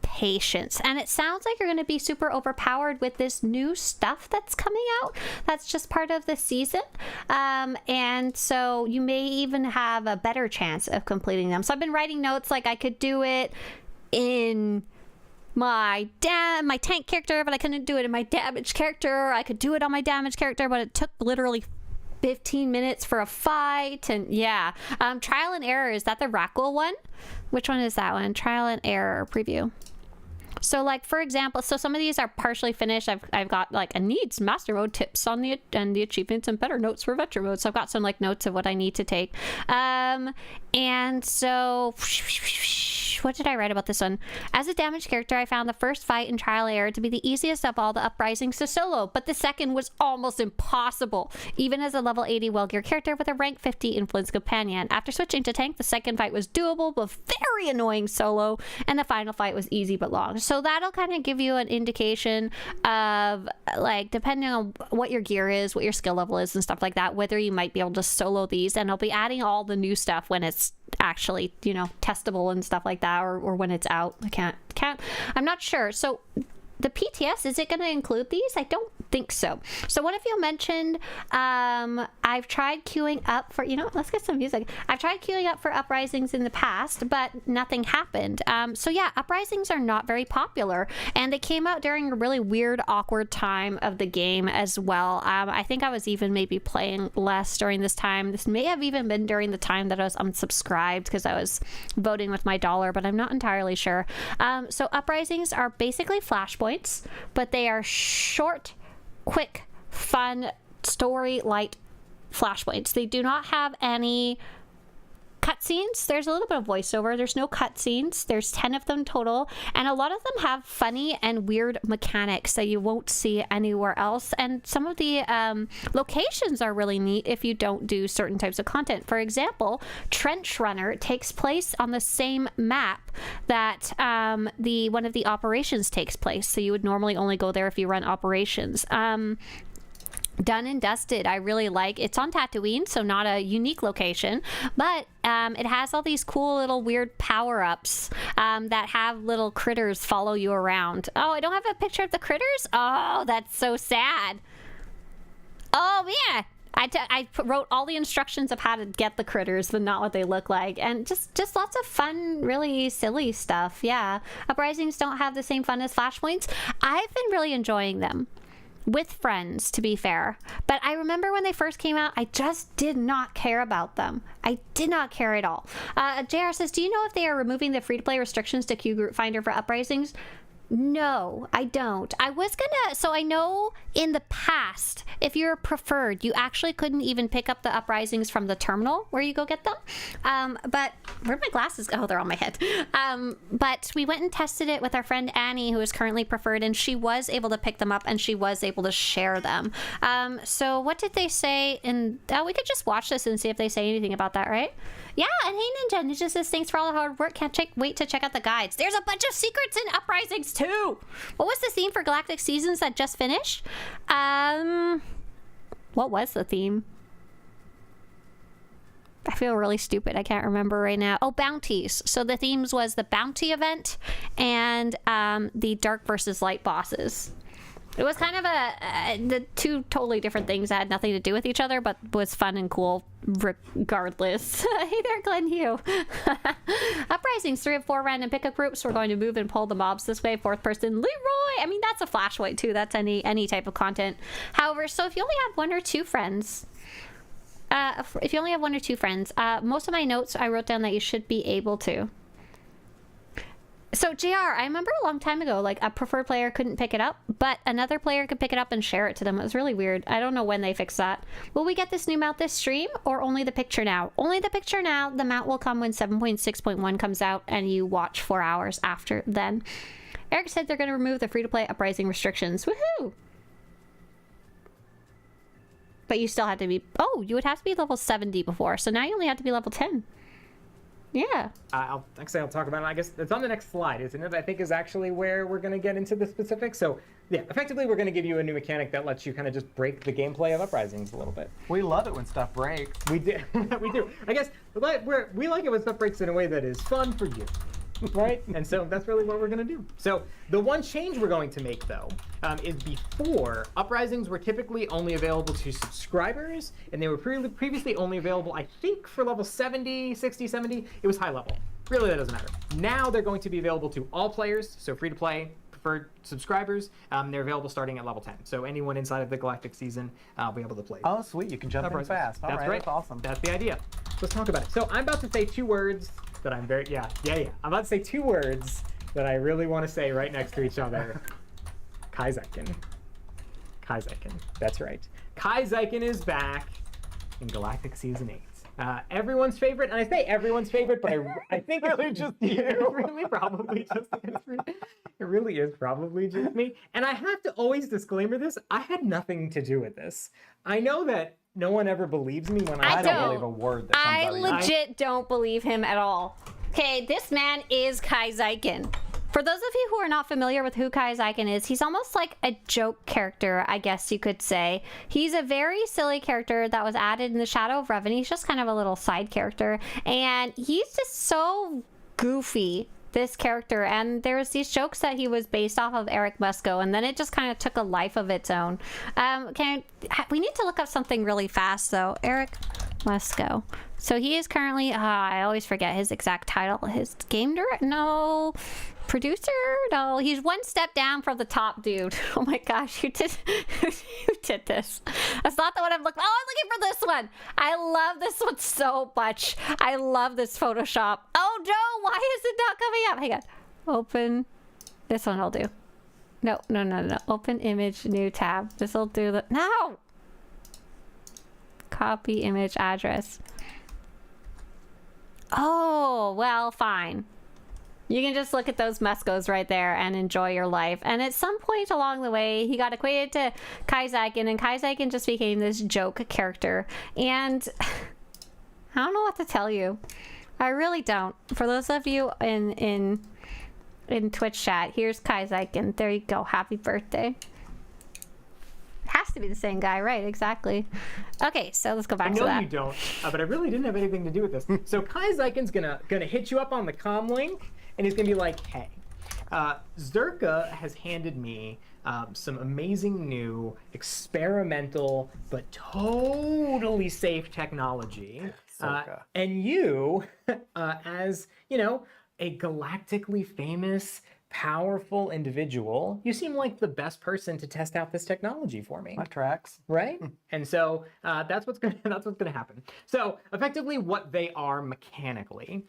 patience. And it sounds like you're going to be super overpowered with this new stuff that's coming out. That's just part of the season. And so you may even have a better chance of completing them. So I've been writing notes like I could do it in my tank character, but I couldn't do it in my damage character. I could do it on my damage character, but it took literally 15 minutes for a fight, and yeah. Trial and Error, is that the Rackle one? Which one is that one? Trial and Error preview. So like, for example, so some of these are partially finished. I've got like a needs master mode tips on the achievements and better notes for veteran mode. So I've got some like notes of what I need to take. And so what did I write about this one? As a damaged character, I found the first fight in Trial and Error to be the easiest of all the uprisings to solo, but the second was almost impossible, even as a level 80 well-geared character with a rank 50 influence companion. After switching to tank, the second fight was doable but very annoying solo, and the final fight was easy but long. So that'll kind of give you an indication of, like, depending on what your gear is, what your skill level is and stuff like that, whether you might be able to solo these, and I'll be adding all the new stuff when it's actually, you know, testable and stuff like that, or when it's out. I'm not sure. So the PTS, is it going to include these? I don't think so. So one of you mentioned, I've tried queuing up for, you know, let's get some music. I've tried queuing up for uprisings in the past, but nothing happened. So yeah, uprisings are not very popular, and they came out during a really weird, awkward time of the game as well. I think I was even maybe playing less during this time. This may have even been during the time that I was unsubscribed because I was voting with my dollar, but I'm not entirely sure. So uprisings are basically flashpoints, but they are short, quick, fun, story light flashpoints. They do not have any cutscenes. There's a little bit of voiceover. There's no cutscenes. There's 10 of them total, and a lot of them have funny and weird mechanics that you won't see anywhere else. And some of the locations are really neat if you don't do certain types of content. For example, Trench Runner takes place on the same map that one of the operations takes place. So you would normally only go there if you run operations. Done and Dusted, I really like. It's on Tatooine, so not a unique location, but it has all these cool little weird power-ups that have little critters follow you around. Oh, I don't have a picture of the critters? Oh, that's so sad. Oh, yeah. I wrote all the instructions of how to get the critters, but not what they look like. And just lots of fun, really silly stuff. Yeah. Uprisings don't have the same fun as Flashpoints. I've been really enjoying them. With friends, to be fair. But I remember when they first came out, I just did not care about them. I did not care at all. JR says, do you know if they are removing the free-to-play restrictions to Q Group Finder for Uprisings? No, I don't. I was gonna, so I know in the past, if you're preferred, you actually couldn't even pick up the uprisings from the terminal where you go get them. But where'd my glasses go? Oh, they're on my head. But we went and tested it with our friend Annie, who is currently preferred, and she was able to pick them up and she was able to share them. So what did they say? And we could just watch this and see if they say anything about that, right? Yeah, and hey Ninja just says, thanks for all the hard work. Can't wait to check out the guides. There's a bunch of secrets in Uprisings too. What was the theme for Galactic Seasons that just finished? What was the theme? I feel really stupid. I can't remember right now. Oh, bounties. So the themes was the bounty event and the dark versus light bosses. It was kind of the two totally different things that had nothing to do with each other, but was fun and cool regardless. Hey there, Glenn Hugh. Uprisings, 3 of 4 random pickup groups. We're going to move and pull the mobs this way. 4th person, Leroy. I mean, that's a flashlight too. That's any type of content. However, so if you only have 1 or 2 friends, most of my notes I wrote down that you should be able to. So, JR, I remember a long time ago, like, a preferred player couldn't pick it up, but another player could pick it up and share it to them. It was really weird. I don't know when they fixed that. Will we get this new mount this stream, or only the picture now? Only the picture now. The mount will come when 7.6.1 comes out, and you watch 4 hours after then. Eric said they're going to remove the free-to-play uprising restrictions. Woohoo! But you still had to be... Oh, you would have to be level 70 before, so now you only have to be level 10. Yeah. I'll talk about it. I guess it's on the next slide, isn't it? I think is actually where we're going to get into the specifics. So, yeah, effectively, we're going to give you a new mechanic that lets you kind of just break the gameplay of Uprisings a little bit. We love it when stuff breaks. We do. We do. I guess we like it when stuff breaks in a way that is fun for you. Right? And so that's really what we're going to do. So the one change we're going to make, though, is before, Uprisings were typically only available to subscribers, and they were previously only available, I think, for level 70, 60, 70. It was high level. Really, that doesn't matter. Now they're going to be available to all players, so free to play, preferred subscribers, they're available starting at level 10. So anyone inside of the Galactic season will be able to play. Oh, sweet. You can jump in fast. All That's right, right. that's awesome. That's the idea. Let's talk about it. So I'm about to say 2 words that I'm very, yeah. I'm about to say 2 words that I really want to say right next to each other. Kaizyken. That's right. Kaizyken is back in Galactic Season 8. Everyone's favorite, and I say everyone's favorite, but I think it's really just you. It really probably just me. It really is probably just me. And I have to always disclaimer this. I had nothing to do with this. I know that no one ever believes me when I don't believe a word that comes I out of your mouth. legit don't believe him at all. Okay, this man is Kaizyken. For those of you who are not familiar with who Kaizyken is, he's almost like a joke character, I guess you could say. He's a very silly character that was added in the Shadow of Revan. He's just kind of a little side character. And he's just so goofy, this character. And there's these jokes that he was based off of Eric Musco, and then it just kind of took a life of its own. We need to look up something really fast, though. Eric Musco. So he is currently, I always forget his exact title. His game director? No. Producer? No, he's one step down from the top dude. Oh my gosh, who did this? That's not the one I'm looking. Oh, I'm looking for this one. I love this one so much. I love this Photoshop. Oh no, why is it not coming up? Hang on. Open. This one I'll do. No. Open image, new tab. This will do the. No. Copy image address. Oh, well, fine. You can just look at those Muscos right there and enjoy your life. And at some point along the way, he got acquainted to Kaizyken, and Kaizyken just became this joke character. And I don't know what to tell you. I really don't. For those of you in Twitch chat, here's Kaizyken. There you go. Happy birthday. Has to be the same guy, right? Exactly. Okay, so let's go back to that. I know you don't, but I really didn't have anything to do with this. So Kaizyken's gonna hit you up on the comm link, and he's gonna be like, "Hey, Zerka has handed me some amazing new experimental but totally safe technology, and you, as you know, a galactically famous." Powerful individual, you seem like the best person to test out this technology for me. That tracks, right? And so that's what's gonna happen. So effectively, what they are mechanically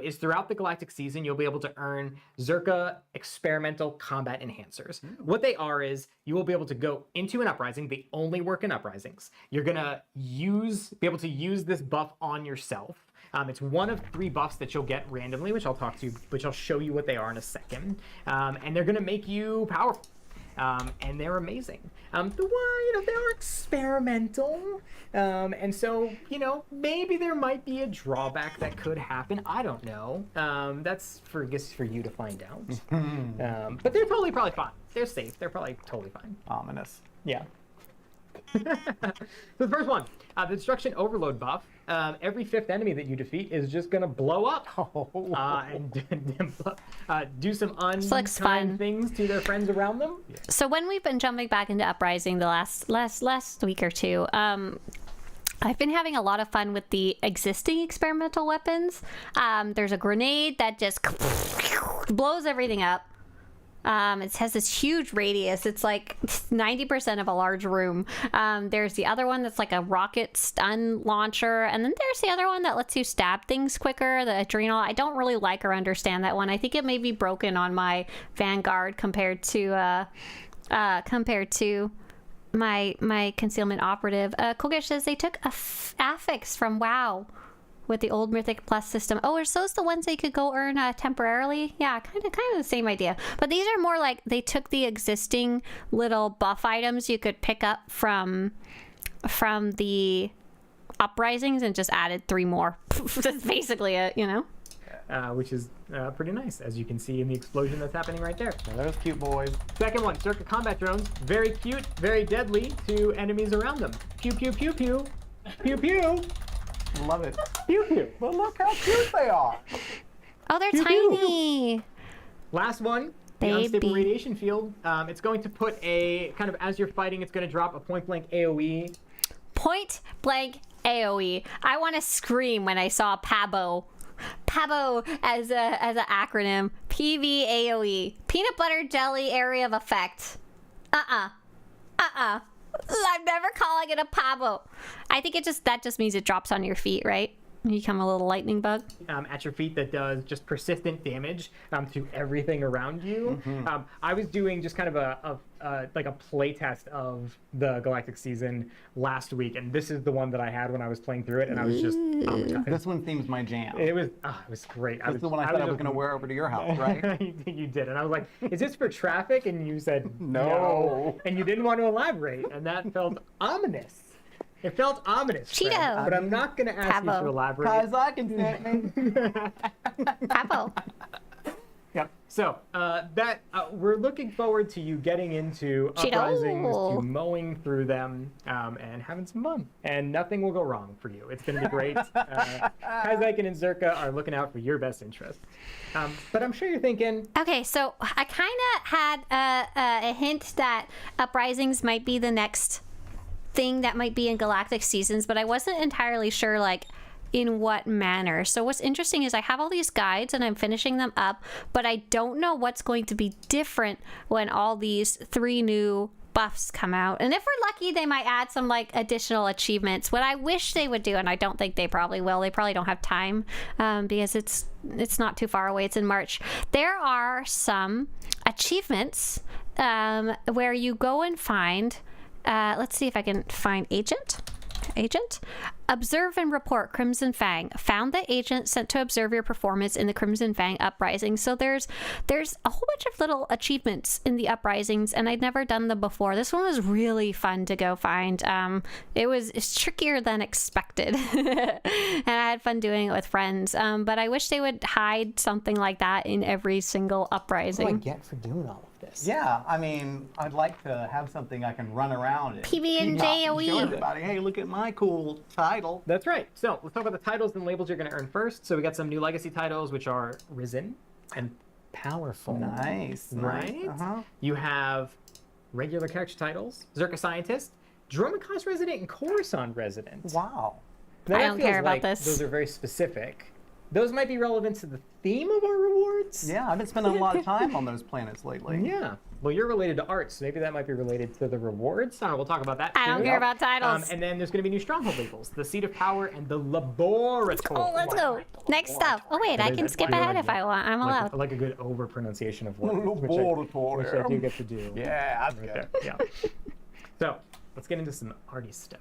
is throughout the Galactic Season, you'll be able to earn Zerka experimental combat enhancers. What they are is you will be able to go into an uprising. They only work in uprisings. You're gonna be able to use this buff on yourself. It's one of 3 buffs that you'll get randomly, which I'll show you what they are in a second. And they're gonna make you powerful. And they're amazing. They're experimental. And so, maybe there might be a drawback that could happen. I don't know. That's for you to find out. But they're probably fine. They're safe. They're probably totally fine. Ominous. Yeah. The first one, the Destruction Overload buff. Every 5th enemy that you defeat is just gonna blow up and do some unkind things to their friends around them. So when we've been jumping back into Uprising the last week or two, I've been having a lot of fun with the existing experimental weapons. There's a grenade that just blows everything up. It has this huge radius. It's like 90% of a large room. There's the other one that's like a rocket stun launcher. And then there's the other one that lets you stab things quicker, the Adrenal. I don't really like or understand that one. I think it may be broken on my Vanguard compared to my Concealment Operative. Kogish says they took affix from WoW with the old Mythic Plus system. Oh, are those the ones they could go earn temporarily? Yeah, kind of the same idea. But these are more like they took the existing little buff items you could pick up from the Uprisings and just added 3 more. That's basically it, Which is pretty nice, as you can see in the explosion that's happening right there. Yeah, those cute boys. Second one, Zerka combat drones. Very cute, very deadly to enemies around them. Pew, pew, pew, pew. Pew, pew. Love it. Pew, pew. Well, look how cute they are. Oh, they're Pew, tiny. Pew. Last one, the Unstable Radiation Field. It's going to put a, kind of as you're fighting, it's going to drop a point-blank AoE. Point-blank AoE. I want to scream when I saw Pabo PABO as an acronym. PVAOE. Peanut butter jelly area of effect. I'm never calling it a PABO. I think that just means it drops on your feet, right? You become a little lightning bug. At your feet that does just persistent damage to everything around you. I was doing just kind of like a play test of the Galactic season last week, and this is the one that I had when I was playing through it, and I was just This one seems my jam. It was great. That's the one I thought I was going to wear over to your house, right? You did, and I was like, "Is this for traffic?" And you said No. and you didn't want to elaborate, and that felt ominous. It felt ominous, Cheeto. friend, but I'm not going to ask you to elaborate. PABO. Yep. So we're looking forward to you getting into uprisings, to mowing through them, and having some fun. And nothing will go wrong for you. It's going to be great. Kazak and Zerka are looking out for your best interest. But I'm sure you're thinking. Okay, so I kind of had a hint that uprisings might be the next thing that might be in Galactic Seasons, but I wasn't entirely sure, like, in what manner. So what's interesting is I have all these guides and I'm finishing them up, but I don't know what's going to be different when all these 3 new buffs come out. And if we're lucky, they might add some like additional achievements. What I wish they would do, and I don't think they probably will, they probably don't have time because it's not too far away. It's in March. There are some achievements where you go and find let's see if I can find agent. Observe and report Crimson Fang. Found the agent sent to observe your performance in the Crimson Fang uprising. So there's a whole bunch of little achievements in the uprisings, and I'd never done them before. This one was really fun to go find. It's trickier than expected, and I had fun doing it with friends. But I wish they would hide something like that in every single uprising. What do I get for doing all of this? Yeah, I mean, I'd like to have something I can run around and PB&JOE. show everybody, hey, look at my cool title. That's right. So let's talk about the titles and labels you're going to earn first. So we got some new legacy titles, which are Risen and Powerful. Nice. Right? You have regular character titles, Zerka Scientist, Dromakas Resident, and Coruscant Resident. Wow. Now, I don't care about this. Those are very specific. Those might be relevant to the theme of our rewards. Yeah, I've been spending a lot of time on those planets lately. Yeah. Well, you're related to art, so maybe that might be related to the rewards. We'll talk about that. I don't care about titles. And then there's going to be new stronghold labels: the Seat of Power and the Laboratory. Oh, let's go. Next stuff. Oh wait, I can skip ahead if I want. I'm allowed. Like a good over pronunciation of words, which I do get to do. Yeah, that's good. Yeah. So let's get into some arty stuff.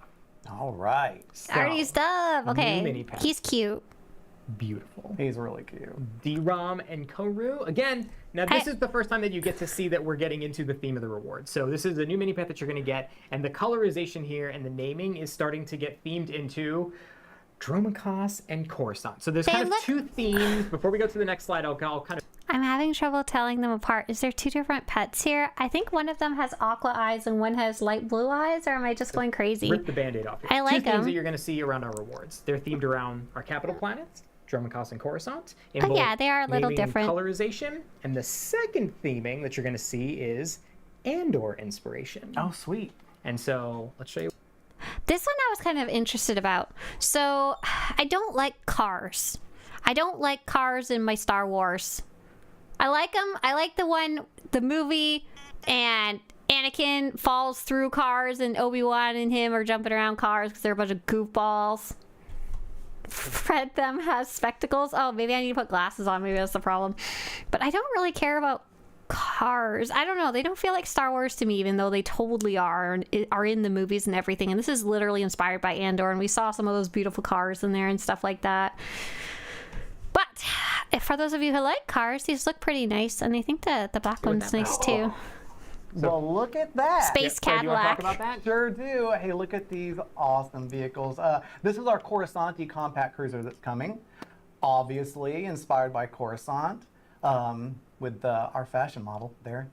All right. Arty stuff. new Okay. mini packs. He's cute. Beautiful. He's really cute. D-Rom and Koru. Again, now this is the first time that you get to see that we're getting into the theme of the reward. So this is a new mini pet that you're going to get, and the colorization here and the naming is starting to get themed into Dromakas and Coruscant. So there's kind of 2 themes. Before we go to the next slide, I'll kind of... I'm having trouble telling them apart. Is there 2 different pets here? I think one of them has aqua eyes and one has light blue eyes, or am I just going crazy? Rip the Band-Aid off here. I like 2 themes them. that you're going to see around our rewards. They're themed around our capital planets, Dromakas and Coruscant. Oh yeah, they are a little naming and different. colorization. And the second theming that you're going to see is Andor inspiration. Oh, sweet. And so let's show you. This one I was kind of interested about. So I don't like cars. I don't like cars in my Star Wars. I like them. I like the movie, and Anakin falls through cars and Obi-Wan and him are jumping around cars because they're a bunch of goofballs. Fred them has spectacles. Oh, maybe I need to put glasses on. Maybe that's the problem. But I don't really care about cars. I don't know. They don't feel like Star Wars to me, even though they totally are in the movies and everything. And this is literally inspired by Andor, and we saw some of those beautiful cars in there and stuff like that. But for those of you who like cars, these look pretty nice, and I think the black one's nice too. Well, look at that. Space Do you wanna Cadillac. talk about that? Sure do. Hey, look at these awesome vehicles. This is our Coruscant compact cruiser that's coming. Obviously inspired by Coruscant with our fashion model there.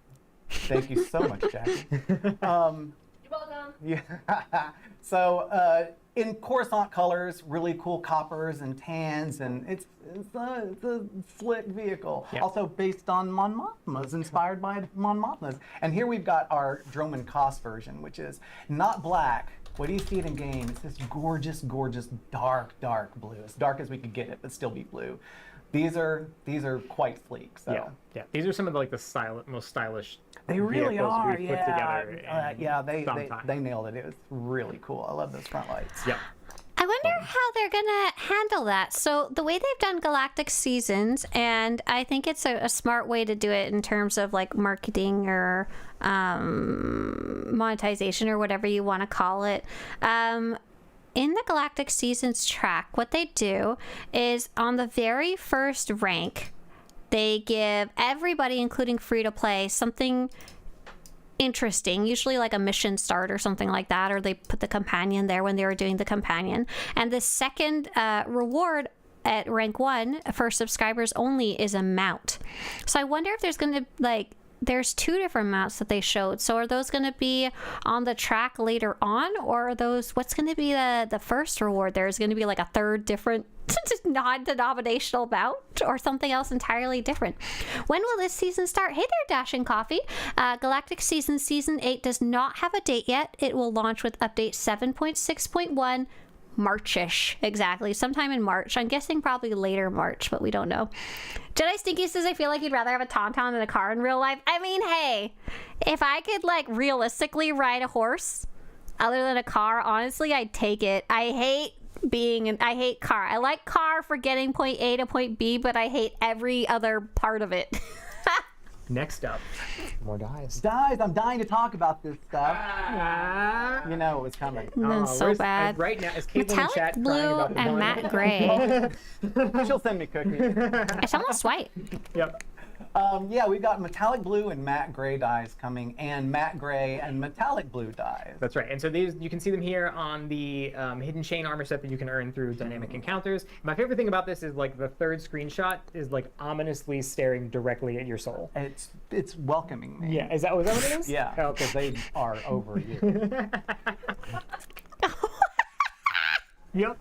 Thank you so much, Jackie. You're welcome. Yeah. So in Coruscant colors, really cool coppers and tans, and it's a slick vehicle. Yep. Also based on Mon Mothmas, inspired by Mon Mothmas. And here we've got our Droman Koss version, which is not black, Wait till you see it in game. It's this gorgeous, gorgeous, dark, dark blue. As dark as we could get it, but still be blue. These are quite sleek. So. Yeah. These are some of the, like most stylish. They really are. We've put together They nailed it. It was really cool. I love those front lights. Yeah. I wonder how they're gonna handle that. So the way they've done Galactic Seasons, and I think it's a smart way to do it in terms of like marketing or monetization or whatever you want to call it. In the Galactic Seasons track, what they do is on the very first rank, they give everybody, including free to play, something interesting, usually like a mission start or something like that, or they put the companion there when they were doing the companion. And the second reward at rank 1 for subscribers only is a mount. So I wonder if there's gonna there's 2 different mounts that they showed. So are those going to be on the track later on, or are those what's going to be the first reward? There's going to be like a third different non-denominational mount or something else entirely different. When will this season start? Hey there, Dashing Coffee. Galactic Season 8 does not have a date yet. It will launch with update 7.6.1 March-ish, exactly. Sometime in March. I'm guessing probably later March, but we don't know. Jedi Stinky says, I feel like you'd rather have a Tauntaun than a car in real life. I mean, hey, if I could like realistically ride a horse other than a car, honestly, I'd take it. I hate car. I like car for getting point A to point B, but I hate every other part of it. Next up, more dies. Dies! I'm dying to talk about this stuff. You know it was coming. That's so bad. Right now, is Caitlin in Metallic chat blue crying about the and one? matte gray. She'll send me cookies. It's almost white. Yep. Yeah, we've got metallic blue and matte gray dyes coming, and matte gray and metallic blue dyes. That's right. And so these, you can see them here on the hidden chain armor set that you can earn through dynamic encounters. My favorite thing about this is like the third screenshot is like ominously staring directly at your soul. It's welcoming me. Yeah, was that what it is? Yeah, because they are over you. Yep,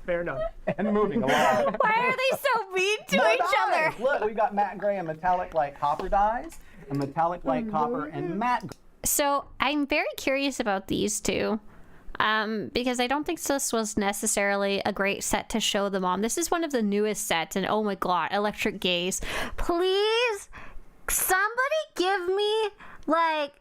fair enough. And moving along. Why are they so mean to each other? Look, we've got matte gray and metallic light copper dyes, and metallic light copper and matte. So I'm very curious about these two, because I don't think this was necessarily a great set to show them on. This is one of the newest sets, and oh my god, Electric Gaze. Please, somebody give me like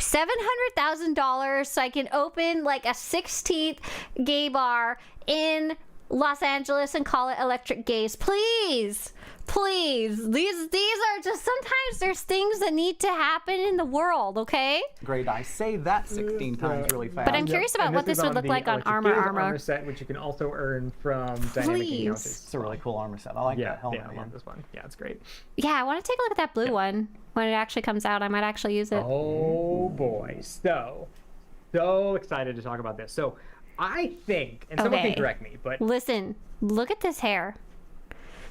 $700,000 so I can open like a 16th gay bar in Los Angeles and call it Electric Gaze. Please. These are just, sometimes there's things that need to happen in the world, okay? Great, I say that 16 times really fast. But I'm curious about what this would look like on armor set, which you can also earn from dynamic encounters. It's a really cool armor set. I like that helmet. Yeah, I love this one. Yeah, it's great. Yeah, I want to take a look at that blue one when it actually comes out. I might actually use it. Oh boy, so excited to talk about this. So I think, and someone can correct me, but listen, look at this hair.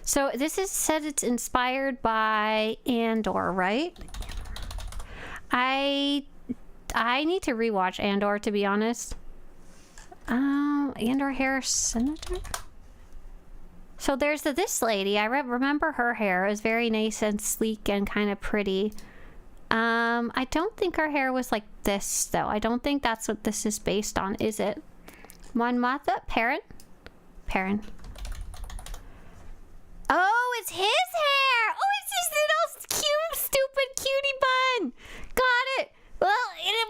So this is said it's inspired by Andor, right? I need to rewatch Andor, to be honest. Andor hair senator. So there's this lady. I remember her hair. It was very nice and sleek and kind of pretty. I don't think her hair was like this though. I don't think that's what this is based on, is it? Mon Mothma? Perrin. Oh, it's his hair! Oh, it's his little cute, stupid cutie bun! Got it! Well, in a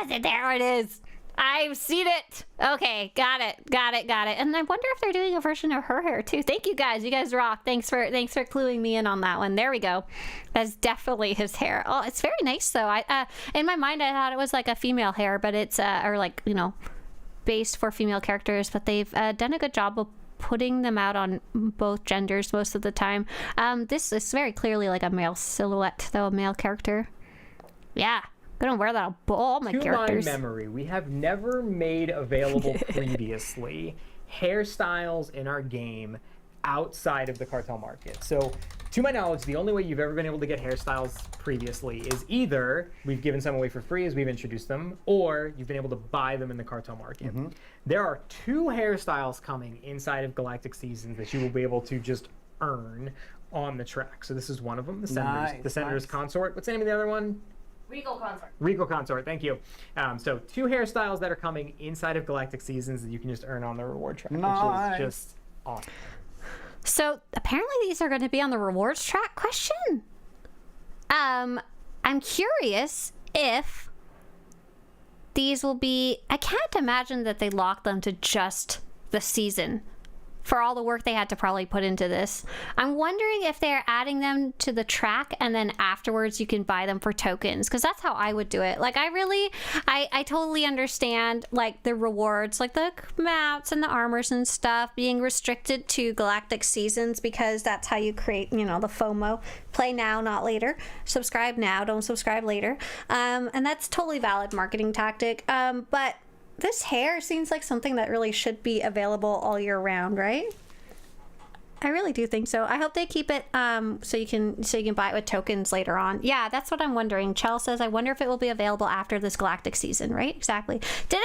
video, there it is. I've seen it. Okay, got it. And I wonder if they're doing a version of her hair too. Thank you guys. You guys rock. Thanks for cluing me in on that one. There we go. That's definitely his hair. Oh, it's very nice though. In my mind, I thought it was like a female hair, but it's or like, you know, based for female characters. But they've done a good job of putting them out on both genders most of the time. This is very clearly like a male silhouette, though, a male character. Yeah, gonna wear that on all my characters. To my memory, we have never made available previously hairstyles in our game outside of the cartel market. So, to my knowledge, the only way you've ever been able to get hairstyles previously is either we've given some away for free as we've introduced them, or you've been able to buy them in the cartel market. There are 2 hairstyles coming inside of Galactic Seasons that you will be able to just earn on the track. So this is one of them, the Senator's Consort. What's the name of the other one? Regal Consort. Regal Consort, thank you. So 2 hairstyles that are coming inside of Galactic Seasons that you can just earn on the reward track, Nice. which is just awesome. So apparently these are going to be on the rewards track question. I'm curious if these will be, I can't imagine that they lock them to just the season for all the work they had to probably put into this. I'm wondering if they're adding them to the track and then afterwards you can buy them for tokens, because that's how I would do it. Like I totally understand like the rewards, like the maps and the armors and stuff being restricted to Galactic Seasons, because that's how you create, you know, the FOMO. Play now, not later. Subscribe now, don't subscribe later. And that's totally valid marketing tactic. But this hair seems like something that really should be available all year round, right? I really do think so. I hope they keep it so you can buy it with tokens later on. Yeah, that's what I'm wondering. Chell says, I wonder if it will be available after this Galactic Season, right? Exactly. Stinky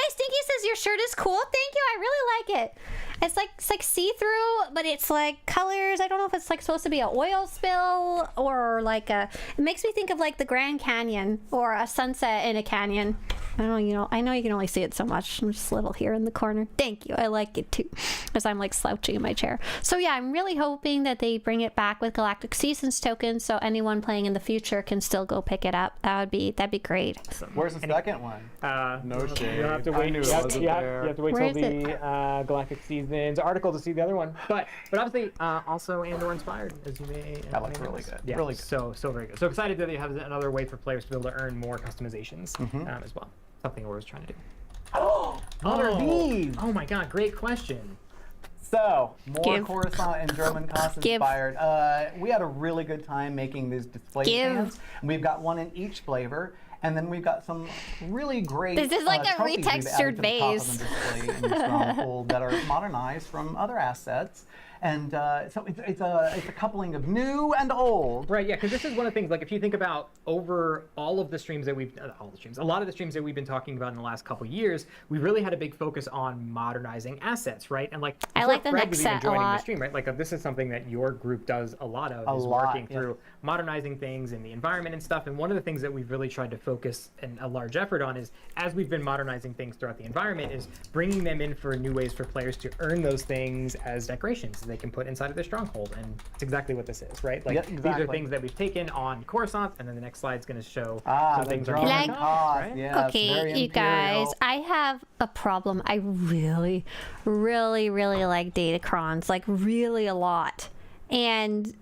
says your shirt is cool. Thank you. I really like it. It's like see-through, but it's like colors. I don't know if it's like supposed to be an oil spill or like it makes me think of like the Grand Canyon or a sunset in a canyon. I don't know, I know you can only see it so much. I'm just a little here in the corner. Thank you. I like it too, because I'm like slouching in my chair. So yeah, I'm really hoping that they bring it back with Galactic Seasons tokens, so anyone playing in the future can still go pick it up. That'd be great. Where's the second one? No shade. You have to wait. You have to wait Where till is the Galactic Seasons article to see the other one. But obviously also Andor inspired, as you may. That looks really good. Yeah, really good. So very good. So excited that they have another way for players to be able to earn more customizations as well. Something we're always trying to do. What are these? Oh my god, great question. So, more Coruscant and German cost inspired. We had a really good time making these display stands. We've got one in each flavor. And then we've got some really great This is like a trophies we've added retextured to the top of vase. the display in Stronghold that are modernized from other assets. And so it's a coupling of new and old. Right, yeah, because this is one of the things, like if you think about over all of the streams that we've, a lot of the streams that we've been talking about in the last couple years, we really had a big focus on modernizing assets, right? And like, I like the Fred next was even set a joining lot. the stream, right? Like this is something that your group does a lot of, working through modernizing things in the environment and stuff. And one of the things that we've really tried to focus and a large effort on is, as we've been modernizing things throughout the environment, is bringing them in for new ways for players to earn those things as decorations that they can put inside of their stronghold. And it's exactly what this is, right? Like these are things that we've taken on Coruscant, and then the next slide's going to show some things on Like, right? okay, you guys, I have a problem. I really, really, really like Datacrons, like really a lot. And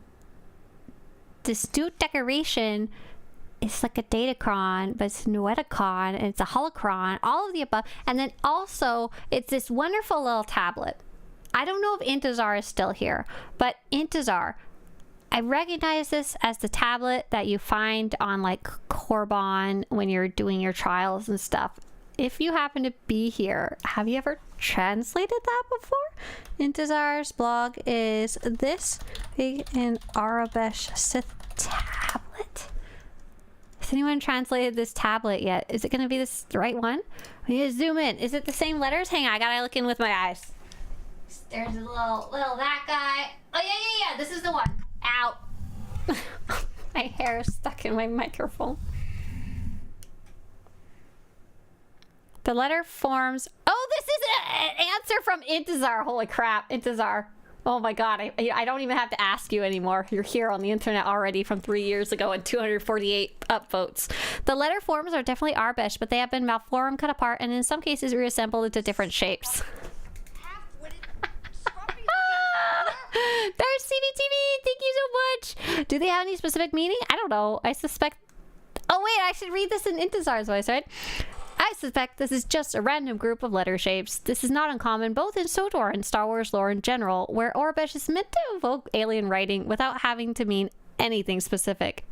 this new decoration is like a Datacron, but it's a Noeticon, and it's a Holocron, all of the above. And then also, it's this wonderful little tablet. I don't know if Intezar is still here, but Intezar, I recognize this as the tablet that you find on like Korban when you're doing your trials and stuff. If you happen to be here, have you ever translated that before? Intezar's blog is this big in Arabesh Sith tablet. Has anyone translated this tablet yet? Is it going to be the right one? We need to zoom in. Is it the same letters? Hang on, I gotta look in with my eyes. There's a little that guy. Oh yeah. This is the one. Ow. My hair is stuck in my microphone. The letter forms. Oh, this is an answer from Intezar. Holy crap, Intezar. Oh my god, I don't even have to ask you anymore. You're here on the internet already from 3 years ago and 248 upvotes. The letter forms are definitely Arbesh, but they have been malformed, cut apart, and in some cases reassembled into different shapes. There's CBTV, thank you so much. Do they have any specific meaning? I don't know. I suspect. Oh wait, I should read this in Intezar's voice, right? I suspect this is just a random group of letter shapes. This is not uncommon both in SWTOR and Star Wars lore in general, where Orabesh is meant to evoke alien writing without having to mean anything specific.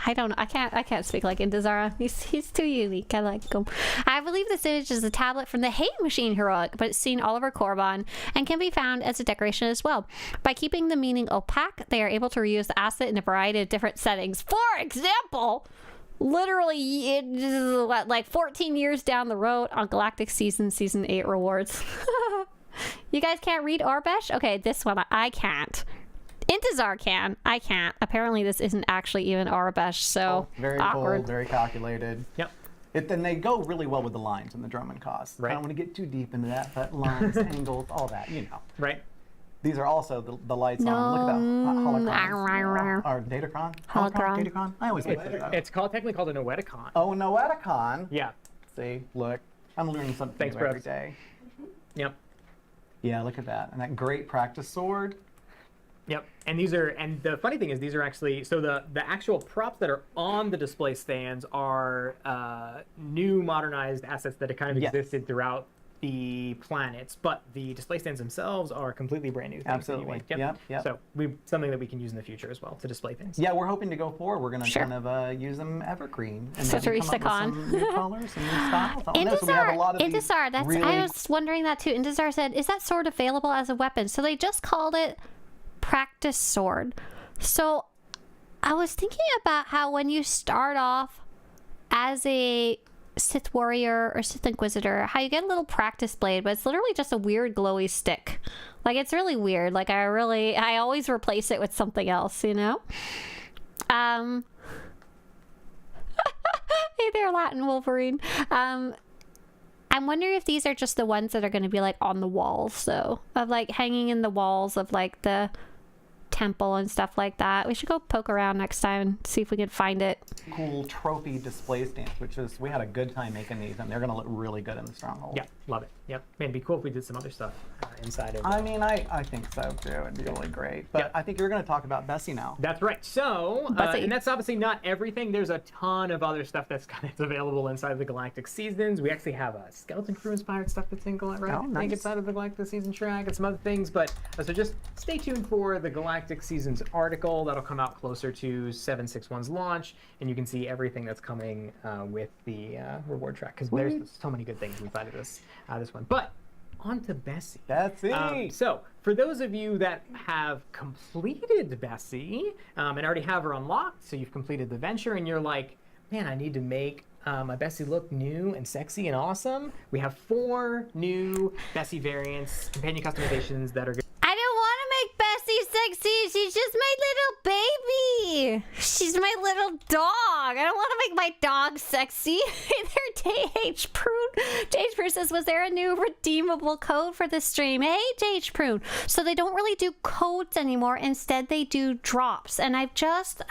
I don't know. I can't speak like Intezar. He's too unique. I like him. I believe this image is a tablet from the Hate Machine heroic, but it's seen all over Korriban and can be found as a decoration as well. By keeping the meaning opaque, they are able to reuse the asset in a variety of different settings. For example, literally, like 14 years down the road on Galactic Season 8 rewards. You guys can't read Orbesh? Okay, this one I can't. Intezar can. I can't. Apparently this isn't actually even Arabesh, so Very awkward. cool, very calculated. Yep. And they go really well with the lines and the drum and cost. Right. I don't want to get too deep into that, but lines, angles, all that, you know. Right. These are also the lights on. Look at that holocron. Or Datacron? Holocron. Datacron? I always get that. It's technically called a Noeticon. Oh, Noeticon? Yeah. See, look. I'm learning something Thanks, new every bros. day. Yep. Yeah, look at that. And that great practice sword. Yep, and the funny thing is these are actually, so the actual props that are on the display stands are new modernized assets that have kind of existed throughout the planets, but the display stands themselves are completely brand new things. Absolutely. Yep. So something that we can use in the future as well to display things. Yeah, we're hoping to go forward. We're going to kind of use them evergreen. And Swtorista come up with some new colors, some new styles. I don't know, so we have a lot of these Intezar, really... I was wondering that too. Intezar said, is that sword available as a weapon? So they just called it practice sword. So I was thinking about how when you start off as a Sith warrior or Sith Inquisitor, how you get a little practice blade, but it's literally just a weird glowy stick. Like, it's really weird. Like, I always replace it with something else, you know? Hey there, Latin Wolverine. I'm wondering if these are just the ones that are going to be like on the walls, so of like hanging in the walls of like the temple and stuff like that. We should go poke around next time and see if we can find it. Cool trophy display stands, which is, we had a good time making these, and they're going to look really good in the stronghold. Yeah, love it. Yep. Man, it'd be cool if we did some other stuff inside of it. I mean, I think so too. It'd be really great. But I think you're going to talk about Bessie now. That's right. So, and that's obviously not everything. There's a ton of other stuff that's available inside of the Galactic Seasons. We actually have a Skeleton Crew inspired stuff that's in Galactic, right? Oh, nice. I think inside of the Galactic Season track and some other things. But so just stay tuned for the Galactic Seasons article that'll come out closer to 761's launch, and you can see everything that's coming with the reward track, because there's so many good things inside of this one. But on to Bessie. That's it. So for those of you that have completed Bessie and already have her unlocked, so you've completed the venture and you're like, man, I need to make my Bessie look new and sexy and awesome, we have 4 new Bessie variants, companion customizations that are good. I don't want to make Bessie sexy. She's just my little baby. She's my little dog. I don't want to make my dog sexy. Hey there, JH Prune. JH Prune says, was there a new redeemable code for this stream? Hey, JH Prune. So they don't really do codes anymore. Instead, they do drops. And I've just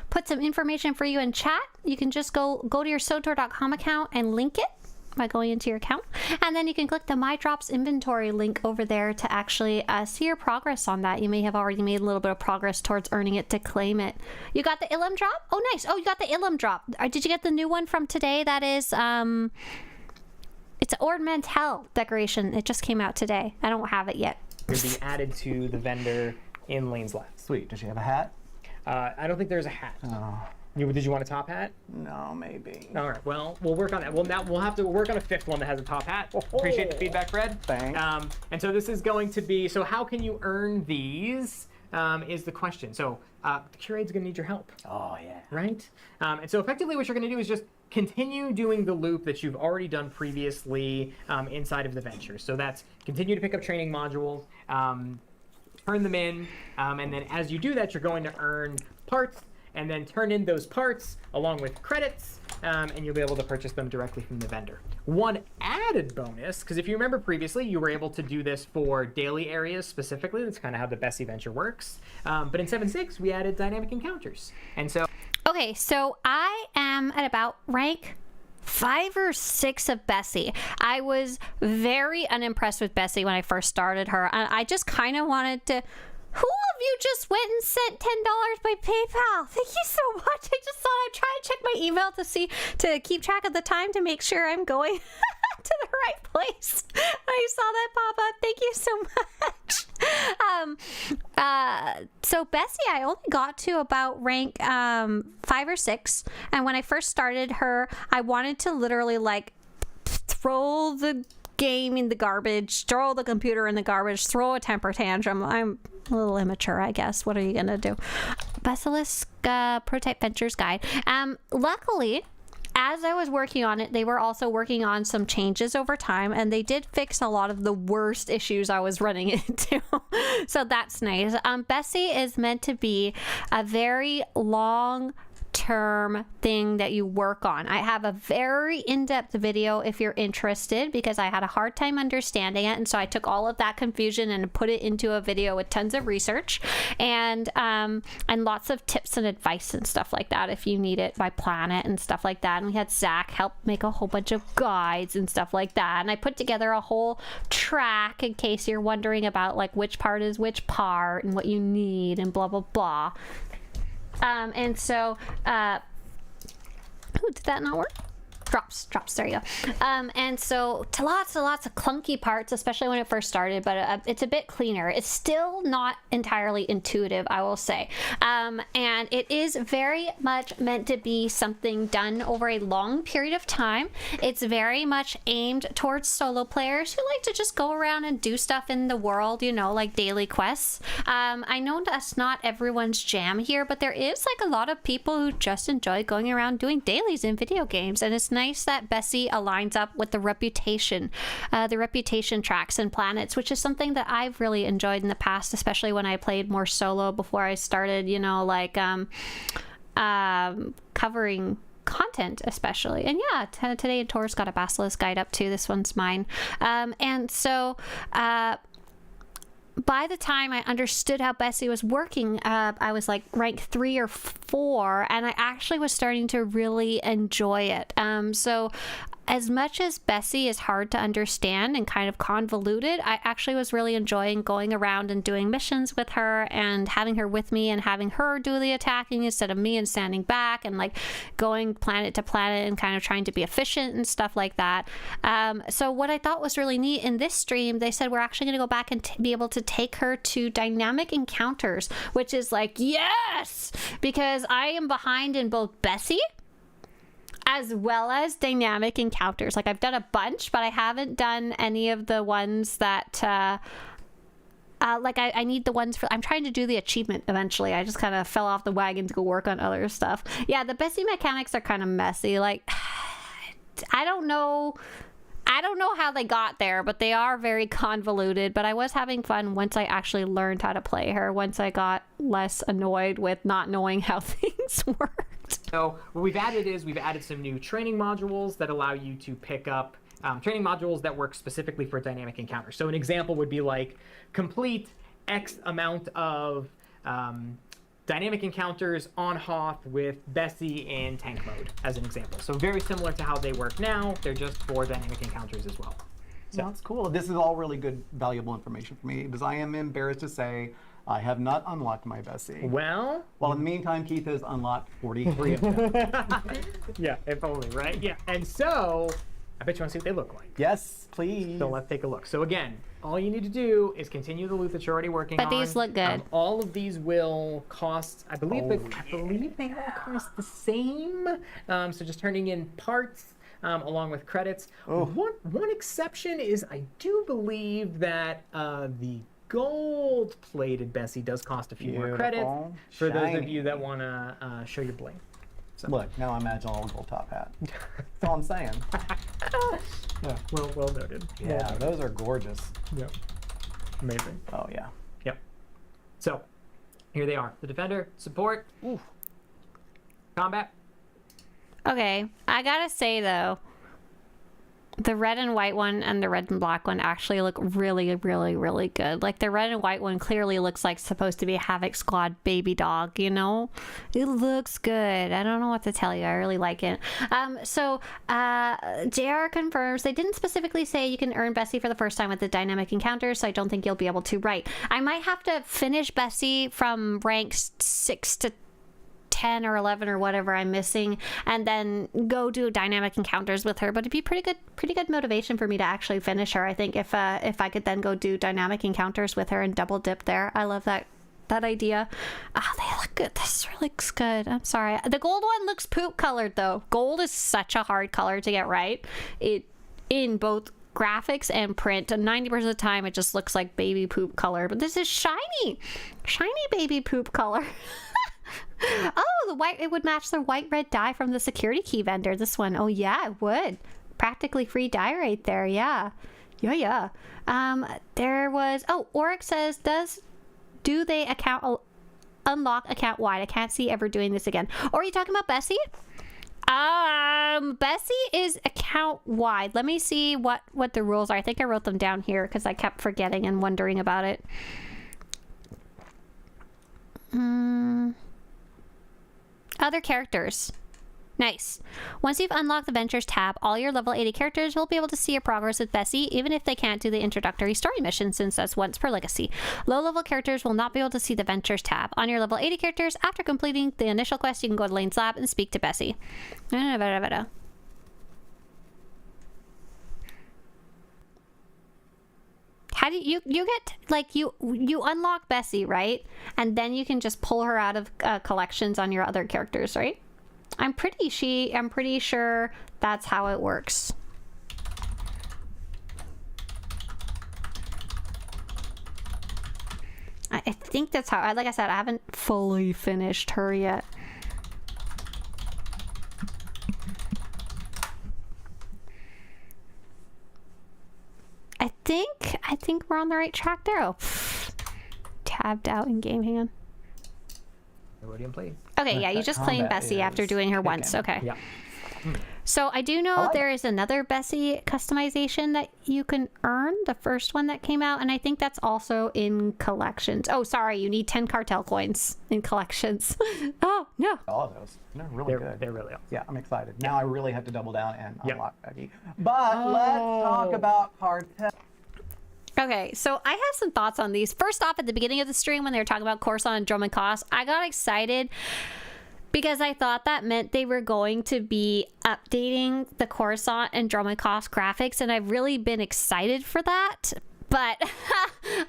put some information for you in chat. You can just go to your SWTOR.com account and link it by going into your account, and then you can click the My Drops inventory link over there to actually see your progress on that. You may have already made a little bit of progress towards earning it to claim it. You got the Ilum drop? Oh, nice. Oh, you got the Ilum drop. Did you get the new one from today? That is, it's an Ord Mantell decoration. It just came out today. I don't have it yet. It'll be added to the vendor in Lane's Lab. Sweet. Does she have a hat? I don't think there's a hat. Oh. Did you want a top hat? No, maybe. All right. Well, we'll work on that. Well, now we'll have to work on a 5th one that has a top hat. Appreciate the feedback, Fred. Thanks. And so this is going to be. So how can you earn these? Is the question. So the curate's going to need your help. Oh yeah. Right. And so effectively, what you're going to do is just continue doing the loop that you've already done previously inside of the venture. So that's continue to pick up training modules, turn them in, and then as you do that, you're going to earn parts. And then turn in those parts along with credits, and you'll be able to purchase them directly from the vendor. One added bonus, because if you remember previously, you were able to do this for daily areas specifically. That's kind of how the Bessie venture works. But in 7.6, we added dynamic encounters. And so... Okay, so I am at about rank 5 or 6 of Bessie. I was very unimpressed with Bessie when I first started her. I just kind of wanted to... Who of you just went and sent $10 by PayPal? Thank you so much. I just thought I'd try and check my email to keep track of the time to make sure I'm going to the right place. I saw that pop up. Thank you so much. So Bessie, I only got to about rank 5 or 6, and when I first started her, I wanted to literally like throw the game in the garbage, throw the computer in the garbage, throw a temper tantrum. I'm a little immature, I guess. What are you gonna do? Basilisk Prototype Ventures Guide. Luckily, as I was working on it, they were also working on some changes over time, and they did fix a lot of the worst issues I was running into. So that's nice. Bessie is meant to be a very long term thing that you work on. I have a very in-depth video if you're interested, because I had a hard time understanding it, and so I took all of that confusion and put it into a video with tons of research and lots of tips and advice and stuff like that if you need it by planet and stuff like that. And we had Zach help make a whole bunch of guides and stuff like that, and I put together a whole track in case you're wondering about like which part is which part and what you need and blah blah blah. And so, did that not work? Drops, there you go. And so to lots and lots of clunky parts, especially when it first started, but it's a bit cleaner. It's still not entirely intuitive, I will say. And it is very much meant to be something done over a long period of time. It's very much aimed towards solo players who like to just go around and do stuff in the world, you know, like daily quests. I know that's not everyone's jam here, but there is like a lot of people who just enjoy going around doing dailies in video games, and it's nice that Bessie aligns up with the reputation tracks and planets, which is something that I've really enjoyed in the past, especially when I played more solo before I started, you know, like covering content especially. And yeah, today Tor's got a Basilisk guide up too. This one's mine. And so by the time I understood how Bessie was working, I was like rank 3 or 4, and I actually was starting to really enjoy it. So as much as Bessie is hard to understand and kind of convoluted, I actually was really enjoying going around and doing missions with her and having her with me and having her do the attacking instead of me and standing back and like going planet to planet and kind of trying to be efficient and stuff like that. So what I thought was really neat in this stream, they said we're actually going to go back and be able to take her to dynamic encounters, which is like, yes, because I am behind in both Bessie as well as dynamic encounters. Like I've done a bunch, but I haven't done any of the ones that like I need the ones for, I'm trying to do the achievement eventually. I just kind of fell off the wagon to go work on other stuff. Yeah, the Bessie mechanics are kind of messy. Like I don't know how they got there, but they are very convoluted. But I was having fun once I actually learned how to play her, once I got less annoyed with not knowing how things worked. So what we've added is we've added some new training modules that allow you to pick up training modules that work specifically for dynamic encounters. So an example would be like complete X amount of dynamic encounters on Hoth with Bessie in tank mode, as an example. So very similar to how they work now, they're just for dynamic encounters as well. So that's cool. This is all really good, valuable information for me, because I am embarrassed to say I have not unlocked my Bessie. Well, in the meantime, Keith has unlocked 43 of them. Yeah, if only, right? Yeah, and so I bet you want to see what they look like. Yes, please. So let's take a look. So again, all you need to do is continue the loot that you're already working on. But these look good. All of these will cost, I believe they all cost the same. So just turning in parts along with credits. One exception is I do believe that the gold-plated Bessie does cost a few more credits for those of you that want to show your bling. So. Look, now imagine a little gold top hat. That's all I'm saying. Yeah, well noted. Yeah, those are gorgeous. Yep. Amazing. Oh, yeah. Yep. So, here they are. The Defender, Support, Combat. Okay, I gotta say though, the red and white one and the red and black one actually look really, really, really good. Like the red and white one clearly looks like supposed to be a Havoc Squad baby dog, you know? It looks good. I don't know what to tell you. I really like it. So JR confirms they didn't specifically say you can earn Bessie for the first time with the dynamic encounters, so I don't think you'll be able to. Right. I might have to finish Bessie from ranks 6 to 10 or 11 or whatever I'm missing, and then go do dynamic encounters with her. But it'd be pretty good motivation for me to actually finish her, I think, if I could then go do dynamic encounters with her and double dip there. I love that idea. They look good. This really looks good. I'm sorry. The gold one looks poop colored though. Gold is such a hard color to get right. In both graphics and print, and 90% of the time it just looks like baby poop color, but this is shiny baby poop color. Oh, the white, it would match the white red dye from the security key vendor. This one. Oh yeah, it would. Practically free dye right there. Yeah. Yeah. There was, oh, Oric says, do they unlock account wide? I can't see ever doing this again. Or are you talking about Bessie? Bessie is account wide. Let me see what the rules are. I think I wrote them down here because I kept forgetting and wondering about it. Other characters. Nice. Once you've unlocked the Ventures tab, all your level 80 characters will be able to see your progress with Bessie, even if they can't do the introductory story mission, since that's once per legacy. Low-level characters will not be able to see the Ventures tab. On your level 80 characters, after completing the initial quest, you can go to Lane's lab and speak to Bessie. How do you get, like, you unlock Bessie, right? And then you can just pull her out of collections on your other characters, right? I'm pretty sure that's how it works. I think that's how, like I said, I haven't fully finished her yet. I think we're on the right track there. Oh, tabbed out in game, hang on. Okay, yeah, you just claimed Bessie after doing her once. Okay. Yeah. So I do know there is another Bessie customization that you can earn, the first one that came out, and I think that's also in collections. Oh, sorry, you need 10 cartel coins in collections. Oh, no. All of those. They're really good. They're really awesome. Yeah, I'm excited. Now I really have to double down and unlock Becky. But let's talk about cartel. Okay, so I have some thoughts on these. First off, at the beginning of the stream when they were talking about Coruscant and Drummond Cost, I got excited because I thought that meant they were going to be updating the Coruscant and Drummond Cost graphics, and I've really been excited for that. But,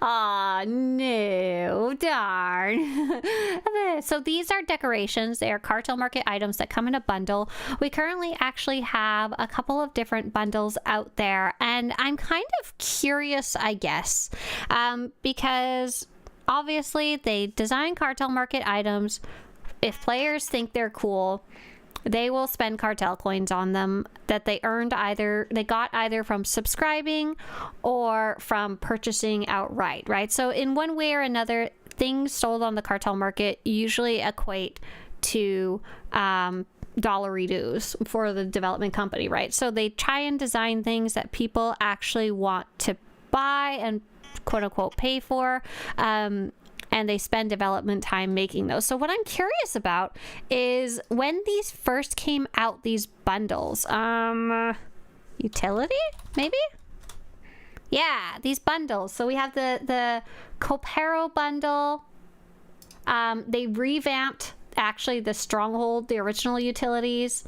aw, no, darn. So these are decorations. They are Cartel Market items that come in a bundle. We currently actually have a couple of different bundles out there, and I'm kind of curious, I guess, because obviously they design Cartel Market items. If players think they're cool, they will spend cartel coins on them that they got either from subscribing or from purchasing outright, right? So in one way or another, things sold on the cartel market usually equate to dollary dues for the development company, right? So they try and design things that people actually want to buy and quote unquote pay for. And they spend development time making those. So what I'm curious about is when these first came out, these bundles, utility, maybe? Yeah, these bundles. So we have the Copero bundle. They revamped actually the Stronghold, the original utilities,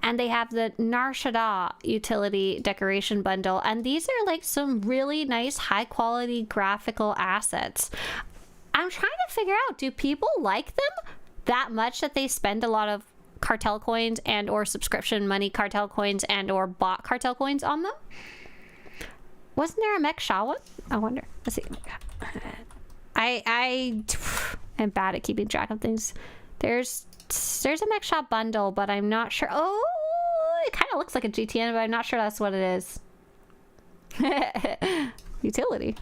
and they have the Nar Shaddaa utility decoration bundle. And these are like some really nice high quality graphical assets. I'm trying to figure out, do people like them that much that they spend a lot of cartel coins and or subscription money cartel coins and or bought cartel coins on them? Wasn't there a Mech Shah one? I wonder. Let's see. I am bad at keeping track of things. There's a Mech Shah bundle, but I'm not sure. Oh, it kind of looks like a GTN, but I'm not sure that's what it is. Utility.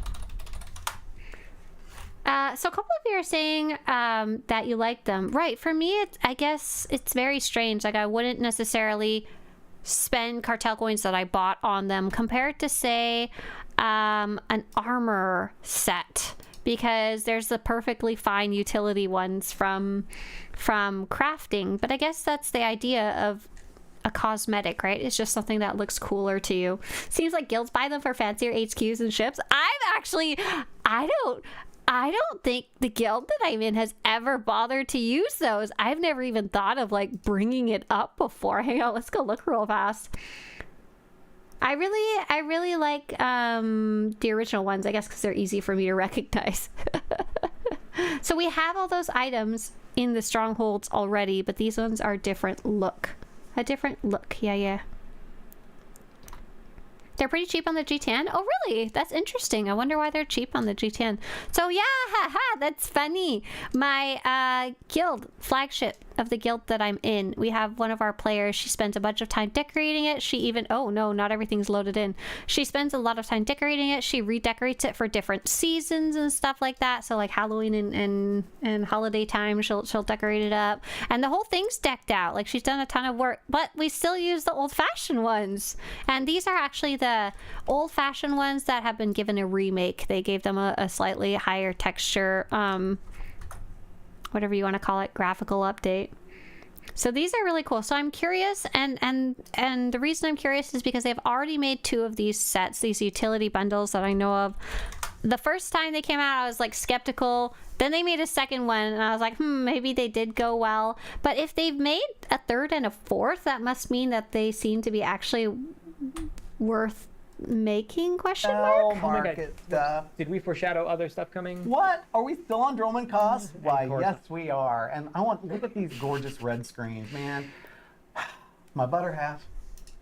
So a couple of you are saying that you like them. Right, for me, I guess it's very strange. Like, I wouldn't necessarily spend cartel coins that I bought on them compared to, say, an armor set. Because there's the perfectly fine utility ones from crafting. But I guess that's the idea of a cosmetic, right? It's just something that looks cooler to you. Seems like guilds buy them for fancier HQs and ships. I don't think the guild that I'm in has ever bothered to use those. I've never even thought of like bringing it up before. Hang on, let's go look real fast. I really like the original ones, I guess, because they're easy for me to recognize. So we have all those items in the strongholds already, but these ones are a different look. Yeah. They're pretty cheap on the G10. Oh, really? That's interesting. I wonder why they're cheap on the G10. So yeah, haha, that's funny. My guild, flagship of the guild that I'm in, we have one of our players. She spends a bunch of time decorating it. She even, oh no, not everything's loaded in. She spends a lot of time decorating it. She redecorates it for different seasons and stuff like that. So like Halloween and holiday time, she'll decorate it up. And the whole thing's decked out. Like she's done a ton of work, but we still use the old-fashioned ones. And these are actually the old-fashioned ones that have been given a remake. They gave them a slightly higher texture, whatever you want to call it, graphical update. So these are really cool. So I'm curious, and the reason I'm curious is because they've already made 2 of these sets, these utility bundles that I know of. The first time they came out, I was like skeptical. Then they made a second one, and I was like, maybe they did go well. But if they've made a third and a fourth, that must mean that they seem to be actually worth making, question mark? Market stuff. Did we foreshadow other stuff coming? What? Are we still on Droman Koss? Why, yes, we are. And I want, look at these gorgeous red screens, man. My butter half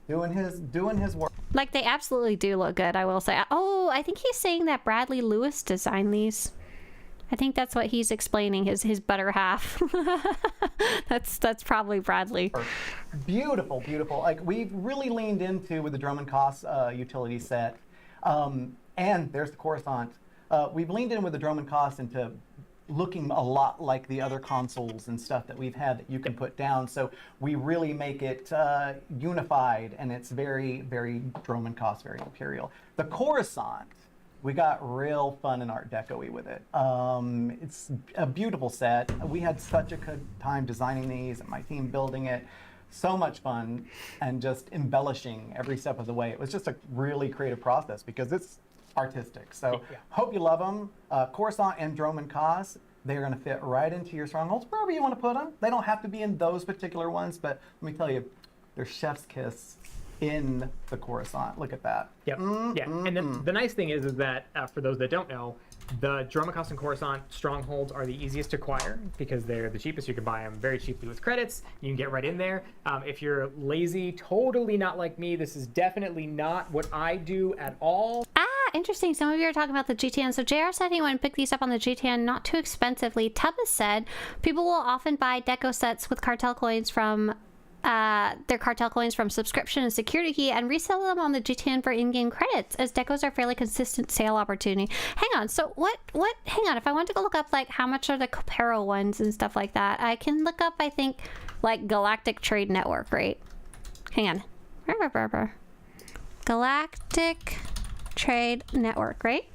doing his work. Like, they absolutely do look good, I will say. Oh, I think he's saying that Bradley Lewis designed these. I think that's what he's explaining, his butter half. That's probably Bradley. Beautiful, beautiful. Like, we've really leaned into with the Droman Koss utility set. And there's the Coruscant. We've leaned in with the Droman Koss into looking a lot like the other consoles and stuff that we've had that you can put down. So we really make it unified, and it's very, very Droman Koss, very Imperial. The Coruscant, we got real fun and Art Deco-y with it. It's a beautiful set. We had such a good time designing these and my team building it. So much fun and just embellishing every step of the way. It was just a really creative process because it's artistic. So hope you love them. Coruscant and Droman Koss, they're going to fit right into your strongholds, wherever you want to put them. They don't have to be in those particular ones, but let me tell you, they're chef's kiss in the Coruscant. Look at that. Yep. Yeah. And then the nice thing is that for those that don't know, the Droman Koss and Coruscant strongholds are the easiest to acquire because they're the cheapest. You can buy them very cheaply with credits. You can get right in there. If you're lazy, totally not like me, this is definitely not what I do at all. Interesting. Some of you are talking about the GTN. So JR said he went to pick these up on the GTN, not too expensively. Tubba said people will often buy deco sets with cartel coins from their cartel coins from subscription and security key and resell them on the GTN for in-game credits, as decos are fairly consistent sale opportunity. Hang on, so what hang on, if I want to go look up like how much are the Copero ones and stuff like that, I can look up, I think, like Galactic Trade Network, right? Hang on. Galactic Trade Network, right?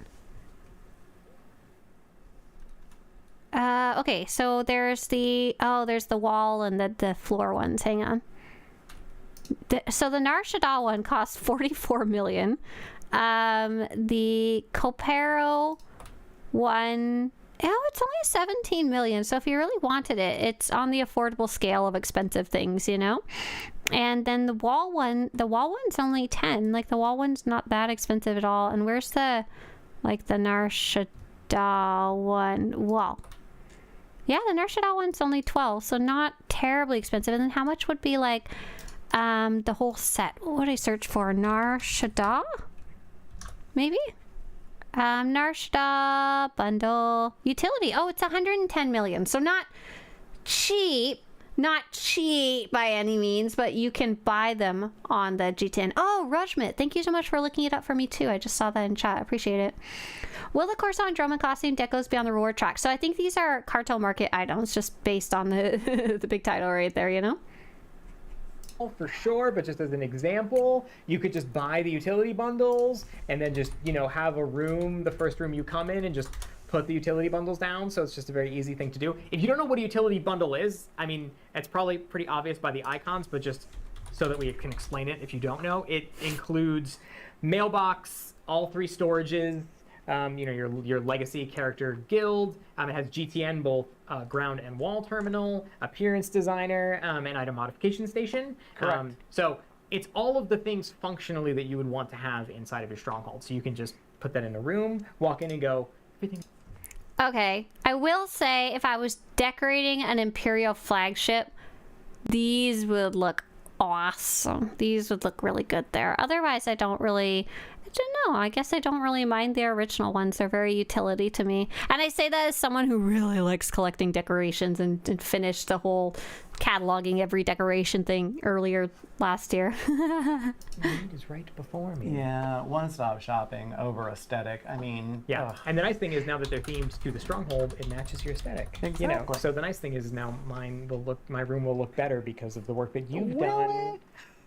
Okay, so there's the wall and the floor ones. Hang on. So the Nar Shaddaa one costs 44 million. The Copero one, it's only 17 million. So if you really wanted it, it's on the affordable scale of expensive things, you know? And then the wall one's only 10. Like, the wall one's not that expensive at all. And where's the Nar Shaddaa one? Wall. Yeah, the Nar Shaddaa one's only 12, so not terribly expensive. And then how much would be like the whole set? What would I search for? Nar Shaddaa? Maybe? Nar Shaddaa bundle utility. Oh, it's 110 million. So not cheap. Not cheap by any means, but you can buy them on the G10. Oh, Rajmit, thank you so much for looking it up for me too. I just saw that in chat. Appreciate it. Will the Coruscant Droman costume decos be on the reward track? So I think these are cartel market items just based on the the big title right there, you know? For sure, but just as an example, you could just buy the utility bundles and then just, you know, have a room, the first room you come in, and just put the utility bundles down. So it's just a very easy thing to do. If you don't know what a utility bundle is, I mean, it's probably pretty obvious by the icons, but just so that we can explain it if you don't know, it includes mailbox, all 3 storages, you know, your legacy character guild. It has GTN, both ground and wall terminal, appearance designer, and item modification station. Correct. So it's all of the things functionally that you would want to have inside of your stronghold. So you can just put that in a room, walk in and go, everything. Okay, I will say if I was decorating an Imperial flagship, these would look awesome. These would look really good there. Otherwise, I don't know. I guess I don't really mind the original ones. They're very utility to me. And I say that as someone who really likes collecting decorations and finished the whole cataloging every decoration thing earlier last year. Is right before me. Yeah, one-stop shopping over aesthetic. I mean, yeah. ugh. And the nice thing is now that they're themed to the stronghold, it matches your aesthetic. Exactly. You know. So the nice thing is now my room will look better because of the work that you've done.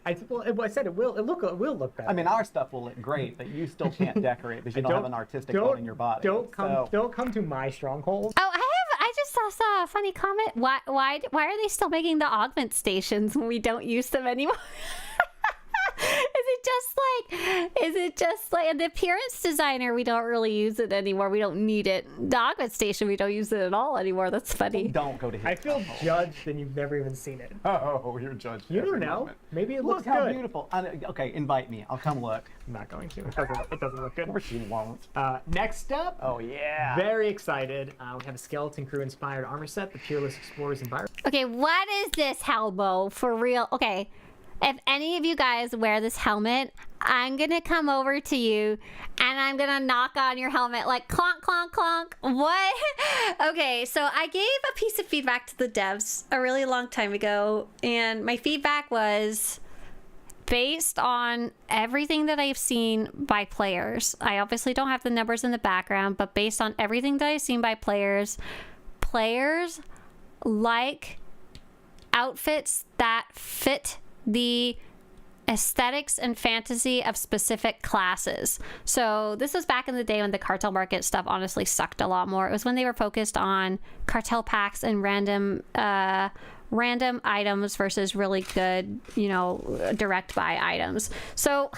I said it will. It will look better. I mean, our stuff will look great, but you still can't decorate because you don't have an artistic bone in your body. Don't come to my stronghold. Oh, I just saw a funny comment. Why are they still making the augment stations when we don't use them anymore? Is it just like in the appearance designer, we don't really use it anymore. We don't need it. The augment station, we don't use it at all anymore. That's funny. Don't go to his I feel judged and you've never even seen it. Oh, you're judged. You don't know. Moment. Maybe it Look looks how good. beautiful. Okay, invite me. I'll come look. I'm not going to. It doesn't look good. Of course you won't. Next up. Oh, yeah. Very excited. We have a skeleton crew inspired armor set, the Peerless Explorers Environment. Okay, what is this, Helmo? For real? Okay. If any of you guys wear this helmet, I'm going to come over to you and I'm going to knock on your helmet like clonk, clonk, clonk. What? Okay, so I gave a piece of feedback to the devs a really long time ago, and my feedback was based on everything that I've seen by players. I obviously don't have the numbers in the background, but based on everything that I've seen by players like outfits that fit the aesthetics and fantasy of specific classes. So this was back in the day when the cartel market stuff honestly sucked a lot more. It was when they were focused on cartel packs and random items versus really good, direct buy items. So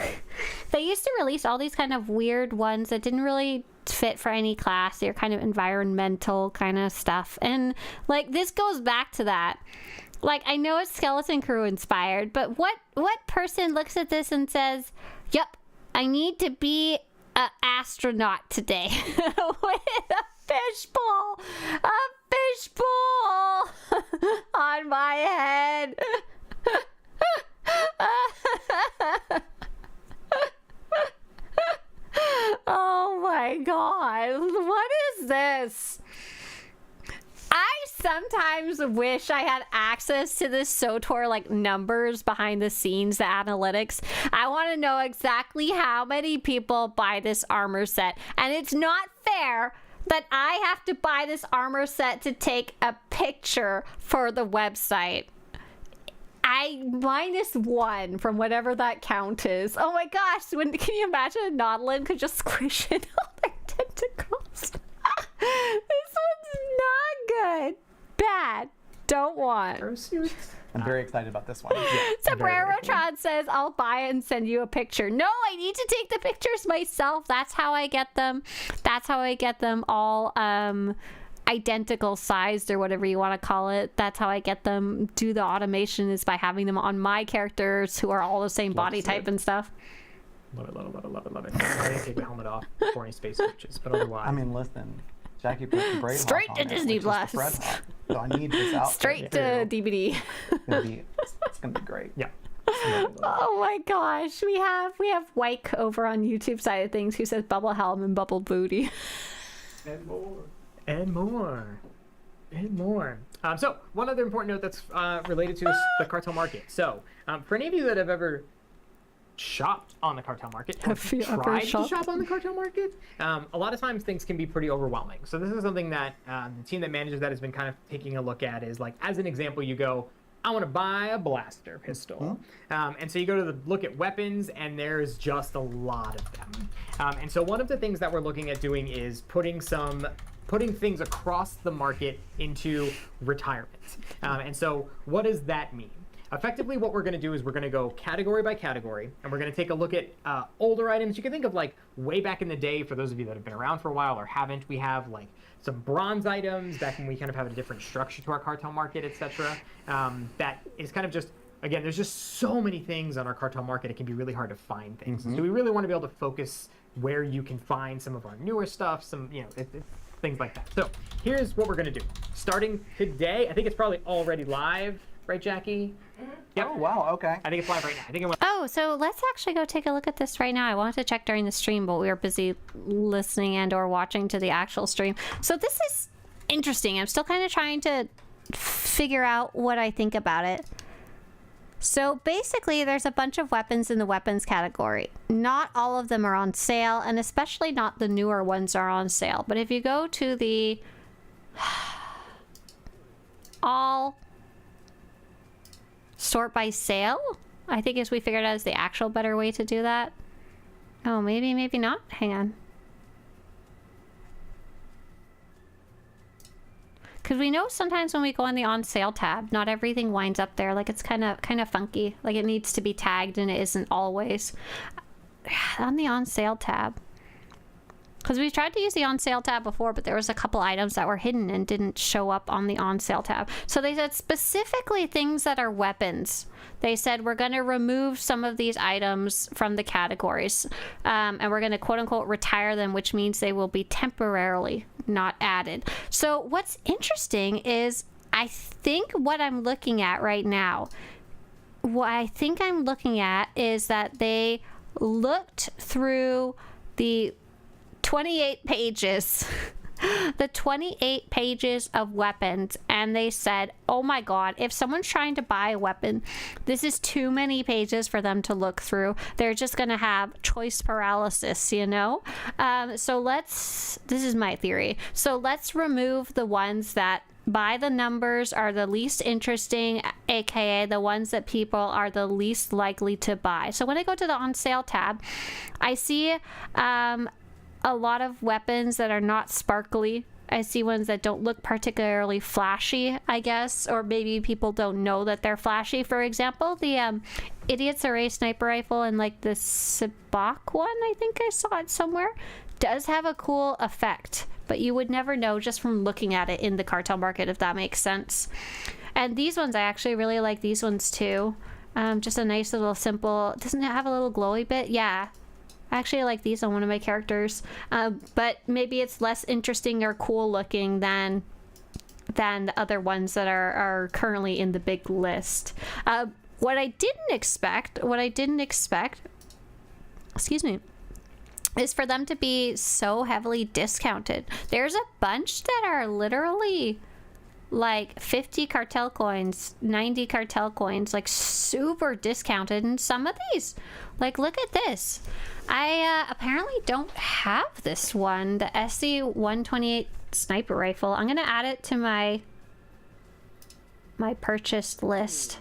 they used to release all these kind of weird ones that didn't really fit for any class. They're kind of environmental kind of stuff. And like this goes back to that. Like, I know it's Skeleton Crew inspired, but what person looks at this and says, yep, I need to be an astronaut today with a fishbowl on my head. Oh my God, what is this? I sometimes wish I had access to the SWTOR like numbers behind the scenes, the analytics. I want to know exactly how many people buy this armor set. And it's not fair that I have to buy this armor set to take a picture for the website. I -1 from whatever that count is. Oh my gosh, can you imagine a Nautilin could just squish in all their tentacles? This one's not good. Bad. Don't want. I'm very excited about this one. Sombrerotron says, I'll buy it and send you a picture. No, I need to take the pictures myself. That's how I get them. That's how I get them all identical sized or whatever you want to call it. That's how I get them. Do the automation is by having them on my characters who are all the same body type and stuff. Love it. I didn't take the helmet off before any space switches, but otherwise. I mean, listen, Jackie put the Braveheart straight to on Disney it, Plus. So I need this out. Straight to DVD. It's gonna be great. Yeah. Oh my gosh, we have Wyke over on YouTube side of things who says bubble helm and bubble booty. And more. So one other important note that's related to the cartel market. So for any of you that have ever shopped on the cartel market, tried to shop on the cartel market, a lot of times things can be pretty overwhelming. So this is something that the team that manages that has been kind of taking a look at. Is like, as an example, you go, I want to buy a blaster pistol. And so you go to look at weapons, and there's just a lot of them. And so one of the things that we're looking at doing is putting things across the market into retirement. And so what does that mean? Effectively, what we're going to do is we're going to go category by category, and we're going to take a look at older items. You can think of like way back in the day, for those of you that have been around for a while or haven't, we have like some bronze items back when we kind of have a different structure to our cartel market, etc. That is kind of just, again, there's just so many things on our cartel market, it can be really hard to find things. So we really want to be able to focus where you can find some of our newer stuff, things like that. So here's what we're going to do. Starting today, I think it's probably already live, right, Jackie? Yep. Oh, wow, okay. I think it's live right now. I think it went. Oh, so let's actually go take a look at this right now. I wanted to check during the stream, but we were busy listening and or watching to the actual stream. So this is interesting. I'm still kind of trying to figure out what I think about it. So basically, there's a bunch of weapons in the weapons category. Not all of them are on sale, and especially not the newer ones are on sale. But if you go to the all sort by sale, I think as we figured out is the actual better way to do that. Oh, maybe, maybe not. Hang on. Because we know sometimes when we go on the on sale tab, not everything winds up there. Like it's kind of funky. Like it needs to be tagged and it isn't always. On the on sale tab. Because we tried to use the on sale tab before, but there was a couple items that were hidden and didn't show up on the on sale tab. So they said specifically things that are weapons. They said we're going to remove some of these items from the categories. And we're going to quote unquote retire them, which means they will be temporarily not added. So what's interesting is I think what I'm looking at right now, what I think I'm looking at is that they looked through the 28 pages the 28 pages of weapons and they said, oh my god, if someone's trying to buy a weapon, this is too many pages for them to look through. They're just gonna have choice paralysis, you know? So this is my theory, so let's remove the ones that by the numbers are the least interesting, aka the ones that people are the least likely to buy. So when I go to the on sale tab, I see a lot of weapons that are not sparkly. I see ones that don't look particularly flashy, I guess, or maybe people don't know that they're flashy. For example, the Idiot's Array sniper rifle and like the Sabak one, I think I saw it somewhere, does have a cool effect, but you would never know just from looking at it in the cartel market, if that makes sense. And these ones, I actually really like these ones too. Just a nice little simple, doesn't it have a little glowy bit? Yeah. I actually like these on one of my characters, but maybe it's less interesting or cool looking than the other ones that are currently in the big list. What I didn't expect, excuse me, is for them to be so heavily discounted. There's a bunch that are literally like 50 cartel coins, 90 cartel coins, like super discounted. And some of these, like, look at this. I apparently don't have this one, the SC-128 sniper rifle. I'm gonna add it to my purchased list.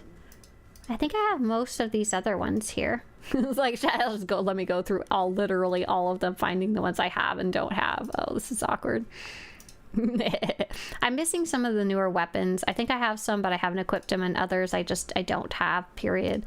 I think I have most of these other ones here. It's like, let me go through literally all of them, finding the ones I have and don't have. Oh, this is awkward. I'm missing some of the newer weapons. I think I have some, but I haven't equipped them, and others I don't have, period.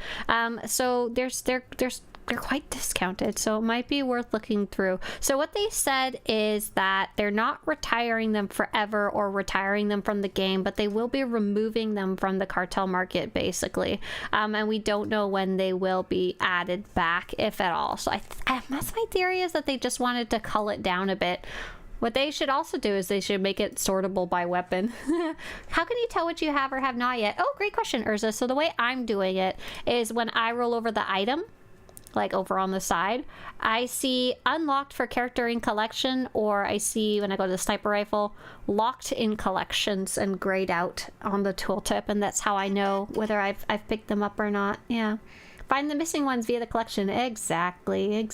So they're quite discounted, so it might be worth looking through. So what they said is that they're not retiring them forever or retiring them from the game, but they will be removing them from the cartel market, basically. And we don't know when they will be added back, if at all. So that's my theory, is that they just wanted to cull it down a bit. What they should also do is they should make it sortable by weapon. How can you tell what you have or have not yet? Oh, great question, Urza. So the way I'm doing it is when I roll over the item, like over on the side, I see unlocked for character in collection, or I see, when I go to the sniper rifle, locked in collections and grayed out on the tooltip, and that's how I know whether I've picked them up or not. Yeah. Find the missing ones via the collection. Exactly.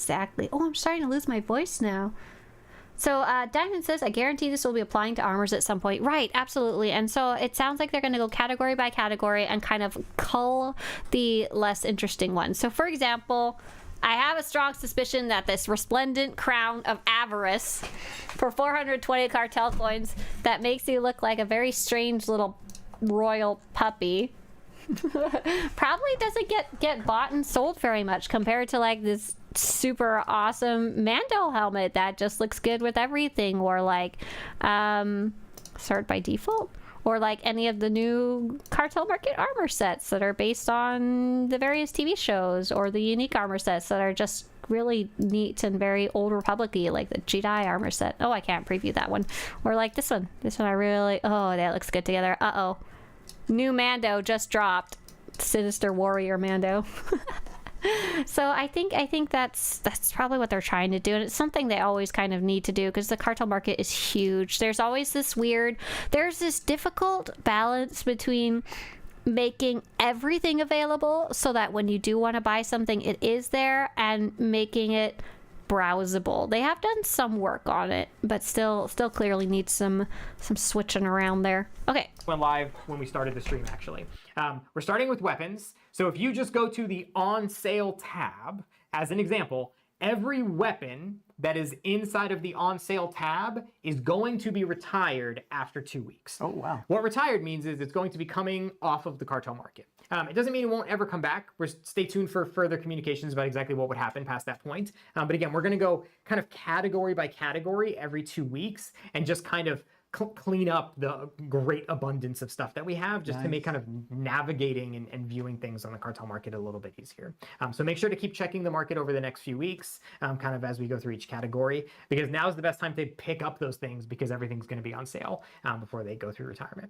Oh, I'm starting to lose my voice now. So Diamond says, I guarantee this will be applying to armors at some point. Right, absolutely. And so it sounds like they're going to go category by category and kind of cull the less interesting ones. So for example, I have a strong suspicion that this Resplendent Crown of Avarice for 420 cartel coins that makes you look like a very strange little royal puppy probably doesn't get bought and sold very much compared to like this super awesome Mando helmet that just looks good with everything, or like Sword by Default, or like any of the new cartel market armor sets that are based on the various TV shows, or the unique armor sets that are just really neat and very Old Republic-y, like the Jedi armor set. Oh, I can't preview that one. Or like this one I really, oh, that looks good together. New Mando just dropped. Sinister Warrior Mando. So I think that's probably what they're trying to do, and it's something they always kind of need to do because the cartel market is huge. There's always this difficult balance between making everything available so that when you do want to buy something, it is there, and making it browsable. They have done some work on it, but still clearly needs some switching around there. Okay. Went live when we started the stream, actually. We're starting with weapons. So if you just go to the on sale tab, as an example, every weapon that is inside of the on sale tab is going to be retired after 2 weeks. Oh, wow. What retired means is it's going to be coming off of the cartel market. It doesn't mean it won't ever come back. Stay tuned for further communications about exactly what would happen past that point. But again, we're going to go kind of category by category every 2 weeks and just kind of clean up the great abundance of stuff that we have, just to make kind of navigating and viewing things on the cartel market a little bit easier. So make sure to keep checking the market over the next few weeks, kind of as we go through each category, because now is the best time to pick up those things because everything's going to be on sale before they go through retirement.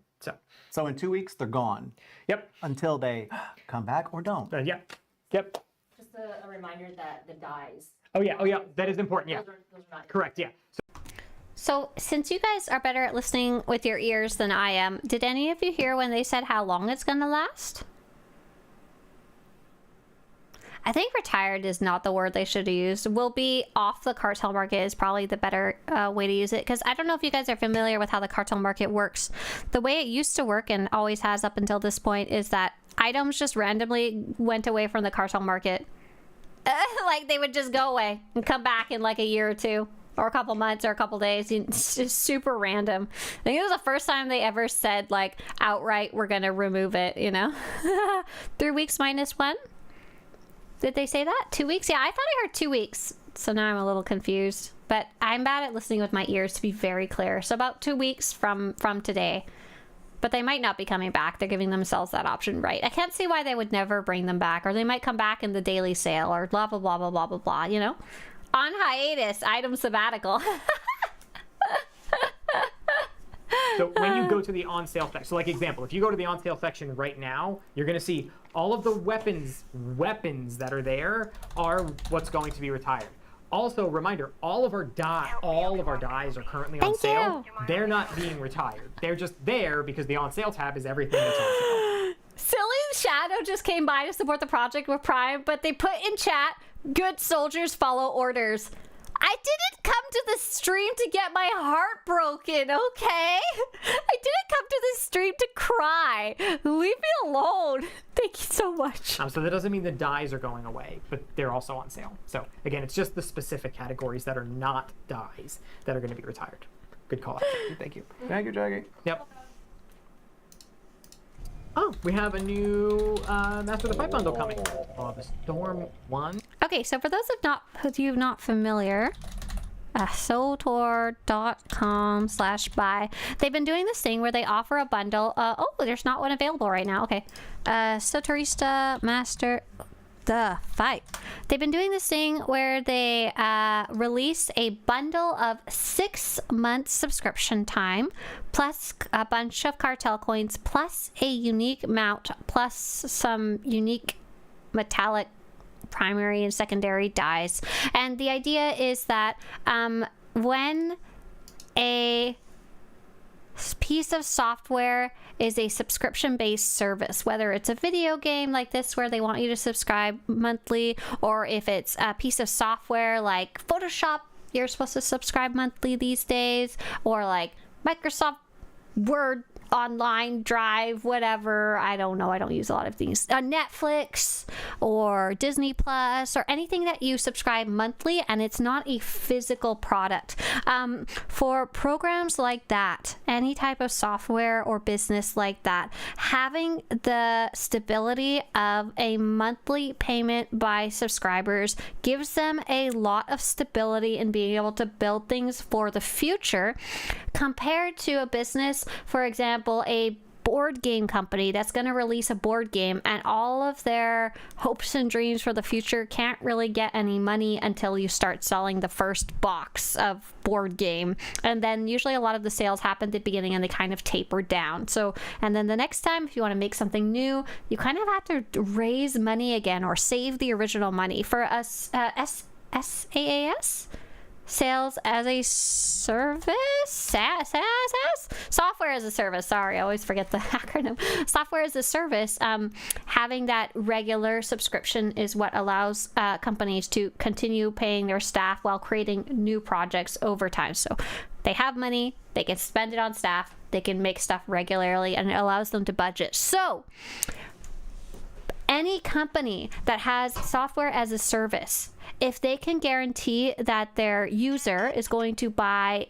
So in 2 weeks, they're gone. Yep. Until they come back or don't. Yep. Just a reminder that the dies. Oh yeah, that is important. Yeah. Those are not Correct. Yeah. So since you guys are better at listening with your ears than I am, did any of you hear when they said how long it's going to last? I think retired is not the word they should have used. Will be off the cartel market is probably the better way to use it, because I don't know if you guys are familiar with how the cartel market works. The way it used to work, and always has up until this point, is that items just randomly went away from the cartel market. Like they would just go away and come back in like a year or two, or a couple months, or a couple days. It's just super random. I think it was the first time they ever said like outright, we're gonna remove it, you know? 3 weeks minus 1? Did they say that? 2 weeks? Yeah, I thought I heard 2 weeks. So now I'm a little confused. But I'm bad at listening with my ears, to be very clear. So about 2 weeks from today. But they might not be coming back. They're giving themselves that option, right? I can't see why they would never bring them back. Or they might come back in the daily sale, or blah, blah, blah, blah, blah, blah, blah, you know? On hiatus, item sabbatical. So when you go to the on sale section, so like example, if you go to the on sale section right now, you're going to see all of the weapons that are there are what's going to be retired. Also, reminder, all of our dies are currently on sale. They're not being retired. They're just there because the on sale tab is everything that's on sale. Silly Shadow just came by to support the project with Prime, but they put in chat, good soldiers follow orders. I didn't come to the stream to get my heart broken, okay? I didn't come to this stream to cry. Leave me alone. Thank you so much. So that doesn't mean the dies are going away, but they're also on sale. So again, it's just the specific categories that are not dies that are going to be retired. Good call out. Thank you. Thank you, Jackie. Yep. Oh, we have a new Master of the Fight bundle coming. The Storm 1. Okay, so for those of you not familiar, SWTOR.com/buy. They've been doing this thing where they offer a bundle. Oh, there's not one available right now. Okay. Swtorista Master the Fight. They've been doing this thing where they release a bundle of 6 months subscription time, plus a bunch of cartel coins, plus a unique mount, plus some unique metallic primary and secondary dies. And the idea is that when a piece of software is a subscription-based service, whether it's a video game like this where they want you to subscribe monthly, or if it's a piece of software like Photoshop, you're supposed to subscribe monthly these days, or like Microsoft Word Online, Drive, whatever. I don't know. I don't use a lot of these. Netflix or Disney Plus or anything that you subscribe monthly and it's not a physical product. For programs like that, any type of software or business like that, having the stability of a monthly payment by subscribers gives them a lot of stability in being able to build things for the future, compared to a business, for example, a board game company that's going to release a board game, and all of their hopes and dreams for the future can't really get any money until you start selling the first box of board game. And then usually a lot of the sales happen at the beginning and they kind of taper down. So, and then the next time, if you want to make something new, you kind of have to raise money again or save the original money. For us, SaaS? Sales as a service? SaaS? Software as a service. Sorry, I always forget the acronym. Software as a service. Having that regular subscription is what allows companies to continue paying their staff while creating new projects over time. So they have money, they can spend it on staff, they can make stuff regularly, and it allows them to budget. So any company that has software as a service, if they can guarantee that their user is going to buy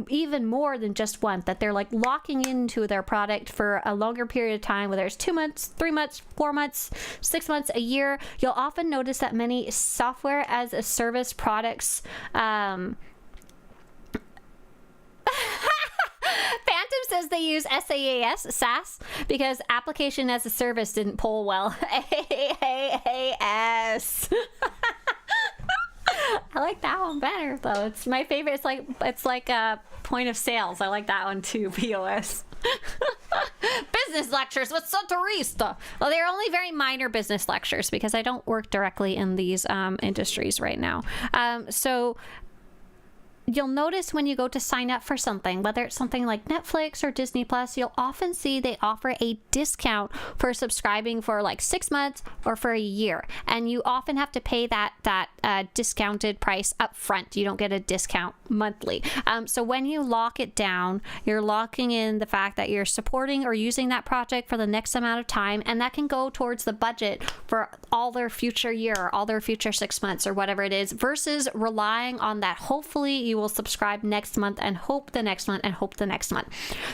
even more than just one, that they're like locking into their product for a longer period of time, whether it's 2 months, 3 months, 4 months, 6 months, a year, you'll often notice that many software as a service products, Phantom says they use SaaS, because application as a service didn't pull well. AAS. I like that one better though. It's my favorite. It's like a point of sales. I like that one too. POS. Business lectures with Swtorista. Well, they're only very minor business lectures because I don't work directly in these industries right now. So you'll notice when you go to sign up for something, whether it's something like Netflix or Disney Plus, you'll often see they offer a discount for subscribing for like 6 months or for a year. And you often have to pay that discounted price up front. You don't get a discount monthly. So when you lock it down, you're locking in the fact that you're supporting or using that project for the next amount of time. And that can go towards the budget for all their future year or all their future 6 months or whatever it is, versus relying on that. Hopefully you will subscribe next month and hope the next month and hope the next month.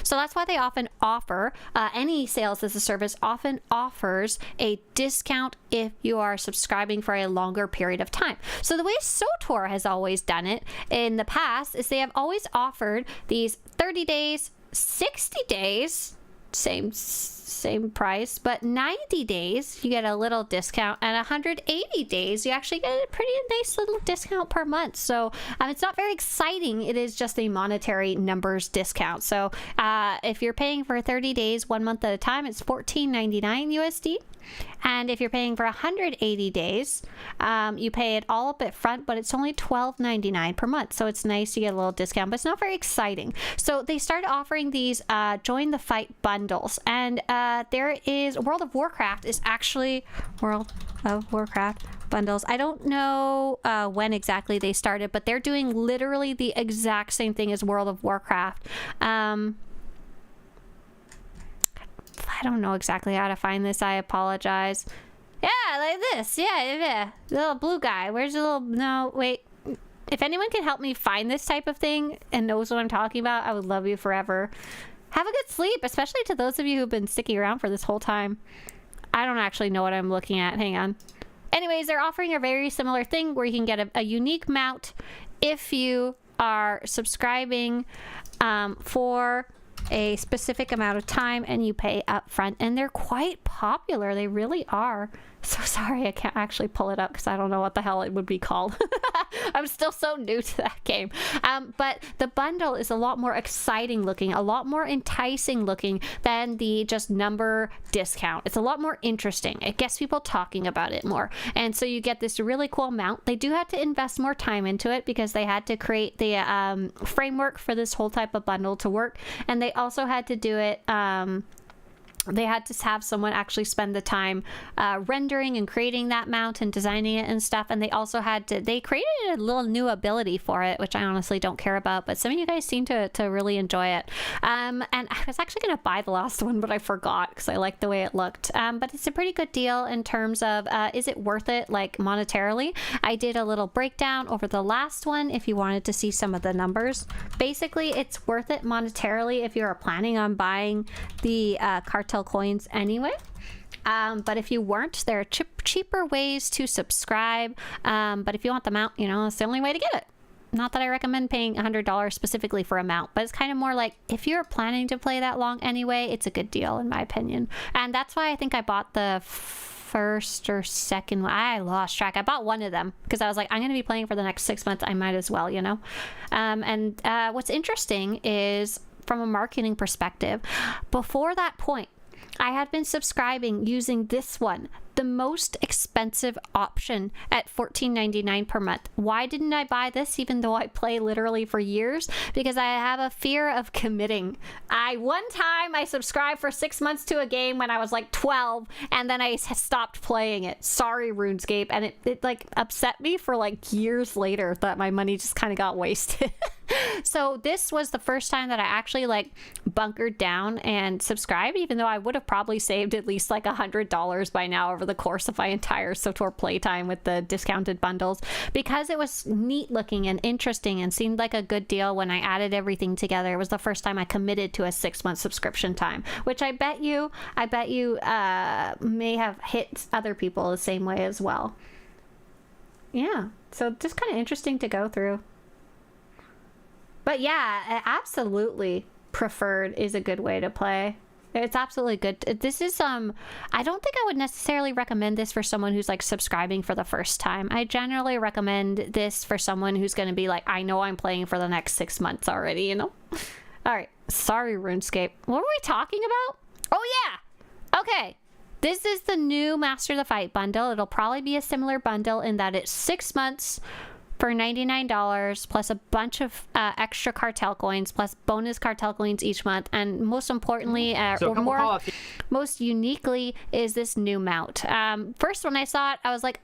So that's why they often offer, any sales as a service often offers a discount if you are subscribing for a longer period of time. So the way SWTOR has always done it in the past is they have always offered these 30 days, 60 days, same price, but 90 days you get a little discount, and 180 days you actually get a pretty nice little discount per month. So it's not very exciting. It is just a monetary numbers discount. So if you're paying for 30 days 1 month at a time, it's $14.99 USD. And if you're paying for 180 days, you pay it all up at front, but it's only $12.99 per month. So it's nice, you get a little discount, but it's not very exciting. So they started offering these Join the Fight bundles. And there is World of Warcraft is actually World of Warcraft bundles. I don't know when exactly they started, but they're doing literally the exact same thing as World of Warcraft. I don't know exactly how to find this. I apologize. Yeah, like this. Yeah. The little blue guy. Where's the little... No, wait. If anyone can help me find this type of thing and knows what I'm talking about, I would love you forever. Have a good sleep, especially to those of you who've been sticking around for this whole time. I don't actually know what I'm looking at. Hang on. Anyways, they're offering a very similar thing where you can get a unique mount if you are subscribing for a specific amount of time and you pay up front, and they're quite popular. They really are. So sorry, I can't actually pull it up because I don't know what the hell it would be called. I'm still so new to that game. But the bundle is a lot more exciting looking, a lot more enticing looking than the just number discount. It's a lot more interesting. It gets people talking about it more. And so you get this really cool mount. They do have to invest more time into it because they had to create the framework for this whole type of bundle to work. And they also had to do it... they had to have someone actually spend the time rendering and creating that mount and designing it and stuff. And they also had to, they created a little new ability for it, which I honestly don't care about, but some of you guys seem to really enjoy it. And I was actually going to buy the last one, but I forgot because I liked the way it looked. But it's a pretty good deal in terms of, is it worth it, like monetarily? I did a little breakdown over the last one if you wanted to see some of the numbers. Basically, it's worth it monetarily if you're planning on buying the cartel coins anyway. But if you weren't, there are cheaper ways to subscribe. But if you want the mount, you know, it's the only way to get it. not that I recommend paying $100 specifically for a mount, but it's kind of more like if you're planning to play that long anyway, it's a good deal in my opinion. And that's why I think I bought the first or second one. I lost track. I bought one of them because I was like, I'm going to be playing for the next 6 months. I might as well, you know? And what's interesting is from a marketing perspective, before that point, I had been subscribing using this one, the most expensive option at $14.99 per month. Why didn't I buy this even though I play literally for years? Because I have a fear of committing. One time I subscribed for 6 months to a game when I was like 12 and then I stopped playing it. Sorry, RuneScape. And it like upset me for like years later that my money just kind of got wasted. So this was the first time that I actually like bunkered down and subscribed, even though I would have probably saved at least like $100 by now over the course of my entire SWTOR playtime with the discounted bundles, because it was neat looking and interesting and seemed like a good deal when I added everything together. It was the first time I committed to a 6-month subscription time, which I bet you may have hit other people the same way as well. Yeah, so just kind of interesting to go through. But yeah, absolutely preferred is a good way to play. It's absolutely good. This is I don't think I would necessarily recommend this for someone who's like subscribing for the first time. I generally recommend this for someone who's going to be like, I know I'm playing for the next 6 months already, you know? All right. Sorry, RuneScape. What were we talking about? Oh yeah. Okay. This is the new Master the Fight bundle. It'll probably be a similar bundle in that it's 6 months for $99 plus a bunch of extra cartel coins plus bonus cartel coins each month, and most importantly most uniquely is this new mount. First when I saw it I was like,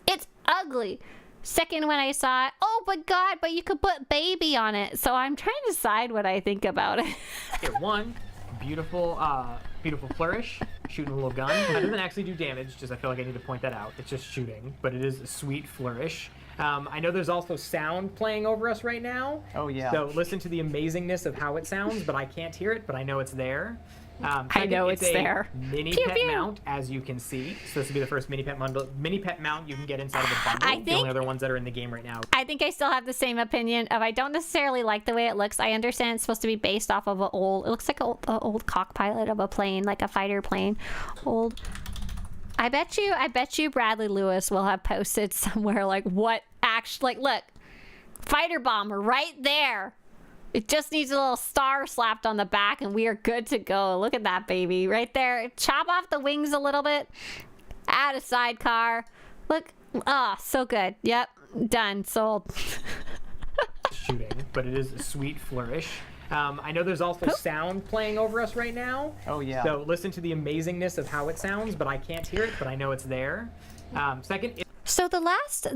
it's ugly. Second when I saw it, oh my god, but you could put baby on it. So I'm trying to decide what I think about it. One beautiful beautiful flourish, shooting a little gun. That doesn't actually do damage, just I feel like I need to point that out. It's just shooting, but it is a sweet flourish. I know there's also sound playing over us right now. Oh yeah. So listen to the amazingness of how it sounds, but I can't hear it, but I know it's there. I know it's there. Mini pew, pet pew. Mount, as you can see. So this will be the first mini pet mount you can get inside of the bundle. The only other ones that are in the game right now. I think I still have the same opinion of I don't necessarily like the way it looks. I understand it's supposed to be based off of it looks like an old cockpilot of a plane, like a fighter plane. I bet you Bradley Lewis will have posted somewhere like what actually, like, look, fighter bomber right there. It just needs a little star slapped on the back and we are good to go. Look at that baby right there. Chop off the wings a little bit. Add a sidecar. Look, so good. Yep, done, sold. Shooting, but it is a sweet flourish. I know there's also sound playing over us right now. Oh yeah. So listen to the amazingness of how it sounds, but I can't hear it, but I know it's there. Second. So the last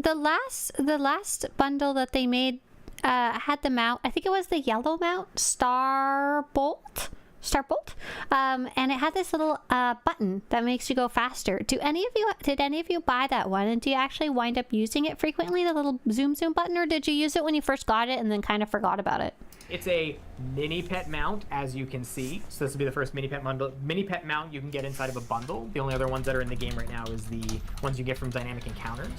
bundle that they made had the mount. I think it was the yellow mount, Starbolt, and it had this little button that makes you go faster. Did any of you buy that one, and do you actually wind up using it frequently, the little zoom button, or did you use it when you first got it and then kind of forgot about it? It's a mini pet mount, as you can see. So this will be the first mini pet mount you can get inside of a bundle. The only other ones that are in the game right now is the ones you get from Dynamic Encounters.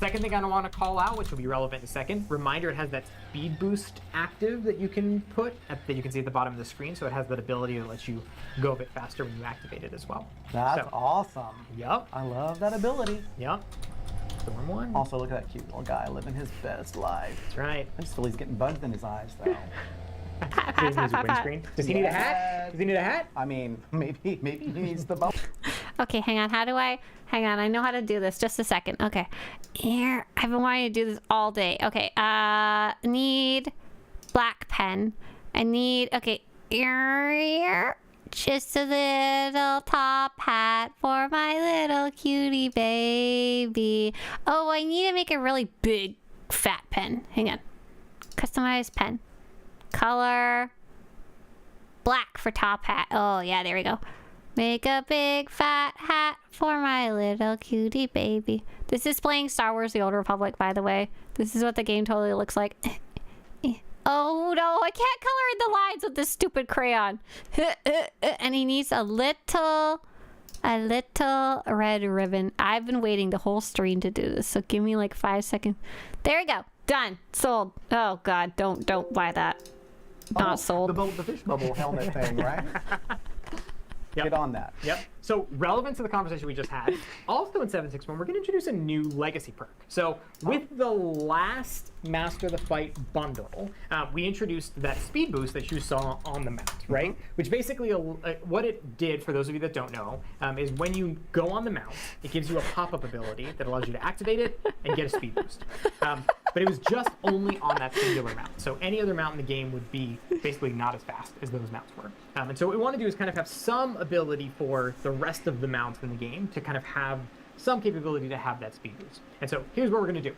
Second thing I want to call out, which will be relevant in a second, reminder, it has that speed boost active that you can put, that you can see at the bottom of the screen. So it has that ability to let you go a bit faster when you activate it as well. That's awesome. Yep. I love that ability. Yep. Storm one. Also, look at that cute little guy living his best life. That's right. I just feel he's getting bugs in his eyes, though. Does he need a hat? Does he need a hat? I mean, maybe he needs the bump. Okay, hang on. Hang on. I know how to do this. Just a second. Okay. Here. I've been wanting to do this all day. Okay. Need black pen. I need, okay. Here. Just a little top hat for my little cutie baby. Oh, I need to make a really big fat pen. Hang on. Customize pen. Color. Black for top hat. Oh, yeah, there we go. Make a big fat hat for my little cutie baby. This is playing Star Wars The Old Republic, by the way. This is what the game totally looks like. Oh no, I can't color in the lines with this stupid crayon. And he needs a little red ribbon. I've been waiting the whole stream to do this, so give me like 5 seconds. There we go. Done. Sold. Oh God, don't buy that. Not sold. The fish bubble helmet thing, right? Get on that. Yep. So relevant to the conversation we just had, also in 7.6.1, we're going to introduce a new legacy perk. So with the last Master the Fight bundle, we introduced that speed boost that you saw on the mount, right? Which basically, what it did, for those of you that don't know, is when you go on the mount, it gives you a pop-up ability that allows you to activate it and get a speed boost. But it was just only on that singular mount. So any other mount in the game would be basically not as fast as those mounts were. And so what we want to do is kind of have some ability for the rest of the mounts in the game to kind of have some capability to have that speed boost. And so here's what we're going to do.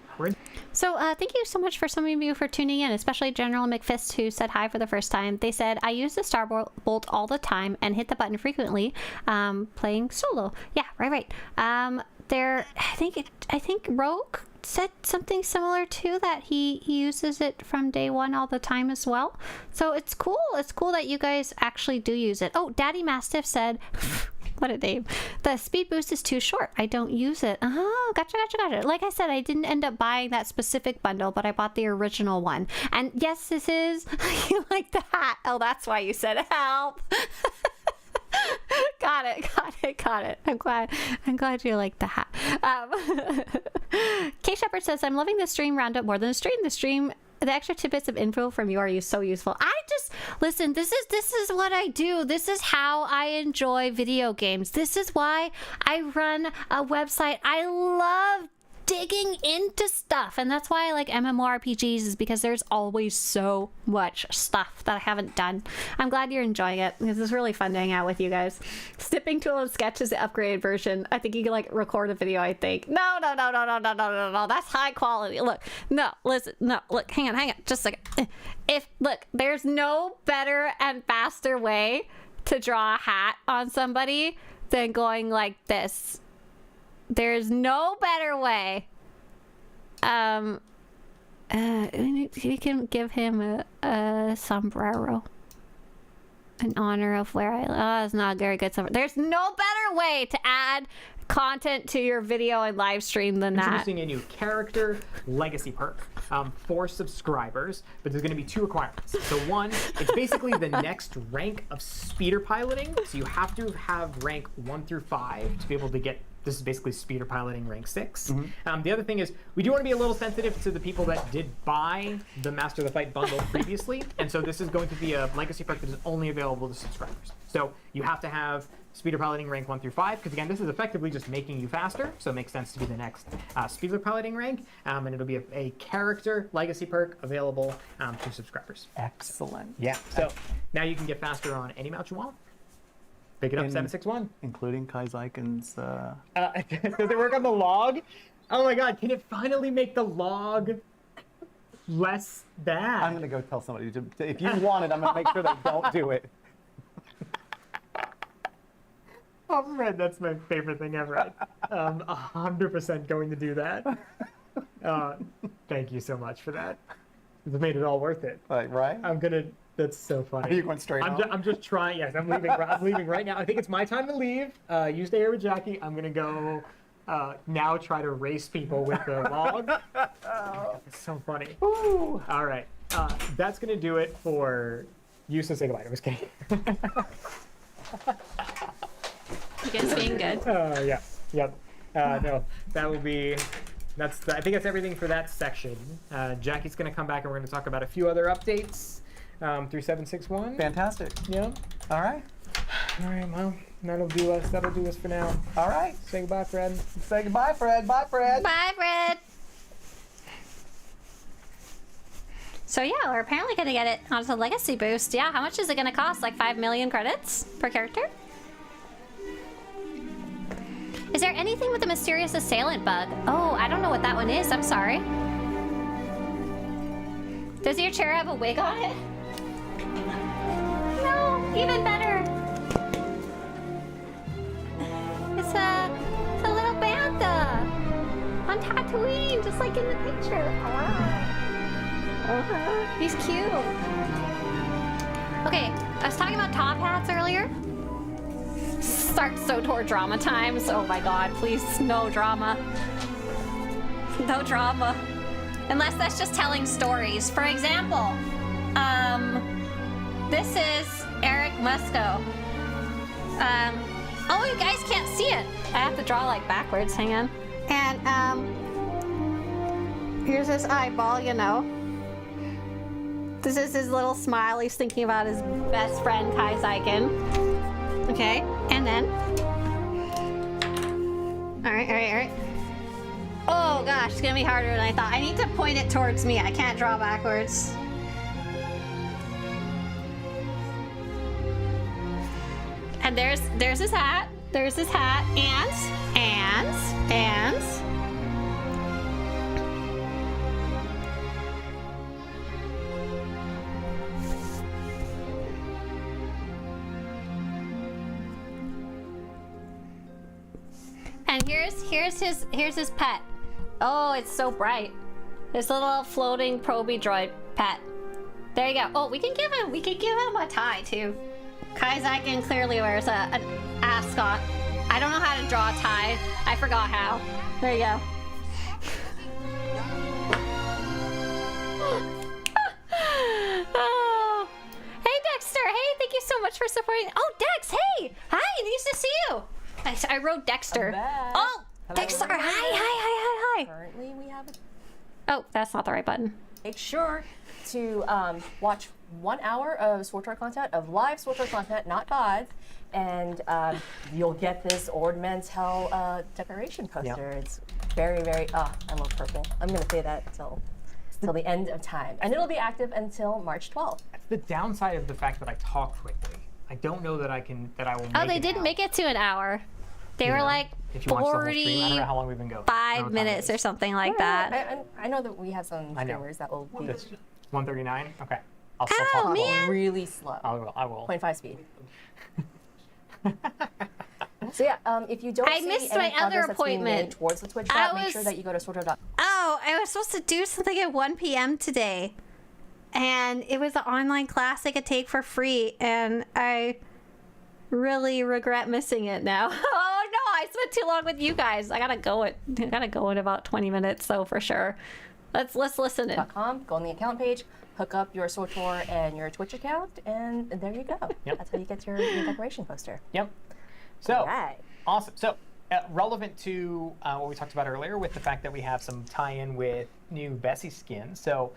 So thank you so much for some of you for tuning in, especially General McFist, who said hi for the first time. They said, I use the Star Bolt all the time and hit the button frequently playing solo. Yeah, right. I think Rogue said something similar to that. He uses it from day one all the time as well. So it's cool. It's cool that you guys actually do use it. Oh, Daddy Mastiff said, what a name. The speed boost is too short. I don't use it. Oh, gotcha. Like I said, I didn't end up buying that specific bundle, but I bought the original one. And yes, this is, you like the hat. Oh, that's why you said help. Got it. I'm glad you like the hat. K Shepherd says, I'm loving the stream roundup more than the stream. The extra tidbits of info from you are so useful. Listen, this is what I do. This is how I enjoy video games. This is why I run a website. I love digging into stuff, and that's why I like MMORPGs, is because there's always so much stuff that I haven't done. I'm glad you're enjoying it, because it's really fun to hang out with you guys. Snipping Tool and Sketch is the upgraded version. I think you can like record a video, I think. No, that's high quality. Look, hang on, just a second. There's no better and faster way to draw a hat on somebody than going like this. There's no better way. We can give him a sombrero in honor of where I live. Oh, it's not a very good sombrero. There's no better way to add content to your video and live stream than that. Introducing a new character legacy perk for subscribers, but there's going to be 2 requirements. So one, it's basically the next rank of speeder piloting. So you have to have rank 1 through 5 to be able to get. This is basically speeder piloting rank 6. The other thing is, we do want to be a little sensitive to the people that did buy the Master of the Fight bundle previously, and so this is going to be a legacy perk that is only available to subscribers. So you have to have speeder piloting rank 1 through 5, because again, this is effectively just making you faster, so it makes sense to be the next speeder piloting rank, and it'll be a character legacy perk available to subscribers. Excellent. Yeah, so now you can get faster on any mount you want. Pick it up 761. Including Kai Zyken's... Does it work on the log? Oh my god, can it finally make the log less bad? I'm going to go tell somebody. If you want it, I'm going to make sure they don't do it. Oh, Fred, that's my favorite thing ever. 100% going to do that. Thank you so much for that. It's made it all worth it. Right? That's so funny. Are you going straight home? I'm just trying. Yes, I'm leaving. I'm leaving right now. I think it's my time to leave. You stay here with Jackie. I'm gonna go now try to race people with the log. It's so funny. Ooh. All right. That's gonna do it for you. So say goodbye. I'm just kidding. You guys being good? Yeah. Yep. No, that will be. I think that's everything for that section. Jackie's gonna come back and we're gonna talk about a few other updates. Through 761. Fantastic. Yeah. All right. Well, that'll do us for now. All right. Say goodbye, Fred. Say goodbye, Fred. Bye, Fred. Bye, Fred. So yeah, we're apparently gonna get it onto the legacy boost. Yeah, how much is it gonna cost? Like 5 million credits per character? Is there anything with the mysterious assailant bug? Oh, I don't know what that one is. I'm sorry. Does your chair have a wig on it? No, even better. It's a little bantha on Tatooine, just like in the picture. He's cute. Okay, I was talking about top hats earlier. Start SWTOR drama times. Oh my god, please, no drama. No drama. Unless that's just telling stories. For example, this is Eric Musco. Oh, you guys can't see it. I have to draw like backwards, hang on. And here's his eyeball, you know. This is his little smile. He's thinking about his best friend, Kai Zyken. Okay, and then. All right. Oh gosh, it's gonna be harder than I thought. I need to point it towards me. I can't draw backwards. And there's his hat. There's his hat. And. And here's his pet. Oh, it's so bright. This little floating proby droid pet. There you go. Oh, we can give him a tie too. Kai Zyken clearly wears an ascot. I don't know how to draw a tie. I forgot how. There you go. Oh. Hey Dexter. Hey, thank you so much for supporting. Oh, Dex. Hey. Hi. Nice to see you. I wrote Dexter. Oh, hello. Dexter. Hi. Currently, we have. Oh, that's not the right button. Make sure to watch 1 hour of SWTOR content, of live SWTOR content, not VOD, and you'll get this Ord Mantell decoration poster. Yep. It's very, very. I love purple. I'm gonna say that till the end of time, and it'll be active until March 12th. That's the downside of the fact that I talk quickly. I don't know that I will make it. Oh, they didn't make it to an hour. They were like 40. I don't know how long we've been going. 5 minutes or something like that. I know that we have some streamers that will be. 139. Okay. I'll talk really slow. I will. 0.5 speed. So yeah, if you don't I missed my other appointment towards the Twitch chat, make sure that you go to SWTOR. Oh, I was supposed to do something at 1 p.m. today. And it was an online class I could take for free, and I really regret missing it now. Oh no, I spent too long with you guys. I gotta go in about 20 minutes, though, for sure. Let's listen in. Go on the account page, hook up your SWTOR and your Twitch account, and there you go. Yep. That's how you get your decoration poster. Yep. So, awesome. So, relevant to what we talked about earlier with the fact that we have some tie-in with new Bessie skin. So,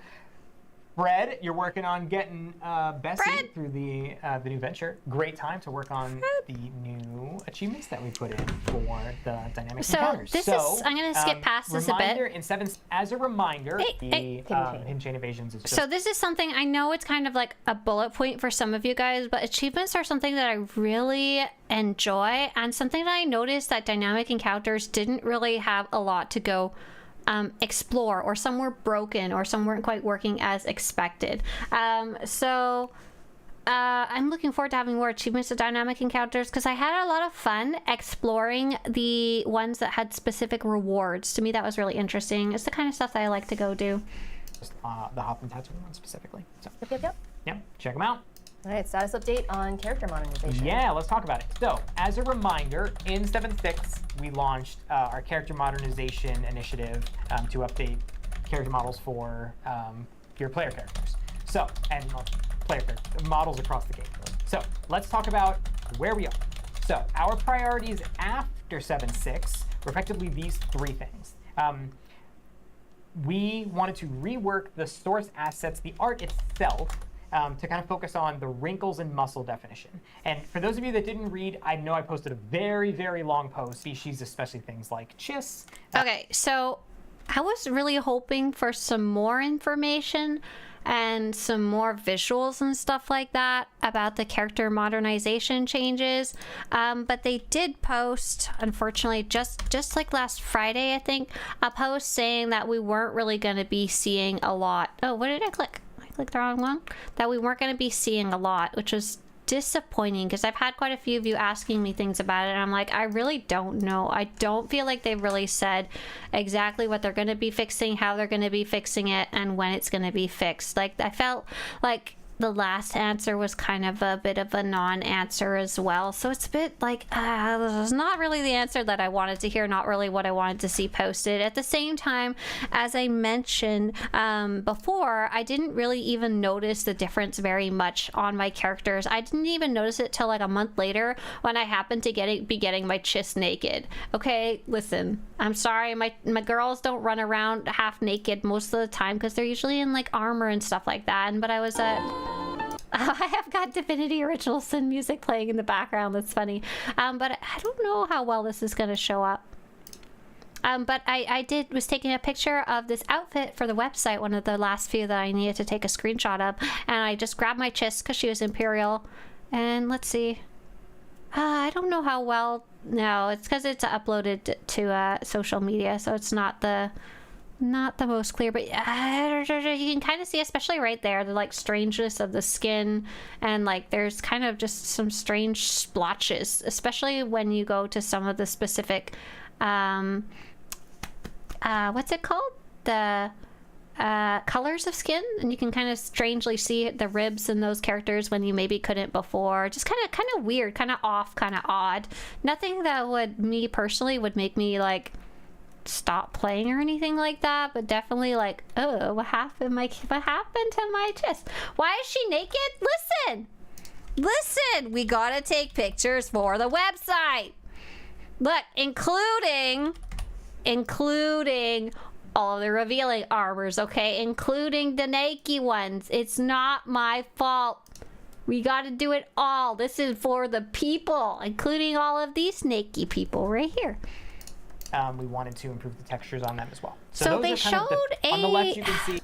Fred, you're working on getting Bessie through the new venture. Great time to work on the new achievements that we put in for the dynamic encounters. I'm going to skip past this a bit. As a reminder, the hidden chain evasions is just... So this is something, I know it's kind of like a bullet point for some of you guys, but achievements are something that I really enjoy, and something that I noticed that dynamic encounters didn't really have a lot to go explore, or some were broken, or some weren't quite working as expected. So I'm looking forward to having more achievements of dynamic encounters, because I had a lot of fun exploring the ones that had specific rewards. To me, that was really interesting. It's the kind of stuff that I like to go do. Just the Hop and Tattoo one specifically. So. Yep. Check them out. All right, status update on character modernization. Yeah, let's talk about it. So, as a reminder, in 7.6, we launched our character modernization initiative to update character models for your player characters. So, and player characters, models across the game. So, let's talk about where we are. So, our priorities after 7.6 were effectively these three things. We wanted to rework the source assets, the art itself, to kind of focus on the wrinkles and muscle definition. And for those of you that didn't read, I know I posted a very, very long post, species, especially things like Chiss. Okay, so I was really hoping for some more information and some more visuals and stuff like that about the character modernization changes. But they did post, unfortunately, just like last Friday, I think, a post saying that we weren't really going to be seeing a lot. Oh, what did I click? Click the wrong one. That we weren't going to be seeing a lot, which was disappointing, because I've had quite a few of you asking me things about it, and I'm like, I really don't know. I don't feel like they've really said exactly what they're going to be fixing, how they're going to be fixing it, and when it's going to be fixed. Like, I felt like the last answer was kind of a bit of a non-answer as well. So it's a bit like, this is not really the answer that I wanted to hear, not really what I wanted to see posted. At the same time, as I mentioned before, I didn't really even notice the difference very much on my characters. I didn't even notice it till like a month later when I happened to be getting my chest naked. Okay, listen, I'm sorry, my girls don't run around half naked most of the time because they're usually in like armor and stuff like that. But I was I have got Divinity Original Sin music playing in the background. That's funny. But I don't know how well this is going to show up. But I was taking a picture of this outfit for the website, one of the last few that I needed to take a screenshot of, and I just grabbed my Chiss because she was Imperial. And let's see. I don't know how well. No, it's because it's uploaded to social media, so it's not the most clear, but you can kind of see, especially right there, the like strangeness of the skin, and like there's kind of just some strange splotches, especially when you go to some of the specific what's it called, the colors of skin, and you can kind of strangely see the ribs in those characters when you maybe couldn't before. Just kind of weird, kind of off, kind of odd. Nothing that would make me like stop playing or anything like that, but definitely like, oh, what happened to my chest? Why is she naked? Listen, we gotta take pictures for the website. Look, including all the revealing armors, okay, including the naked ones. It's not my fault. We gotta do it all. This is for the people, including all of these naked people right here. We wanted to improve the textures on them as well. So they showed on the left you can see.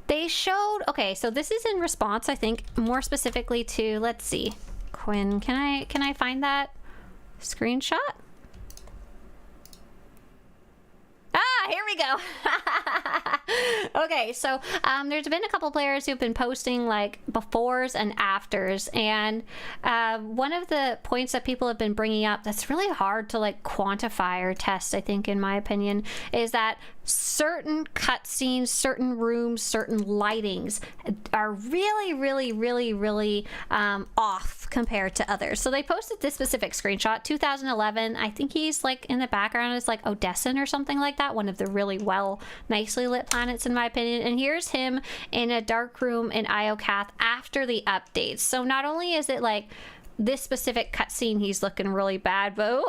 They showed, okay, so this is in response, I think, more specifically to, let's see, Quinn, can I find that screenshot? Here we go. Okay, so there's been a couple players who've been posting like befores and afters, and one of the points that people have been bringing up that's really hard to like quantify or test, I think, in my opinion, is that certain cutscenes, certain rooms, certain lightings are really off compared to others. So they posted this specific screenshot, 2011. I think he's like in the background is like Odessen or something like that, one of the really nicely lit planets in my opinion. And here's him in a dark room in Iocath after the updates. So not only is it like this specific cutscene, he's looking really bad, but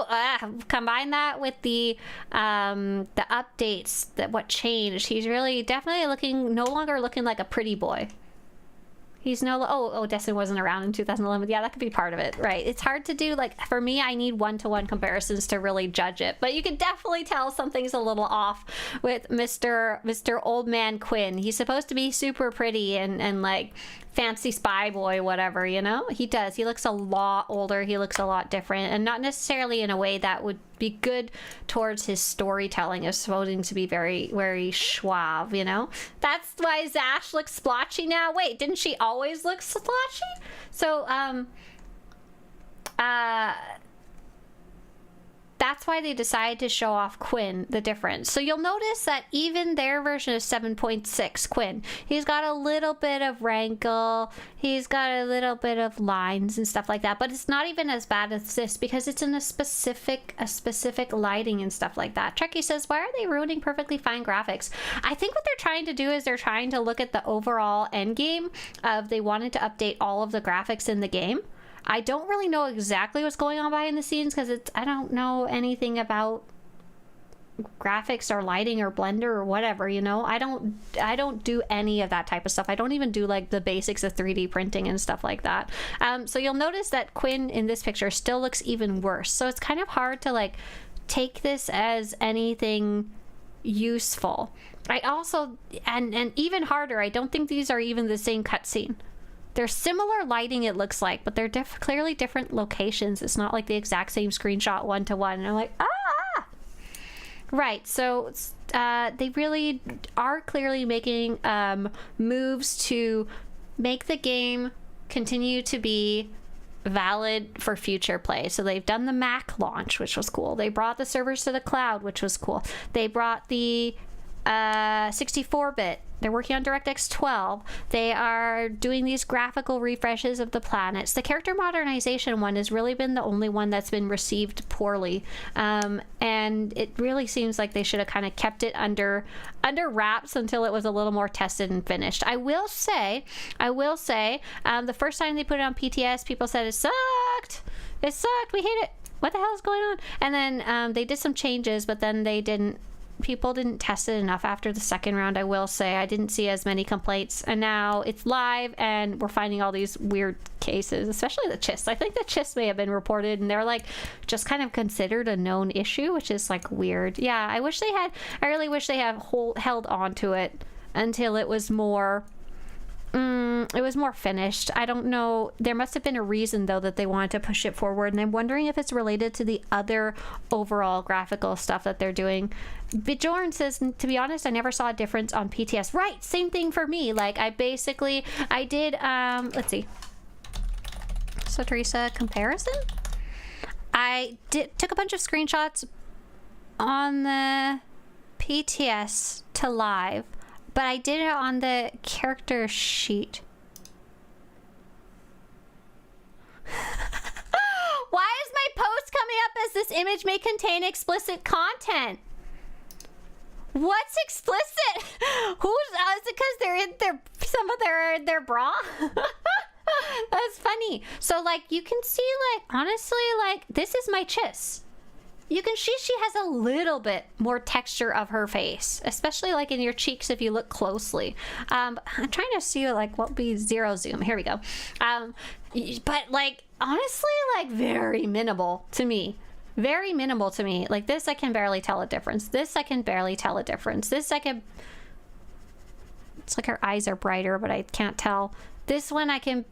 combine that with the updates, that what changed. He's really definitely no longer looking like a pretty boy. He's Odessen wasn't around in 2011. Yeah, that could be part of it, right? It's hard to do, like, for me, I need one-to-one comparisons to really judge it. But you can definitely tell something's a little off with Mr. Old Man Quinn. He's supposed to be super pretty and like, fancy spy boy, whatever, you know? He does. He looks a lot older. He looks a lot different, and not necessarily in a way that would be good towards his storytelling. Is supposed to be very suave, you know? That's why Zash looks splotchy now. Wait, didn't she always look splotchy? So, that's why they decided to show off Quinn, the difference. So you'll notice that even their version of 7.6, Quinn, he's got a little bit of rankle, he's got a little bit of lines and stuff like that, but it's not even as bad as this because it's in a specific lighting and stuff like that. Trekkie says, why are they ruining perfectly fine graphics? I think what they're trying to do is they're trying to look at the overall end game of they wanted to update all of the graphics in the game. I don't really know exactly what's going on behind the scenes because I don't know anything about graphics or lighting or Blender or whatever, you know? I don't do any of that type of stuff. I don't even do like the basics of 3D printing and stuff like that. So you'll notice that Quinn in this picture still looks even worse. So it's kind of hard to like take this as anything useful. I also, and even harder, I don't think these are even the same cutscene. They're similar lighting, it looks like, but they're clearly different locations. It's not like the exact same screenshot one-to-one. And I'm like, ah! Right, so they really are clearly making moves to make the game continue to be valid for future play. So they've done the Mac launch, which was cool. They brought the servers to the cloud, which was cool. They brought the 64-bit. They're working on DirectX 12. They are doing these graphical refreshes of the planets. The character modernization one has really been the only one that's been received poorly. And it really seems like they should have kind of kept it under wraps until it was a little more tested and finished. I will say, the first time they put it on PTS, people said it sucked. It sucked. We hate it. What the hell is going on? And then they did some changes, but then people didn't test it enough after the second round. I will say I didn't see as many complaints, and now it's live and we're finding all these weird cases, especially the CHIS. I think the CHIS may have been reported and they're like just kind of considered a known issue, which is like weird. Yeah, I really wish they had held on to it until it was more finished. I don't know. There must have been a reason though that they wanted to push it forward, and I'm wondering if it's related to the other overall graphical stuff that they're doing. Bjorn says, to be honest, I never saw a difference on PTS. Right, same thing for me. Like I did let's see, Swtorista comparison. I took a bunch of screenshots on the PTS to live, but I did it on the character sheet. Why is my post coming up as this image may contain explicit content? What's explicit? Is it because they're in some of their bra? That's funny. So like you can see, like honestly, like this is my CHIS. You can see she has a little bit more texture of her face, especially like in your cheeks if you look closely. I'm trying to see like what would be zero zoom. Here we go. But like honestly, like very minimal to me. Very minimal to me. Like this, I can barely tell a difference. This, I can barely tell a difference. This, it's like her eyes are brighter, but I can't tell. This one, I can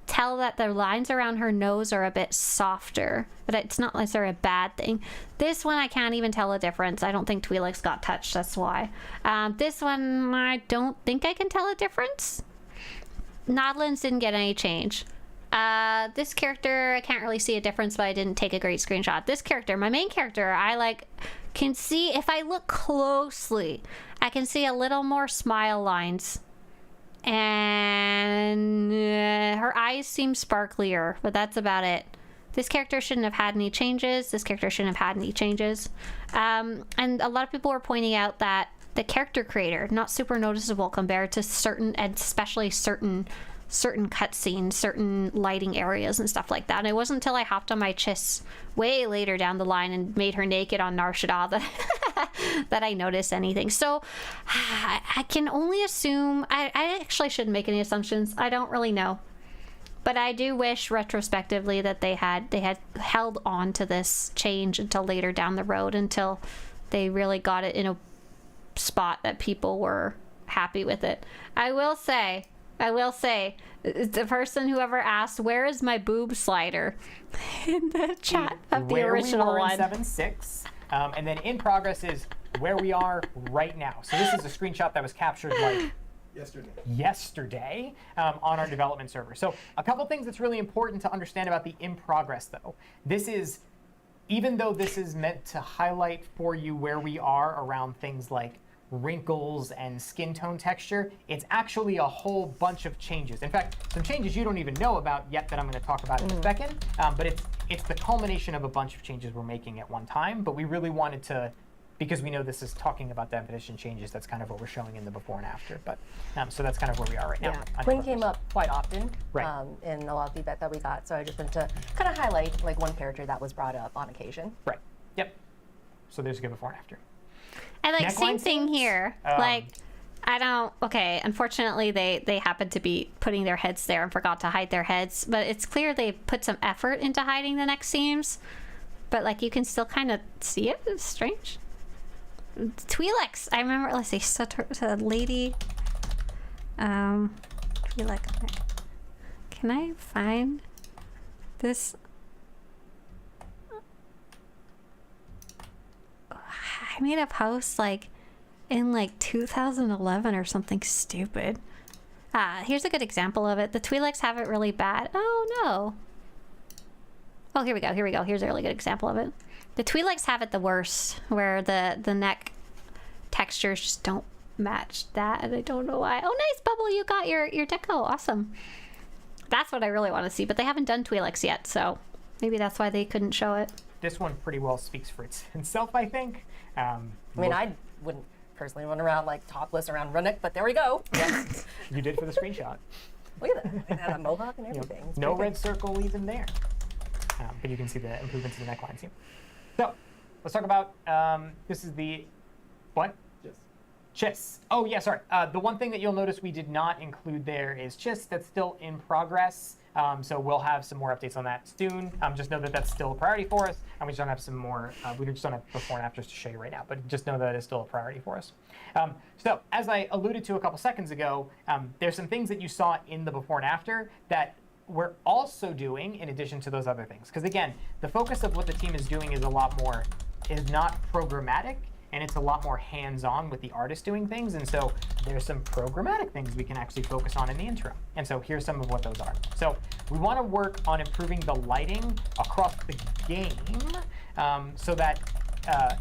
tell that the lines around her nose are a bit softer, but it's not necessarily a bad thing. This one, I can't even tell a difference. I don't think Twi'leks got touched, that's why. This one, I don't think I can tell a difference. Nodlands didn't get any change. This character, I can't really see a difference, but I didn't take a great screenshot. This character, my main character, I can see, if I look closely, I can see a little more smile lines. And her eyes seem sparklier, but that's about it. This character shouldn't have had any changes. This character shouldn't have had any changes. And a lot of people were pointing out that the character creator, not super noticeable compared to certain, and especially certain cutscenes, certain lighting areas and stuff like that. And it wasn't until I hopped on my CHIS way later down the line and made her naked on Nar Shaddaa that I noticed anything. So I can only assume, I actually shouldn't make any assumptions. I don't really know. But I do wish retrospectively that they had held on to this change until later down the road, until they really got it in a spot that people were happy with it. I will say, the person who ever asked, where is my boob slider? In the chat of the original one. Where we were in 7.6, and then in progress is where we are right now. So this is a screenshot that was captured like yesterday on our development server. So a couple things that's really important to understand about the in progress though. This is, even though this is meant to highlight for you where we are around things like wrinkles and skin tone texture, it's actually a whole bunch of changes. In fact, some changes you don't even know about yet that I'm going to talk about in a second, but it's the culmination of a bunch of changes we're making at one time, but we really wanted to, because we know this is talking about definition changes, that's kind of what we're showing in the before and after. But so that's kind of where we are right now. Quinn came up quite often in a lot of feedback that we got, so I just wanted to kind of highlight like one character that was brought up on occasion. Right. Yep. So there's a good before and after. And like same thing here. Unfortunately they happened to be putting their heads there and forgot to hide their heads, but it's clear they put some effort into hiding the neck seams, but like you can still kind of see it. It's strange. Twi'leks, I remember, let's see, lady, Twi'lek, can I find this? I made a post like in like 2011 or something stupid. Here's a good example of it. The Twi'leks have it really bad. Oh no. Oh, here we go. Here's a really good example of it. The Twi'leks have it the worst, where the neck textures just don't match that, and I don't know why. Oh, nice, Bubble, you got your deco. Awesome. That's what I really want to see, but they haven't done Twi'leks yet, so maybe that's why they couldn't show it. This one pretty well speaks for itself, I think. I mean, I wouldn't personally run around like topless around Runic, but there we go. Yes. You did for the screenshot. Look at that. They had a mohawk and everything. It's No pretty red circle even there. But you can see the improvements in the necklines here. So let's talk about, this is the, what? Chiss. Oh, yeah, sorry. The one thing that you'll notice we did not include there is Chiss. That's still in progress. So we'll have some more updates on that soon. Just know that that's still a priority for us. And we just don't have some more, we just don't have before and afters to show you right now. But just know that it's still a priority for us. So as I alluded to a couple seconds ago, there's some things that you saw in the before and after that we're also doing in addition to those other things. Because again, the focus of what the team is doing is a lot more, is not programmatic. And it's a lot more hands-on with the artist doing things. And so there's some programmatic things we can actually focus on in the intro. And so here's some of what those are. So we want to work on improving the lighting across the game so that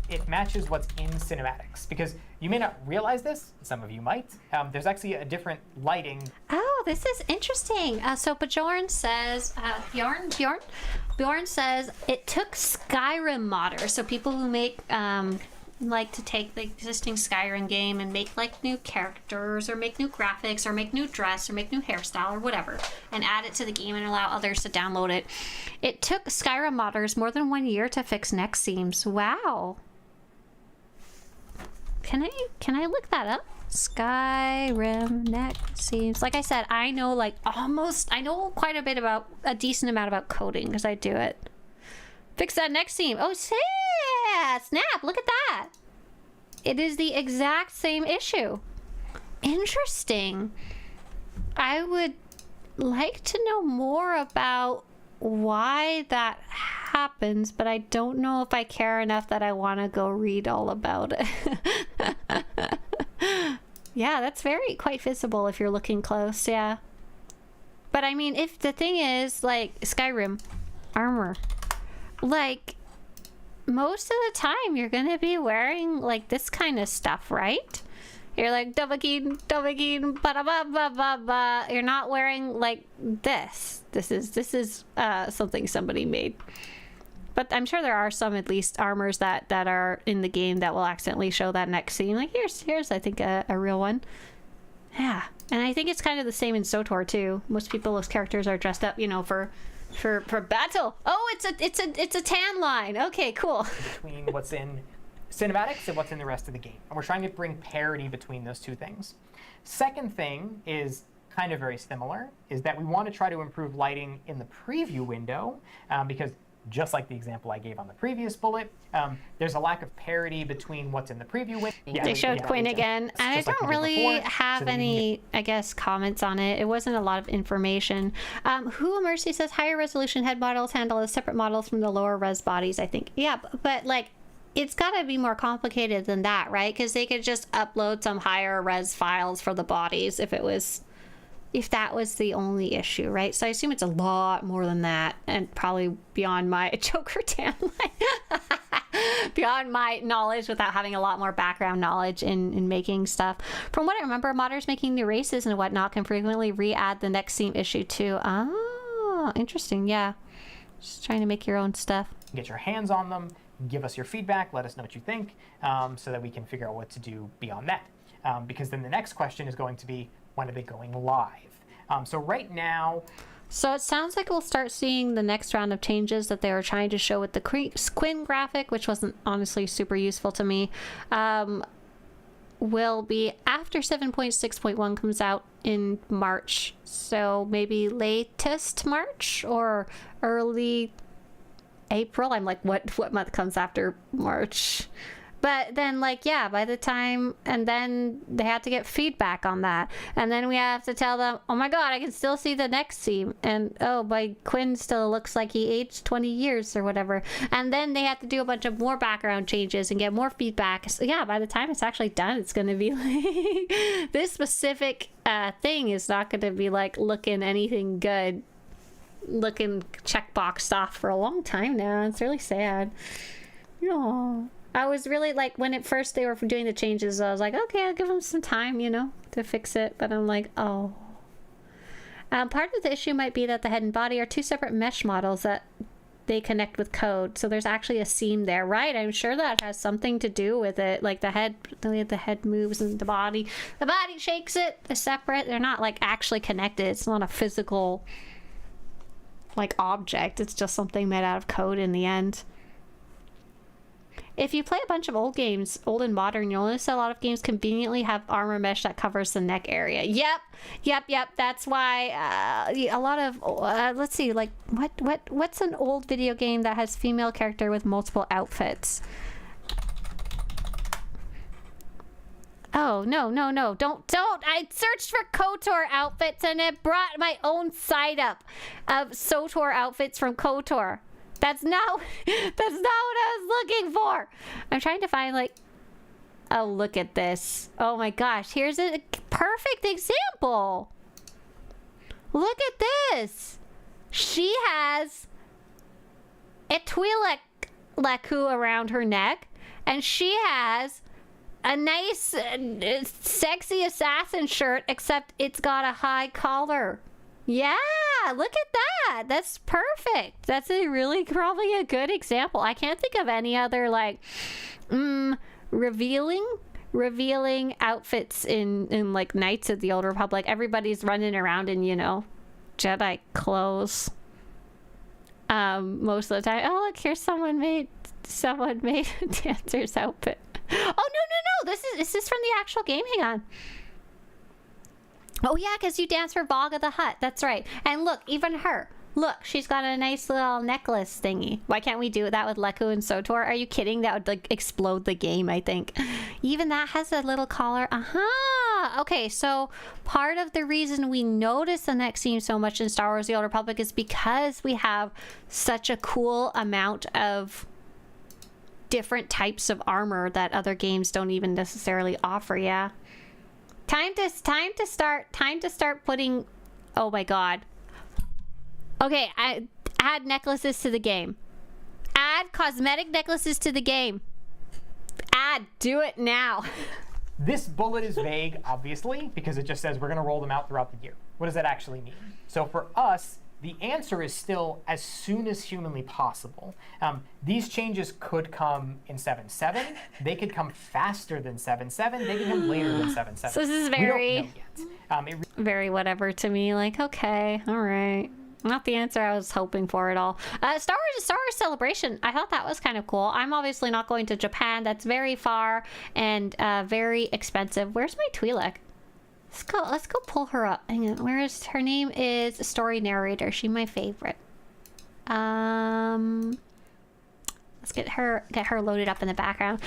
it matches what's in cinematics. Because you may not realize this, some of you might. There's actually a different lighting. Oh, this is interesting. So Bjorn says, Bjorn says it took Skyrim modders, so people who make like to take the existing Skyrim game and make like new characters or make new graphics or make new dress or make new hairstyle or whatever and add it to the game and allow others to download it. It took Skyrim modders more than 1 year to fix neck seams. Wow. Can I look that up? Skyrim neck seams. Like I said, I know I know quite a bit about, a decent amount about coding because I do it. Fix that neck seam. Oh, yeah, snap, look at that. It is the exact same issue. Interesting. I would like to know more about why that happens, but I don't know if I care enough that I want to go read all about it. Yeah, that's quite visible if you're looking close, yeah. But I mean, if the thing is, like, Skyrim armor, like, most of the time you're gonna be wearing like this kind of stuff, right? You're like Dovahkiin, ba ba ba ba ba. You're not wearing like this. This is something somebody made. But I'm sure there are some, at least, armors that are in the game that will accidentally show that neck seam. Like here's I think a real one. Yeah, and I think it's kind of the same in SWTOR too. Most people's characters are dressed up, you know, for battle. Oh, it's a tan line. Okay, cool. Between what's in cinematics and what's in the rest of the game. And we're trying to bring parity between those two things. Second thing is kind of very similar, is that we want to try to improve lighting in the preview window because just like the example I gave on the previous bullet, there's a lack of parity between what's in the preview window. Yeah, they showed Quinn again, and I don't really have any, I guess, comments on it. It wasn't a lot of information. Who Mercy says higher resolution head models handle as separate models from the lower res bodies, I think. Yeah, but like, it's got to be more complicated than that, right? Because they could just upload some higher res files for the bodies if that was the only issue, right? So I assume it's a lot more than that, and probably beyond my Joker tan line. Beyond my knowledge without having a lot more background knowledge in making stuff. From what I remember, modders making new races and whatnot can frequently re-add the neck seam issue too. Oh, interesting, yeah. Just trying to make your own stuff. Get your hands on them, give us your feedback, let us know what you think, so that we can figure out what to do beyond that. Because then the next question is going to be, when are they going live? So right now... So it sounds like we'll start seeing the next round of changes that they were trying to show with the Quinn graphic, which wasn't honestly super useful to me, will be after 7.6.1 comes out in March. So maybe latest March or early April. I'm like, what month comes after March? But then, like, yeah, by the time, and then they had to get feedback on that. And then we have to tell them, oh my God, I can still see the neck seam. And, oh, my Quinn still looks like he aged 20 years or whatever. And then they have to do a bunch of more background changes and get more feedback. So, yeah, by the time it's actually done, it's going to be like, this specific thing is not going to be, like, looking anything good. Looking checkboxed off for a long time now. It's really sad. Aww. I was really like, when at first they were doing the changes, I was like, okay, I'll give them some time, you know, to fix it. But I'm like, oh. Part of the issue might be that the head and body are two separate mesh models that they connect with code. So there's actually a seam there, right? I'm sure that has something to do with it. Like the head moves and the body shakes it. They're separate. They're not like actually connected. It's not a physical like object. It's just something made out of code in the end. If you play a bunch of old games, old and modern, you'll notice a lot of games conveniently have armor mesh that covers the neck area. Yep. That's why a lot of let's see, like what's an old video game that has female character with multiple outfits? Oh, no. Don't. I searched for KOTOR outfits and it brought my own site up of SWTOR outfits from KOTOR. That's not what I was looking for. I'm trying to find like, oh, look at this. Oh my gosh, here's a perfect example. Look at this. She has a Twi'lek around her neck, and she has a nice, sexy assassin shirt, except it's got a high collar. Yeah, look at that. That's perfect. That's probably a good example. I can't think of any other like revealing outfits in like Knights of the Old Republic. Everybody's running around in, you know, Jedi clothes most of the time. Oh, look, here's someone made a dancer's outfit. Oh, no. This is from the actual game. Hang on. Oh yeah, because you dance for Vaga the Hutt. That's right. And look, even her. Look, she's got a nice little necklace thingy. Why can't we do that with Leku and SWTOR? Are you kidding? That would like explode the game, I think. Even that has a little collar. Okay, so part of the reason we notice the neck seam so much in Star Wars The Old Republic is because we have such a cool amount of different types of armor that other games don't even necessarily offer. Yeah. Time to start putting. Oh my god. Okay, add necklaces to the game. Add cosmetic necklaces to the game. Do it now. This bullet is vague, obviously, because it just says we're going to roll them out throughout the year. What does that actually mean? So for us, the answer is still as soon as humanly possible. These changes could come in 7.7. They could come faster than 7.7. They could come later than 7.7. So this is very, very whatever to me. Like, okay, all right. Not the answer I was hoping for at all. Star Wars Celebration. I thought that was kind of cool. I'm obviously not going to Japan. That's very far and very expensive. Where's my Twi'lek? Let's go pull her up. Hang on. Where is her name? Is Story Narrator. She's my favorite. Let's get her loaded up in the background.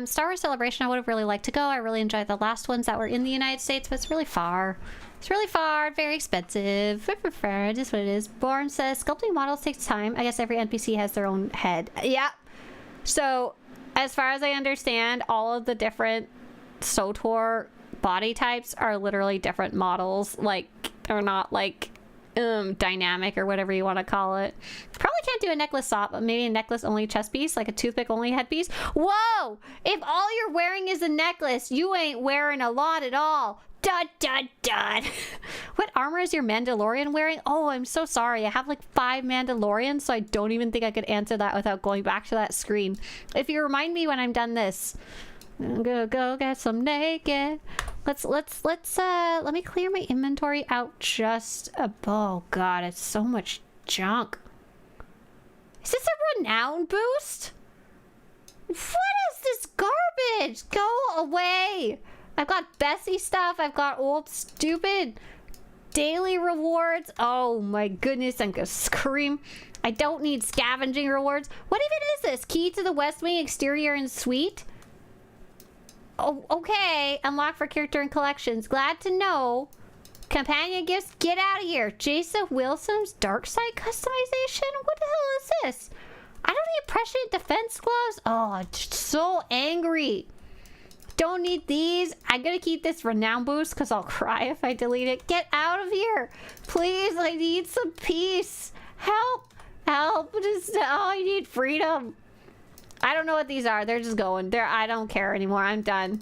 Star Wars Celebration, I would have really liked to go. I really enjoyed the last ones that were in the United States, but it's really far. It's really far, very expensive. It is what it is. Born says, sculpting models takes time. I guess every NPC has their own head. Yeah. So, as far as I understand, all of the different SWTOR body types are literally different models. Like, they're not like dynamic or whatever you want to call it. Probably can't do a necklace swap, but maybe a necklace only chest piece, like a toothpick only headpiece. Whoa! If all you're wearing is a necklace, you ain't wearing a lot at all. Dud. What armor is your Mandalorian wearing? Oh, I'm so sorry. I have like 5 Mandalorians, so I don't even think I could answer that without going back to that screen. If you remind me when I'm done this, I'm gonna go get some naked. Let me clear my inventory out just oh god, it's so much junk. Is this a renown boost? What is this garbage? Go away. I've got Bessie stuff. I've got old stupid daily rewards. Oh my goodness, I'm gonna scream. I don't need scavenging rewards. What even is this? Key to the West Wing exterior and suite? Oh, okay. Unlock for character and collections. Glad to know. Companion gifts. Get out of here. Jason Wilson's dark side customization? What the hell is this? I don't need prescient defense gloves. Oh, I'm just so angry. Don't need these. I'm gonna keep this renown boost because I'll cry if I delete it. Get out of here. Please, I need some peace. Help. Just, I need freedom. I don't know what these are. They're just going. I don't care anymore. I'm done.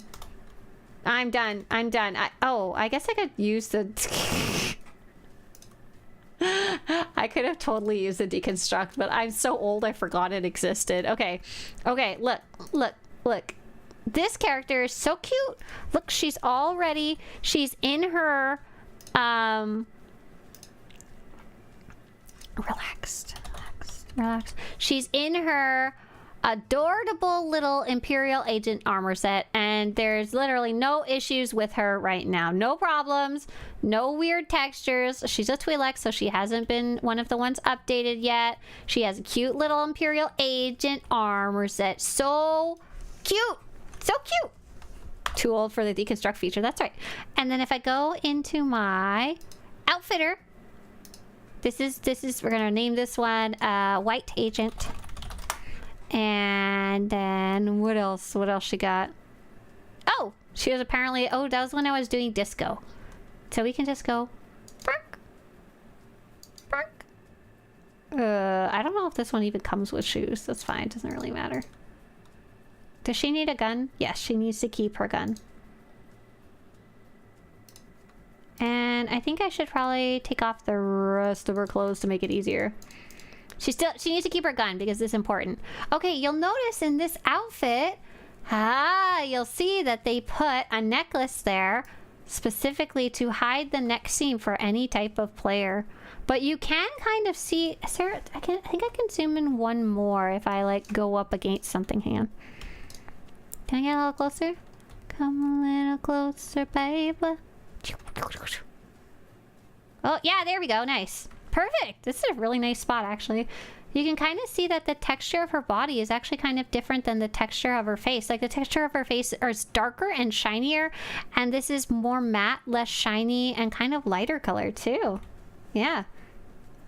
I'm done. I'm done. I guess I could use the... I could have totally used the deconstruct, but I'm so old I forgot it existed. Okay. Okay, look. Look. Look. This character is so cute. Look, she's all ready. She's in her... Relaxed. She's in her adorable little Imperial Agent armor set, and there's literally no issues with her right now. No problems, no weird textures. She's a Twi'lek, so she hasn't been one of the ones updated yet. She has a cute little Imperial Agent armor set. So cute! So cute! Too old for the deconstruct feature, that's right. And then if I go into my outfitter, this is we're gonna name this one White Agent. And then what else? What else she got? Oh, she was apparently, oh, that was when I was doing disco. So we can just go bark. Bark. I don't know if this one even comes with shoes. That's fine, doesn't really matter. Does she need a gun? Yes, she needs to keep her gun. And I think I should probably take off the rest of her clothes to make it easier. She needs to keep her gun because it's important. Okay, you'll notice in this outfit, you'll see that they put a necklace there specifically to hide the neck seam for any type of player. But you can kind of see, Sarah, I think I can zoom in one more if I like go up against something. Hang on. Can I get a little closer? Come a little closer, baby. Oh, yeah, there we go. Nice. Perfect. This is a really nice spot, actually. You can kind of see that the texture of her body is actually kind of different than the texture of her face. Like, the texture of her face is darker and shinier, and this is more matte, less shiny, and kind of lighter color, too. Yeah.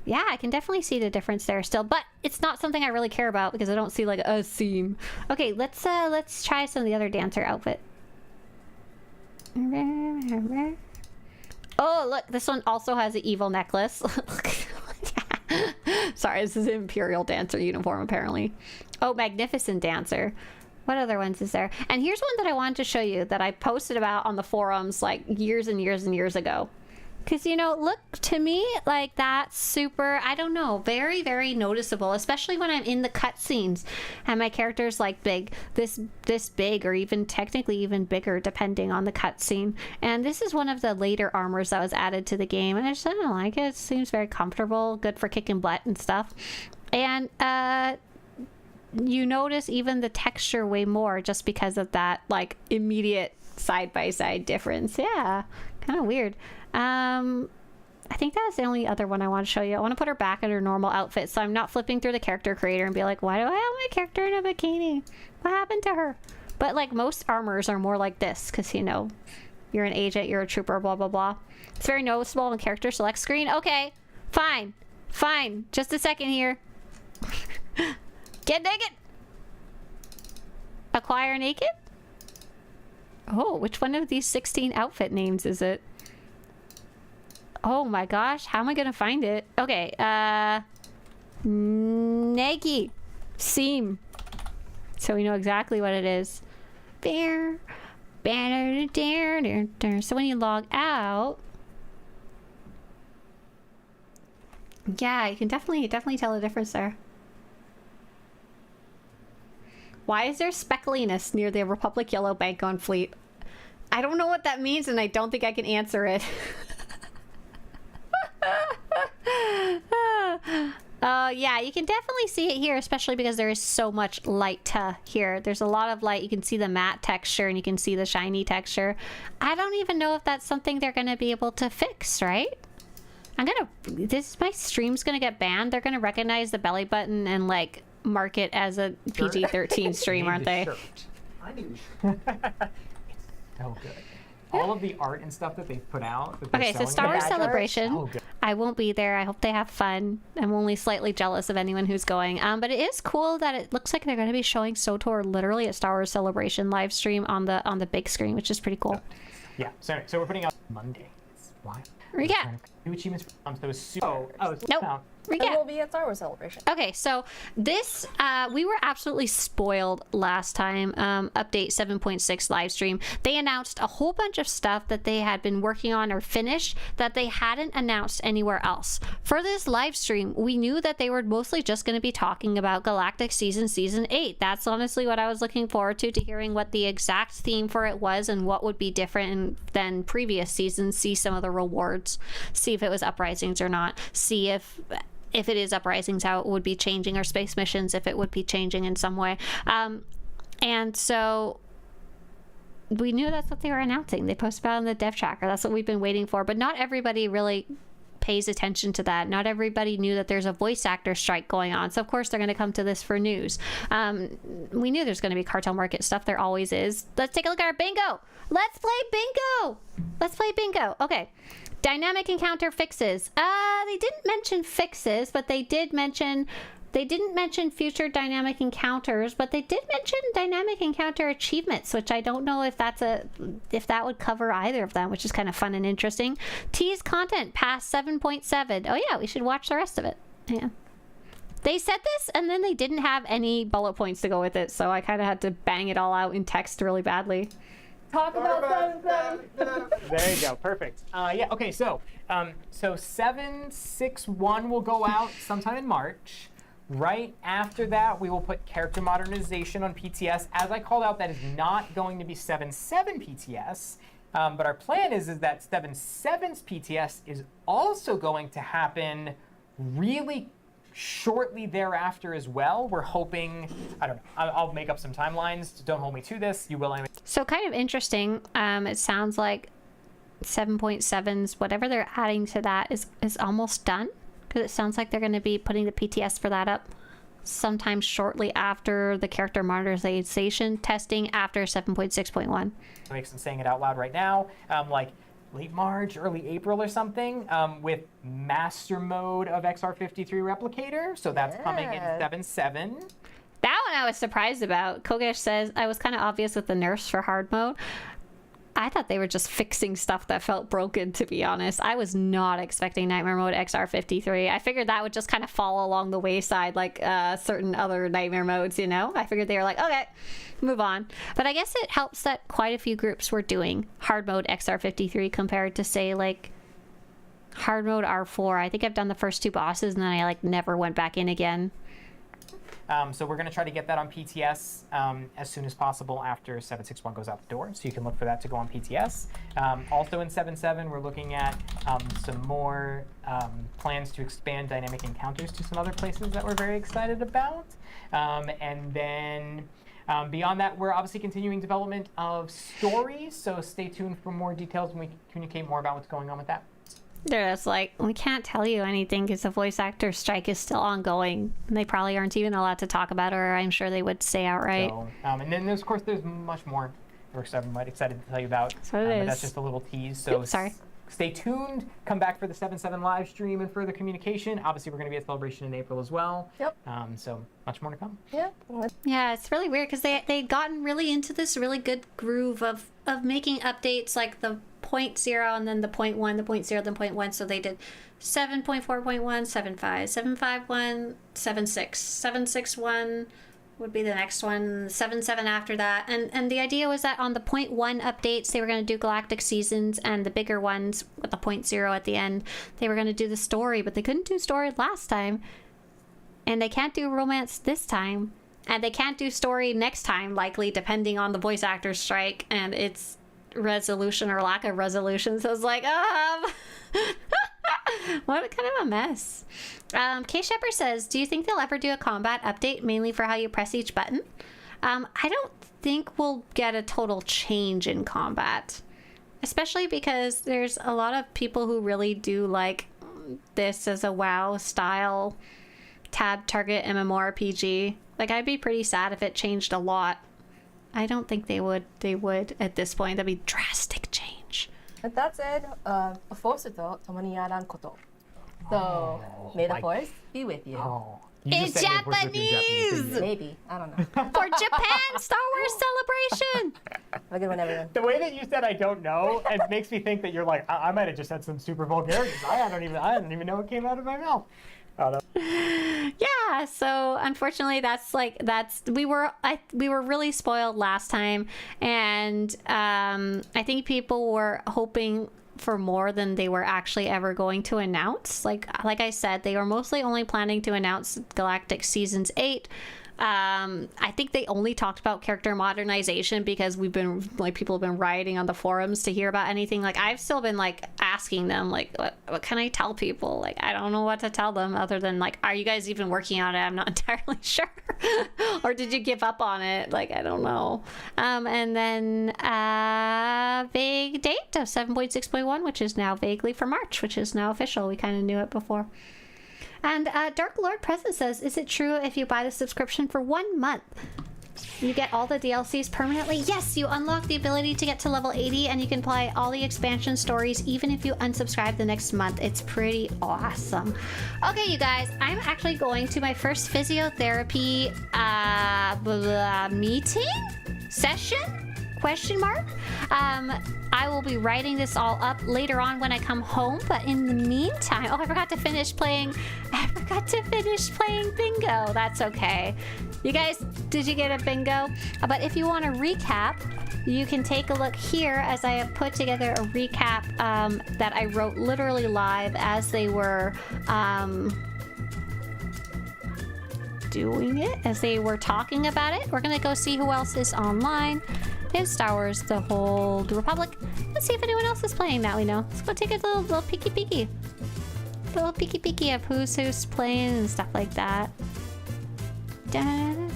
Yeah, I can definitely see the difference there still, but it's not something I really care about because I don't see, like, a seam. Okay, let's try some of the other dancer outfit. Oh, look, this one also has an evil necklace. Sorry, this is an Imperial Dancer uniform, apparently. Oh, Magnificent Dancer. What other ones is there? And here's one that I wanted to show you that I posted about on the forums like years and years and years ago. Because, you know, look, to me, like, that's super, I don't know, very, very noticeable, especially when I'm in the cutscenes and my character's, like, big, this big, or even technically even bigger, depending on the cutscene. And this is one of the later armors that was added to the game, and I just don't like it. It seems very comfortable, good for kicking butt and stuff. And, you notice even the texture way more just because of that, like, immediate side-by-side difference. Yeah, kind of weird. I think that's the only other one I want to show you. I want to put her back in her normal outfit so I'm not flipping through the character creator and be like, why do I have my character in a bikini? What happened to her? But like most armors are more like this because, you know, you're an agent, you're a trooper, blah, blah, blah. It's very noticeable on the character select screen. Okay, fine. Fine. Just a second here. Get naked. Acquire naked? Oh, which one of these 16 outfit names is it? Oh my gosh, how am I gonna find it? Okay, Nike seam. So we know exactly what it is. So when you log out, yeah, you can definitely tell the difference there. Why is there speckliness near the Republic Yellow Bank on Fleet? I don't know what that means, and I don't think I can answer it. Yeah, you can definitely see it here, especially because there is so much light here. There's a lot of light. You can see the matte texture and you can see the shiny texture. I don't even know if that's something they're going to be able to fix, right? My stream's going to get banned. They're going to recognize the belly button and like mark it as a PG-13 stream, aren't they? I need a shirt. It's so good. All of the art and stuff that they've put out. Okay, so Star Wars Celebration. I won't be there. I hope they have fun. I'm only slightly jealous of anyone who's going. But it is cool that it looks like they're going to be showing SWTOR literally at Star Wars Celebration live stream on the big screen, which is pretty cool. Yeah. So we're putting out Monday. Why? Recap. new achievements. So Nope. It will be a Star Wars celebration. Okay, so this, we were absolutely spoiled last time, update 7.6 live stream. They announced a whole bunch of stuff that they had been working on or finished that they hadn't announced anywhere else. For this live stream, we knew that they were mostly just going to be talking about Galactic Season 8. That's honestly what I was looking forward to hearing what the exact theme for it was and what would be different than previous seasons, see some of the rewards, see if it was uprisings or not, see if it is uprisings, how it would be changing, or space missions, if it would be changing in some way. And so we knew that's what they were announcing. They posted about it on the dev tracker. That's what we've been waiting for. But not everybody really pays attention to that. Not everybody knew that there's a voice actor strike going on. So of course they're going to come to this for news. We knew there's going to be cartel market stuff. There always is. Let's take a look at our bingo. Let's play bingo. Let's play bingo. Okay. Dynamic encounter fixes. They didn't mention fixes, but they didn't mention future dynamic encounters, but they did mention dynamic encounter achievements, which I don't know if if that would cover either of them, which is kind of fun and interesting. Tease content past 7.7. Oh yeah, we should watch the rest of it. Yeah. They said this and then they didn't have any bullet points to go with it, so I kind of had to bang it all out in text really badly. Talk about 7.7. There you go. Perfect. Yeah. Okay. So 7.6.1 will go out sometime in March. Right after that, we will put character modernization on PTS. As I called out, that is not going to be 7.7 PTS. But our plan is that 7.7's PTS is also going to happen really shortly thereafter as well. We're hoping, I don't know, I'll make up some timelines. Don't hold me to this. You will anyway. So kind of interesting. It sounds like 7.7's whatever they're adding to that is almost done, because it sounds like they're going to be putting the PTS for that up sometime shortly after the character modernization testing after 7.6.1. Makes them saying it out loud right now. Like late March, early April or something, with master mode of XR53 replicator. So that's coming in 7.7. That one I was surprised about. Kogesh says, I was kind of obvious with the nerfs for hard mode. I thought they were just fixing stuff that felt broken, to be honest. I was not expecting Nightmare Mode XR53. I figured that would just kind of fall along the wayside like certain other Nightmare modes, you know? I figured they were like, okay, move on. But I guess it helps that quite a few groups were doing hard mode XR53 compared to, say, like hard mode R4. I think I've done the first 2 bosses and then I like never went back in again. So we're going to try to get that on PTS as soon as possible after 7.6.1 goes out the door. So you can look for that to go on PTS. Also in 7.7, we're looking at some more plans to expand dynamic encounters to some other places that we're very excited about. And then beyond that, we're obviously continuing development of stories. So stay tuned for more details when we communicate more about what's going on with that. They're just like, we can't tell you anything because the voice actor strike is still ongoing. And they probably aren't even allowed to talk about it, or I'm sure they would say outright. So, and then, of course, there's much more we're excited to tell you about. So it is. But that's just a little tease. So sorry. Stay tuned. Come back for the 7.7 live stream and further communication. Obviously, we're going to be at Celebration in April as well. Yep. So much more to come. Yep. Yeah, it's really weird because they'd gotten really into this really good groove of making updates like the 0.0 and then the 0.1, the 0.0, then 0.1. So they did 7.4.1, 7.5, 7.5.1, 7.6, 7.6.1 would be the next one, 7.7 after that. And the idea was that on the 0.1 updates, they were going to do Galactic Seasons, and the bigger ones with the 0.0 at the end, they were going to do the story, but they couldn't do story last time. And they can't do romance this time. And they can't do story next time, likely, depending on the voice actor's strike and its resolution or lack of resolution. So it's like, what kind of a mess. K Shepard says, do you think they'll ever do a combat update mainly for how you press each button? I don't think we'll get a total change in combat, especially because there's a lot of people who really do like this as a WoW style tab target MMORPG. Like, I'd be pretty sad if it changed a lot. I don't think they would at this point. That'd be drastic change. With that said, force to tomoni yaran koto. So, may the force be with you. You It's just said April 5th in Japanese! didn't you? Maybe. I don't know. For Japan Star Wars Celebration! Have a good one, everyone. The way that you said I don't know, it makes me think that you're like, I might have just said some super vulgarities. I don't even know what came out of my mouth. Oh, no. Yeah, so unfortunately we were really spoiled last time, and I think people were hoping for more than they were actually ever going to announce. Like I said, they were mostly only planning to announce Galactic Seasons 8. I think they only talked about character modernization because people have been rioting on the forums to hear about anything. Like, I've still been like asking them, like, what can I tell people? Like, I don't know what to tell them other than like, are you guys even working on it? I'm not entirely sure. Or did you give up on it? Like, I don't know. And then vague date of 7.6.1, which is now vaguely for March, which is now official. We kind of knew it before. And Dark Lord Present says, is it true if you buy the subscription for 1 month, you get all the DLCs permanently? Yes, you unlock the ability to get to level 80 and you can play all the expansion stories even if you unsubscribe the next month. It's pretty awesome. Okay, you guys, I'm actually going to my first physiotherapy meeting? Session? Question mark? I will be writing this all up later on when I come home, but in the meantime, I forgot to finish playing bingo. That's okay. You guys, did you get a bingo? But if you want a recap, you can take a look here as I have put together a recap that I wrote literally live as they were doing it, as they were talking about it. We're gonna go see who else is online in Star Wars The Old Republic. Let's see if anyone else is playing that we know. Let's go take a little peeky. Little peeky of who's playing and stuff like that. I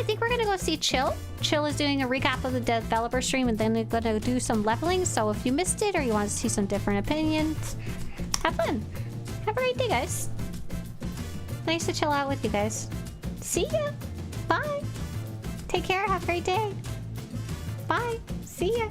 think we're gonna go see Chill. Chill is doing a recap of the developer stream, and then they're gonna do some leveling. So if you missed it or you want to see some different opinions, have fun. Have a great day, guys. Nice to chill out with you guys. See ya. Bye. Take care. Have a great day. Bye. See ya.